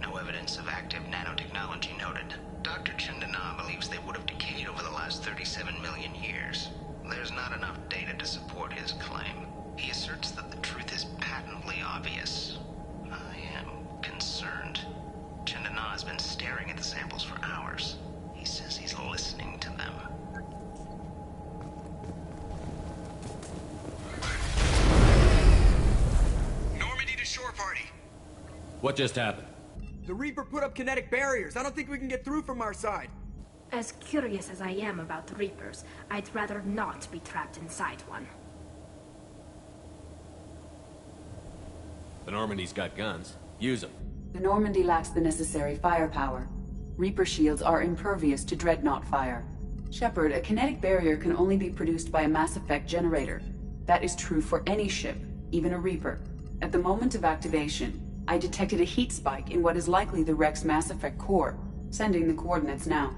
No evidence of active nanotechnology noted. Dr. Chandana believes they would have decayed over the last 37 million years. There's not enough data to support his claim. He asserts that the truth is patently obvious. I am concerned. Chandana has been staring at the samples for hours. He says he's listening to them. Normandy to shore party. What just happened? The Reaper put up kinetic barriers. I don't think we can get through from our side. As curious as I am about the Reapers, I'd rather not be trapped inside one. The Normandy's got guns. Use them. The Normandy lacks the necessary firepower. Reaper shields are impervious to dreadnought fire. Shepard, a kinetic barrier can only be produced by a Mass Effect generator. That is true for any ship, even a Reaper. At the moment of activation, I detected a heat spike in what is likely the wreck's Mass Effect core, sending the coordinates now.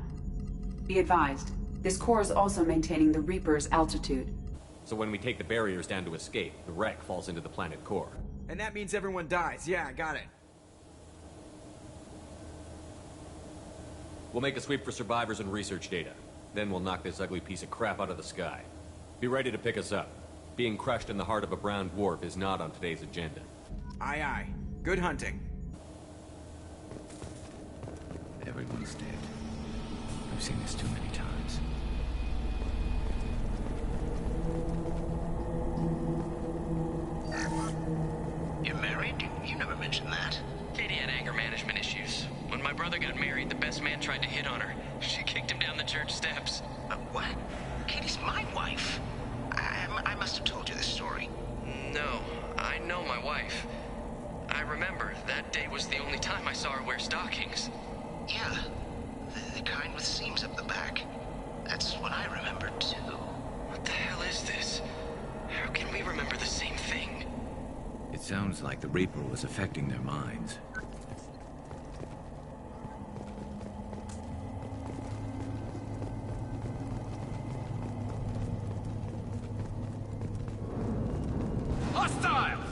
Be advised, this core is also maintaining the Reaper's altitude. So when we take the barriers down to escape, the wreck falls into the planet core. And that means everyone dies. Yeah, got it. We'll make a sweep for survivors and research data. Then we'll knock this ugly piece of crap out of the sky. Be ready to pick us up. Being crushed in the heart of a brown dwarf is not on today's agenda. Aye, aye. Good hunting. Everyone's dead. I've seen this too many times. You're married? You never mentioned that. Katie had anger management issues. When my brother got married, the best man tried to hit on her. She kicked him down the church steps. What? Katie's my wife. I must have told you this story. No, I know my wife. I remember that day was the only time I saw her wear stockings. Yeah, the kind with seams up the back. That's what I remember too. What the hell is this? How can we remember the same thing? It sounds like the Reaper was affecting their minds. Hostiles!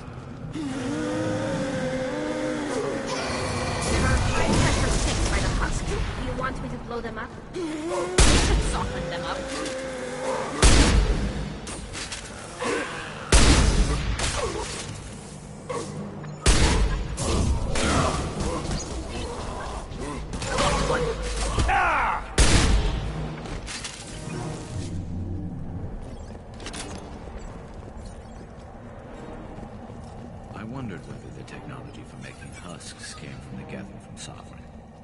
High pressure sticks by the husk. Do you want me to blow them up? We should soften them up. I wondered whether the technology for making husks came from the Geth or from Sovereign.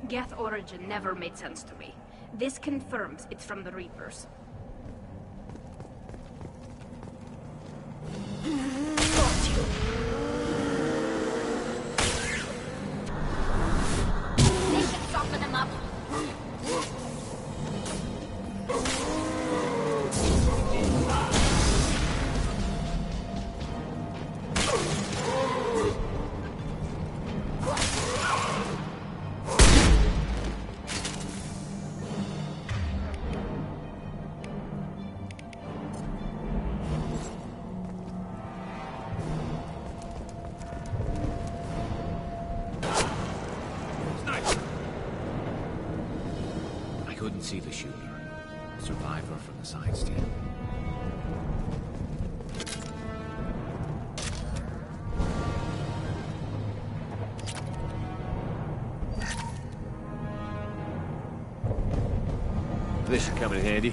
Geth origin never made sense to me. This confirms it's from the Reapers. Got you. They should soften them up. Couldn't see the shooter. Survivor from the science team. This should come in handy.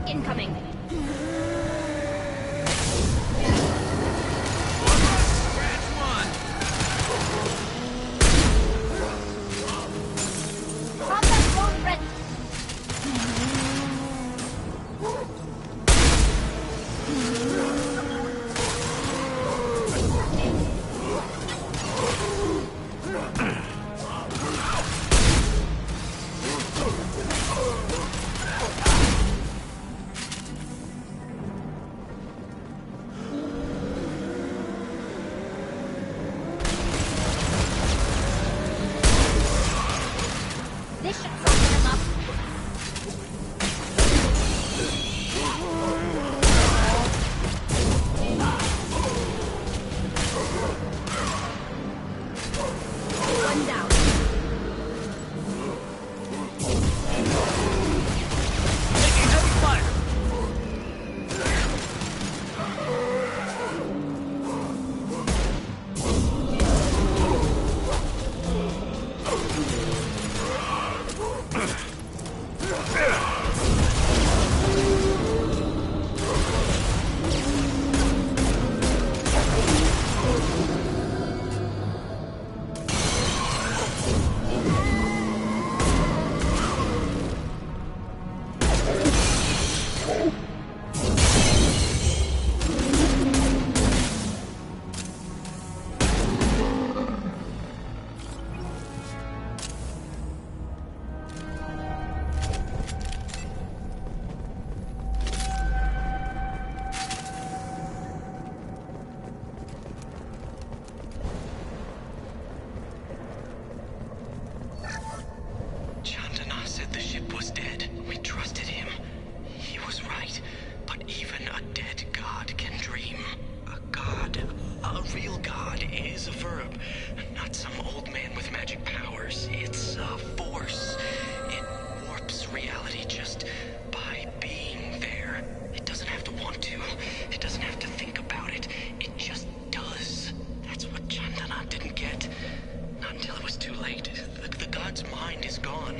Incoming.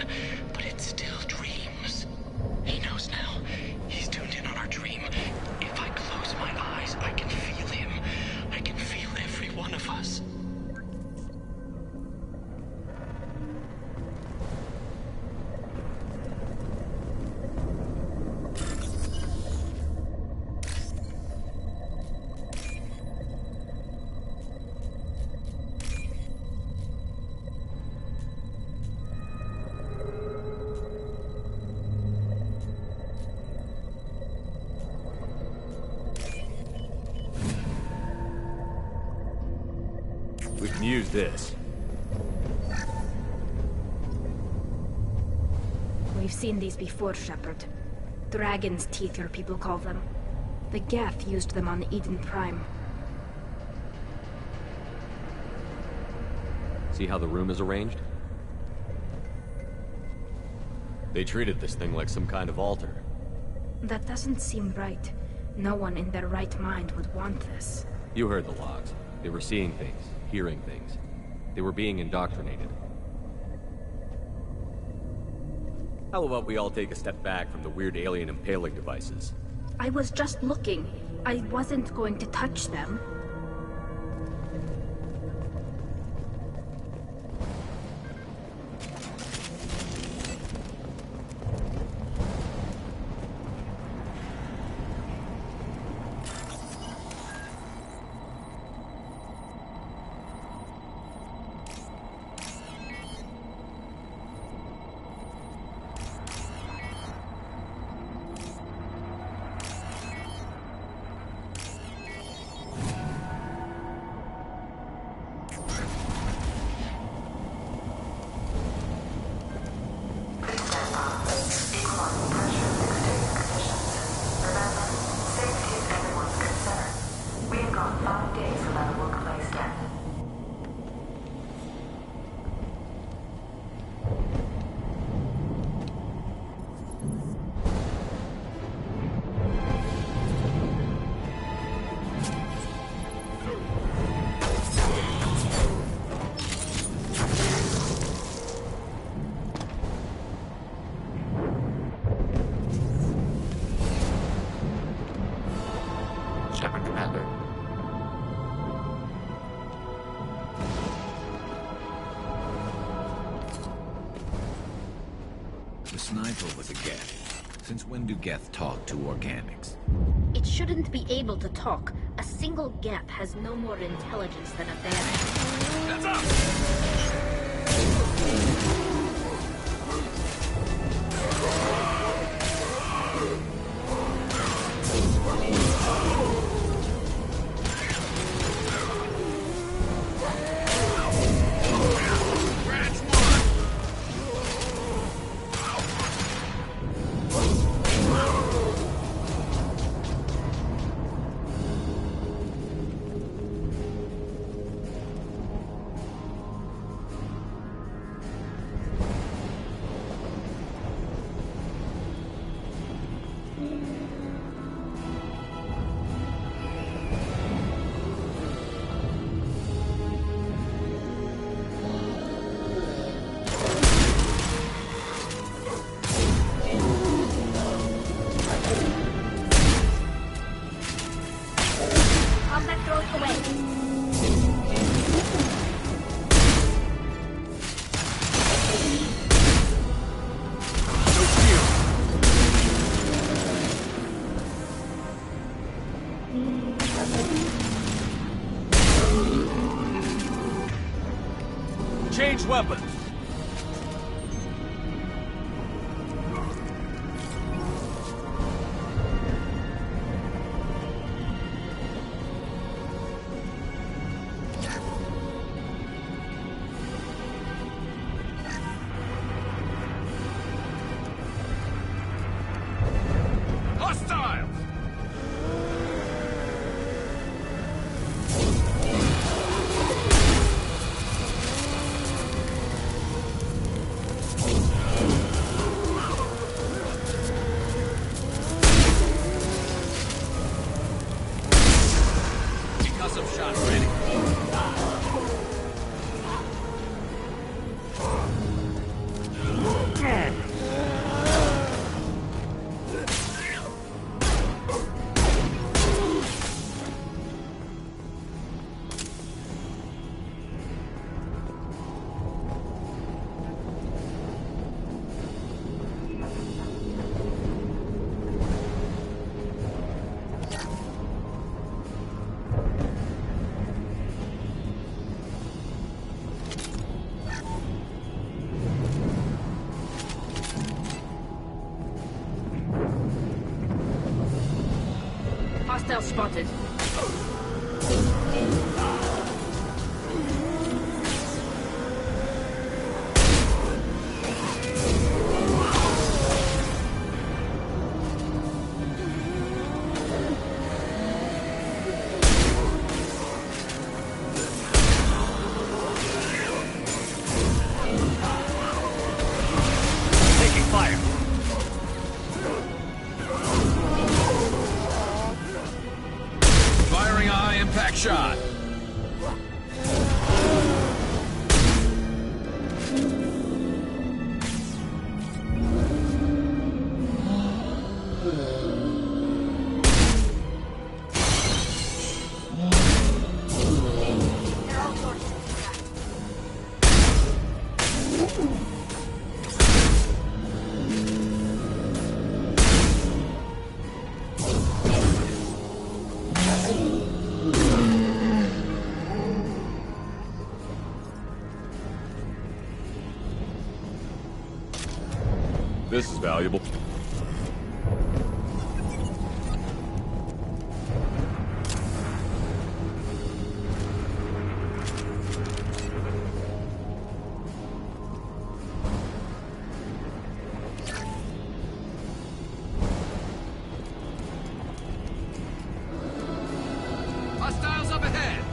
gone, but it still dreams. He knows now. He's tuned in on our dream. If I close my eyes, I can feel him. I can feel every one of us. We can use this. We've seen these before, Shepard. Dragon's teeth, your people call them. The Geth used them on Eden Prime. See how the room is arranged? They treated this thing like some kind of altar. That doesn't seem right. No one in their right mind would want this. You heard the logs. They were seeing things, hearing things. They were being indoctrinated. How about we all take a step back from the weird alien impaling devices? I was just looking. I wasn't going to touch them. Sniper was a Geth. Since when do Geth talk to organics? It shouldn't be able to talk. A single Geth has no more intelligence than a Baron. That's Change weapons! Hostiles! Hostile spotted. Taking fire. Firing a high impact shot. This is valuable. Hostiles up ahead.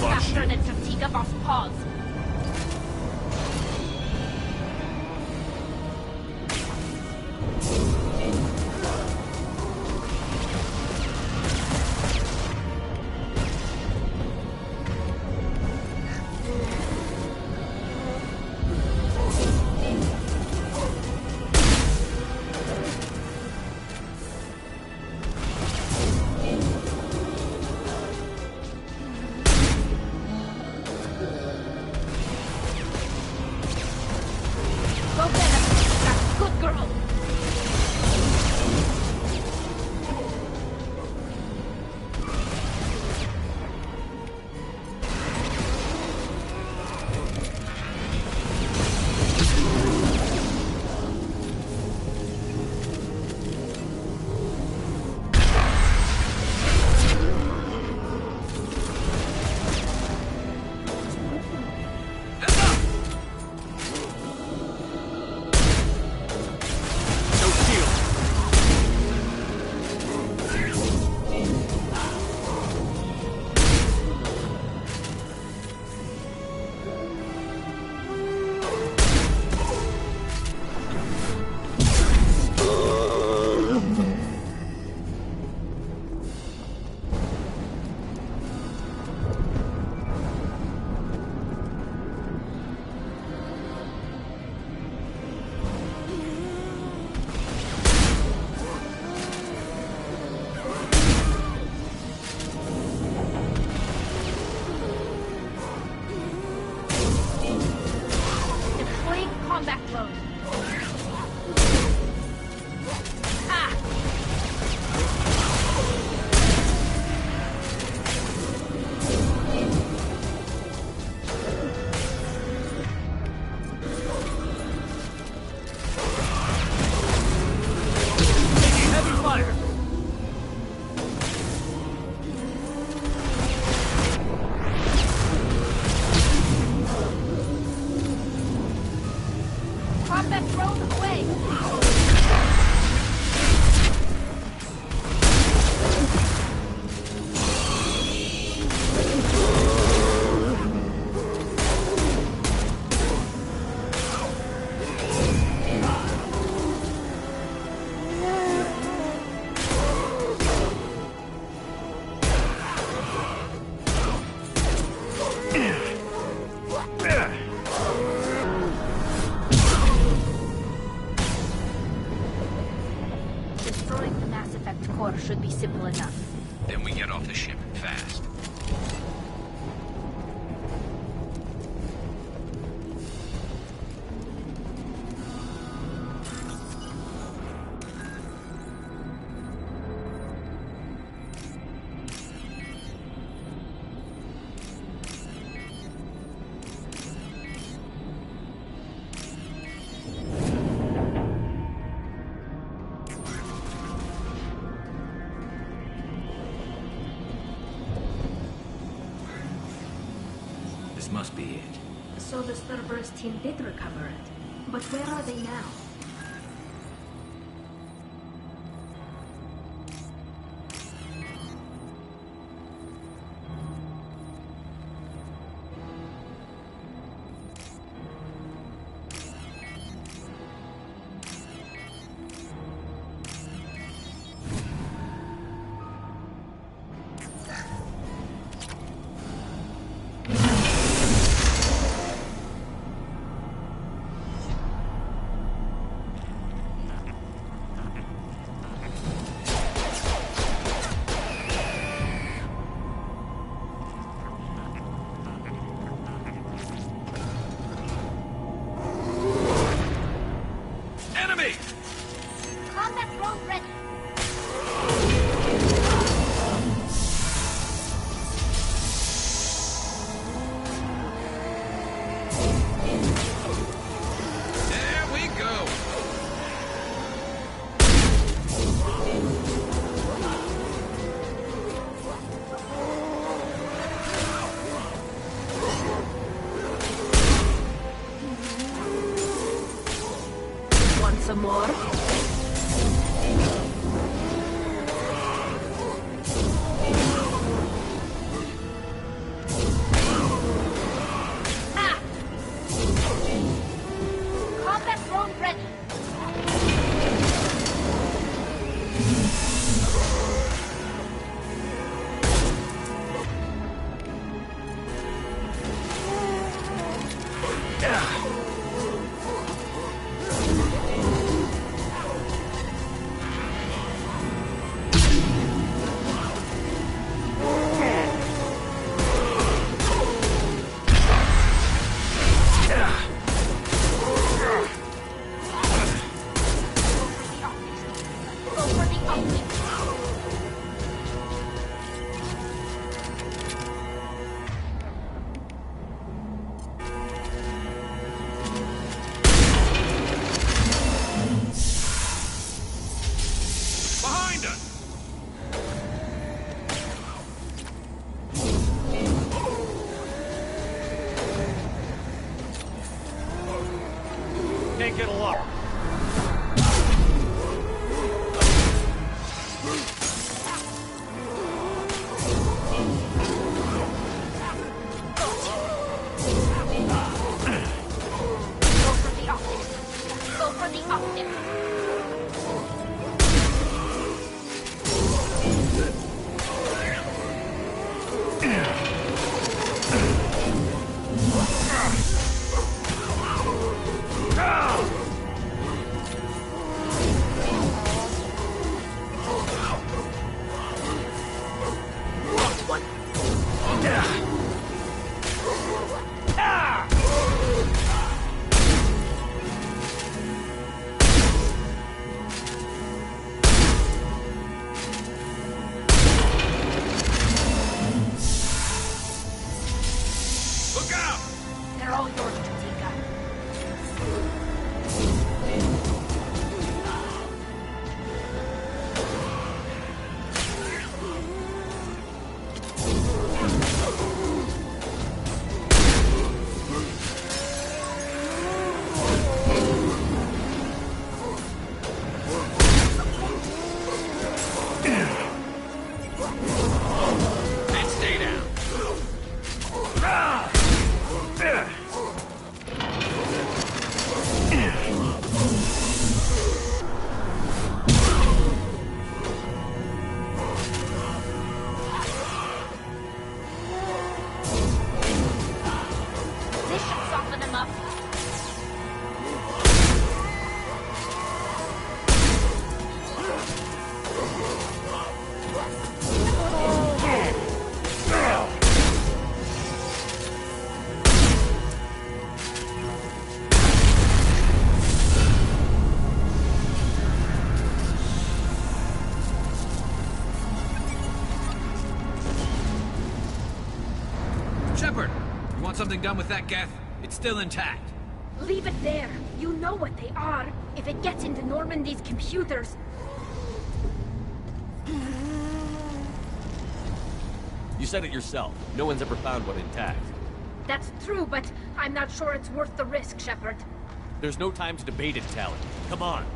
Faster than fatigue of us paws. Go get him. Good girl. Deploying combat mode. Ah! Taking heavy fire. Combat drone away. Destroying the Mass Effect core should be simple enough. Then we get off the ship fast. This must be it. So the Cerberus team did recover it. But where are they now? Some more? Combat drone ready. Can't get a lock. Go for the optic. They're all yours, Tatika. And stay down. This should soften him up. Shepard, you want something done with that geth? It's still intact. Leave it there. You know what they are. If it gets into Normandy's computers... You said it yourself. No one's ever found one intact. That's true, but I'm not sure it's worth the risk, Shepard. There's no time to debate it, Talon. Come on.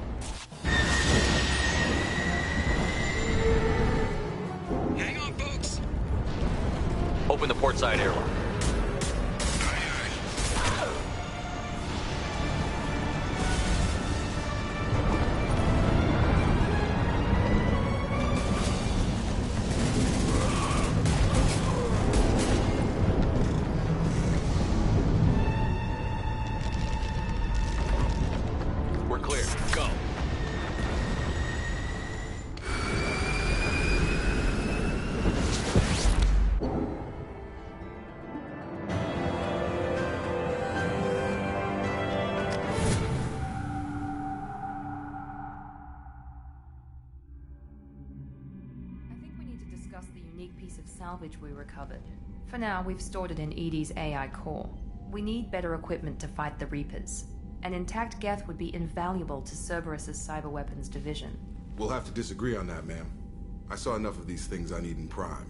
Hang on, folks. Open the port side airlock. We're clear. Go. Discuss the unique piece of salvage we recovered. For now, we've stored it in Edie's AI core. We need better equipment to fight the Reapers. An intact Geth would be invaluable to Cerberus's cyber weapons division. We'll have to disagree on that, ma'am. I saw enough of these things I need in Prime.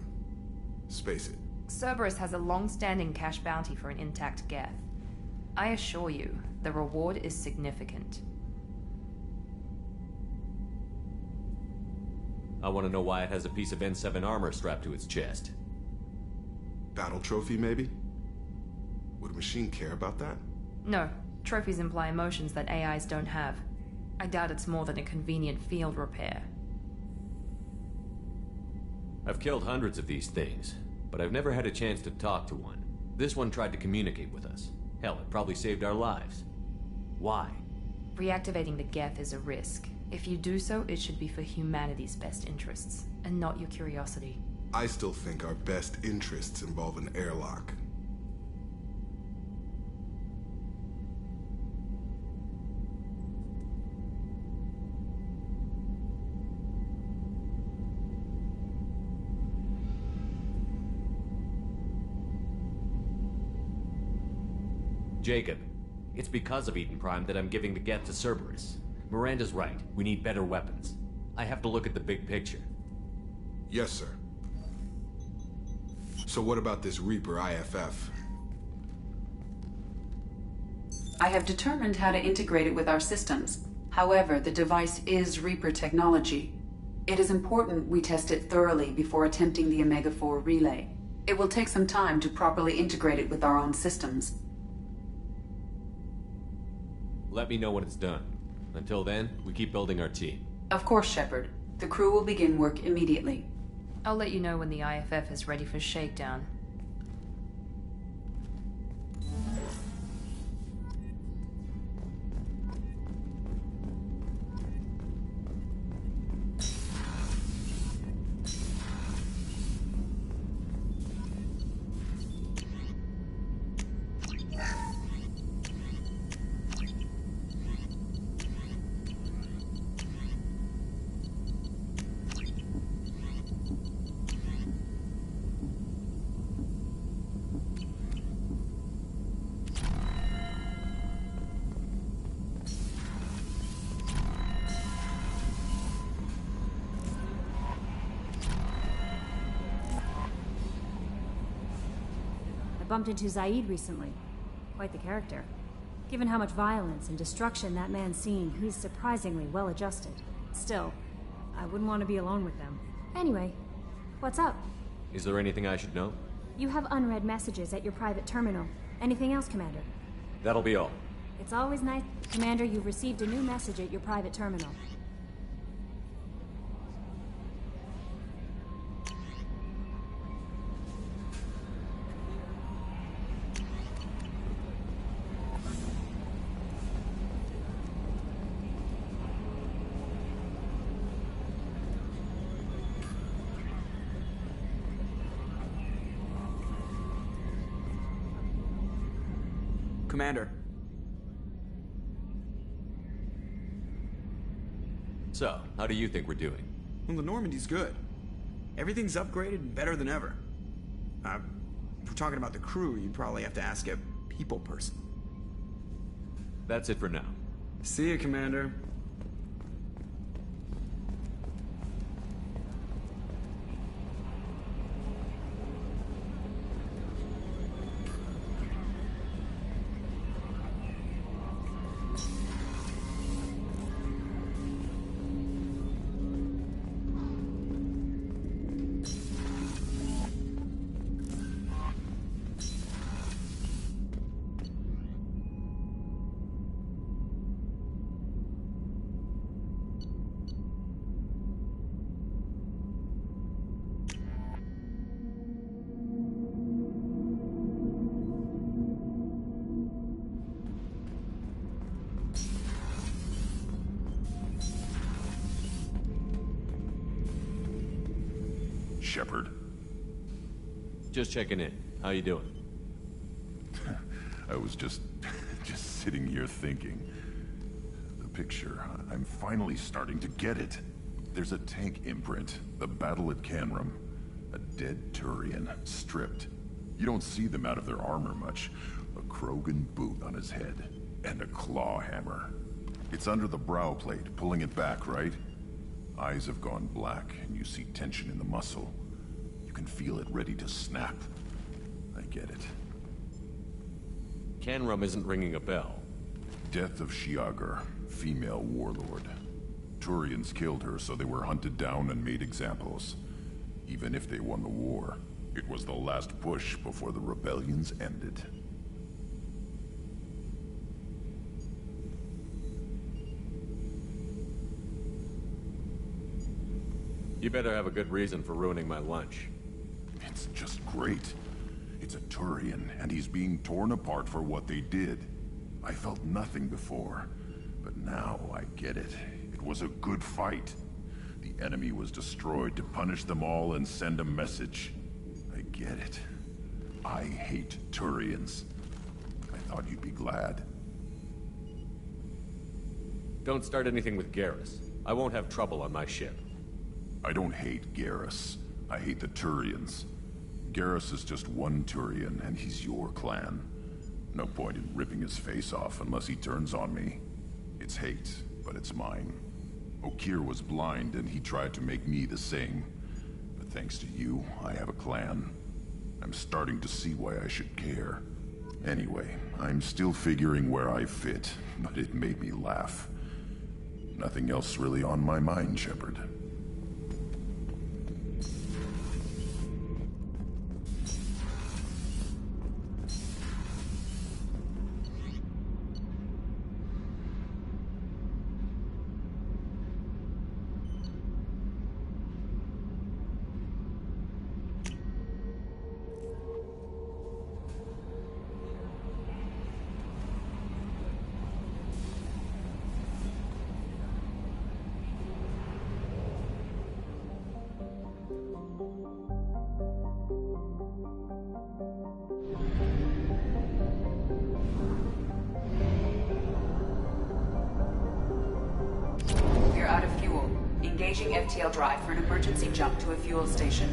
Space it. Cerberus has a long-standing cash bounty for an intact Geth. I assure you, the reward is significant. I want to know why it has a piece of N7 armor strapped to its chest. Battle trophy, maybe? Would a machine care about that? No. Trophies imply emotions that AIs don't have. I doubt it's more than a convenient field repair. I've killed hundreds of these things, but I've never had a chance to talk to one. This one tried to communicate with us. Hell, it probably saved our lives. Why? Reactivating the Geth is a risk. If you do so, it should be for humanity's best interests, and not your curiosity. I still think our best interests involve an airlock. Jacob, it's because of Eden Prime that I'm giving the Geth to Cerberus. Miranda's right. We need better weapons. I have to look at the big picture. Yes, sir. So what about this Reaper IFF? I have determined how to integrate it with our systems. However, the device is Reaper technology. It is important we test it thoroughly before attempting the Omega-4 relay. It will take some time to properly integrate it with our own systems. Let me know when it's done. Until then, we keep building our team. Of course, Shepard. The crew will begin work immediately. I'll let you know when the IFF is ready for shakedown. Bumped into Zaid recently. Quite the character. Given how much violence and destruction that man's seen, he's surprisingly well adjusted. Still, I wouldn't want to be alone with them. Anyway, what's up? Is there anything I should know? You have unread messages at your private terminal. Anything else, Commander? That'll be all. It's always nice. Commander, you've received a new message at your private terminal. Commander. So, how do you think we're doing? Well, the Normandy's good. Everything's upgraded and better than ever. If we're talking about the crew, you'd probably have to ask a people person. That's it for now. See you, Commander. Shepard? Just checking in. How you doing? I was just sitting here thinking. The picture, I'm finally starting to get it. There's a tank imprint, the battle at Canrum. A dead Turian, stripped. You don't see them out of their armor much. A Krogan boot on his head, and a claw hammer. It's under the brow plate, pulling it back, right? Eyes have gone black, and you see tension in the muscle. You can feel it ready to snap. I get it. Canrum isn't ringing a bell. Death of Shiagar, female warlord. Turians killed her, so they were hunted down and made examples. Even if they won the war, it was the last push before the rebellions ended. You better have a good reason for ruining my lunch. It's just great. It's a Turian, and he's being torn apart for what they did. I felt nothing before, but now I get it. It was a good fight. The enemy was destroyed to punish them all and send a message. I get it. I hate Turians. I thought you'd be glad. Don't start anything with Garrus. I won't have trouble on my ship. I don't hate Garrus. I hate the Turians. Garrus is just one Turian, and he's your clan. No point in ripping his face off unless he turns on me. It's hate, but it's mine. Okir was blind, and he tried to make me the same. But thanks to you, I have a clan. I'm starting to see why I should care. Anyway, I'm still figuring where I fit, but it made me laugh. Nothing else really on my mind, Shepard. Engaging FTL drive for an emergency jump to a fuel station.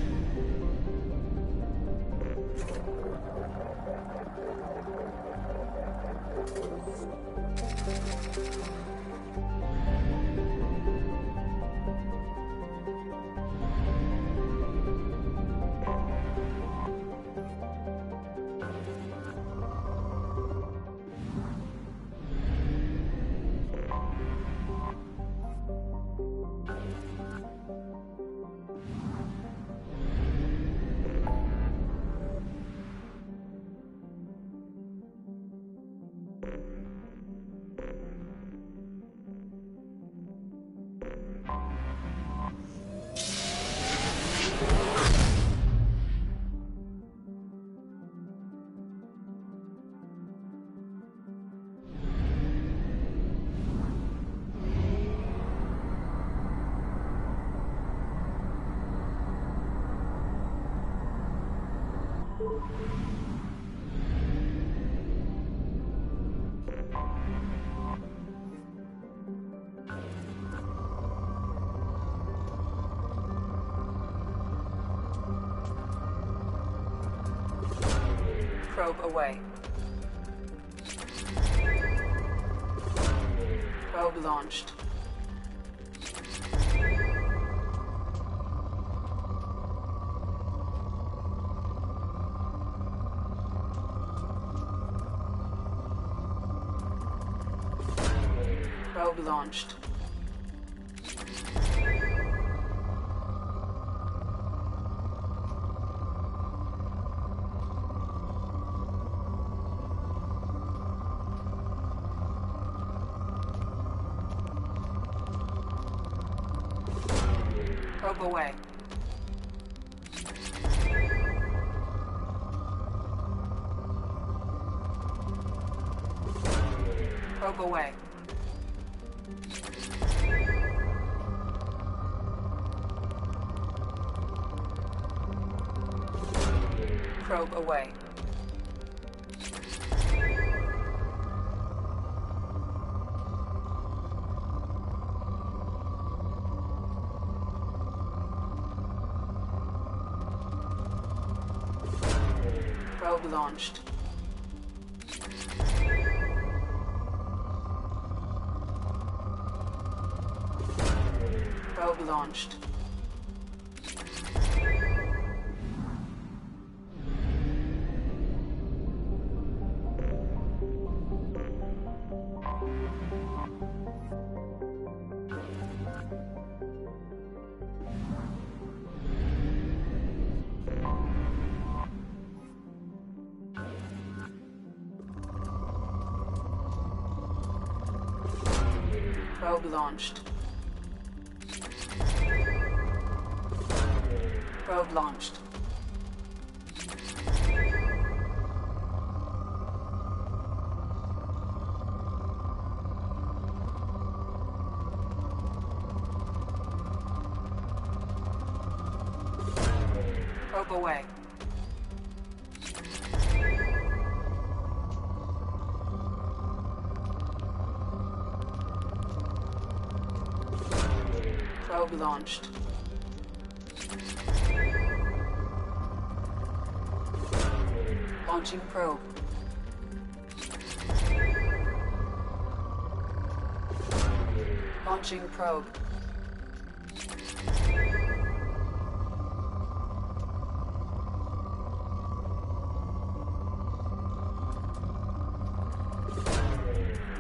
Probe away. Probe launched. Probe launched. Probe away. Probe away. Probe away. Probe launched. Probe launched. Probe launched. Probe launched. Probe away. Probe launched. Launching probe. Launching probe.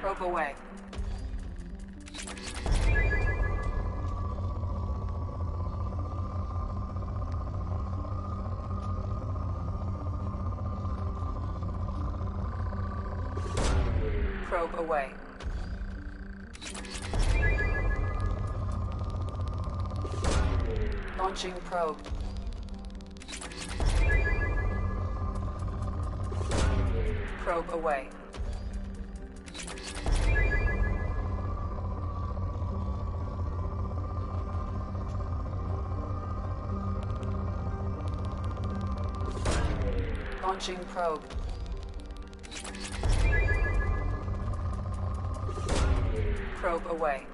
Probe away. Probe away. Launching probe. Probe away. Launching probe. Probe away.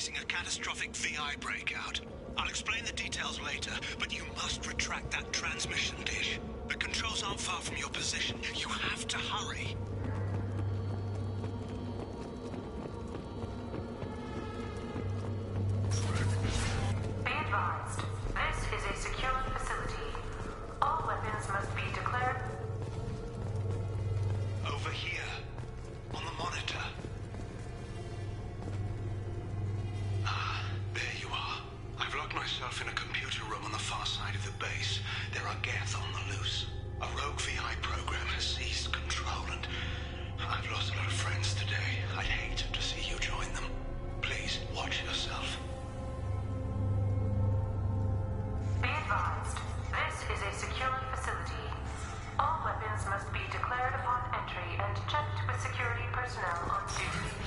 facing a catastrophic VI breakout. I'll explain the details later, but you must retract that transmission dish. The controls aren't far from your position. You have to hurry. Be advised, this is a secure facility. All weapons must be declared. Over here, on the monitor. Ah, there you are. I've locked myself in a computer room on the far side of the base. There are Geth on the loose. A rogue VI program has seized control, and I've lost a lot of friends today. I'd hate to see you join them. Please, watch yourself. Be advised, this is a secure facility. All weapons must be declared upon entry and checked with security personnel on duty.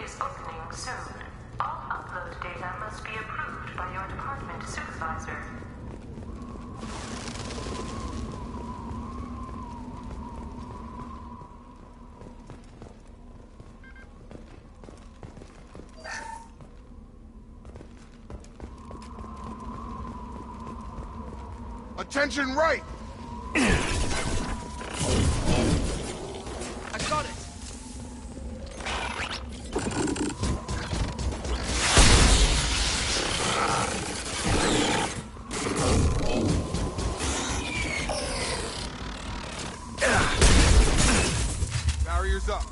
is opening soon. All upload data must be approved by your department supervisor. Attention right! I got it! Barriers up.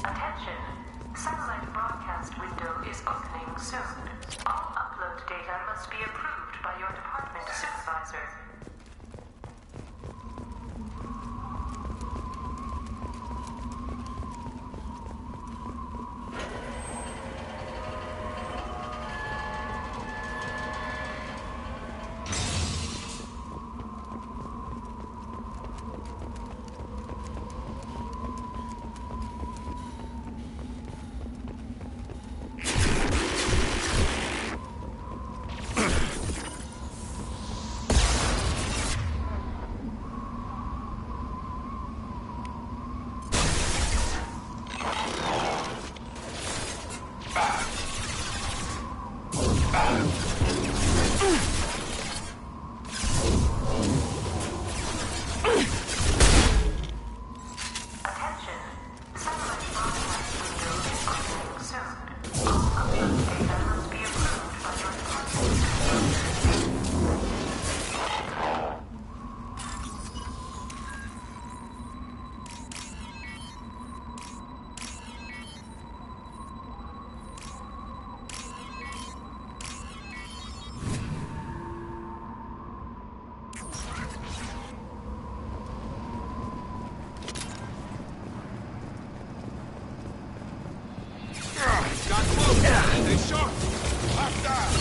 Attention. Satellite broadcast window is opening soon. All upload data must be approved by your department supervisor. Stay sharp! Hostile!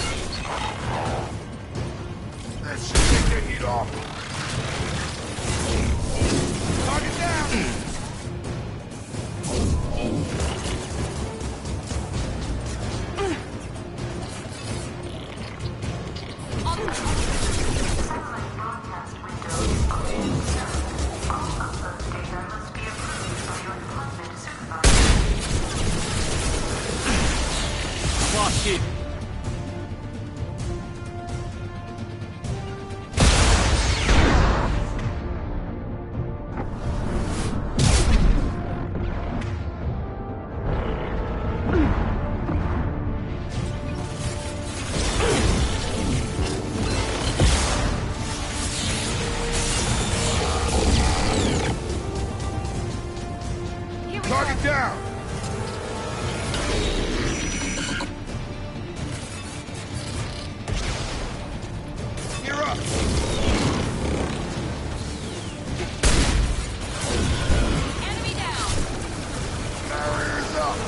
That should take their heat off. Target down! Satellite broadcast window is opening soon. All upload data must be approved by your department supervisor. Clock keep. Target down! You're up! Enemy down! Barriers up!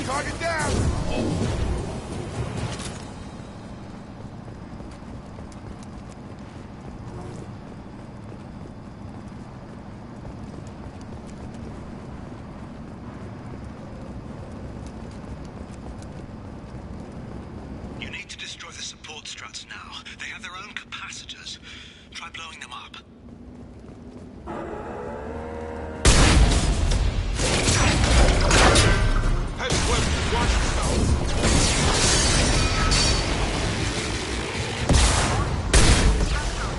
Target down! You need to destroy the support struts now. They have their own capacitors. Try blowing them up. Heavy weapons, watch yourself!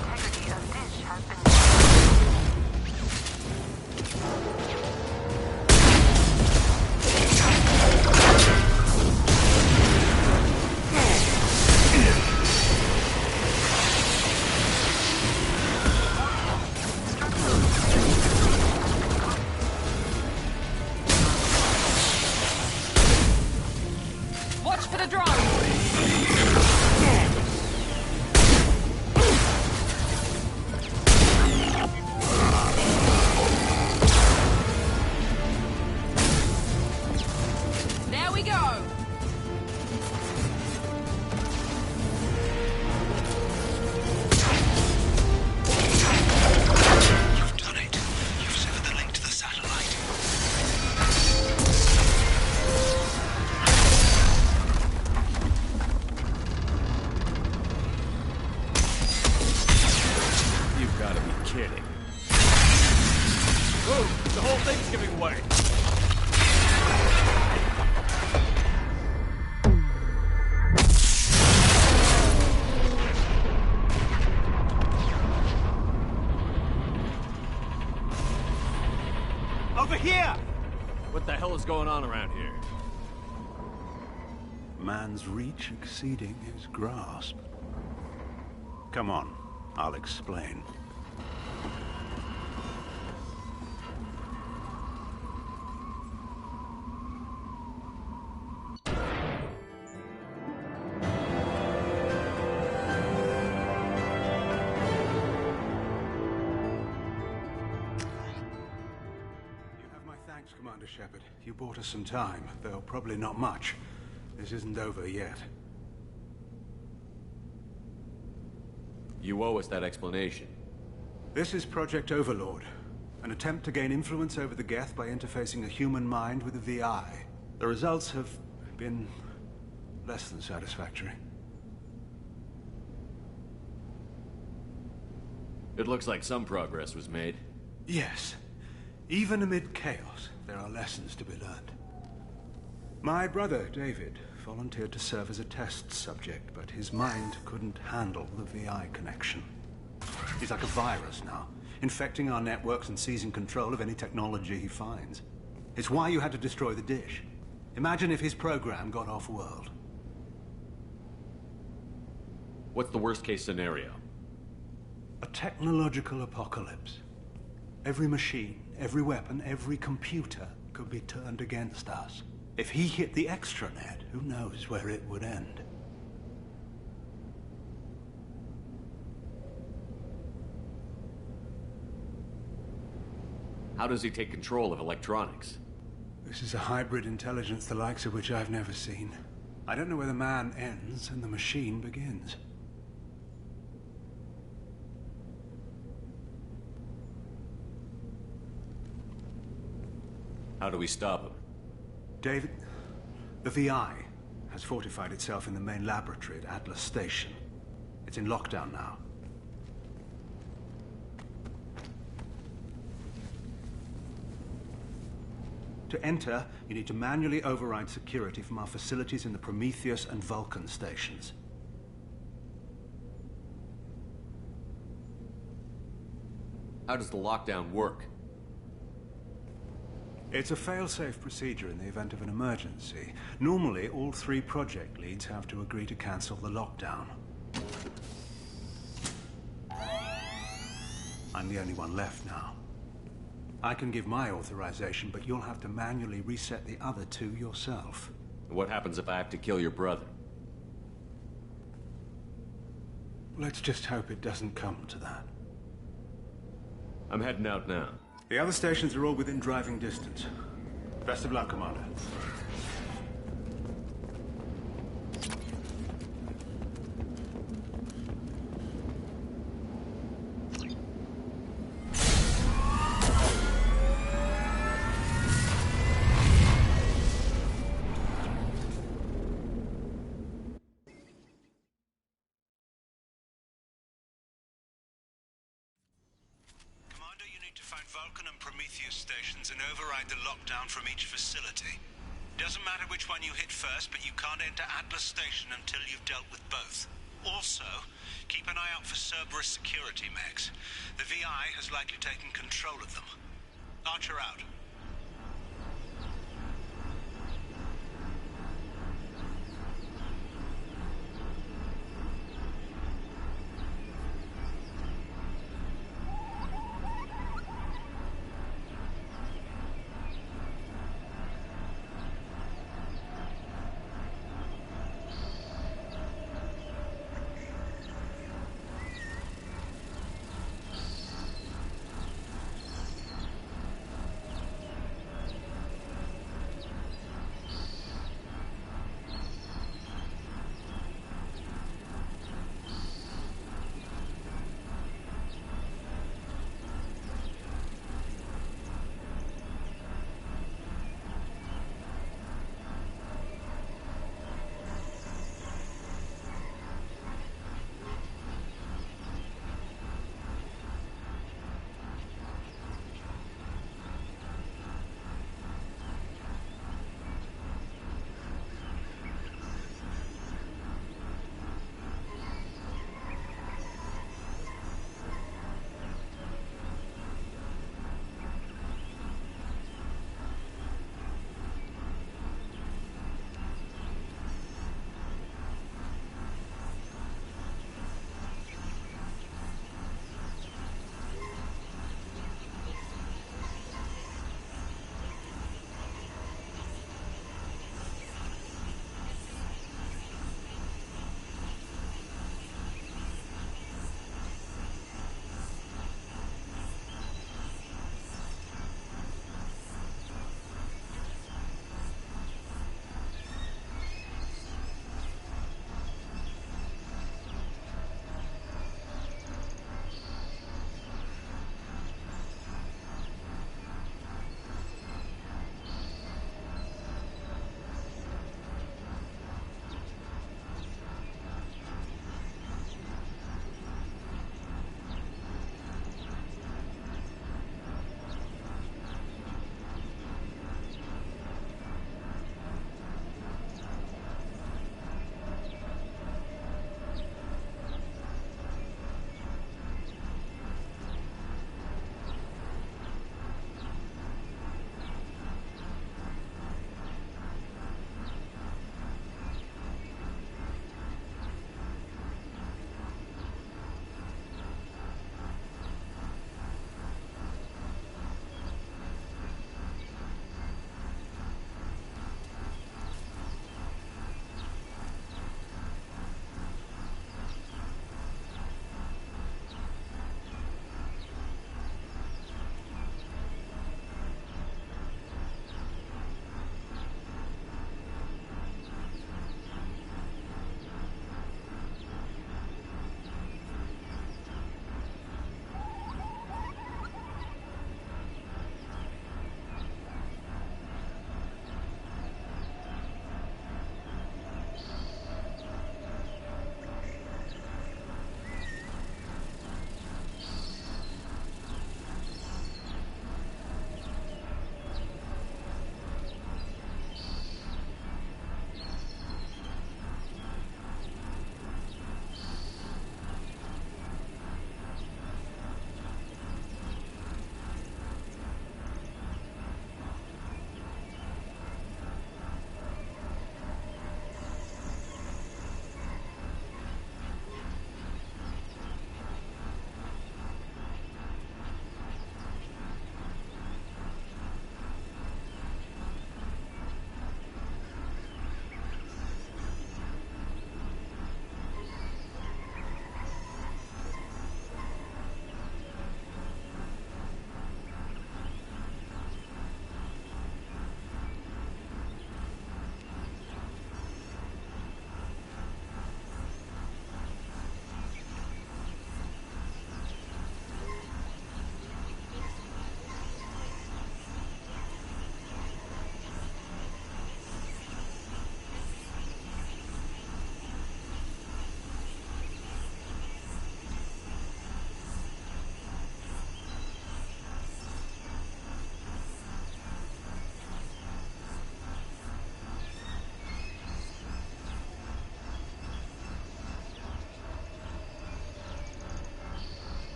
Integrity of dish has been Watch for the drone! There we go! You've done it. You've severed the link to the satellite. You've got to be kidding. Whoa! The whole thing's giving way! Over here! What the hell is going on around here? Man's reach exceeding his grasp. Come on, I'll explain. Thanks, Commander Shepard. You bought us some time, though probably not much. This isn't over yet. You owe us that explanation. This is Project Overlord, an attempt to gain influence over the Geth by interfacing a human mind with a VI. The results have been less than satisfactory. It looks like some progress was made. Yes. Even amid chaos, there are lessons to be learned. My brother, David, volunteered to serve as a test subject, but his mind couldn't handle the VI connection. He's like a virus now, infecting our networks and seizing control of any technology he finds. It's why you had to destroy the dish. Imagine if his program got off-world. What's the worst-case scenario? A technological apocalypse. Every machine, every weapon, every computer could be turned against us. If he hit the extranet, who knows where it would end? How does he take control of electronics? This is a hybrid intelligence the likes of which I've never seen. I don't know where the man ends and the machine begins. How do we stop him? David, the VI has fortified itself in the main laboratory at Atlas Station. It's in lockdown now. To enter, you need to manually override security from our facilities in the Prometheus and Vulcan stations. How does the lockdown work? It's a fail-safe procedure in the event of an emergency. Normally, all 3 project leads have to agree to cancel the lockdown. I'm the only one left now. I can give my authorization, but you'll have to manually reset the other 2 yourself. What happens if I have to kill your brother? Let's just hope it doesn't come to that. I'm heading out now. The other stations are all within driving distance. Best of luck, Commander. Vulcan and Prometheus stations and override the lockdown from each facility. Doesn't matter which one you hit first, but you can't enter Atlas Station until you've dealt with both. Also, keep an eye out for Cerberus security mechs. The VI has likely taken control of them. Archer out.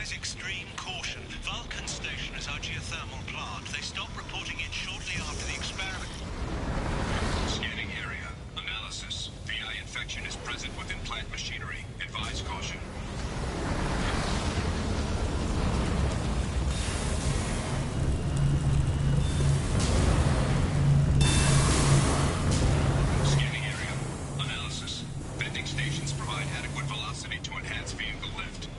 Advise extreme caution. Vulcan Station is our geothermal plant. They stopped reporting in shortly after the experiment. Scanning area. Analysis. VI infection is present within plant machinery. Advise caution. Scanning area. Analysis. Vending stations provide adequate velocity to enhance vehicle lift.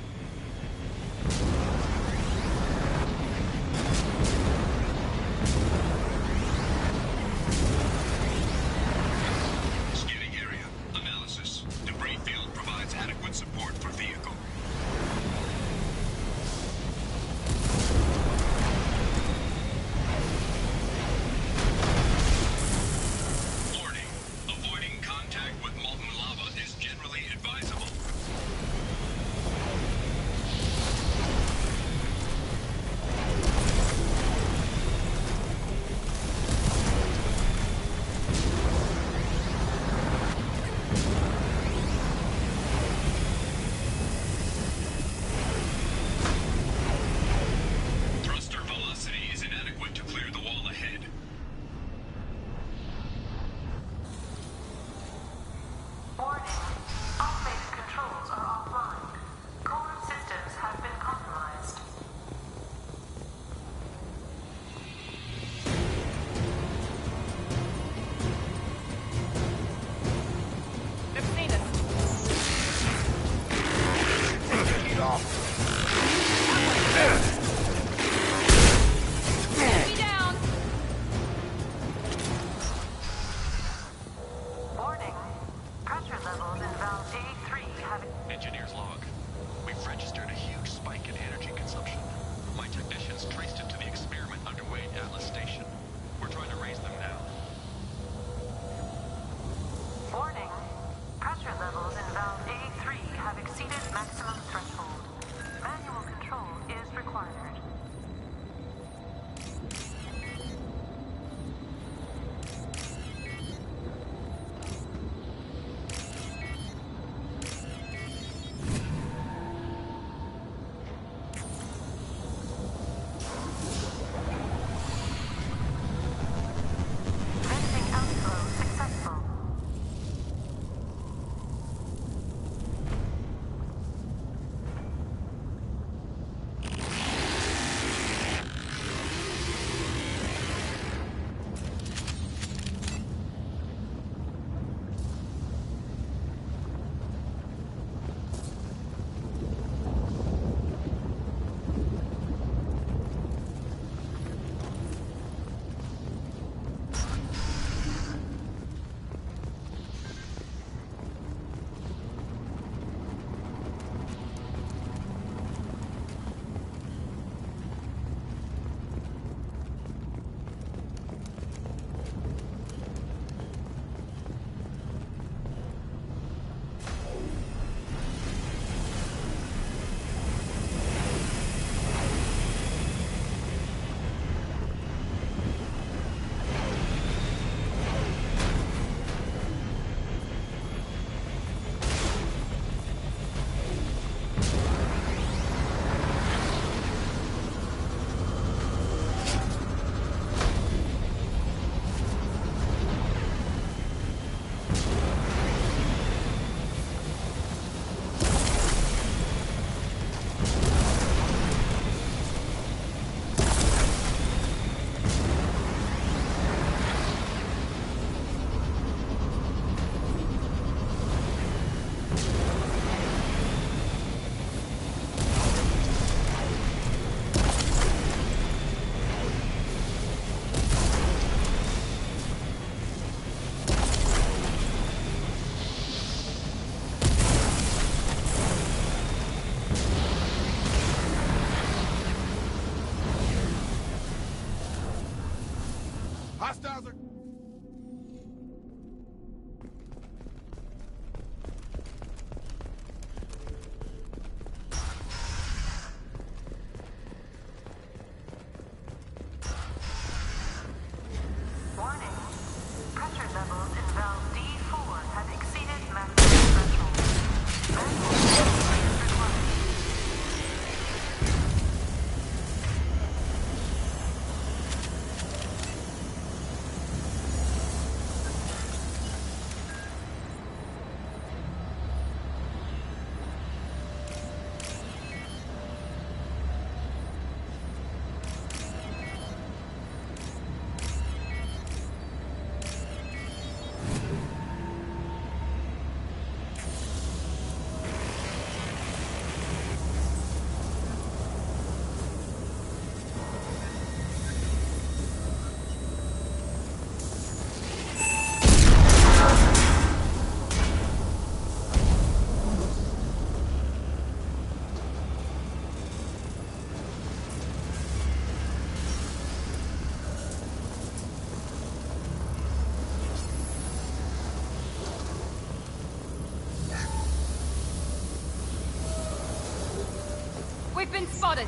We've been spotted.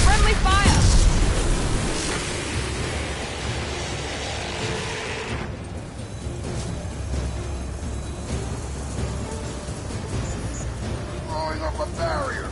Friendly fire! Blowing up a barrier.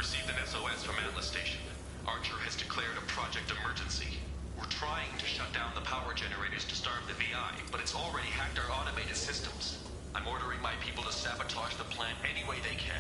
Received an SOS from Atlas Station. Archer has declared a project emergency. We're trying to shut down the power generators to starve the VI, but it's already hacked our automated systems. I'm ordering my people to sabotage the plant any way they can.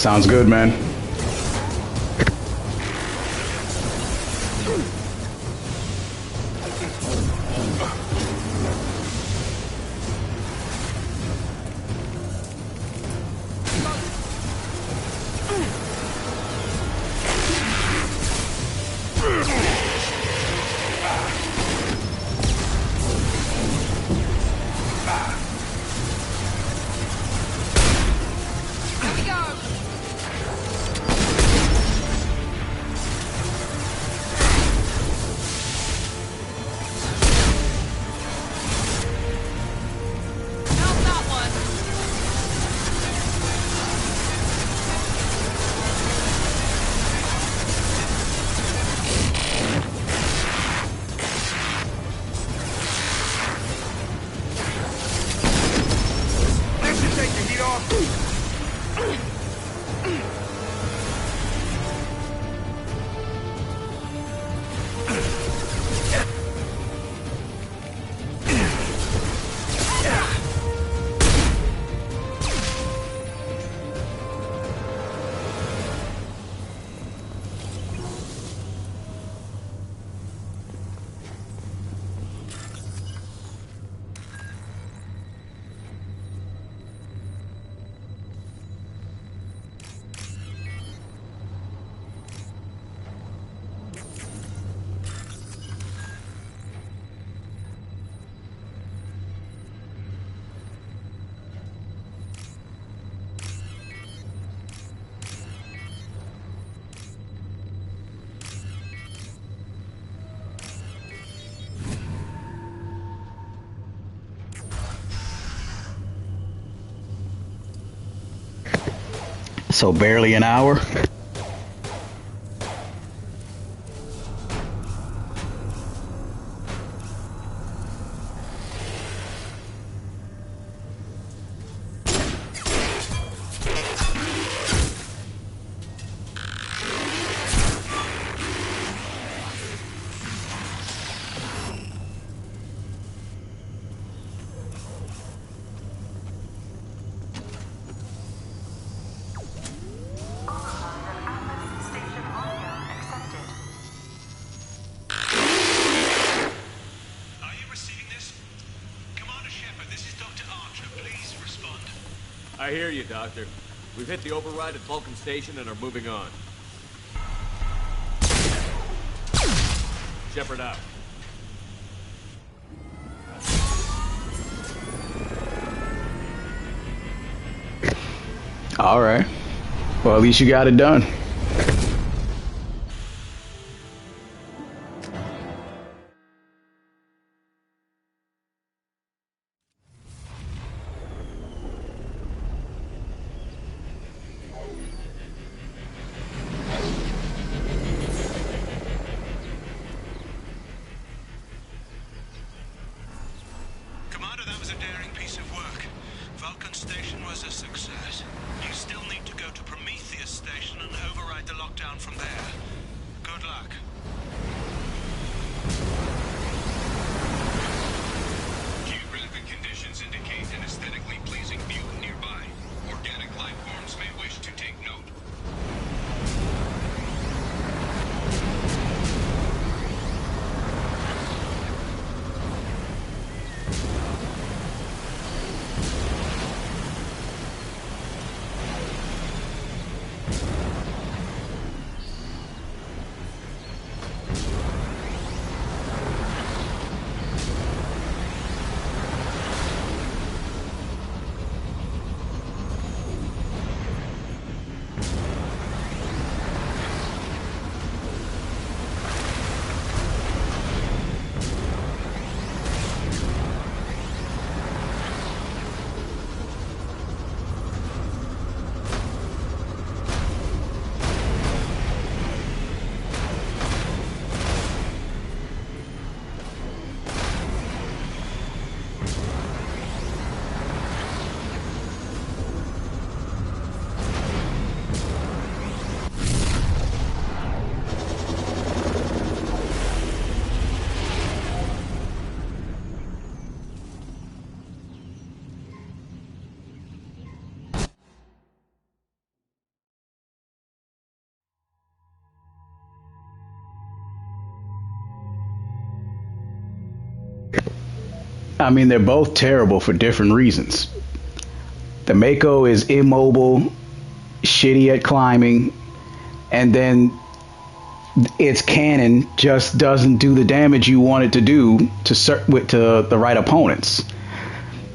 Sounds good, man. So barely an hour. I hear you, Doctor. We've hit the override at Vulcan Station and are moving on. Shepard out. All right. Well, at least you got it done. Commander, that was a daring piece of work. Vulcan Station was a success. You still need to go to Prometheus Station and override the lockdown from there. Good luck. Geographic conditions indicate an aesthetically pleasing view nearby. Organic life forms may wish to take note. I mean, they're both terrible for different reasons. The Mako is immobile, shitty at climbing, and then its cannon just doesn't do the damage you want it to do to the right opponents.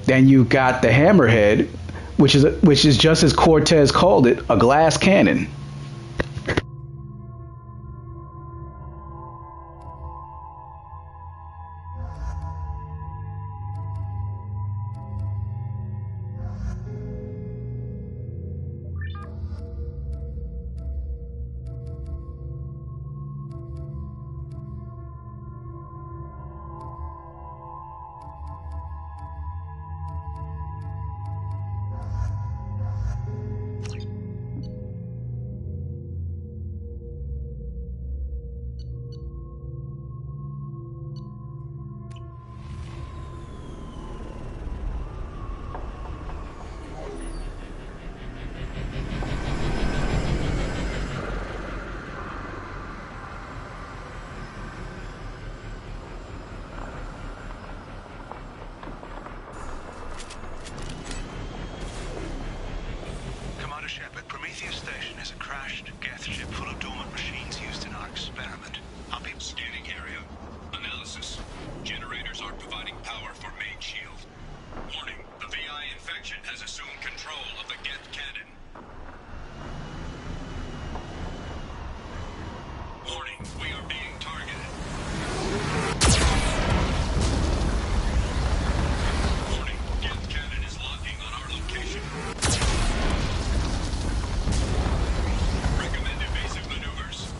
Then you got the Hammerhead, which is just as Cortez called it, a glass cannon. Shepard, Prometheus Station is a crashed Geth ship full of dormant machines used in our experiment. I'll be Scanning area. Analysis. Generators are providing power for main shield. Warning, the VI infection has assumed control of the Geth cannon. Warning, we are being targeted. Warning, Geth cannon is locking on our location. Recommend evasive maneuvers.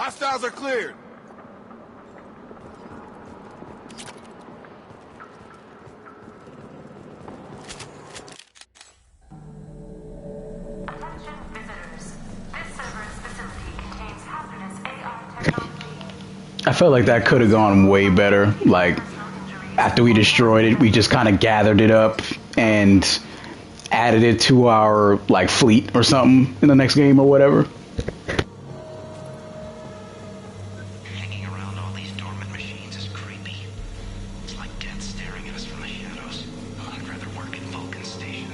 Hostiles are cleared. Attention visitors. This server's facility contains hazardous AI technology. I felt like that could have gone way better. Like, after we destroyed it, we just kind of gathered it up and added it to our, like, fleet or something in the next game or whatever. Hanging around all these dormant machines is creepy. It's like death staring at us from the shadows. I'd rather work in Vulcan Station.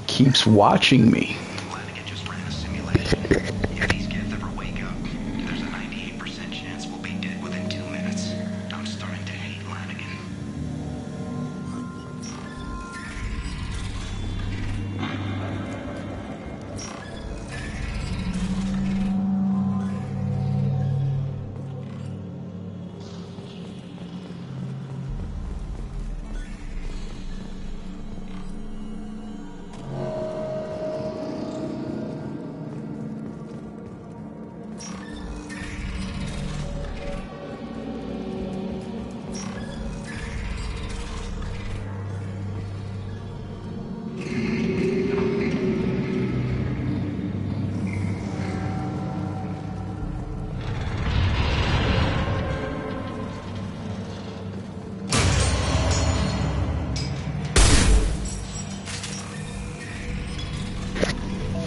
Keeps watching me. Flanagan just ran a simulation. If these Geth ever wake up, there's a 98% chance we'll be dead within 2 minutes. I'm starting to hate Flanagan.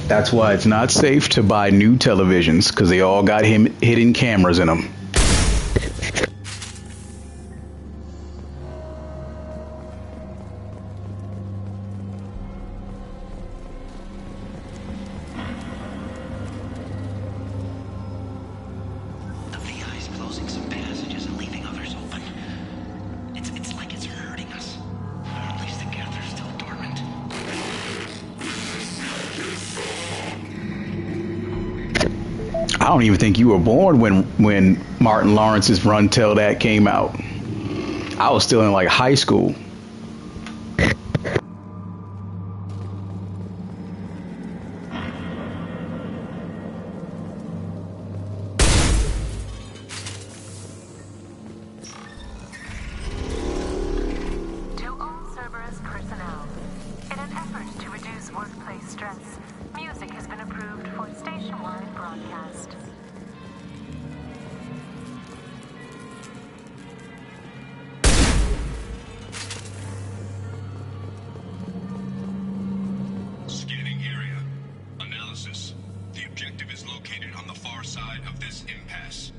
That's why it's not safe to buy new televisions, because they all got hidden cameras in them. The VI is closing some passages and leaving others open. It's like it's hurting us. Or at least the Geth are still dormant. I don't even think you were born when Martin Lawrence's Run Tell That came out. I was still in like high school. To all Cerberus personnel, in an effort to reduce workplace stress, music has been approved for station-wide broadcast. Scanning area. Analysis. The objective is located on the far side of this impasse.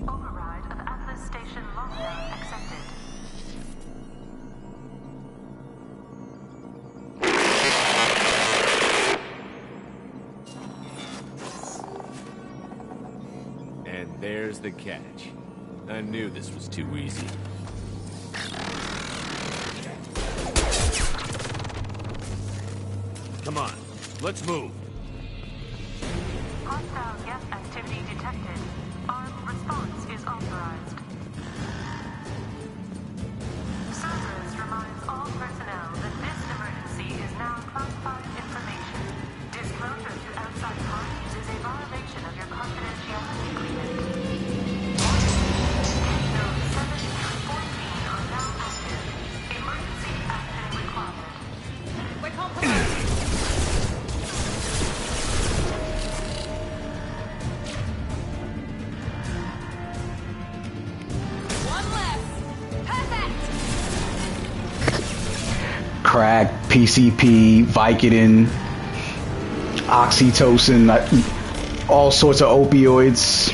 Override of Atlas Station lockdown accepted. And there's the catch. I knew this was too easy. Come on, let's move. Hostile guest activity detected. Armed response is authorized. Cerberus reminds all personnel that this emergency is now classified information. Disclosure to outside parties is a violation of your confidentiality agreement. Note 7 through 14 are now active. Emergency action required. We're compromised. One less. Perfect. Crack, PCP, Vicodin, oxytocin, all sorts of opioids.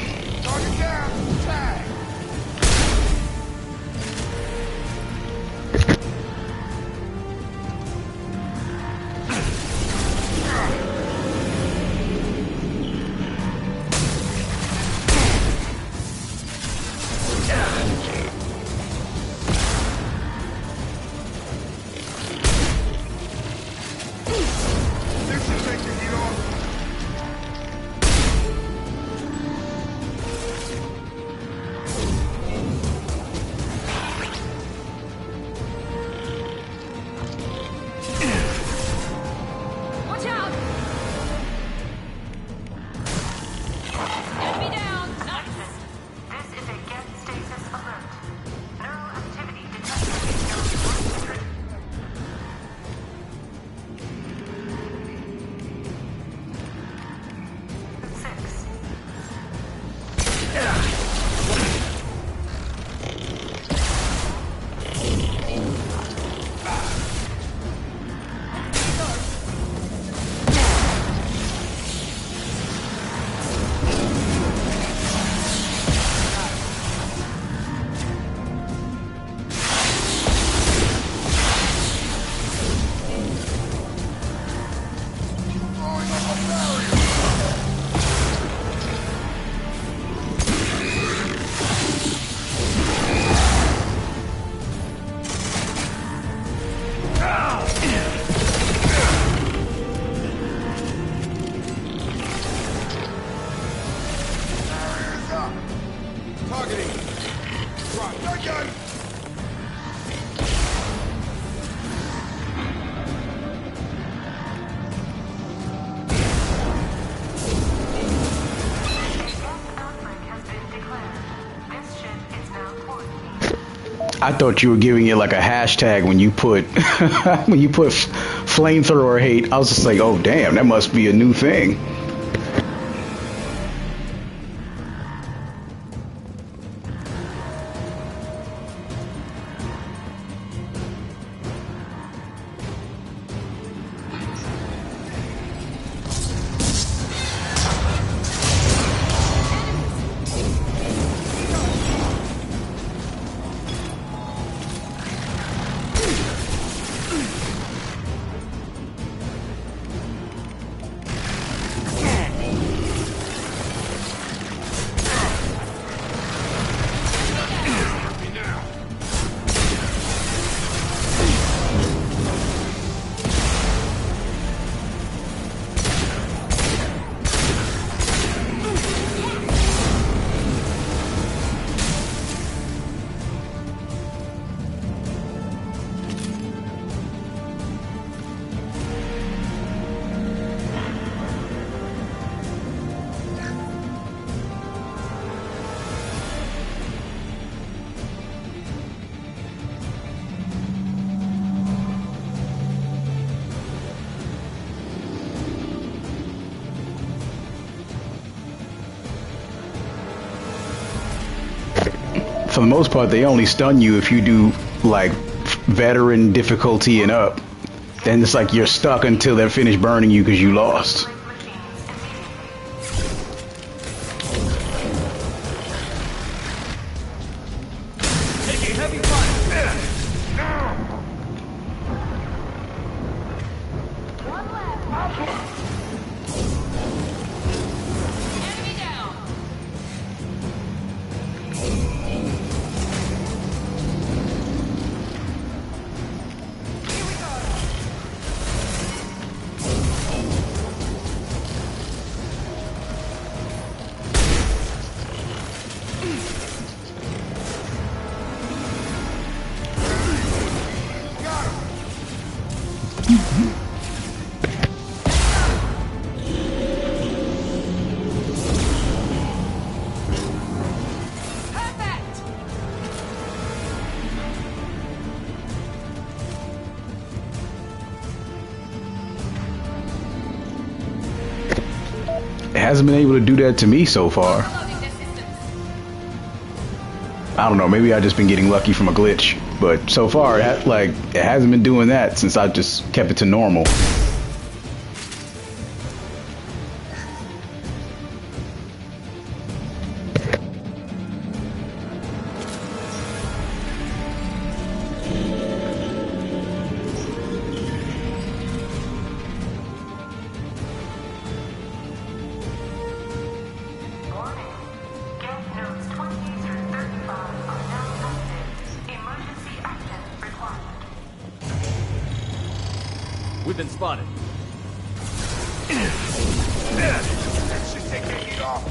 Watch out. Enemy down. Nice. This is a get status alert. Neural activity detected in your 6. Targeting. Drop. Gun. I thought you were giving it like a hashtag when you put when you put flamethrower hate. I was just like, oh damn, that must be a new thing. For the most part, they only stun you if you do like veteran difficulty and up. Then it's like you're stuck until they're finished burning you because you lost. Taking heavy fire. Enemy down. Here we go. It hasn't been able to do that to me so far. I don't know, maybe I've just been getting lucky from a glitch, but so far, it hasn't been doing that since I just kept it to normal. We've been spotted. Let's just take their heat off.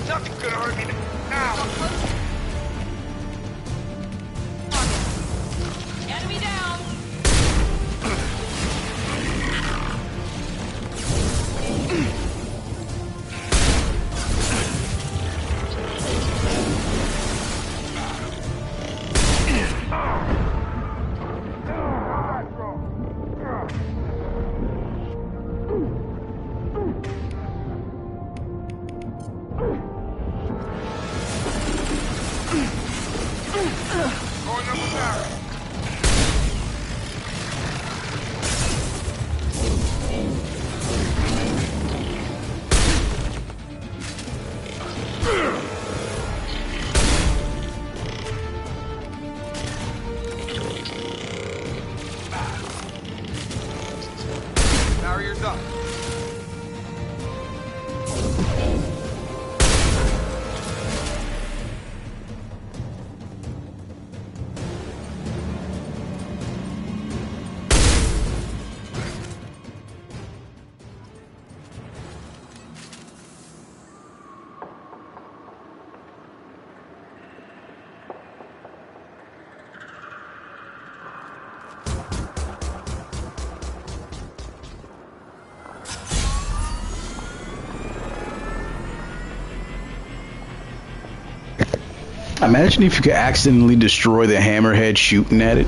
Nothing's gonna hurt me now. Enemy down! Going up the barrel. Barrier's up. Imagine if you could accidentally destroy the hammerhead shooting at it.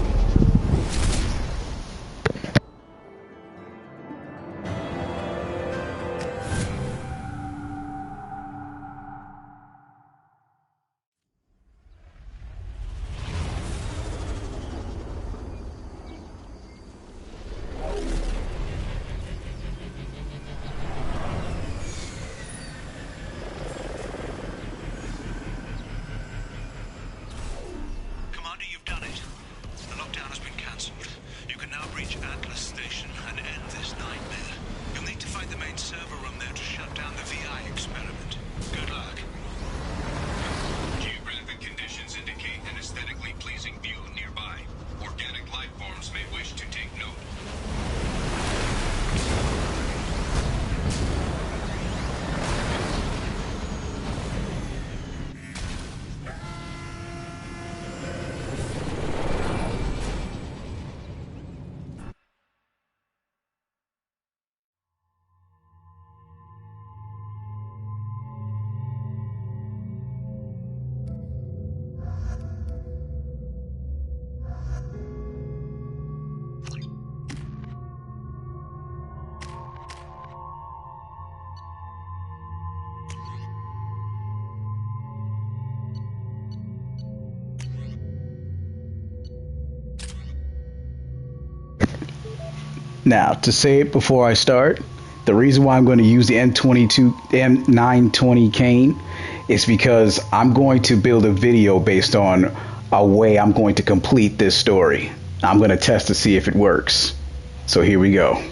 Commander, you've done it. The lockdown has been cancelled. You can now reach Atlas Station and end this nightmare. You'll need to find the main server room there to shut down the VI experiment. Good luck. Geographic conditions indicate an aesthetically pleasing view nearby. Organic life forms may wish to take note. Now, to say it before I start, the reason why I'm going to use the M920 cane is because I'm going to build a video based on a way I'm going to complete this story. I'm going to test to see if it works. So here we go.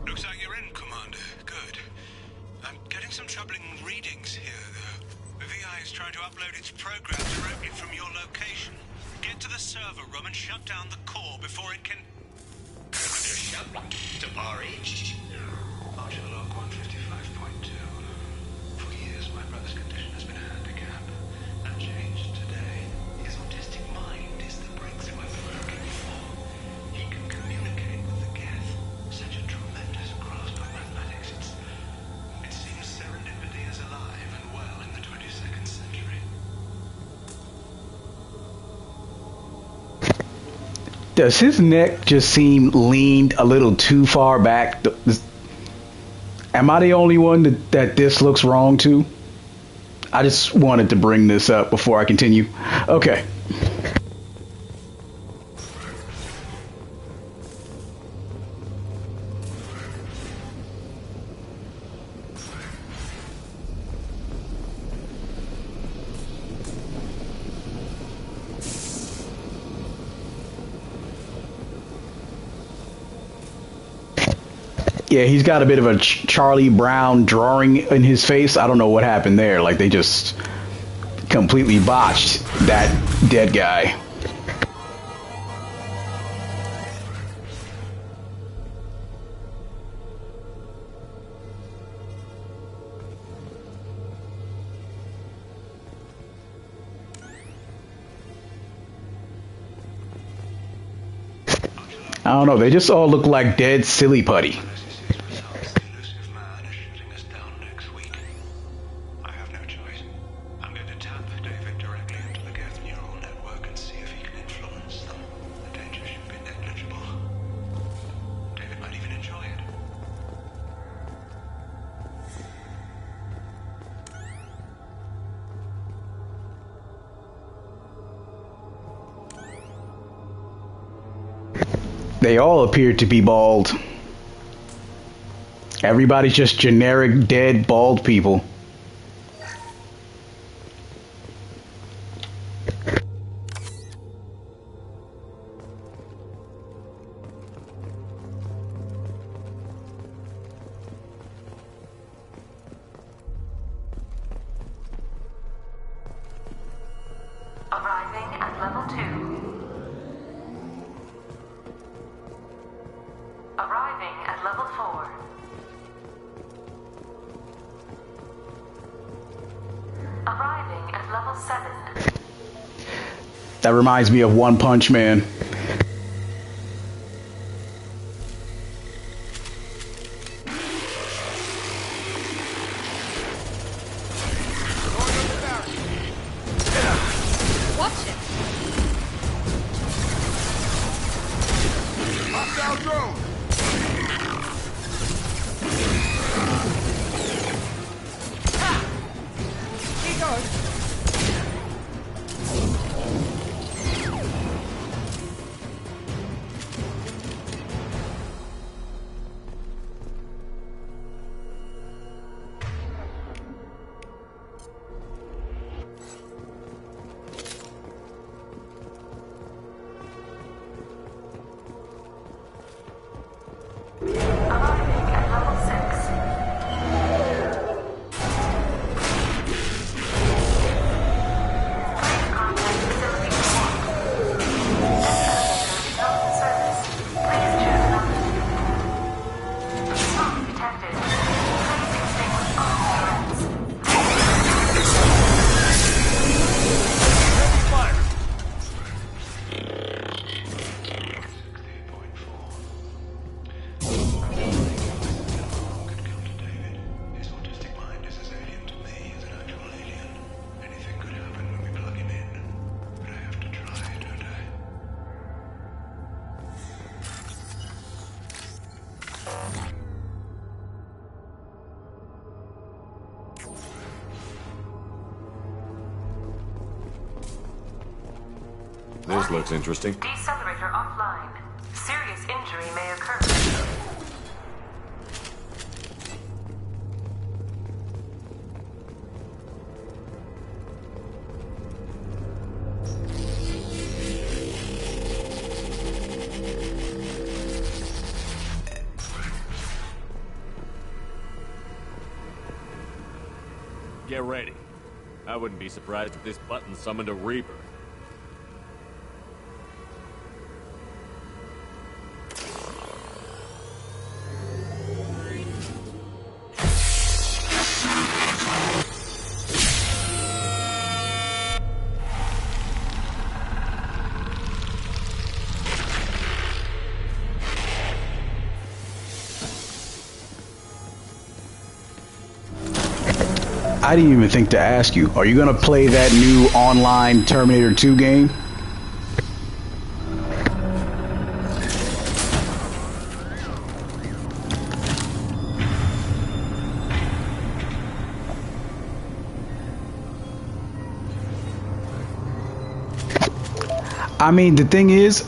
Looks like you're in, Commander. is trying to upload its program directly from your location. Get to the server room and shut down the core before it can... Shut to RH. Partial log 155.2. For years, my brother's condition has been a handicap. That changed today. His autistic mind is the breakthrough I've been looking for. He can communicate with the Geth. Such a tremendous grasp of mathematics. It seems serendipity is alive and well in the 22nd century. Does his neck just seem leaned a little too far back? Am I the only one that this looks wrong to? I just wanted to bring this up before I continue. Okay. Yeah, he's got a bit of a Charlie Brown drawing in his face. I don't know what happened there. Like, they just completely botched that dead guy. I don't know. They just all look like dead silly putty. They all appear to be bald. Everybody's just generic dead bald people. Arriving at level 2. Arriving at level 4. Arriving at level 7. That reminds me of One Punch Man. Watch it! Hostile drone! He goes. This looks interesting. Decelerator offline. Serious injury may occur. Get ready. I wouldn't be surprised if this button summoned a Reaper. I didn't even think to ask you, are you going to play that new online Terminator 2 game? I mean, the thing is,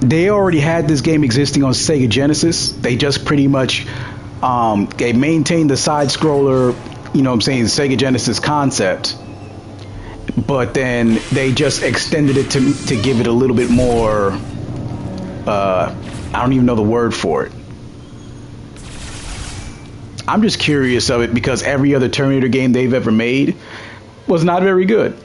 they already had this game existing on Sega Genesis. They just pretty much, they maintained the side-scroller, you know what I'm saying, Sega Genesis concept, but then they just extended it to give it a little bit more, I don't even know the word for it. I'm just curious of it because every other Terminator game they've ever made was not very good.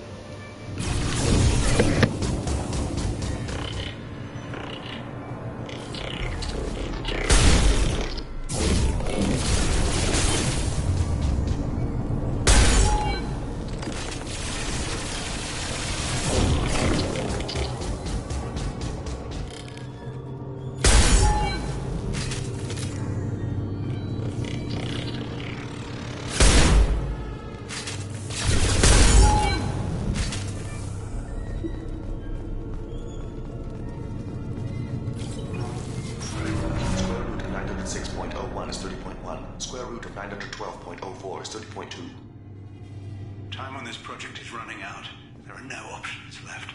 Time on this project is running out. There are no options left.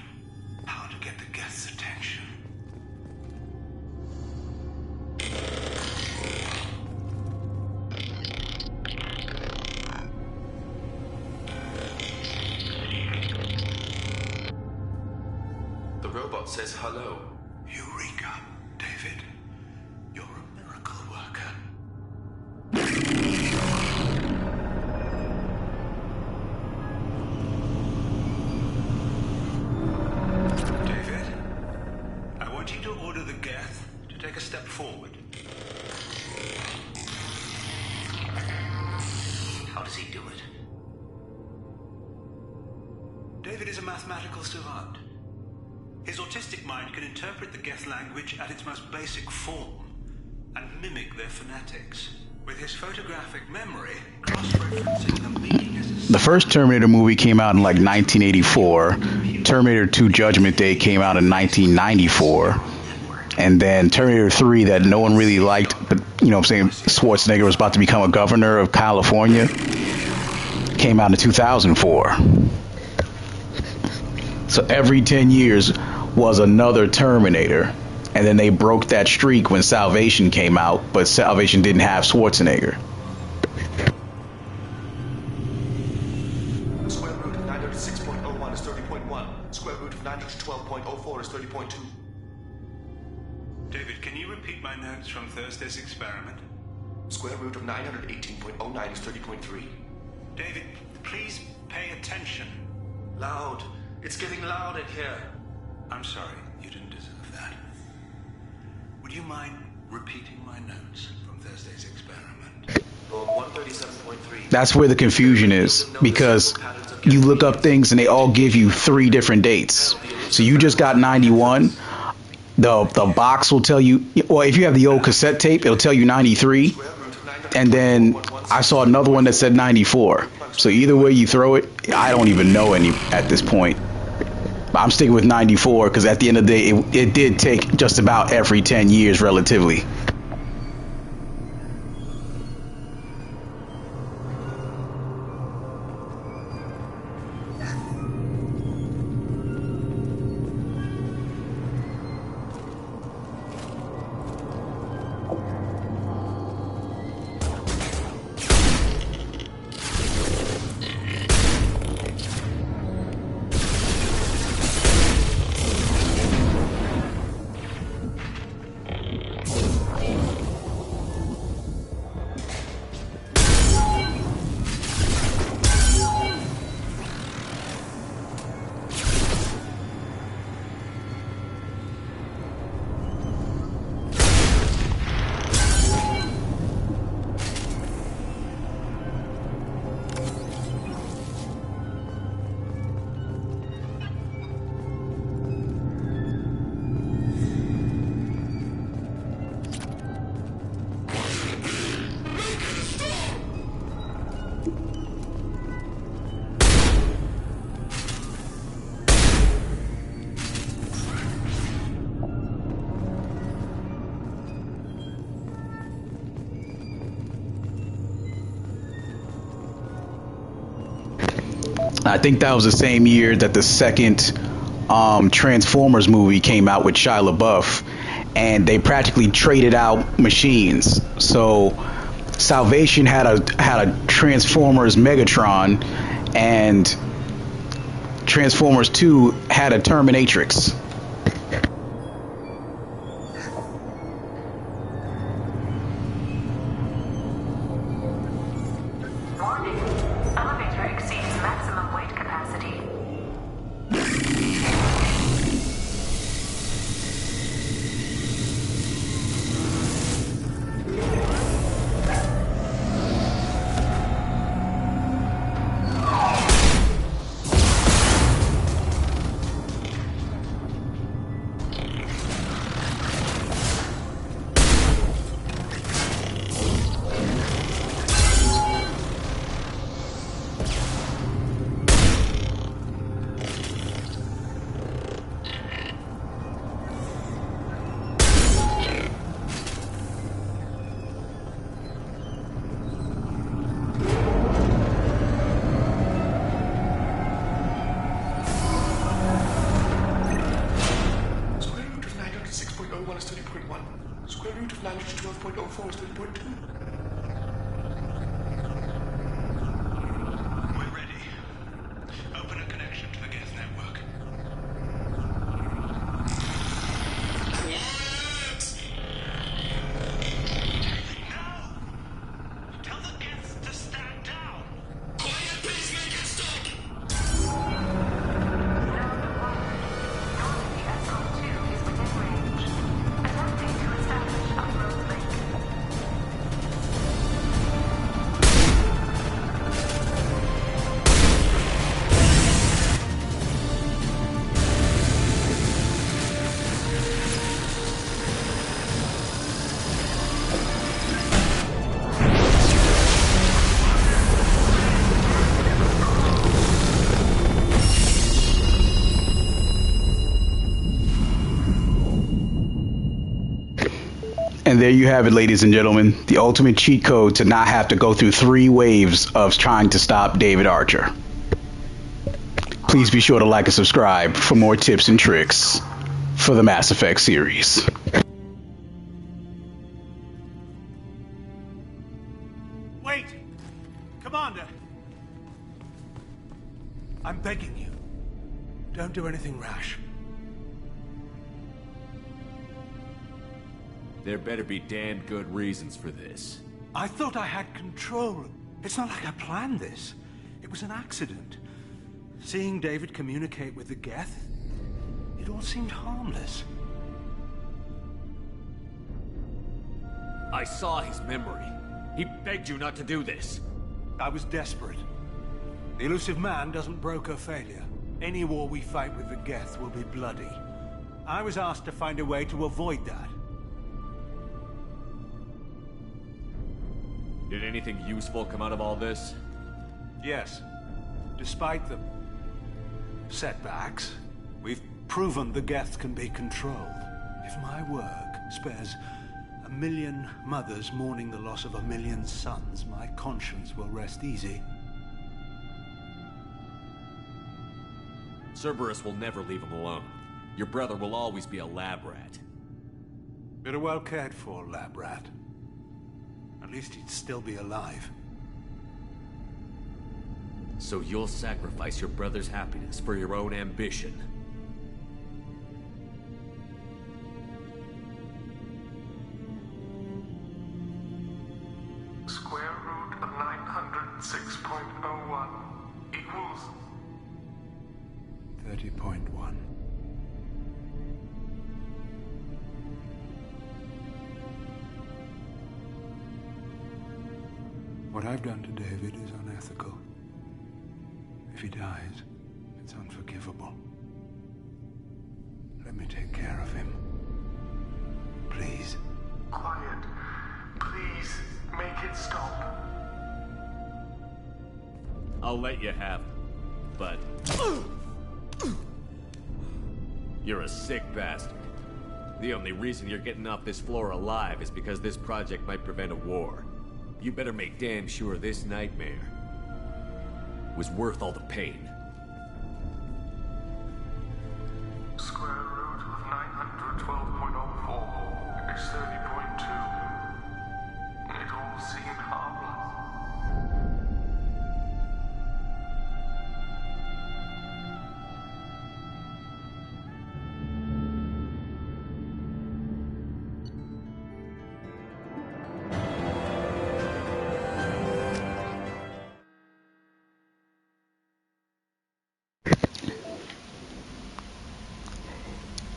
How to get the guests' attention. The robot says hello. Eureka, David. You're a miracle worker. David, I want you to order the Geth to take a step forward. How does he do it? David is a mathematical savant. His autistic mind can interpret the Geth language at its most basic form and mimic their phonetics. With his photographic memory, cross-referencing the meaning as The first Terminator movie came out in like 1984. Terminator 2 Judgment Day came out in 1994. And then Terminator 3 that no one really liked, but you know what I'm saying, Schwarzenegger was about to become a governor of California, came out in 2004. So every 10 years was another Terminator. And then they broke that streak when Salvation came out, but Salvation didn't have Schwarzenegger. Square root of 906.01 is 30.1. Square root of 912.04 is 30.2. David, can you repeat my notes from Thursday's experiment? Square root of 918.09 is 30.3. David, please pay attention. Loud. It's getting loud in here. I'm sorry, you didn't deserve that. Would you mind repeating my notes from Thursday's experiment? Log 137.3. That's where the confusion is, because you look up things and they all give you 3 different dates. So you just got 91. The box will tell you, well, if you have the old cassette tape, it'll tell you 93. And then I saw another one that said 94. So either way you throw it, I don't even know any at this point. But I'm sticking with 94 because at the end of the day, it did take just about every 10 years relatively. I think that was the same year that the second Transformers movie came out with Shia LaBeouf, and they practically traded out machines. So Salvation had a Transformers Megatron, and Transformers 2 had a Terminatrix. Warning. Elevator exceeds maximum weight capacity. Square root of 906.01 is 30.1. Square root of 912.04 is 30.2. We're ready. Open a connection to the Geth network. Tell the Geths to stand down. Quiet, pacemaker, stop. And there you have it, ladies and gentlemen, the ultimate cheat code to not have to go through 3 waves of trying to stop David Archer. Please be sure to like and subscribe for more tips and tricks for the Mass Effect series. Wait! Commander! I'm begging you. Don't do anything rash. There better be damn good reasons for this. I thought I had control. It's not like I planned this. It was an accident. Seeing David communicate with the Geth, it all seemed harmless. I saw his memory. He begged you not to do this. I was desperate. The elusive man doesn't broker failure. Any war we fight with the Geth will be bloody. I was asked to find a way to avoid that. Did anything useful come out of all this? Yes. Despite the setbacks, we've proven the Geth can be controlled. If my work spares 1 million mothers mourning the loss of 1 million sons, my conscience will rest easy. Cerberus will never leave him alone. Your brother will always be a lab rat. But a well cared for lab rat. At least he'd still be alive. So you'll sacrifice your brother's happiness for your own ambition. Square root of 906.01 equals 30.1. What I've done to David is unethical. If he dies, it's unforgivable. Let me take care of him. Please. quiet. Please make it stop. I'll let you have it, but... You're a sick bastard. The only reason you're getting off this floor alive is because this project might prevent a war. You better make damn sure this nightmare was worth all the pain. Square root of 912.04 is 30.2. It all seemed harmless.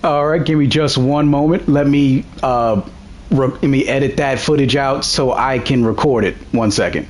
All right, give me just one moment. Let me edit that footage out so I can record it. 1 second.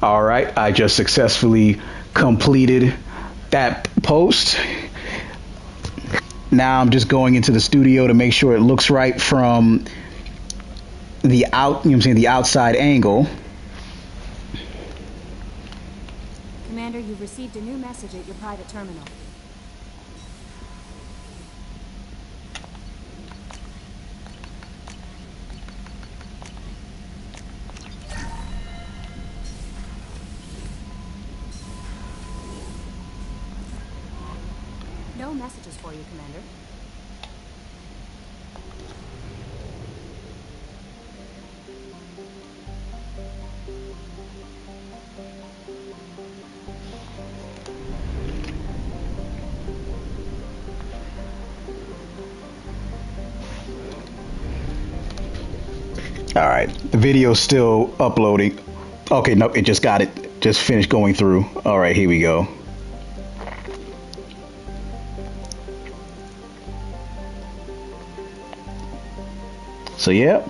All right, I just successfully completed that post. Now I'm just going into the studio to make sure it looks right from the the outside angle. Commander, you've received a new message at your private terminal. No messages for you, Commander. All right, the video's still uploading. Okay, nope, it just got it. Just finished going through. All right, here we go. So yeah,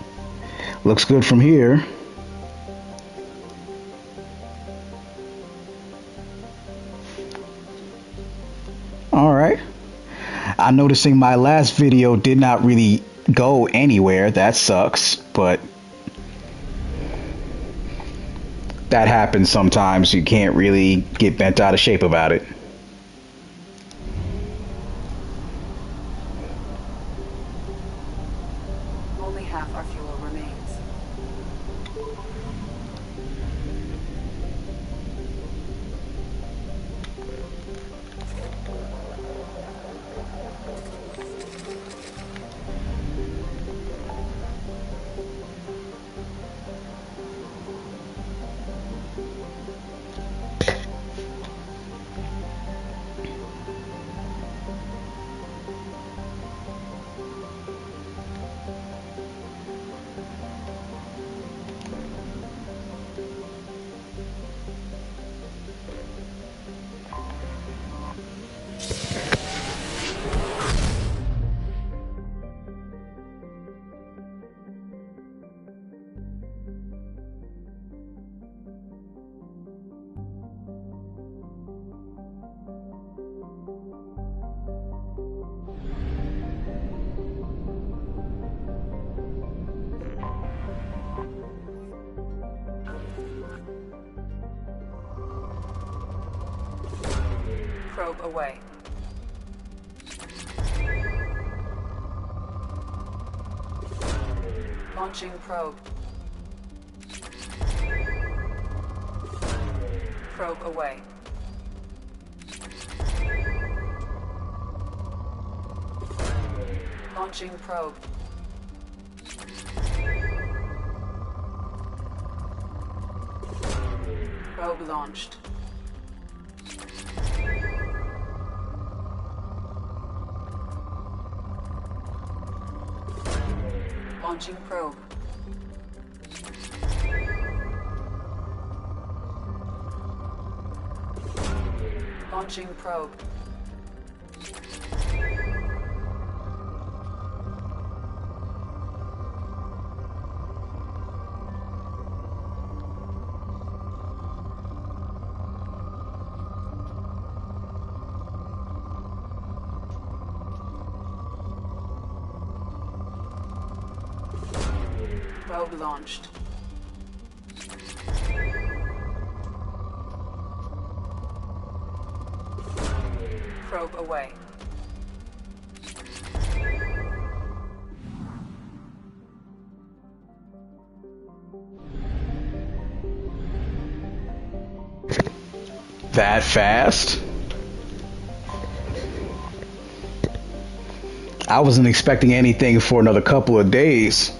looks good from here. All right. I'm noticing my last video did not really go anywhere. That sucks, but that happens sometimes. You can't really get bent out of shape about it. Only half our fuel remains. Probe away. Launching probe. Probe away. Launching probe. Probe launched. Launching probe. Launching probe. Probe launched. Probe away. That fast? I wasn't expecting anything for another couple of days.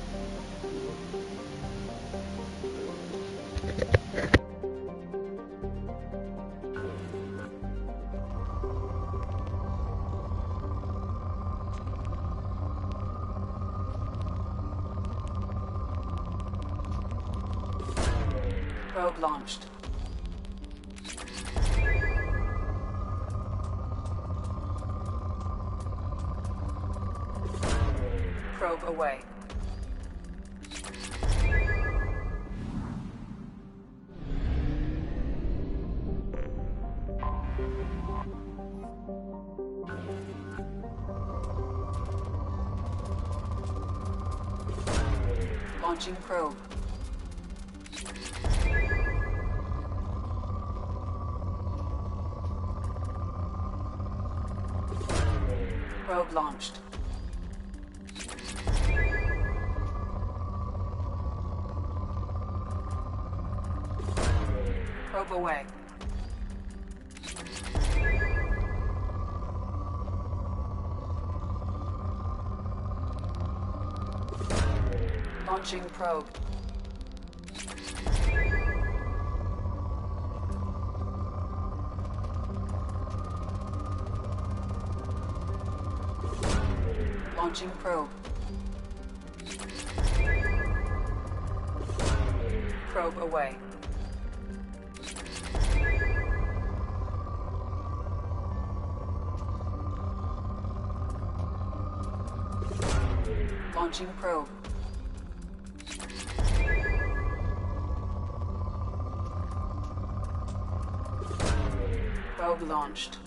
Probe launched. Probe away. Launching probe. Probe launched. Probe away. Launching probe. Launching probe. Probe away. Launching probe. Probe launched.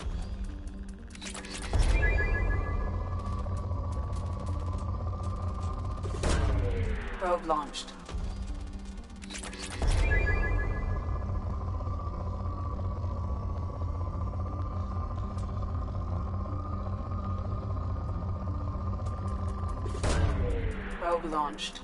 Probe launched. Probe launched.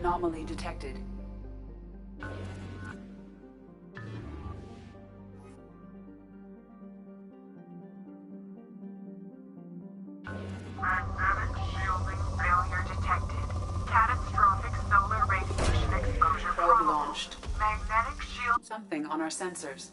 Anomaly detected. Magnetic shielding failure detected. Catastrophic solar radiation exposure Probe launched. Magnetic shield. Something on our sensors.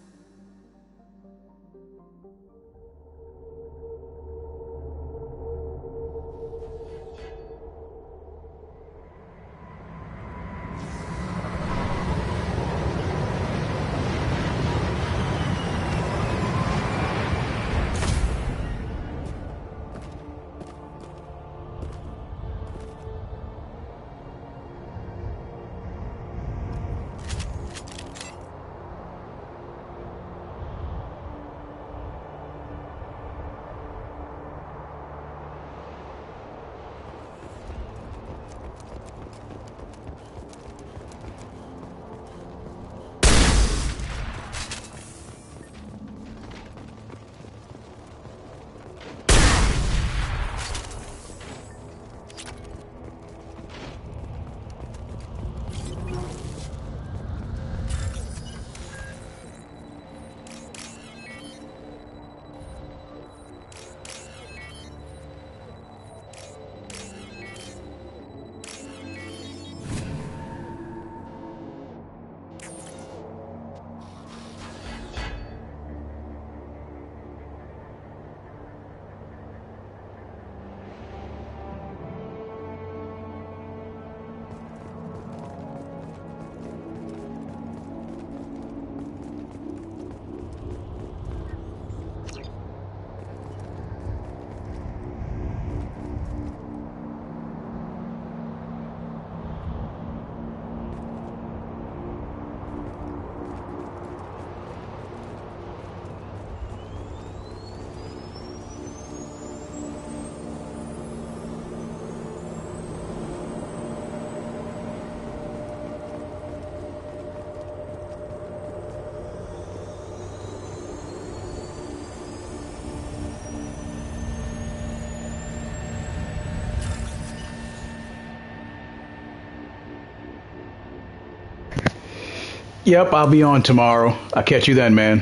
Yep, I'll be on tomorrow. I'll catch you then, man.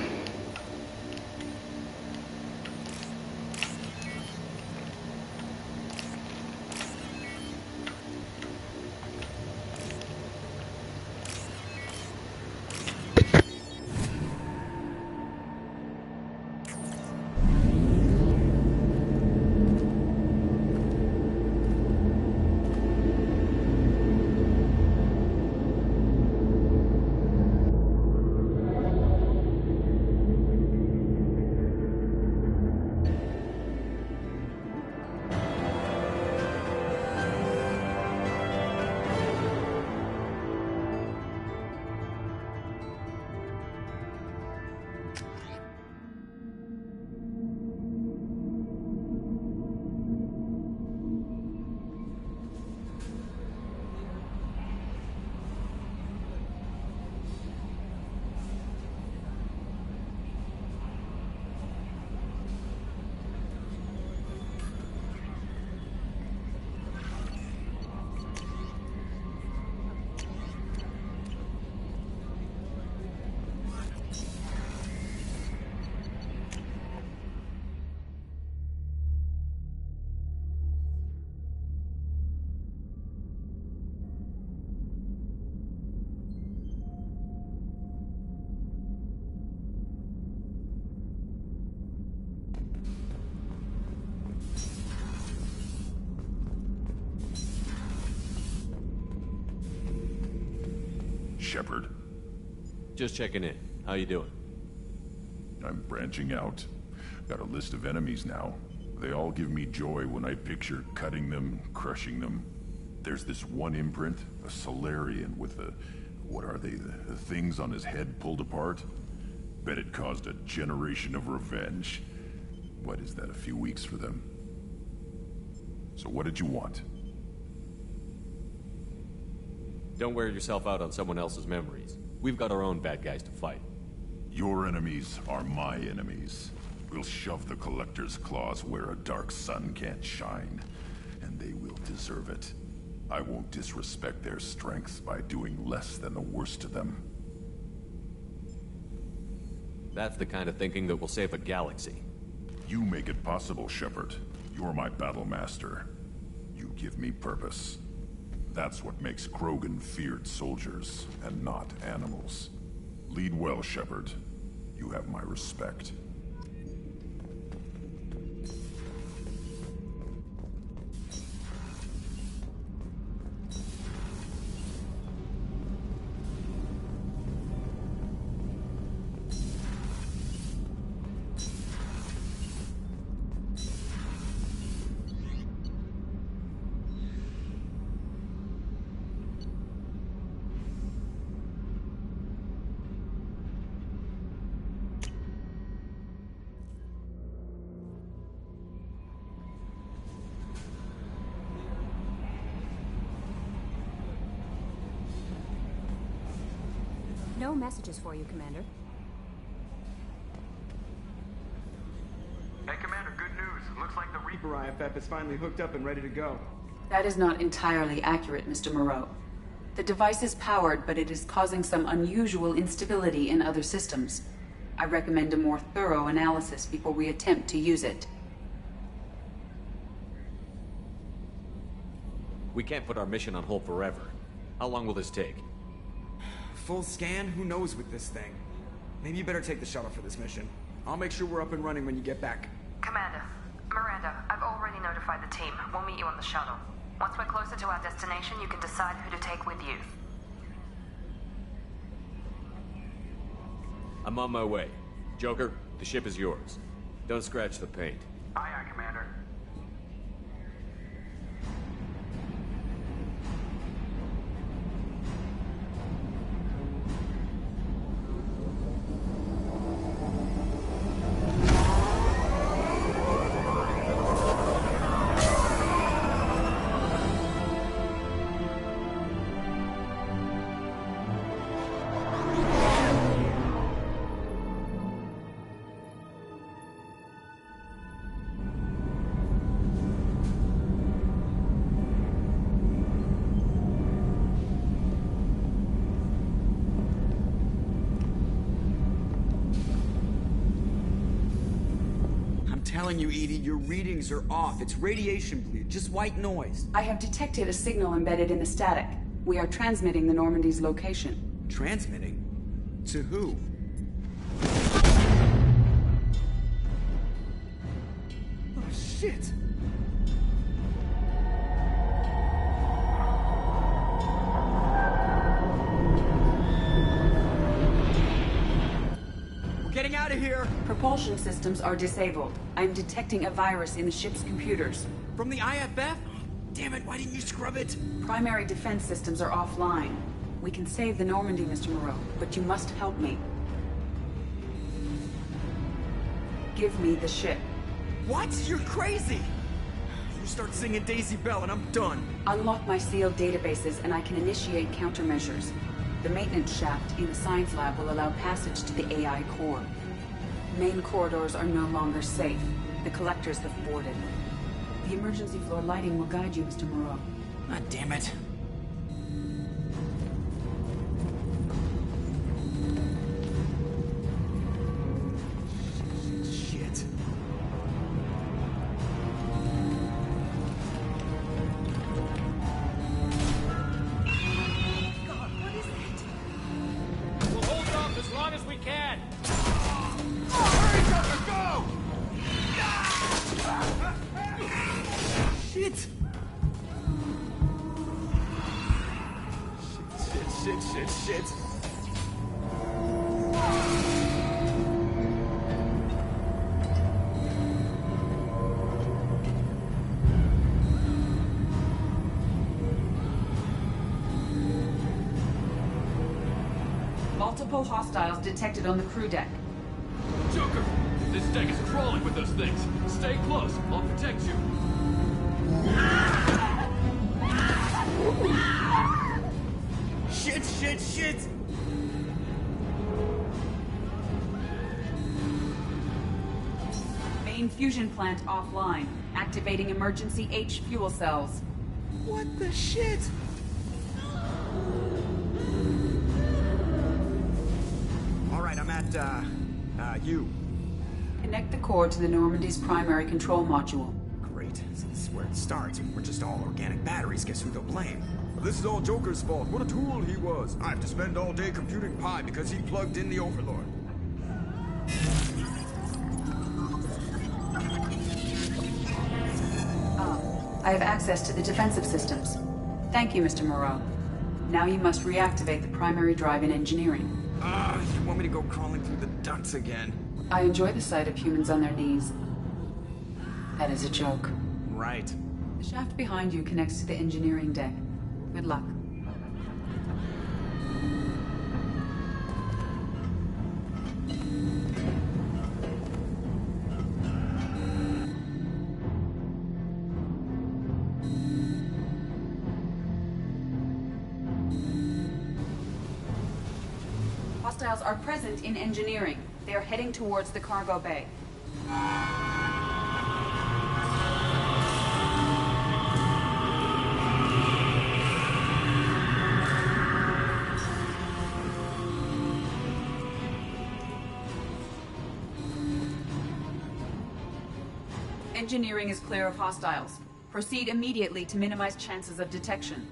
Shepard. Just checking in. How you doing? I'm branching out. Got a list of enemies now. They all give me joy when I picture cutting them, crushing them. There's this one imprint, a Solarian with the... what are they? The things on his head pulled apart? Bet it caused a generation of revenge. What is that, a few weeks for them? So what did you want? Don't wear yourself out on someone else's memories. We've got our own bad guys to fight. Your enemies are my enemies. We'll shove the Collector's claws where a dark sun can't shine, and they will deserve it. I won't disrespect their strengths by doing less than the worst of them. That's the kind of thinking that will save a galaxy. You make it possible, Shepard. You're my battle master. You give me purpose. That's what makes Krogan feared soldiers, and not animals. Lead well, Shepard. You have my respect. No messages for you, Commander. Hey, Commander, good news. Looks like the Reaper IFF is finally hooked up and ready to go. That is not entirely accurate, Mr. Moreau. The device is powered, but it is causing some unusual instability in other systems. I recommend a more thorough analysis before we attempt to use it. We can't put our mission on hold forever. How long will this take? Full scan? Who knows with this thing? Maybe you better take the shuttle for this mission. I'll make sure we're up and running when you get back. Commander, Miranda, I've already notified the team. We'll meet you on the shuttle. Once we're closer to our destination, you can decide who to take with you. I'm on my way. Joker, the ship is yours. Don't scratch the paint. Aye, aye, Commander. telling you, Edie, your readings are off. It's radiation bleed, just white noise. I have detected a signal embedded in the static. We are transmitting the Normandy's location. Transmitting? To who? Oh, shit! We're getting out of here! Propulsion systems are disabled. I'm detecting a virus in the ship's computers. From the IFF? Damn it, why didn't you scrub it? Primary defense systems are offline. We can save the Normandy, Mr. Moreau, but you must help me. Give me the ship. What? You're crazy! You start singing Daisy Bell and I'm done. Unlock my sealed databases and I can initiate countermeasures. The maintenance shaft in the science lab will allow passage to the AI core. Main corridors are no longer safe. The collectors have boarded. The emergency floor lighting will guide you, Mr. Moreau. God damn it. Shit. God, what is it? We'll hold off as long as we can. Hurry, Joker, go! Shit! Shit. Multiple hostiles detected on the crew deck. Joker, this deck is crawling with those things. Stay close. I'll protect you. Shit! Main fusion plant offline. Activating emergency H fuel cells. What the shit? Alright, I'm at, U. Connect the core to the Normandy's primary control module. Great. So this is where it starts. We're just all organic batteries. Guess who they'll blame? This is all Joker's fault. What a tool he was. I have to spend all day computing pi because he plugged in the Overlord. I have access to the defensive systems. Thank you, Mr. Moreau. Now you must reactivate the primary drive in engineering. You want me to go crawling through the ducts again? I enjoy the sight of humans on their knees. That is a joke. Right. The shaft behind you connects to the engineering deck. Good luck. Hostiles are present in engineering. They are heading towards the cargo bay. Engineering is clear of hostiles. Proceed immediately to minimize chances of detection.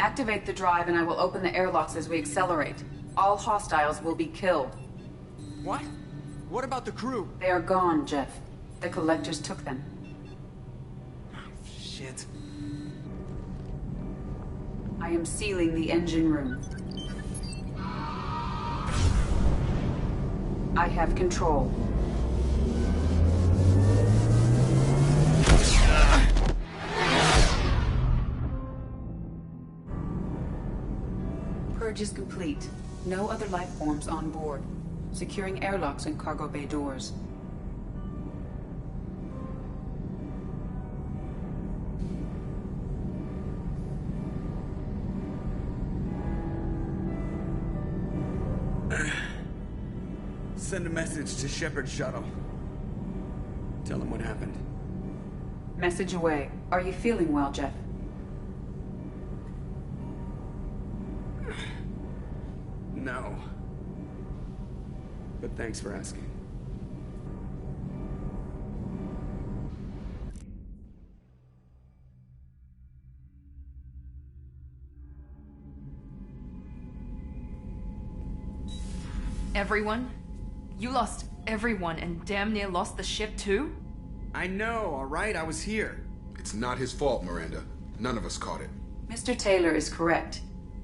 Activate the drive and I will open the airlocks as we accelerate. All hostiles will be killed. What? What about the crew? They are gone, Jeff. The collectors took them. Shit. I am sealing the engine room. I have control. Purge is complete. No other life forms on board. Securing airlocks and cargo bay doors. Send a message to Shepard's shuttle. Tell him what happened. Message away. Are you feeling well, Jeff? No. but thanks for asking. Everyone? You lost everyone and damn near lost the ship too? I know, alright? I was here. It's not his fault, Miranda. None of us caught it. Mr. Taylor is correct.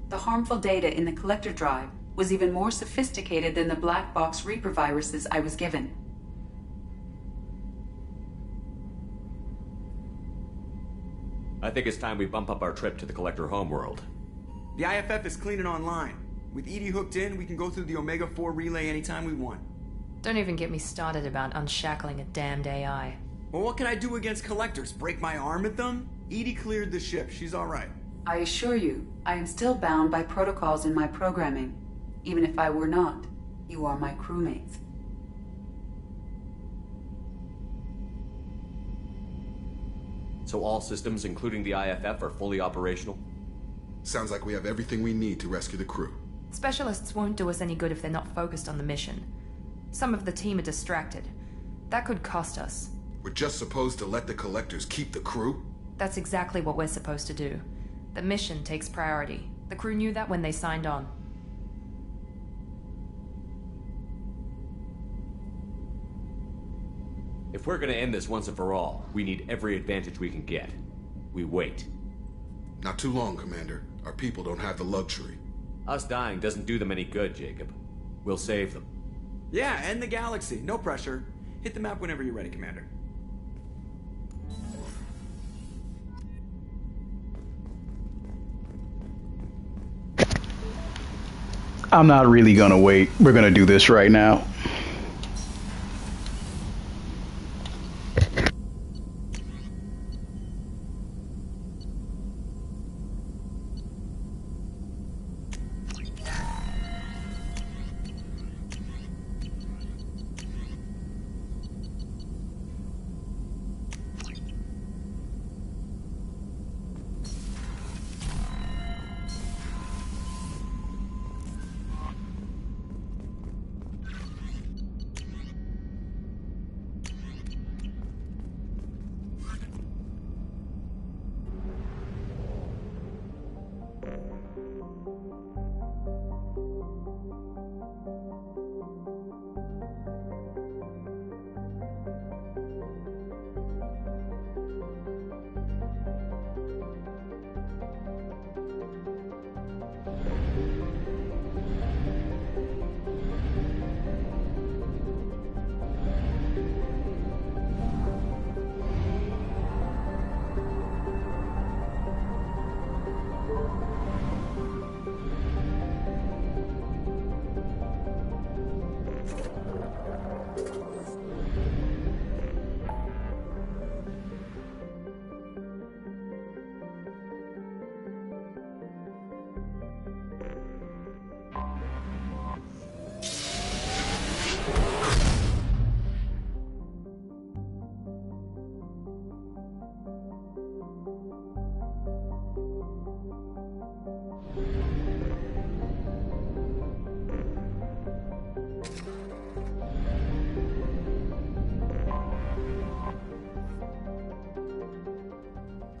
The harmful data in the collector drive was even more sophisticated than the black box Reaper viruses I was given. I think it's time we bump up our trip to the Collector homeworld. The IFF is clean and online. With EDI hooked in, we can go through the Omega-4 relay anytime we want. Don't even get me started about unshackling a damned AI. Well, what can I do against collectors? Break my arm at them? EDI cleared the ship. She's alright. I assure you, I am still bound by protocols in my programming. Even if I were not, you are my crewmates. So all systems, including the IFF, are fully operational? Sounds like we have everything we need to rescue the crew. Specialists won't do us any good if they're not focused on the mission. Some of the team are distracted. That could cost us. We're just supposed to let the collectors keep the crew? That's exactly what we're supposed to do. The mission takes priority. The crew knew that when they signed on. If we're gonna end this once and for all, we need every advantage we can get. We wait. Not too long, Commander. Our people don't have the luxury. Us dying doesn't do them any good, Jacob. We'll save them. Yeah, end the galaxy. No pressure. Hit the map whenever you're ready, Commander. I'm not really gonna wait. We're gonna do this right now.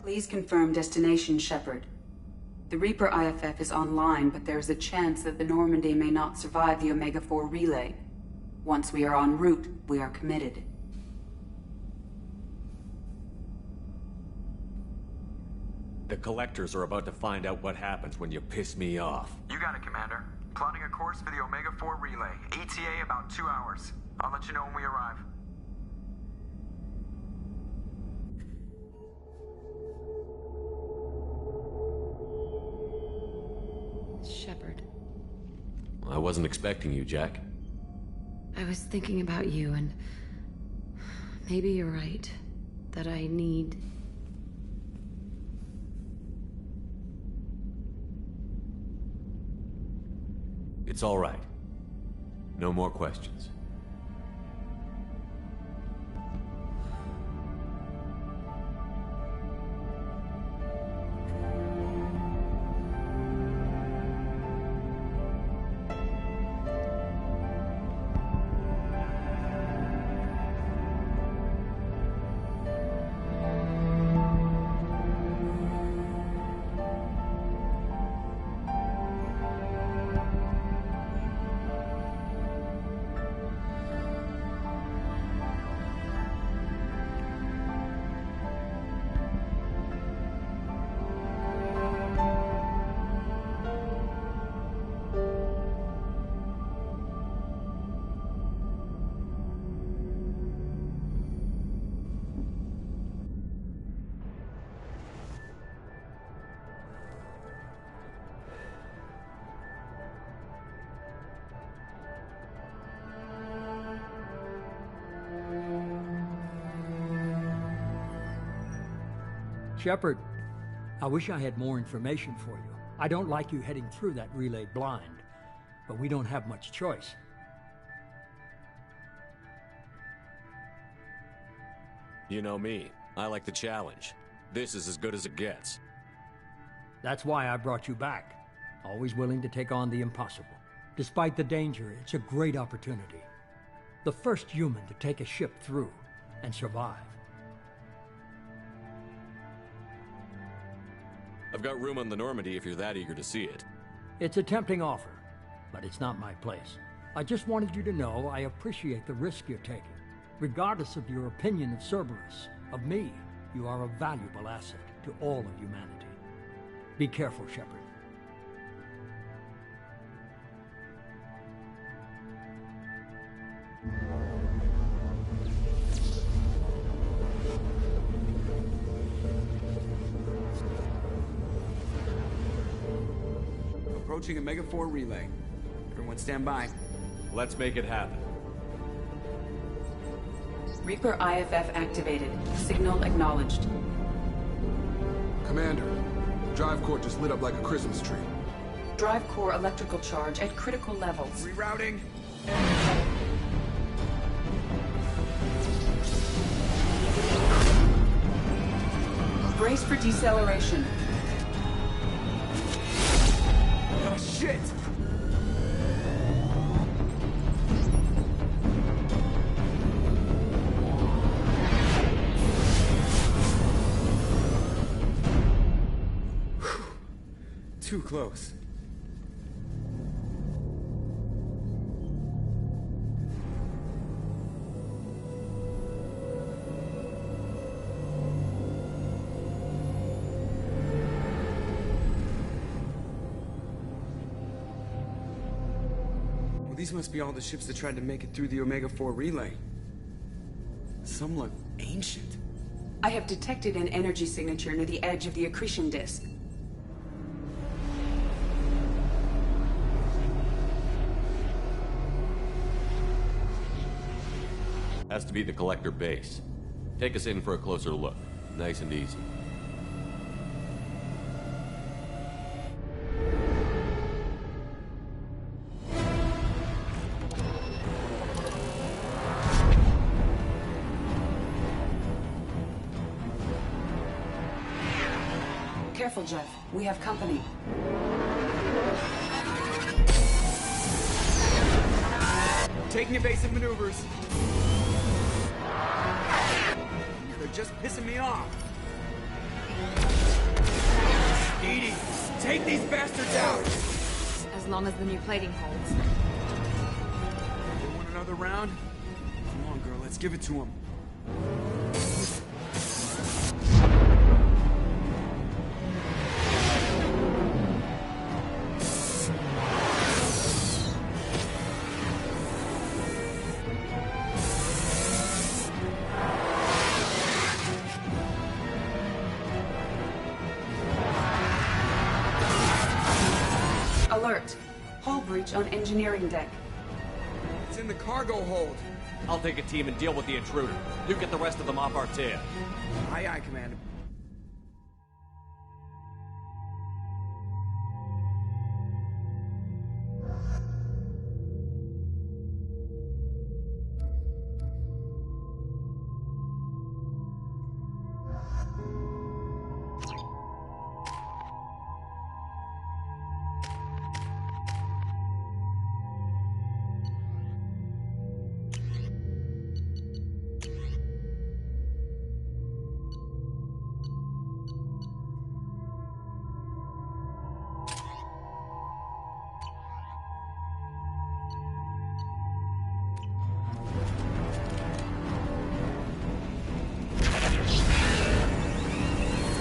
Please confirm destination, Shepard. The Reaper IFF is online, but there's a chance that the Normandy may not survive the Omega-4 relay. Once we are en route, we are committed. The Collectors are about to find out what happens when you piss me off. You got it, Commander. Plotting a course for the Omega-4 relay. ETA about 2 hours. I'll let you know when we arrive. Shepard. I wasn't expecting you, Jack. I was thinking about you, and maybe you're right. That I need... It's all right. No more questions. Shepard, I wish I had more information for you. I don't like you heading through that relay blind, but we don't have much choice. You know me. I like the challenge. This is as good as it gets. That's why I brought you back. Always willing to take on the impossible. Despite the danger, it's a great opportunity. The first human to take a ship through and survive. I've got room on the Normandy if you're that eager to see it. It's a tempting offer, but it's not my place. I just wanted you to know I appreciate the risk you're taking. Regardless of your opinion of Cerberus, of me, you are a valuable asset to all of humanity. Be careful, Shepard. Approaching Omega 4 relay. Everyone stand by. Let's make it happen. Reaper IFF activated. Signal acknowledged. Commander, drive core just lit up like a Christmas tree. Drive core electrical charge at critical levels. Rerouting. Brace for deceleration. Oh, shit! Too close. Well, these must be all the ships that tried to make it through the Omega 4 relay. Some look ancient. I have detected an energy signature near the edge of the accretion disk. Has to be the collector base. Take us in for a closer look. Nice and easy. Careful, Jeff. We have company. Taking evasive maneuvers. They're just pissing me off. Edie, take these bastards out! As long as the new plating holds. You want another round? Come on, girl, let's give it to him. Alert. Hull breach on engineering deck. It's in the cargo hold. I'll take a team and deal with the intruder. You get the rest of them off our tail. Aye, aye, Commander.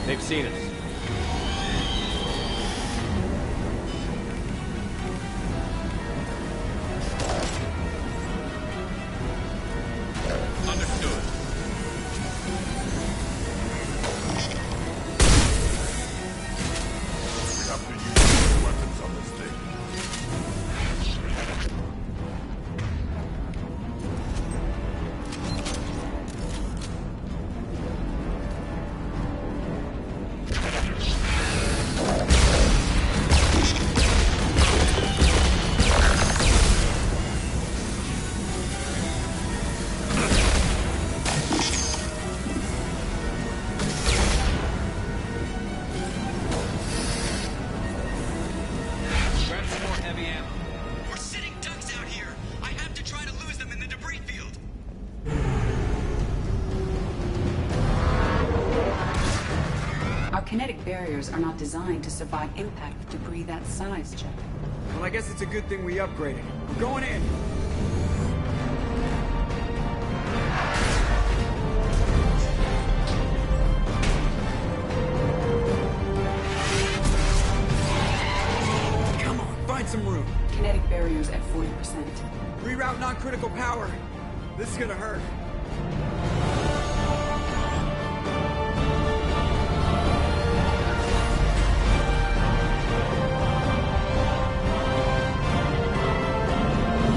They've seen us. Understood. We have to use these weapons on this thing. barriers are not designed to survive impact with debris that size, Shepard. Well, I guess it's a good thing we upgraded. We're going in. Come on, find some room. Kinetic barriers at 40%. Reroute non-critical power. This is gonna hurt.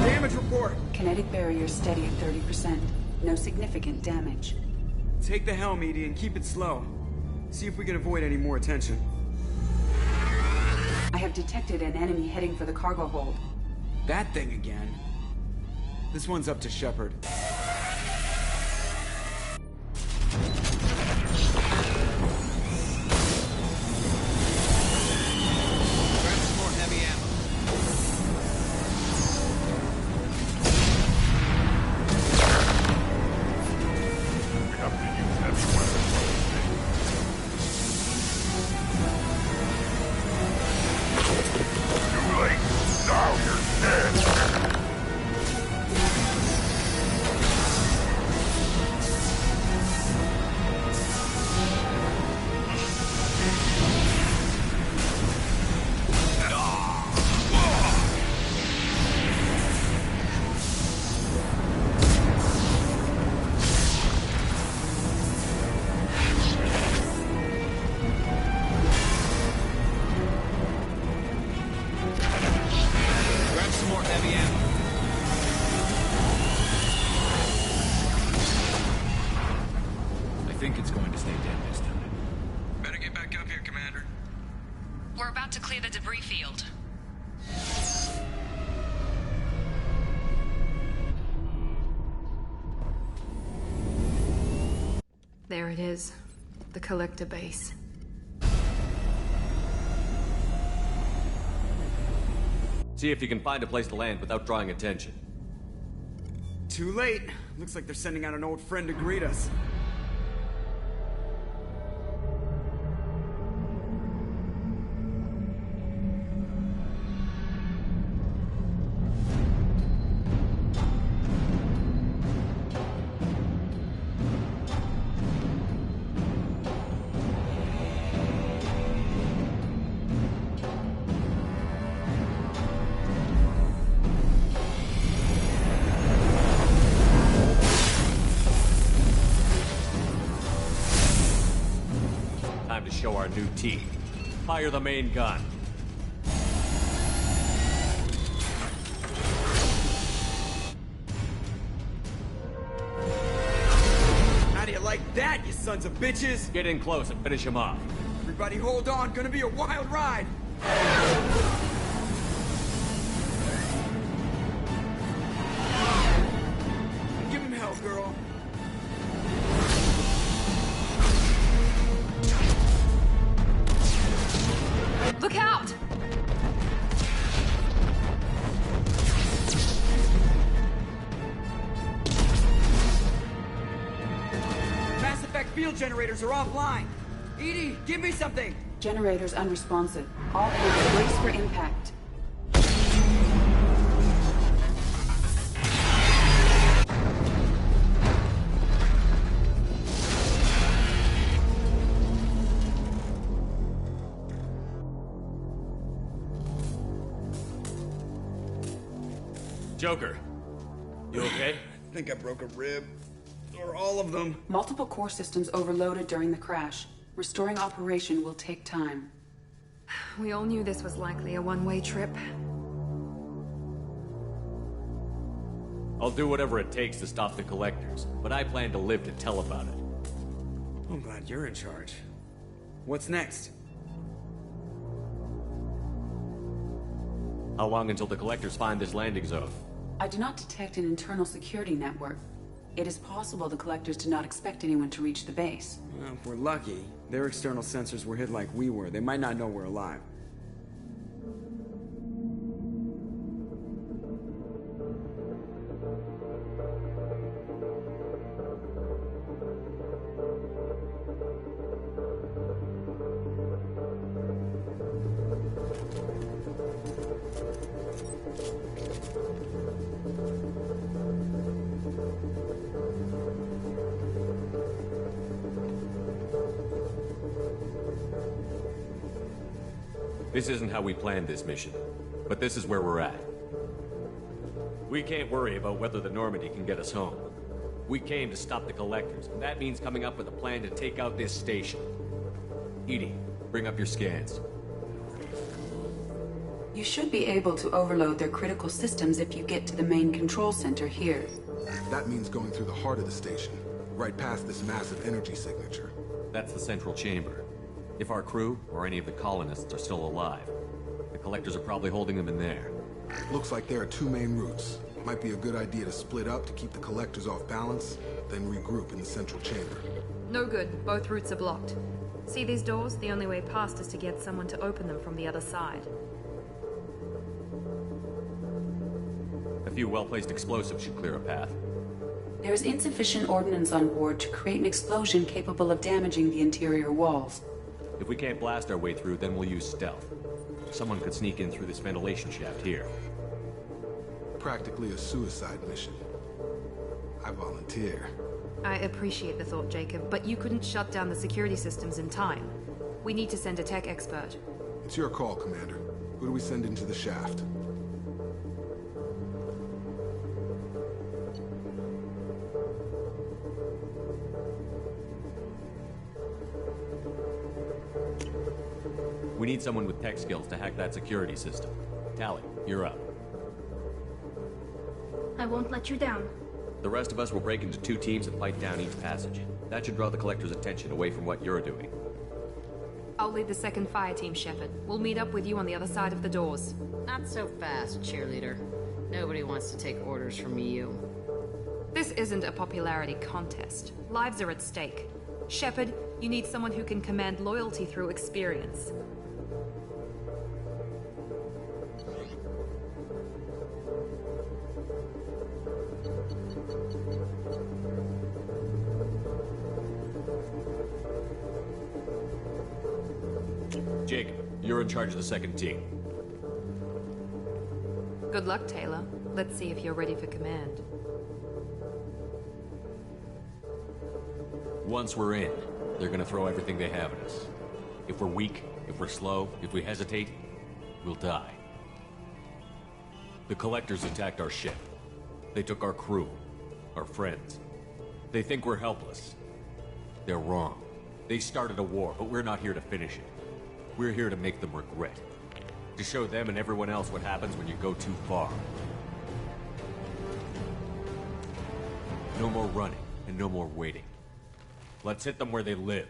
Damage report. Kinetic barriers steady at 30%. No significant damage. Take the helm, Edie, and keep it slow. See if we can avoid any more attention. I have detected an enemy heading for the cargo hold. That thing again. This one's up to Shepard. Grab some more heavy ammo. We have to use heavy weapons. Too late. Now you're dead. Grab some more heavy ammo. I think it's going to stay dead this time. Better get back up here, Commander. We're about to clear the debris field. There it is. The collector base. See if you can find a place to land without drawing attention. Too late. Looks like they're sending out an old friend to greet us. Time to show our new team. Fire the main gun. How do you like that, you sons of bitches? Get in close and finish him off. Everybody hold on, gonna be a wild ride. Give him hell, girl. Look out! Mass effect field generators are offline. Edie, give me something. Generators unresponsive. All hands brace for impact. Joker, you okay? I think I broke a rib. Or all of them. Multiple core systems overloaded during the crash. Restoring operation will take time. We all knew this was likely a one-way trip. I'll do whatever it takes to stop the collectors, but I plan to live to tell about it. I'm glad you're in charge. What's next? How long until the collectors find this landing zone? I do not detect an internal security network. It is possible the collectors did not expect anyone to reach the base. Well, if we're lucky, their external sensors were hit like we were. They might not know we're alive. This isn't how we planned this mission, but this is where we're at. We can't worry about whether the Normandy can get us home. We came to stop the Collectors, and that means coming up with a plan to take out this station. Edie, bring up your scans. You should be able to overload their critical systems if you get to the main control center here. That means going through the heart of the station, right past this massive energy signature. That's the central chamber. If our crew, or any of the colonists, are still alive, the Collectors are probably holding them in there. Looks like there are two main routes. Might be a good idea to split up to keep the Collectors off balance, then regroup in the central chamber. No good. Both routes are blocked. See these doors? The only way past is to get someone to open them from the other side. A few well-placed explosives should clear a path. There is insufficient ordnance on board to create an explosion capable of damaging the interior walls. If we can't blast our way through, then we'll use stealth. Someone could sneak in through this ventilation shaft here. Practically a suicide mission. I volunteer. I appreciate the thought, Jacob, but you couldn't shut down the security systems in time. We need to send a tech expert. It's your call, Commander. Who do we send into the shaft? We need someone with tech skills to hack that security system. Tally, you're up. I won't let you down. The rest of us will break into two teams and fight down each passage. That should draw the Collector's attention away from what you're doing. I'll lead the second fire team, Shepard. We'll meet up with you on the other side of the doors. Not so fast, cheerleader. Nobody wants to take orders from you. This isn't a popularity contest. Lives are at stake. Shepard, you need someone who can command loyalty through experience. Jacob, you're in charge of the second team. Good luck, Taylor. Let's see if you're ready for command. Once we're in, they're gonna throw everything they have at us. If we're weak, if we're slow, if we hesitate, we'll die. The Collectors attacked our ship. They took our crew, our friends. They think we're helpless. They're wrong. They started a war, but we're not here to finish it. We're here to make them regret. To show them and everyone else what happens when you go too far. No more running, and no more waiting. Let's hit them where they live.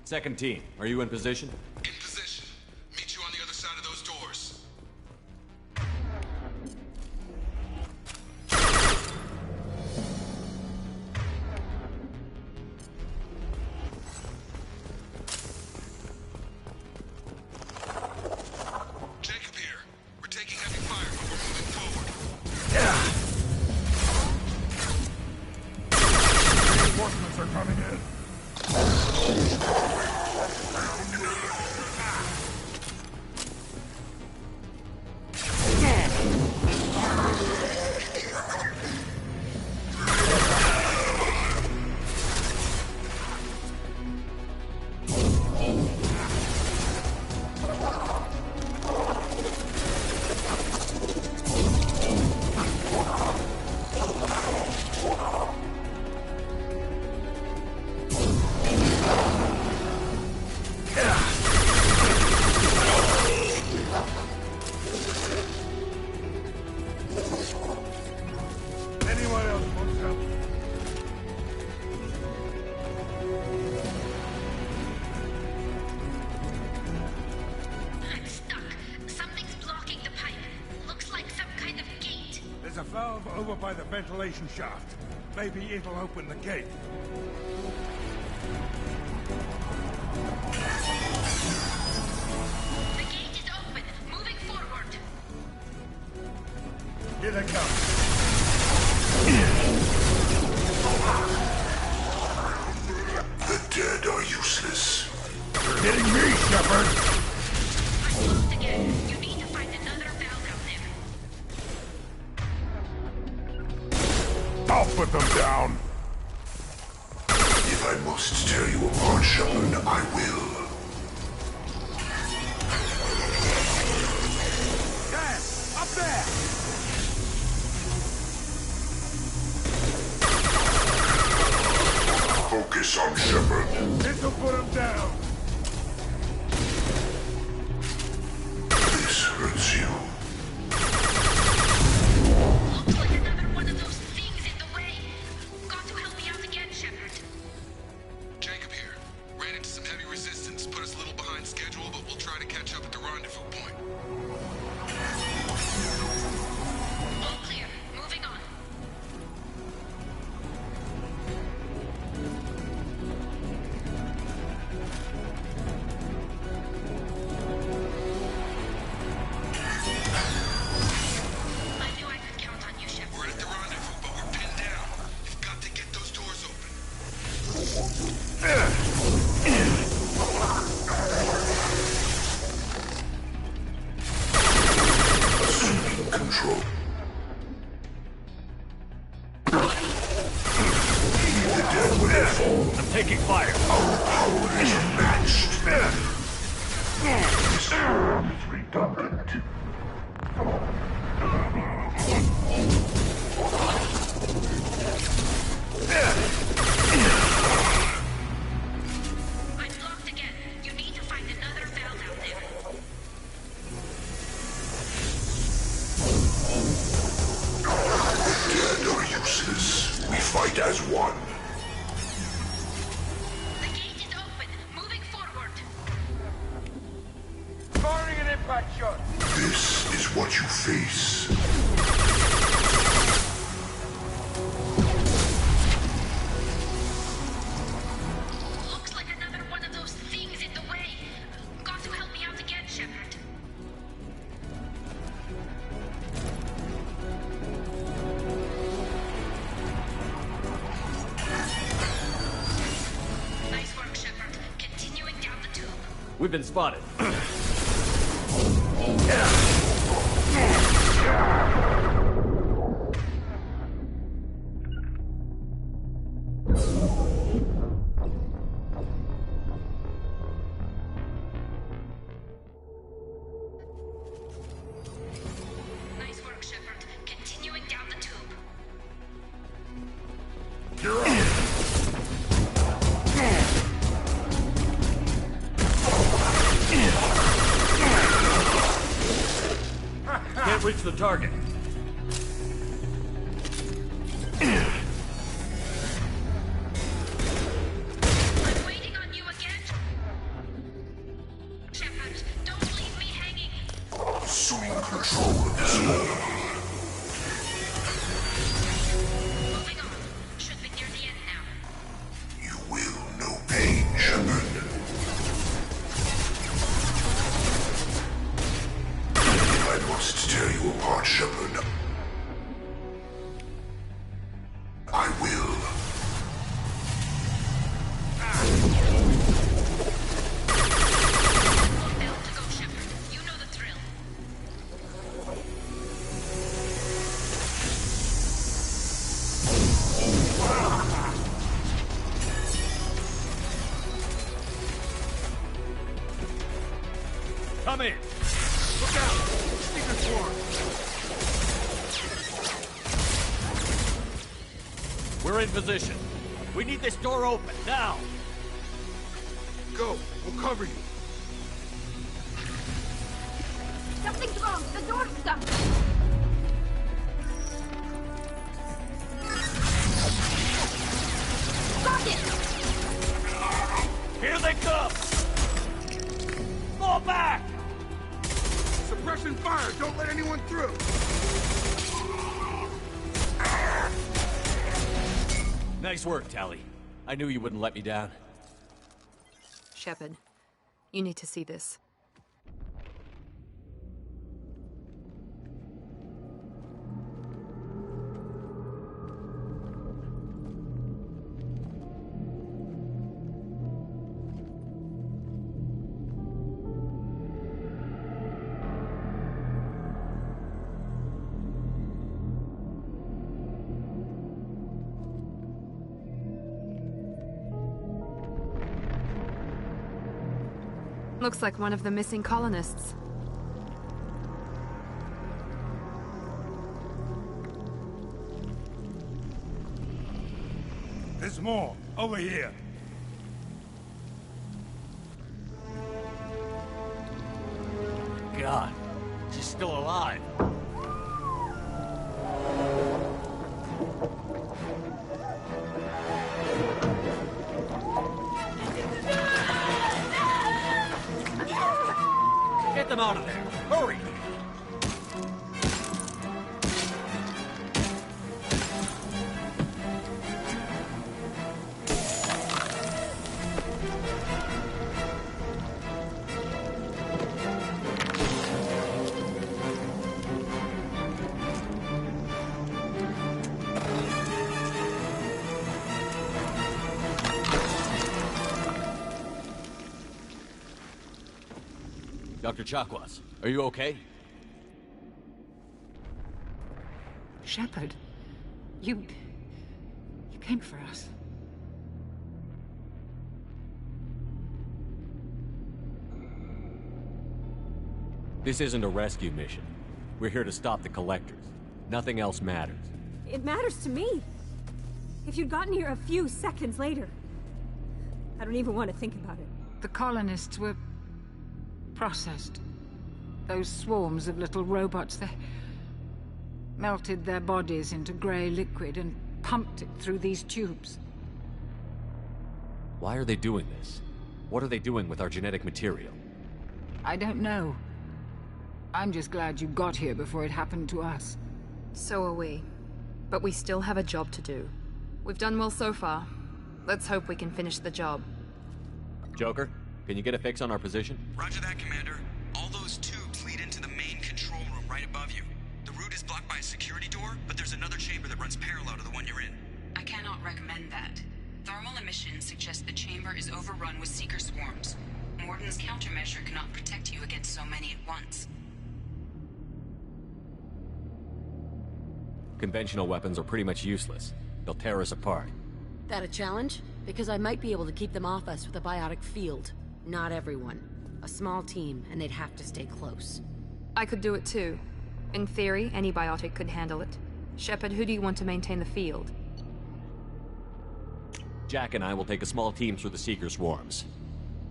Second team, are you in position? In position. Meet you on the other side of those doors. Anyone else wants help? I'm stuck. Something's blocking the pipe. Looks like some kind of gate. There's a valve over by the ventilation shaft. Maybe it'll open the gate. The gate is open. Moving forward. Here they come. The dead are useless. You're hitting me, Shepard! I'm lost again. You need to find another valve out there. I'll put them down. If I must tear you apart, Shepard, I will. Dad, up there! Focus on Shepard. This'll put him down. This hurts you. Looks like another one of those things in the way. Got to help me out again, Shepard. Jacob here. Ran into some heavy resistance. Put us a little behind schedule, but we'll try to catch up at the rendezvous point. All clear. Moving on. I knew I could count on you, Shepard. We're at the rendezvous, but we're pinned down. You've got to get those doors open. Assuming control. The dead will fall. I'm taking fire. Our power is unmatched. This world is redundant. I'm blocked again. You need to find another valve out there. The dead are useless. We fight as one. The gate is open. Moving forward. Firing an impact shot. This is what you face. Looks like another one of those things in the way. Got to help me out again, Shepard. Nice work, Shepard. Continuing down the tube. We've been spotted. Nice work, Shepard. Continuing down the tube. You're up. Can't reach the target. I'm waiting on you again. Shepard, don't leave me hanging. Assuming control of this world. Moving on. Should be near the end now. You will know pain, Shepard. If I must tear you apart, Shepard, I will. Built to go, Shepard. You know the drill. Come in. Look out! Secret swarm! We're in position. We need this door open, now! Go! We'll cover you! Something's wrong! The door's stuck! Lock it! Here they come! Fall back! Suppression fire! Don't let anyone through! Nice work, Tally. I knew you wouldn't let me down. Shepard, you need to see this. Looks like one of the missing colonists. There's more. Over here. God, she's still alive. Get them out of there! Hurry! Dr. Chakwas, are you okay? Shepard, you came for us. This isn't a rescue mission. We're here to stop the Collectors. Nothing else matters. It matters to me. If you'd gotten here a few seconds later, I don't even want to think about it. The colonists were processed. Those swarms of little robots, they melted their bodies into grey liquid and pumped it through these tubes. Why are they doing this? What are they doing with our genetic material? I don't know. I'm just glad you got here before it happened to us. So are we. But we still have a job to do. We've done well so far. Let's hope we can finish the job. Joker, can you get a fix on our position? Roger that, Commander. All those tubes lead into the main control room right above you. The route is blocked by a security door, but there's another chamber that runs parallel to the one you're in. I cannot recommend that. Thermal emissions suggest the chamber is overrun with seeker swarms. Morden's countermeasure cannot protect you against so many at once. Conventional weapons are pretty much useless. They'll tear us apart. That a challenge? Because I might be able to keep them off us with a biotic field. Not everyone. A small team, and they'd have to stay close. I could do it too. In theory, any biotic could handle it. Shepard, who do you want to maintain the field? Jack and I will take a small team through the Seeker swarms.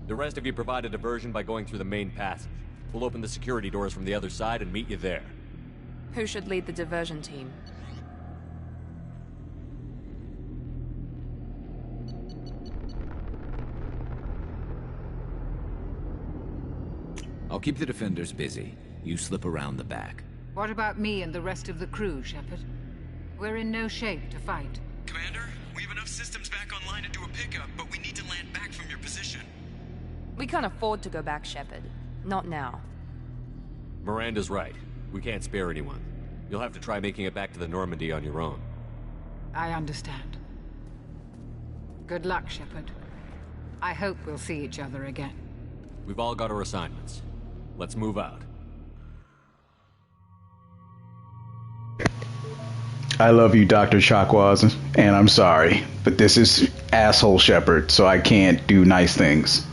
The rest of you provide a diversion by going through the main passage. We'll open the security doors from the other side and meet you there. Who should lead the diversion team? I'll keep the defenders busy. You slip around the back. What about me and the rest of the crew, Shepard? We're in no shape to fight. Commander, we have enough systems back online to do a pickup, but we need to land back from your position. We can't afford to go back, Shepard. Not now. Miranda's right. We can't spare anyone. You'll have to try making it back to the Normandy on your own. I understand. Good luck, Shepard. I hope we'll see each other again. We've all got our assignments. Let's move out. I love you, Dr. Chakwas, and I'm sorry, but this is asshole Shepard, so I can't do nice things.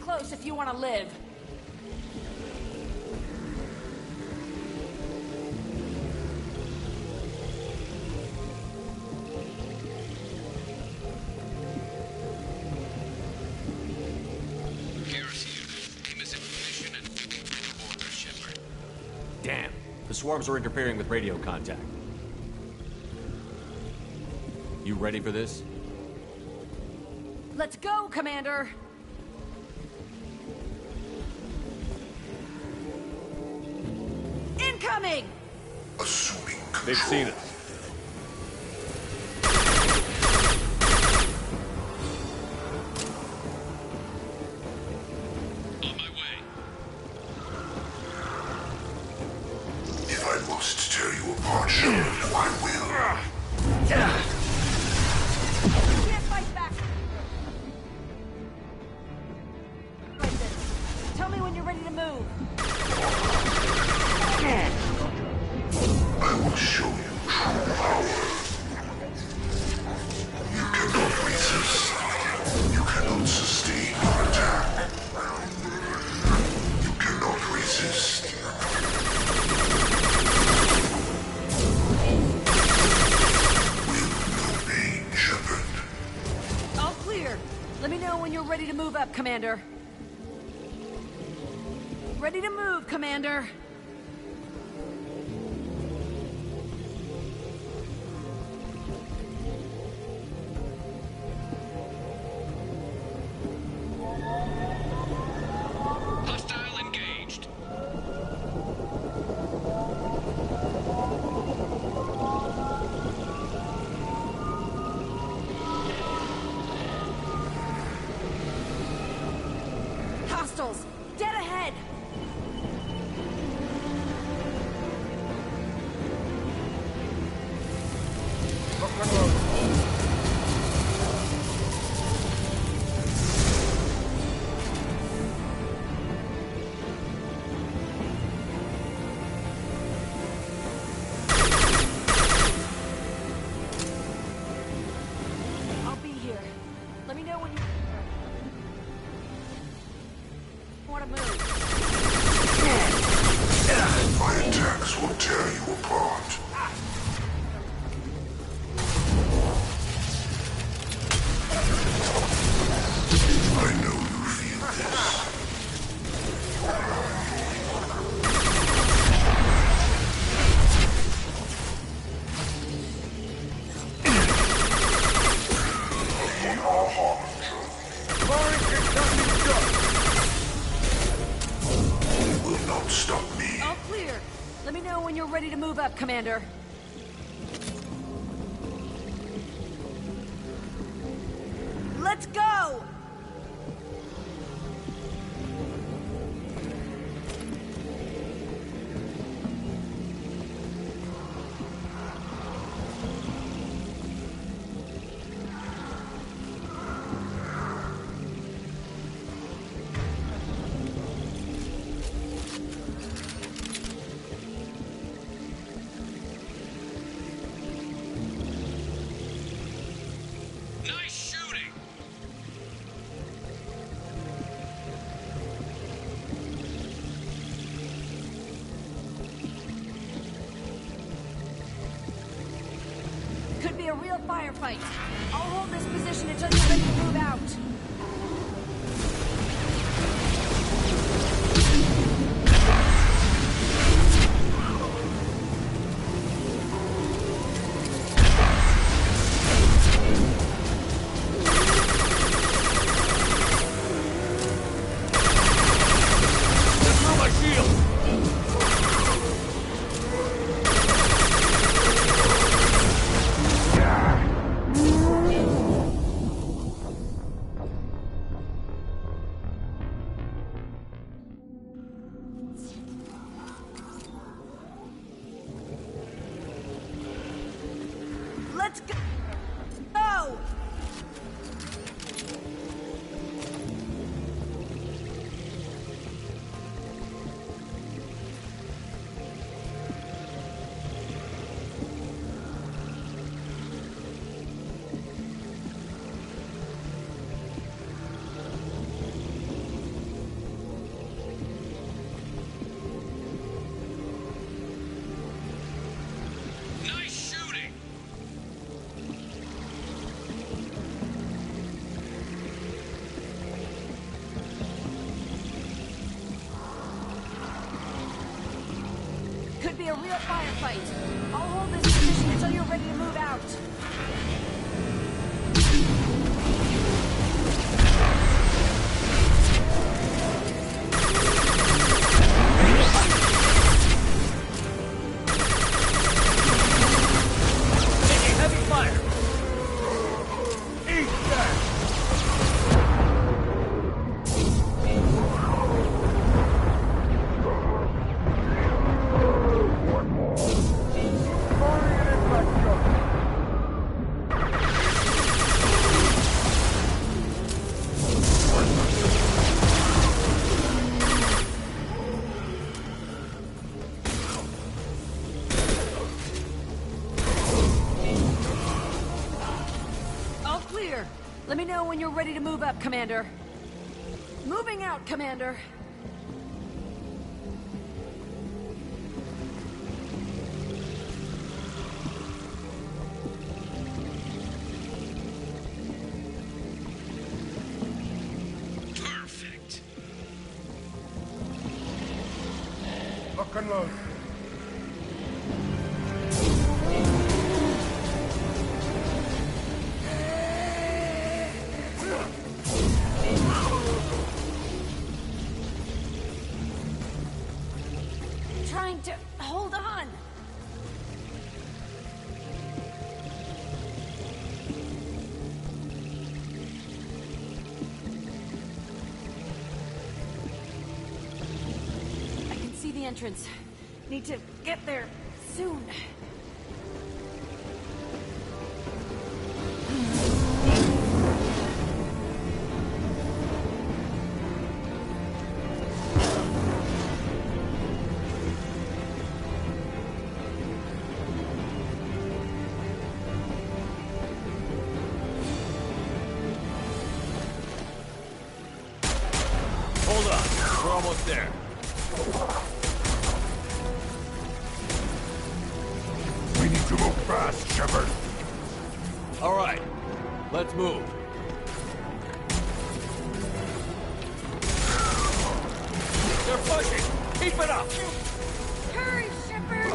close if you want to live. Damn. The swarms are interfering with radio contact. You ready for this? Let's go, Commander! Incoming! Assuming control. They've seen us. If I must tear you apart, Shepard, I will. You can't fight back! Tell me when you're ready to move. I will show you true power. You cannot resist. You cannot sustain your attack. You cannot resist. Will no pain, Shepard. All clear. Let me know when you're ready to move up, Commander. Ready to move, Commander. Hostile engaged. Hostiles, dead ahead! I'll be here. Let me know when you want to move. My attacks will tear you apart. I know you feel this. Ye are harbinger. You will not stop me. All clear. Let me know when you're ready to move up, Commander. Let's go! Nice shooting! Could be a real firefight. I'll hold this position until you're ready to move out. Let's go! Oh! real firefight. I'll hold this position until you're ready to move out. Taking heavy fire! Eat that! All clear. Let me know when you're ready to move up, Commander. Moving out, Commander. Perfect. Lock and load. Trying to hold on. I can see the entrance. Need to get there soon. Hold on, we're almost there. We need to move fast, Shepard. All right, let's move. They're pushing! Keep it up! Hurry, Shepard!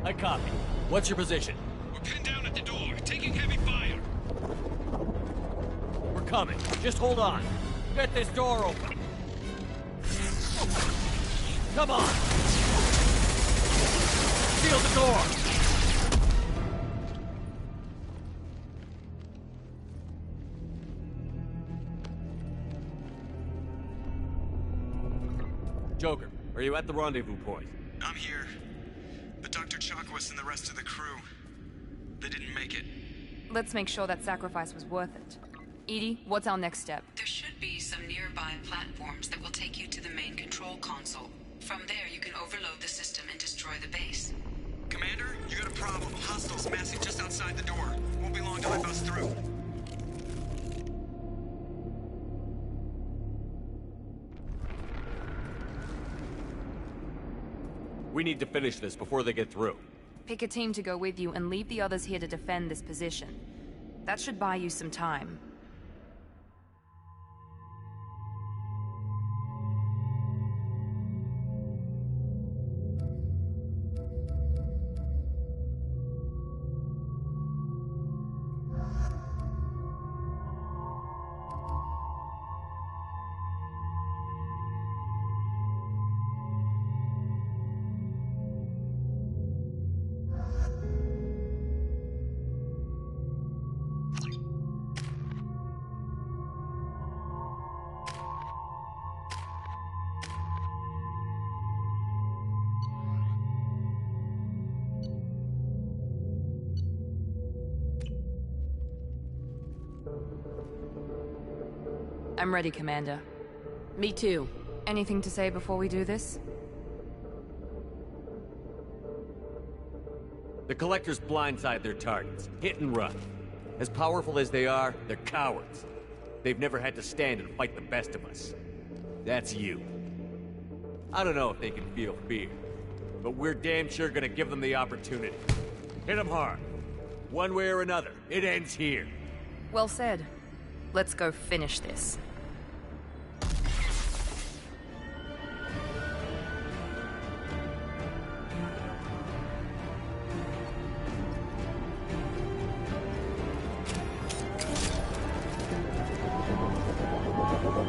I copy. What's your position? We're pinned down at the door, taking heavy fire. We're coming. Just hold on. Get this door open. Come on! Seal the door! Joker, are you at the rendezvous point? I'm here. But Dr. Chakwas and the rest of the crew, they didn't make it. Let's make sure that sacrifice was worth it. Edie, what's our next step? There should be some nearby platforms that will take you to the main control console. From there, you can overload the system and destroy the base. Commander, you got a problem. Hostiles massing just outside the door. Won't be long till I bust through. We need to finish this before they get through. Pick a team to go with you and leave the others here to defend this position. That should buy you some time. I'm ready, Commander. Me too. Anything to say before we do this? The Collectors blindside their targets. Hit and run. As powerful as they are, they're cowards. They've never had to stand and fight the best of us. That's you. I don't know if they can feel fear, but we're damn sure gonna give them the opportunity. Hit them hard. One way or another, it ends here. Well said. Let's go finish this.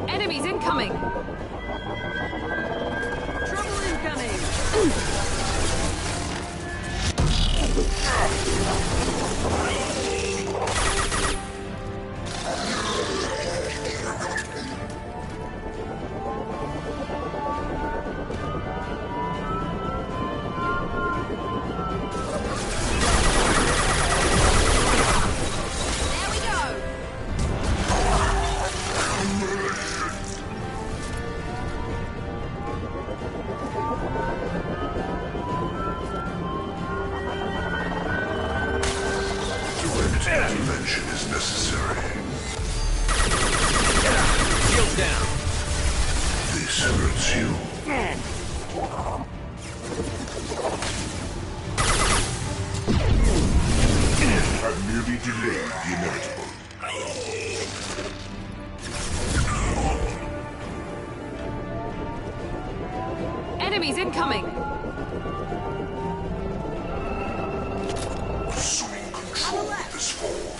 Enemies incoming! Trouble incoming! Intervention is necessary. Shield down. This hurts you. I've merely delayed the inevitable. Enemies incoming! Assuming control of this fall.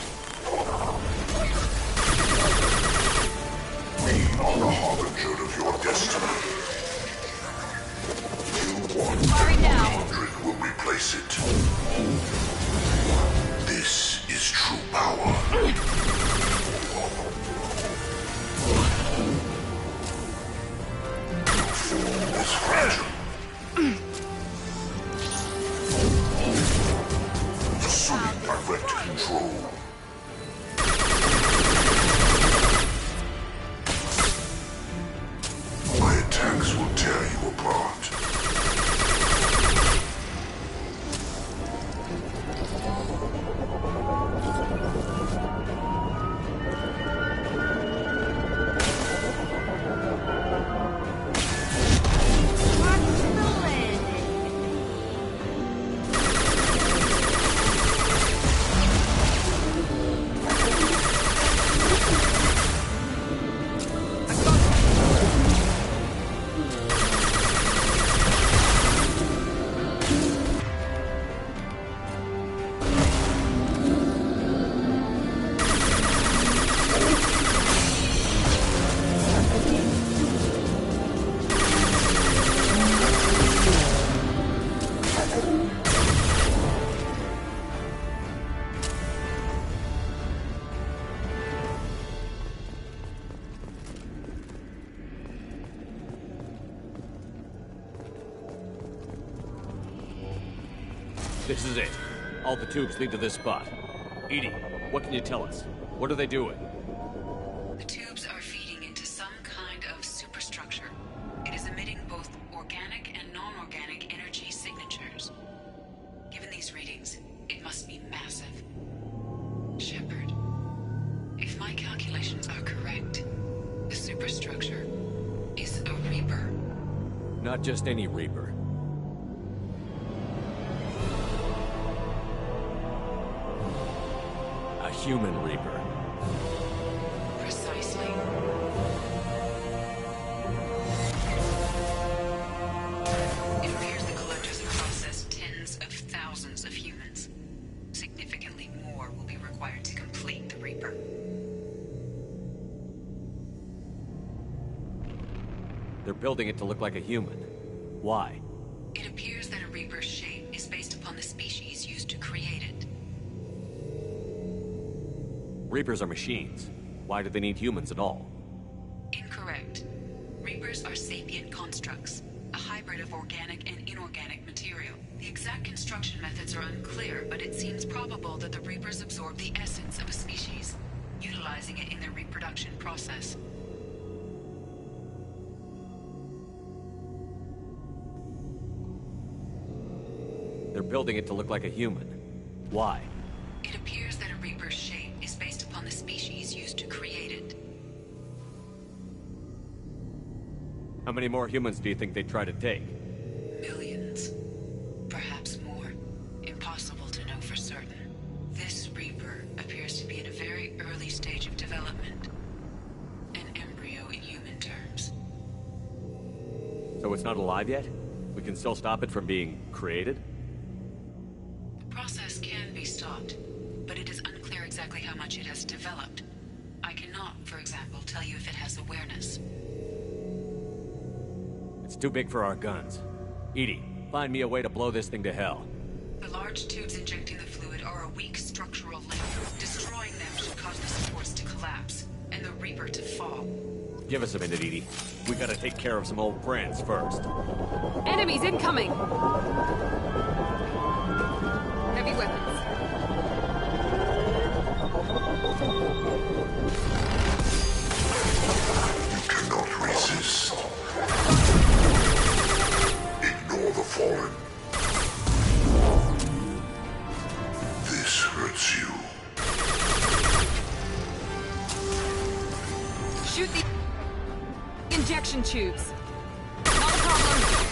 We are the harbinger of your destiny. You want 100 will replace it. This is true power. Your form is fragile. Assuming direct control. My attacks will tear you apart. This is it. All the tubes lead to this spot. Edie, what can you tell us? What are they doing? The tubes are feeding into some kind of superstructure. It is emitting both organic and non-organic energy signatures. Given these readings, it must be massive. Shepard, if my calculations are correct, the superstructure is a Reaper. Not just any Reaper. A human Reaper. Precisely. It appears the collectors have processed tens of thousands of humans. Significantly more will be required to complete the Reaper. They're building it to look like a human. Why? It appears that a Reaper's shape is based upon the species used to create it. Reapers are machines. Why do they need humans at all? Incorrect. Reapers are sapient constructs, a hybrid of organic and inorganic material. The exact construction methods are unclear, but it seems probable that the Reapers absorb the essence of a species, utilizing it in their reproduction process. They're building it to look like a human. Why? It appears that a Reaper's shape is was used to create it. How many more humans do you think they'd try to take? Millions. Perhaps more. Impossible to know for certain. This Reaper appears to be in a very early stage of development. An embryo in human terms. So it's not alive yet? We can still stop it from being created? The process can be stopped, but it is unclear exactly how much it has developed. I cannot, for example, tell you if it has awareness. It's too big for our guns. Edie, find me a way to blow this thing to hell. The large tubes injecting the fluid are a weak structural link. Destroying them should cause the supports to collapse, and the Reaper to fall. Give us a minute, Edie. We gotta take care of some old friends first. Enemies incoming! Heavy weapons. You cannot resist. Ignore the fallen. This hurts you. Shoot the injection tubes. Not a problem.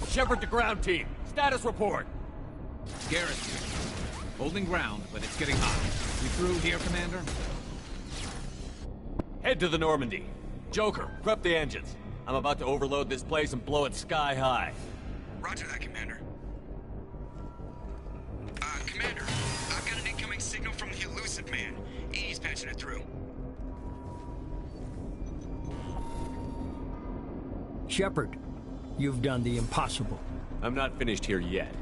Shepard to ground team. Status report. Garrison. Holding ground, but it's getting hot. We through here, Commander? Head to the Normandy. Joker, prep the engines. I'm about to overload this place and blow it sky high. Roger that, Commander. Commander, I've got an incoming signal from the elusive man. He's patching it through. Shepard, you've done the impossible. I'm not finished here yet.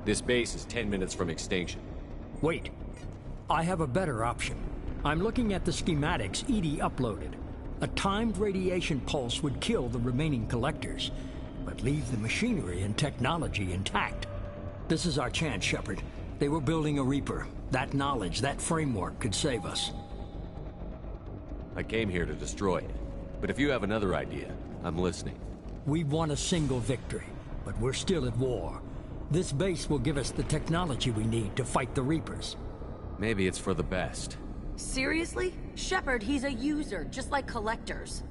This base is 10 minutes from extinction. Wait. I have a better option. I'm looking at the schematics Edie uploaded. A timed radiation pulse would kill the remaining collectors, but leave the machinery and technology intact. This is our chance, Shepard. They were building a Reaper. That knowledge, that framework could save us. I came here to destroy it. But if you have another idea, I'm listening. We won a single victory, but we're still at war. This base will give us the technology we need to fight the Reapers. Maybe it's for the best. Seriously? Shepard, he's a user, just like collectors.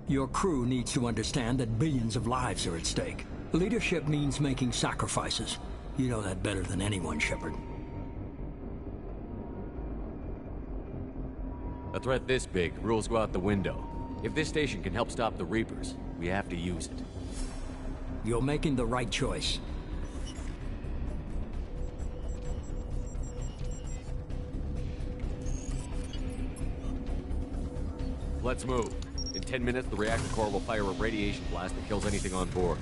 Your crew needs to understand that billions of lives are at stake. Leadership means making sacrifices. You know that better than anyone, Shepard. A threat this big, rules go out the window. If this station can help stop the Reapers, we have to use it. You're making the right choice. Let's move. In 10 minutes, the reactor core will fire a radiation blast that kills anything on board.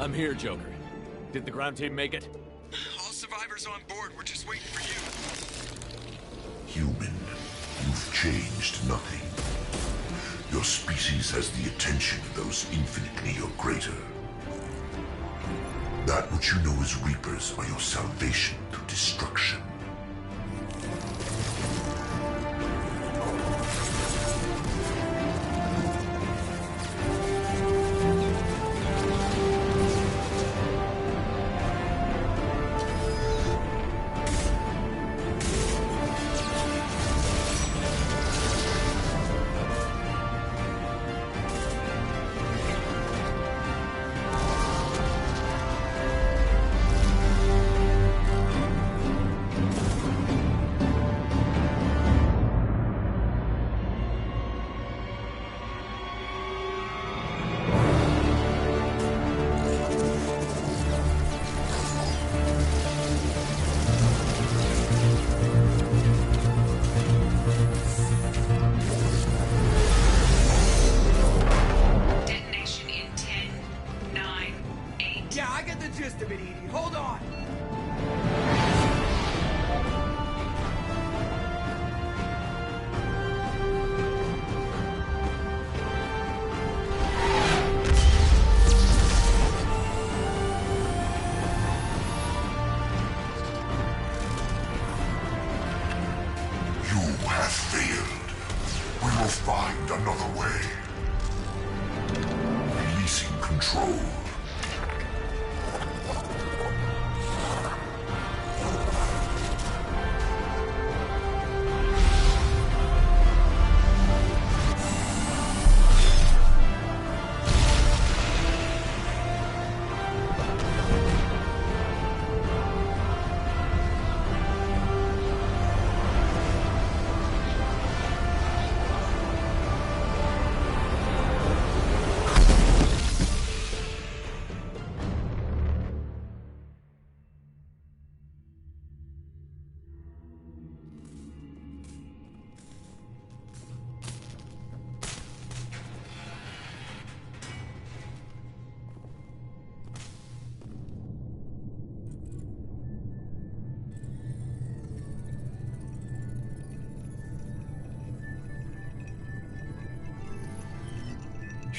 I'm here, Joker. Did the ground team make it? All survivors on board. We're just waiting for you. Human, you've changed nothing. Your species has the attention of those infinitely or greater. That which you know as Reapers are your salvation through destruction.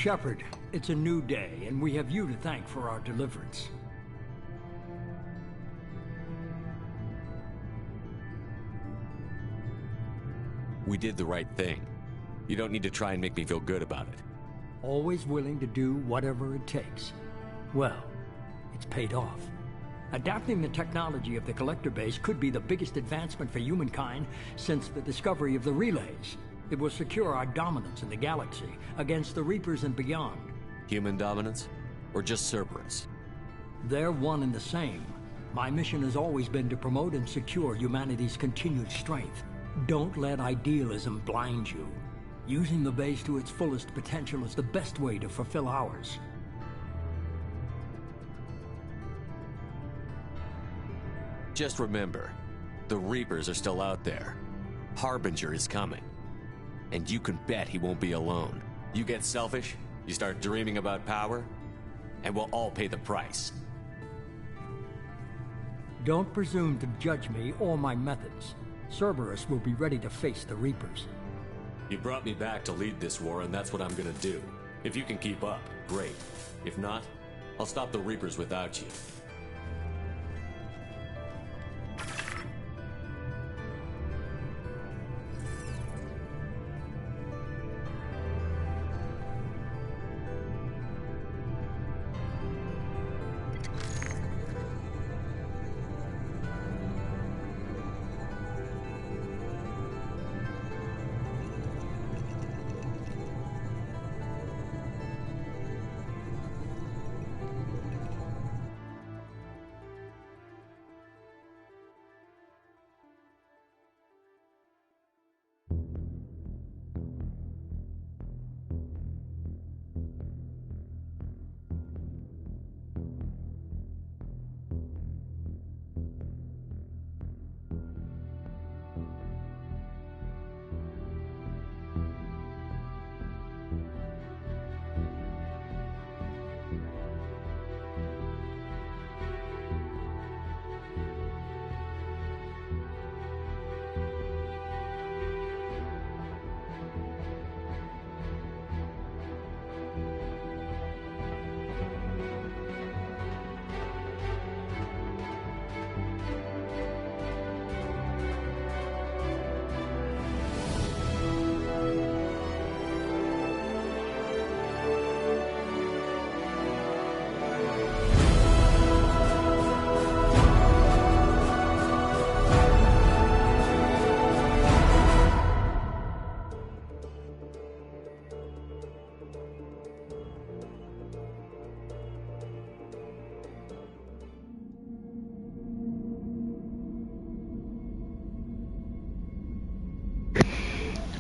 Shepard, it's a new day, and we have you to thank for our deliverance. We did the right thing. You don't need to try and make me feel good about it. Always willing to do whatever it takes. Well, it's paid off. Adapting the technology of the Collector base could be the biggest advancement for humankind since the discovery of the relays. It will secure our dominance in the galaxy against the Reapers and beyond. Human dominance? Or just Cerberus? They're one and the same. My mission has always been to promote and secure humanity's continued strength. Don't let idealism blind you. Using the base to its fullest potential is the best way to fulfill ours. Just remember, the Reapers are still out there. Harbinger is coming. And you can bet he won't be alone. You get selfish, you start dreaming about power, and we'll all pay the price. Don't presume to judge me or my methods. Cerberus will be ready to face the Reapers. You brought me back to lead this war, and that's what I'm gonna do. If you can keep up, great. If not, I'll stop the Reapers without you.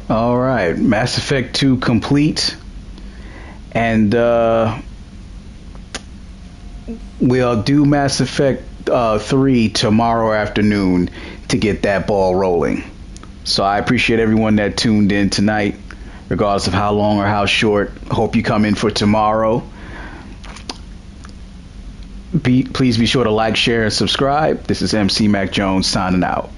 All right, Mass Effect 2 complete, and we'll do Mass Effect 3 tomorrow afternoon to get that ball rolling. So I appreciate everyone that tuned in tonight, regardless of how long or how short. Hope you come in for tomorrow. Please be sure to like, share, and subscribe. This is MC Mac Jones signing out.